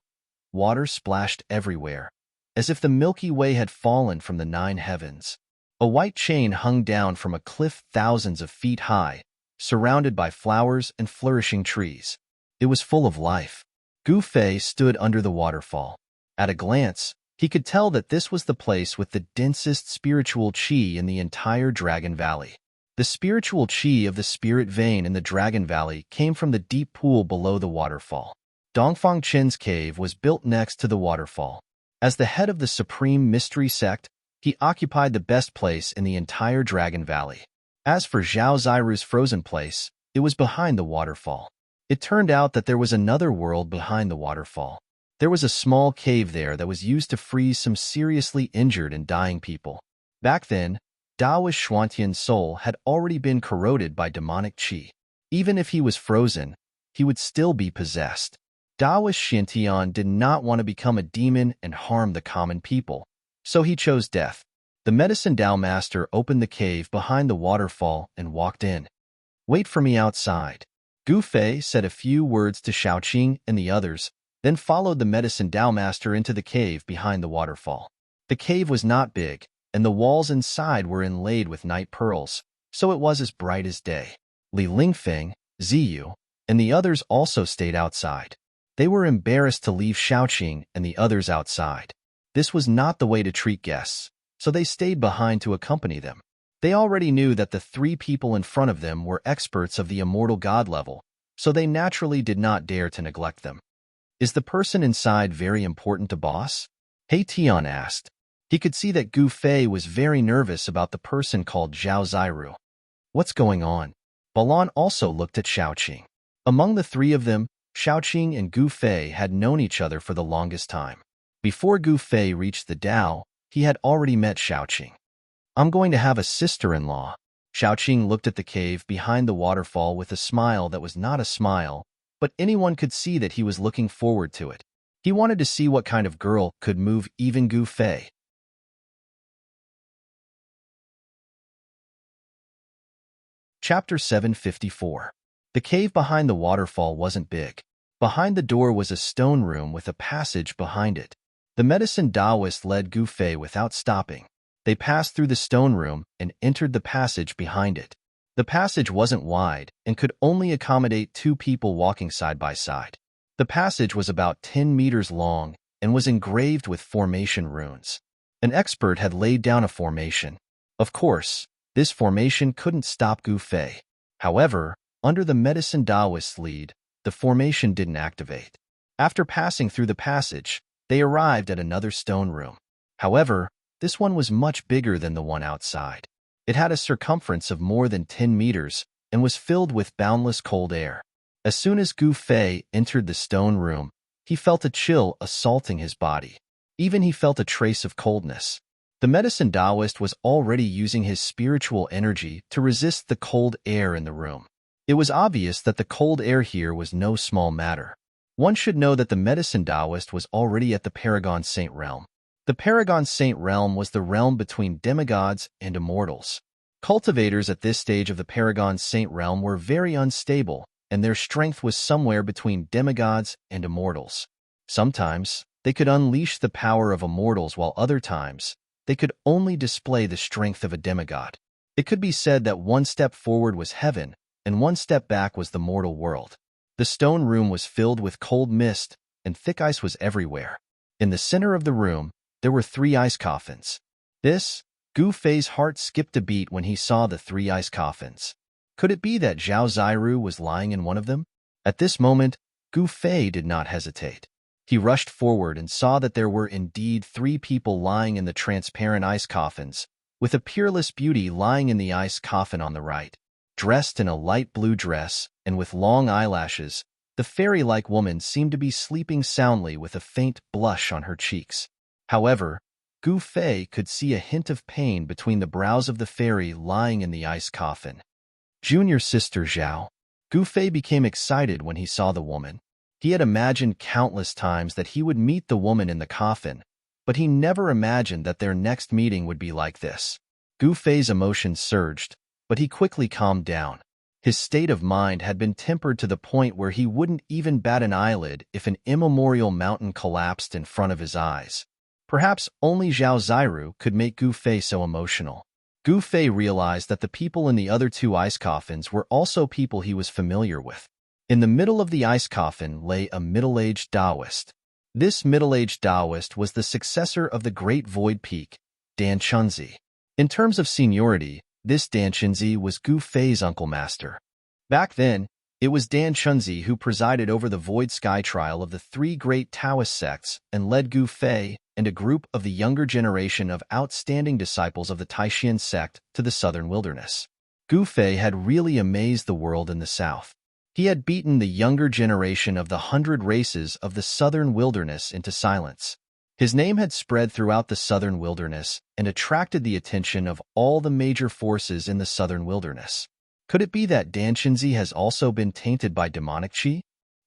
Water splashed everywhere, as if the Milky Way had fallen from the 9 heavens. A white chain hung down from a cliff thousands of feet high, surrounded by flowers and flourishing trees. It was full of life. Gu Fei stood under the waterfall. At a glance, he could tell that this was the place with the densest spiritual qi in the entire Dragon Valley. The spiritual qi of the spirit vein in the Dragon Valley came from the deep pool below the waterfall. Dongfang Qin's cave was built next to the waterfall. As the head of the supreme mystery sect, he occupied the best place in the entire Dragon Valley. As for Zhao Ziru's frozen place, it was behind the waterfall. It turned out that there was another world behind the waterfall. There was a small cave there that was used to freeze some seriously injured and dying people. Back then, Daoist Xuantian's soul had already been corroded by demonic qi. Even if he was frozen, he would still be possessed. Daoist Xuantian did not want to become a demon and harm the common people, so he chose death. The medicine Dao master opened the cave behind the waterfall and walked in. "Wait for me outside." Gu Fei said a few words to Shaoqing and the others, then followed the medicine Dao master into the cave behind the waterfall. The cave was not big, and the walls inside were inlaid with night pearls, so it was as bright as day. Li Lingfeng, Ziyu, and the others also stayed outside. They were embarrassed to leave Shaoqing and the others outside. This was not the way to treat guests, so they stayed behind to accompany them. They already knew that the 3 people in front of them were experts of the immortal god level, so they naturally did not dare to neglect them. "Is the person inside very important to boss?" He Tian asked. He could see that Gu Fei was very nervous about the person called Zhao Ziru. "What's going on?" Balan also looked at Shaoqing. Among the 3 of them, Shaoqing and Gu Fei had known each other for the longest time. Before Gu Fei reached the Dao, he had already met Shaoqing. "I'm going to have a sister-in-law." Shaoqing looked at the cave behind the waterfall with a smile that was not a smile, but anyone could see that he was looking forward to it. He wanted to see what kind of girl could move even Gu Fei. Chapter 754. The cave behind the waterfall wasn't big. Behind the door was a stone room with a passage behind it. The medicine Taoist led Gu Fei without stopping. They passed through the stone room and entered the passage behind it. The passage wasn't wide and could only accommodate 2 people walking side by side. The passage was about 10 meters long and was engraved with formation runes. An expert had laid down a formation. Of course, this formation couldn't stop Gu Fei. However, under the medicine Taoist's lead, the formation didn't activate. After passing through the passage, they arrived at another stone room. However, this one was much bigger than the one outside. It had a circumference of more than 10 meters and was filled with boundless cold air. As soon as Gu Fei entered the stone room, he felt a chill assaulting his body. Even he felt a trace of coldness. The medicine Taoist was already using his spiritual energy to resist the cold air in the room. It was obvious that the cold air here was no small matter. One should know that the medicine Taoist was already at the Paragon Saint realm. The Paragon Saint realm was the realm between demigods and immortals. Cultivators at this stage of the Paragon Saint realm were very unstable, and their strength was somewhere between demigods and immortals. Sometimes, they could unleash the power of immortals, while other times, they could only display the strength of a demigod. It could be said that one step forward was heaven, and one step back was the mortal world. The stone room was filled with cold mist, and thick ice was everywhere. In the center of the room, there were 3 ice coffins. Gu Fei's heart skipped a beat when he saw the 3 ice coffins. Could it be that Zhao Ziru was lying in one of them? At this moment, Gu Fei did not hesitate. He rushed forward and saw that there were indeed 3 people lying in the transparent ice coffins, with a peerless beauty lying in the ice coffin on the right. Dressed in a light blue dress and with long eyelashes, the fairy-like woman seemed to be sleeping soundly with a faint blush on her cheeks. However, Gu Fei could see a hint of pain between the brows of the fairy lying in the ice coffin. Junior sister Zhao. Gu Fei became excited when he saw the woman. He had imagined countless times that he would meet the woman in the coffin, but he never imagined that their next meeting would be like this. Gu Fei's emotions surged, but he quickly calmed down. His state of mind had been tempered to the point where he wouldn't even bat an eyelid if an immemorial mountain collapsed in front of his eyes. Perhaps only Zhao Ziru could make Gu Fei so emotional. Gu Fei realized that the people in the other two ice coffins were also people he was familiar with. In the middle of the ice coffin lay a middle-aged Taoist. This middle-aged Taoist was the successor of the Great Void Peak, Dan Chunzi. In terms of seniority, this Dan Chunzi was Gu Fei's uncle master. Back then, it was Dan Chunzi who presided over the Void Sky trial of the three great Taoist sects and led Gu Fei and a group of the younger generation of outstanding disciples of the Taishan sect to the southern wilderness. Gu Fei had really amazed the world in the south. He had beaten the younger generation of the 100 races of the southern wilderness into silence. His name had spread throughout the southern wilderness and attracted the attention of all the major forces in the southern wilderness. Could it be that Dan Chunzi has also been tainted by demonic qi?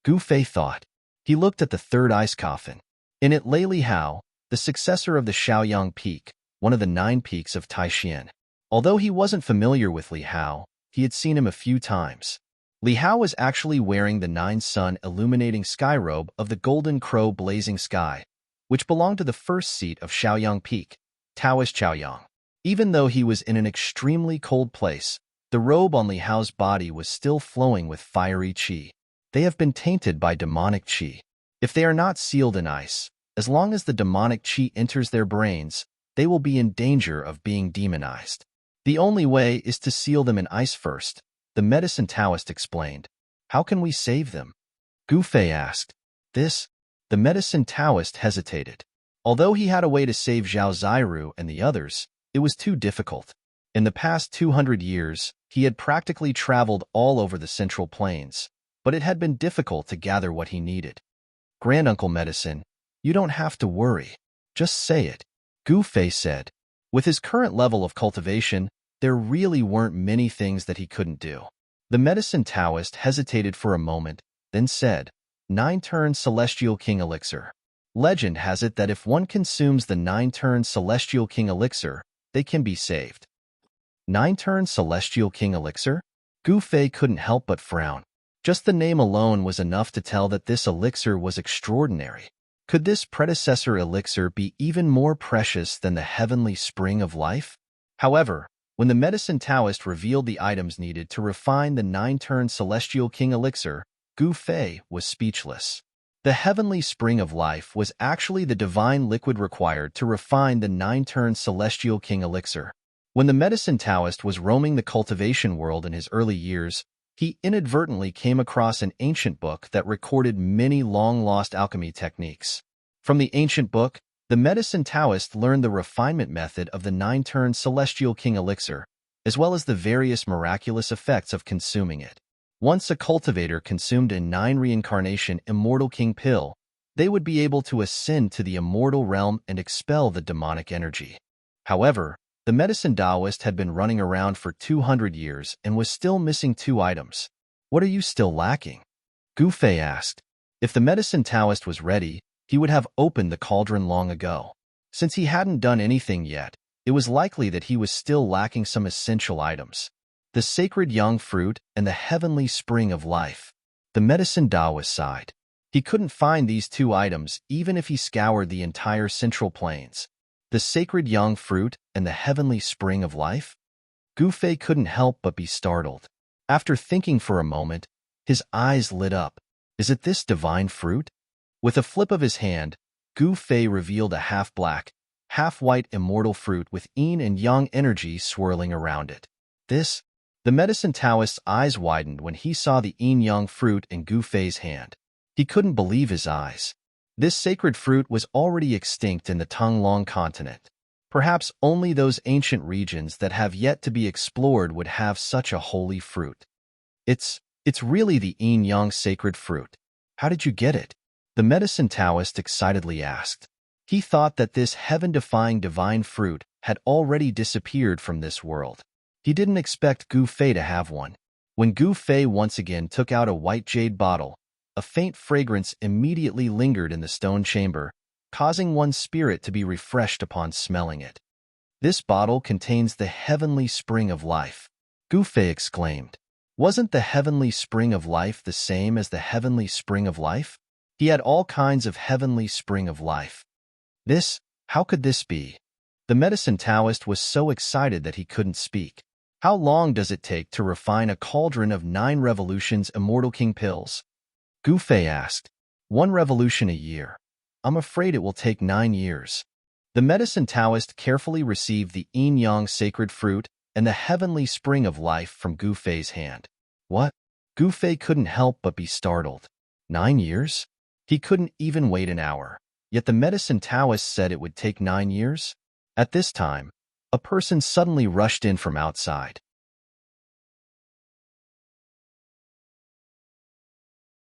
Gu Fei thought. He looked at the third ice coffin. In it lay Li Hao, the successor of the Shaoyang Peak, one of the 9 peaks of Taishan. Although he wasn't familiar with Li Hao, he had seen him a few times. Li Hao was actually wearing the 9-sun illuminating sky robe of the Golden Crow Blazing Sky, which belonged to the first seat of Shaoyang Peak, Taoist Chaoyang. Even though he was in an extremely cold place, the robe on Li Hao's body was still flowing with fiery qi. They have been tainted by demonic qi. If they are not sealed in ice, as long as the demonic qi enters their brains, they will be in danger of being demonized. The only way is to seal them in ice first, the medicine Taoist explained. How can we save them? Gu Fei asked. The medicine Taoist hesitated. Although he had a way to save Zhao Ziru and the others, it was too difficult. In the past 200 years, he had practically traveled all over the Central Plains, but it had been difficult to gather what he needed. Granduncle Medicine, you don't have to worry. Just say it, Gu Fei said. With his current level of cultivation, there really weren't many things that he couldn't do. The medicine Taoist hesitated for a moment, then said, 9-turn Celestial King Elixir. Legend has it that if one consumes the 9-turn Celestial King Elixir, they can be saved. 9-turn Celestial King Elixir? Gu Fei couldn't help but frown. Just the name alone was enough to tell that this elixir was extraordinary. Could this predecessor elixir be even more precious than the heavenly spring of life? However, when the medicine Taoist revealed the items needed to refine the 9-turn Celestial King Elixir, Gu Fei was speechless. The heavenly spring of life was actually the divine liquid required to refine the 9-turn Celestial King Elixir. When the medicine Taoist was roaming the cultivation world in his early years, he inadvertently came across an ancient book that recorded many long-lost alchemy techniques. From the ancient book, the medicine Taoist learned the refinement method of the 9-turn Celestial King Elixir, as well as the various miraculous effects of consuming it. Once a cultivator consumed a 9-reincarnation Immortal King pill, they would be able to ascend to the immortal realm and expel the demonic energy. However, the medicine Taoist had been running around for 200 years and was still missing 2 items. What are you still lacking? Gu Fei asked. If the medicine Taoist was ready, he would have opened the cauldron long ago. Since he hadn't done anything yet, it was likely that he was still lacking some essential items. The sacred young fruit and the heavenly spring of life. The medicine Taoist sighed. He couldn't find these 2 items even if he scoured the entire Central Plains. The sacred young fruit and the heavenly spring of life? Gu Fei couldn't help but be startled. After thinking for a moment, his eyes lit up. Is it this divine fruit? With a flip of his hand, Gu Fei revealed a half-black, half-white immortal fruit with yin and yang energy swirling around it. The medicine Taoist's eyes widened when he saw the yin-yang fruit in Gu Fei's hand. He couldn't believe his eyes. This sacred fruit was already extinct in the Tonglong continent. Perhaps only those ancient regions that have yet to be explored would have such a holy fruit. It's really the yin-yang sacred fruit. How did you get it? The medicine Taoist excitedly asked. He thought that this heaven-defying divine fruit had already disappeared from this world. He didn't expect Gu Fei to have one. When Gu Fei once again took out a white jade bottle, a faint fragrance immediately lingered in the stone chamber, causing one's spirit to be refreshed upon smelling it. This bottle contains the heavenly spring of life, Gu Fei exclaimed. Wasn't the heavenly spring of life the same as the heavenly spring of life? He had all kinds of heavenly spring of life. How could this be? The medicine Taoist was so excited that he couldn't speak. How long does it take to refine a cauldron of 9 revolutions Immortal King pills? Gu Fei asked. 1 revolution a year. I'm afraid it will take 9 years. The medicine Taoist carefully received the yin-yang sacred fruit and the heavenly spring of life from Gu Fei's hand. What? Gu Fei couldn't help but be startled. 9 years? He couldn't even wait an hour. Yet the medicine Taoist said it would take 9 years? At this time, a person suddenly rushed in from outside.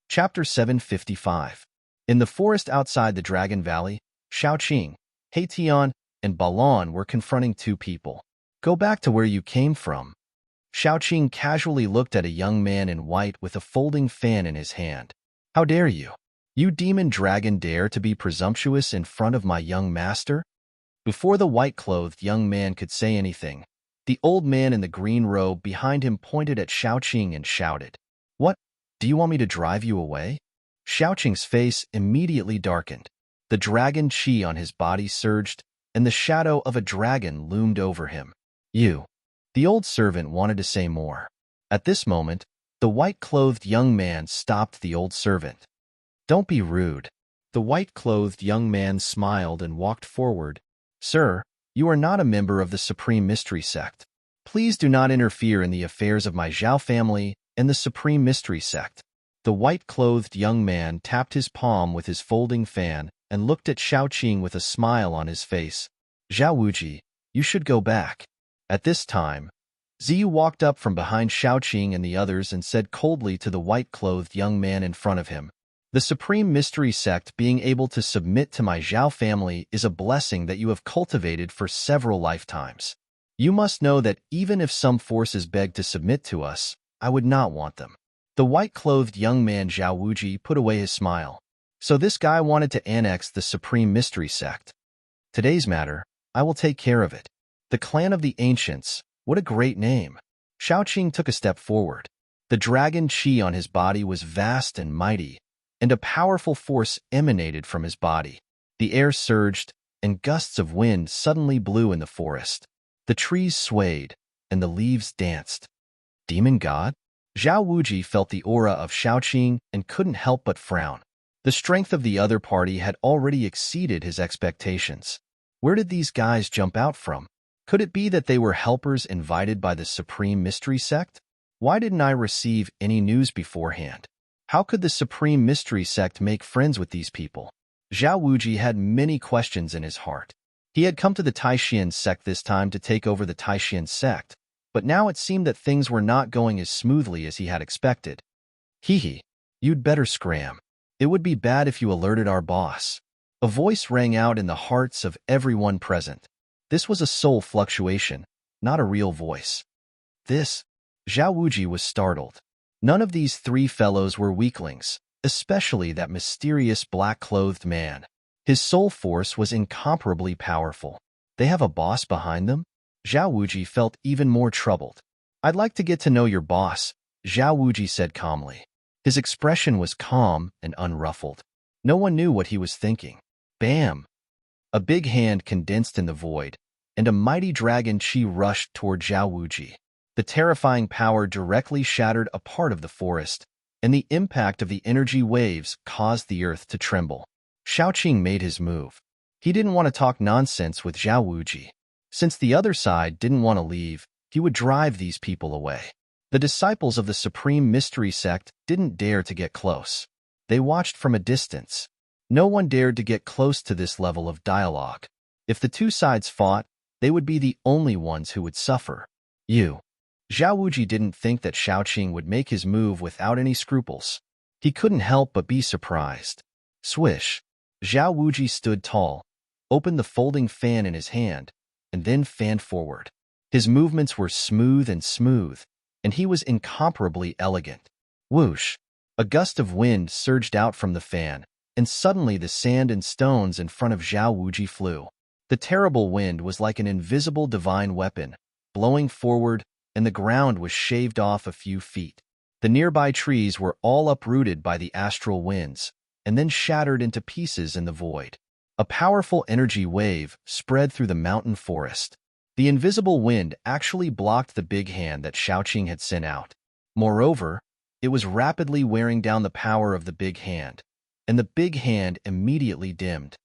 Chapter 755. In the forest outside the Dragon Valley, Shaoqing, Heian, and Balan were confronting 2 people. Go back to where you came from. Shaoqing casually looked at a young man in white with a folding fan in his hand. How dare you? You demon dragon dare to be presumptuous in front of my young master? Before the white-clothed young man could say anything, the old man in the green robe behind him pointed at Shaoqing and shouted, What? Do you want me to drive you away? Shaoqing's face immediately darkened. The dragon chi on his body surged, and the shadow of a dragon loomed over him. You. The old servant wanted to say more. At this moment, the white-clothed young man stopped the old servant. Don't be rude. The white-clothed young man smiled and walked forward. Sir, you are not a member of the Supreme Mystery Sect. Please do not interfere in the affairs of my Zhao family and the Supreme Mystery Sect. The white-clothed young man tapped his palm with his folding fan and looked at Shaoqing with a smile on his face. Zhao Wuji, you should go back. At this time, Ziyu walked up from behind Shaoqing and the others and said coldly to the white-clothed young man in front of him, The Supreme Mystery Sect being able to submit to my Zhao family is a blessing that you have cultivated for several lifetimes. You must know that even if some forces beg to submit to us, I would not want them. The white-clothed young man Zhao Wuji put away his smile. So this guy wanted to annex the Supreme Mystery Sect. Today's matter, I will take care of it. The Clan of the Ancients, what a great name. Shaoqing took a step forward. The dragon chi on his body was vast and mighty, and a powerful force emanated from his body. The air surged, and gusts of wind suddenly blew in the forest. The trees swayed, and the leaves danced. Demon God? Zhao Wuji felt the aura of Shaoqing and couldn't help but frown. The strength of the other party had already exceeded his expectations. Where did these guys jump out from? Could it be that they were helpers invited by the Supreme Mystery Sect? Why didn't I receive any news beforehand? How could the Supreme Mystery Sect make friends with these people? Zhao Wuji had many questions in his heart. He had come to the Taishan sect this time to take over the Taishan sect, but now it seemed that things were not going as smoothly as he had expected. Hee, you'd better scram. It would be bad if you alerted our boss. A voice rang out in the hearts of everyone present. This was a soul fluctuation, not a real voice. Zhao Wuji was startled. None of these 3 fellows were weaklings, especially that mysterious black-clothed man. His soul force was incomparably powerful. They have a boss behind them? Zhao Wuji felt even more troubled. I'd like to get to know your boss, Zhao Wuji said calmly. His expression was calm and unruffled. No one knew what he was thinking. Bam! A big hand condensed in the void, and a mighty dragon chi rushed toward Zhao Wuji. The terrifying power directly shattered a part of the forest, and the impact of the energy waves caused the earth to tremble. Shaoqing made his move. He didn't want to talk nonsense with Zhao Wuji. Since the other side didn't want to leave, he would drive these people away. The disciples of the Supreme Mystery Sect didn't dare to get close. They watched from a distance. No one dared to get close to this level of dialogue. If the 2 sides fought, they would be the only ones who would suffer. Zhao Wuji didn't think that Shaoqing would make his move without any scruples. He couldn't help but be surprised. Swish! Zhao Wuji stood tall, opened the folding fan in his hand, and then fanned forward. His movements were smooth, and he was incomparably elegant. Whoosh! A gust of wind surged out from the fan, and suddenly the sand and stones in front of Zhao Wuji flew. The terrible wind was like an invisible divine weapon, blowing forward, and the ground was shaved off a few feet. The nearby trees were all uprooted by the astral winds, and then shattered into pieces in the void. A powerful energy wave spread through the mountain forest. The invisible wind actually blocked the big hand that Xiaoqing had sent out. Moreover, it was rapidly wearing down the power of the big hand, and the big hand immediately dimmed.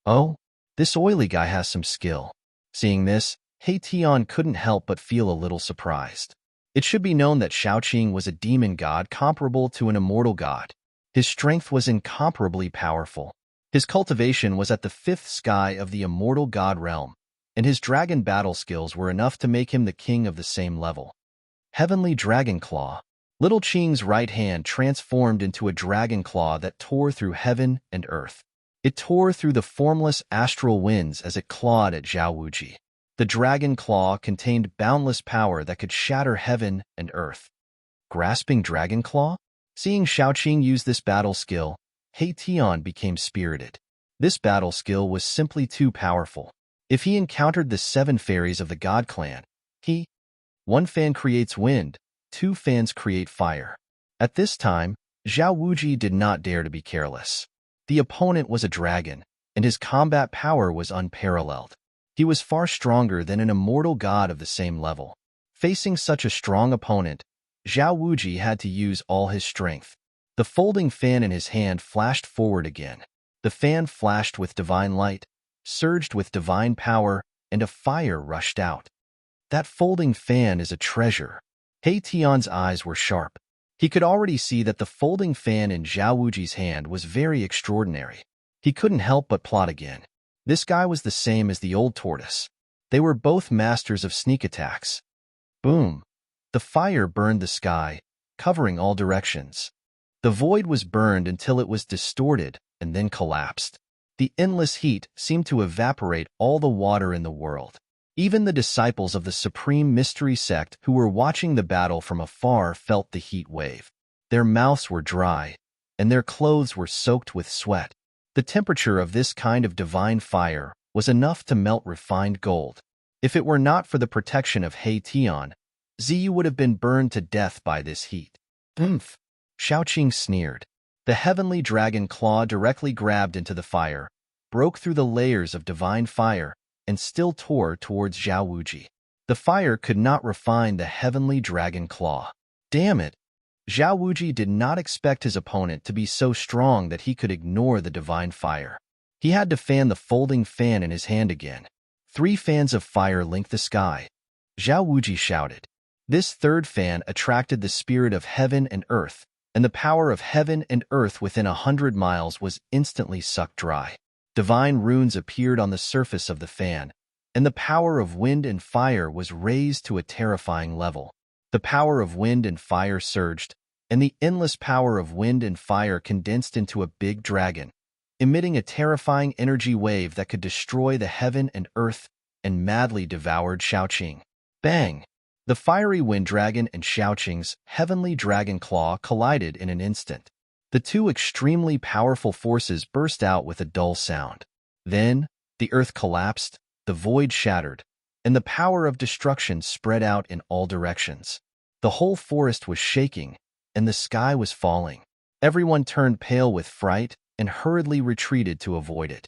Oh, this oily guy has some skill. Seeing this, He Tian couldn't help but feel a little surprised. It should be known that Xiaoqing was a demon god comparable to an immortal god. His strength was incomparably powerful. His cultivation was at the fifth sky of the immortal god realm, and his dragon battle skills were enough to make him the king of the same level. Heavenly Dragon Claw. Little Qing's right hand transformed into a dragon claw that tore through heaven and earth. It tore through the formless astral winds as it clawed at Zhao Wuji. The dragon claw contained boundless power that could shatter heaven and earth. Grasping Dragon Claw? Seeing Xiaoqing use this battle skill, He Tian became spirited. This battle skill was simply too powerful. If he encountered the 7 fairies of the God Clan, one fan creates wind, 2 fans create fire. At this time, Zhao Wuji did not dare to be careless. The opponent was a dragon, and his combat power was unparalleled. He was far stronger than an immortal god of the same level. Facing such a strong opponent, Zhao Wuji had to use all his strength. The folding fan in his hand flashed forward again. The fan flashed with divine light, surged with divine power, and a fire rushed out. That folding fan is a treasure. He Tian's eyes were sharp. He could already see that the folding fan in Zhao Wuji's hand was very extraordinary. He couldn't help but plot again. This guy was the same as the old tortoise. They were both masters of sneak attacks. Boom! The fire burned the sky, covering all directions. The void was burned until it was distorted and then collapsed. The endless heat seemed to evaporate all the water in the world. Even the disciples of the Supreme Mystery Sect who were watching the battle from afar felt the heat wave. Their mouths were dry, and their clothes were soaked with sweat. The temperature of this kind of divine fire was enough to melt refined gold. If it were not for the protection of He Tian, Ziyu would have been burned to death by this heat. Oomph! Xiaoqing sneered. The heavenly dragon claw directly grabbed into the fire, broke through the layers of divine fire, and still tore towards Zhao Wuji. The fire could not refine the heavenly dragon claw. Damn it! Zhao Wuji did not expect his opponent to be so strong that he could ignore the divine fire. He had to fan the folding fan in his hand again. 3 fans of fire linked the sky. Zhao Wuji shouted. This third fan attracted the spirit of heaven and earth, and the power of heaven and earth within 100 miles was instantly sucked dry. Divine runes appeared on the surface of the fan, and the power of wind and fire was raised to a terrifying level. The power of wind and fire surged, and the endless power of wind and fire condensed into a big dragon, emitting a terrifying energy wave that could destroy the heaven and earth and madly devoured Xiaoqing. Bang! The fiery wind dragon and Xiaoqing's heavenly dragon claw collided in an instant. The 2 extremely powerful forces burst out with a dull sound. Then, the earth collapsed, the void shattered, and the power of destruction spread out in all directions. The whole forest was shaking, and the sky was falling. Everyone turned pale with fright and hurriedly retreated to avoid it.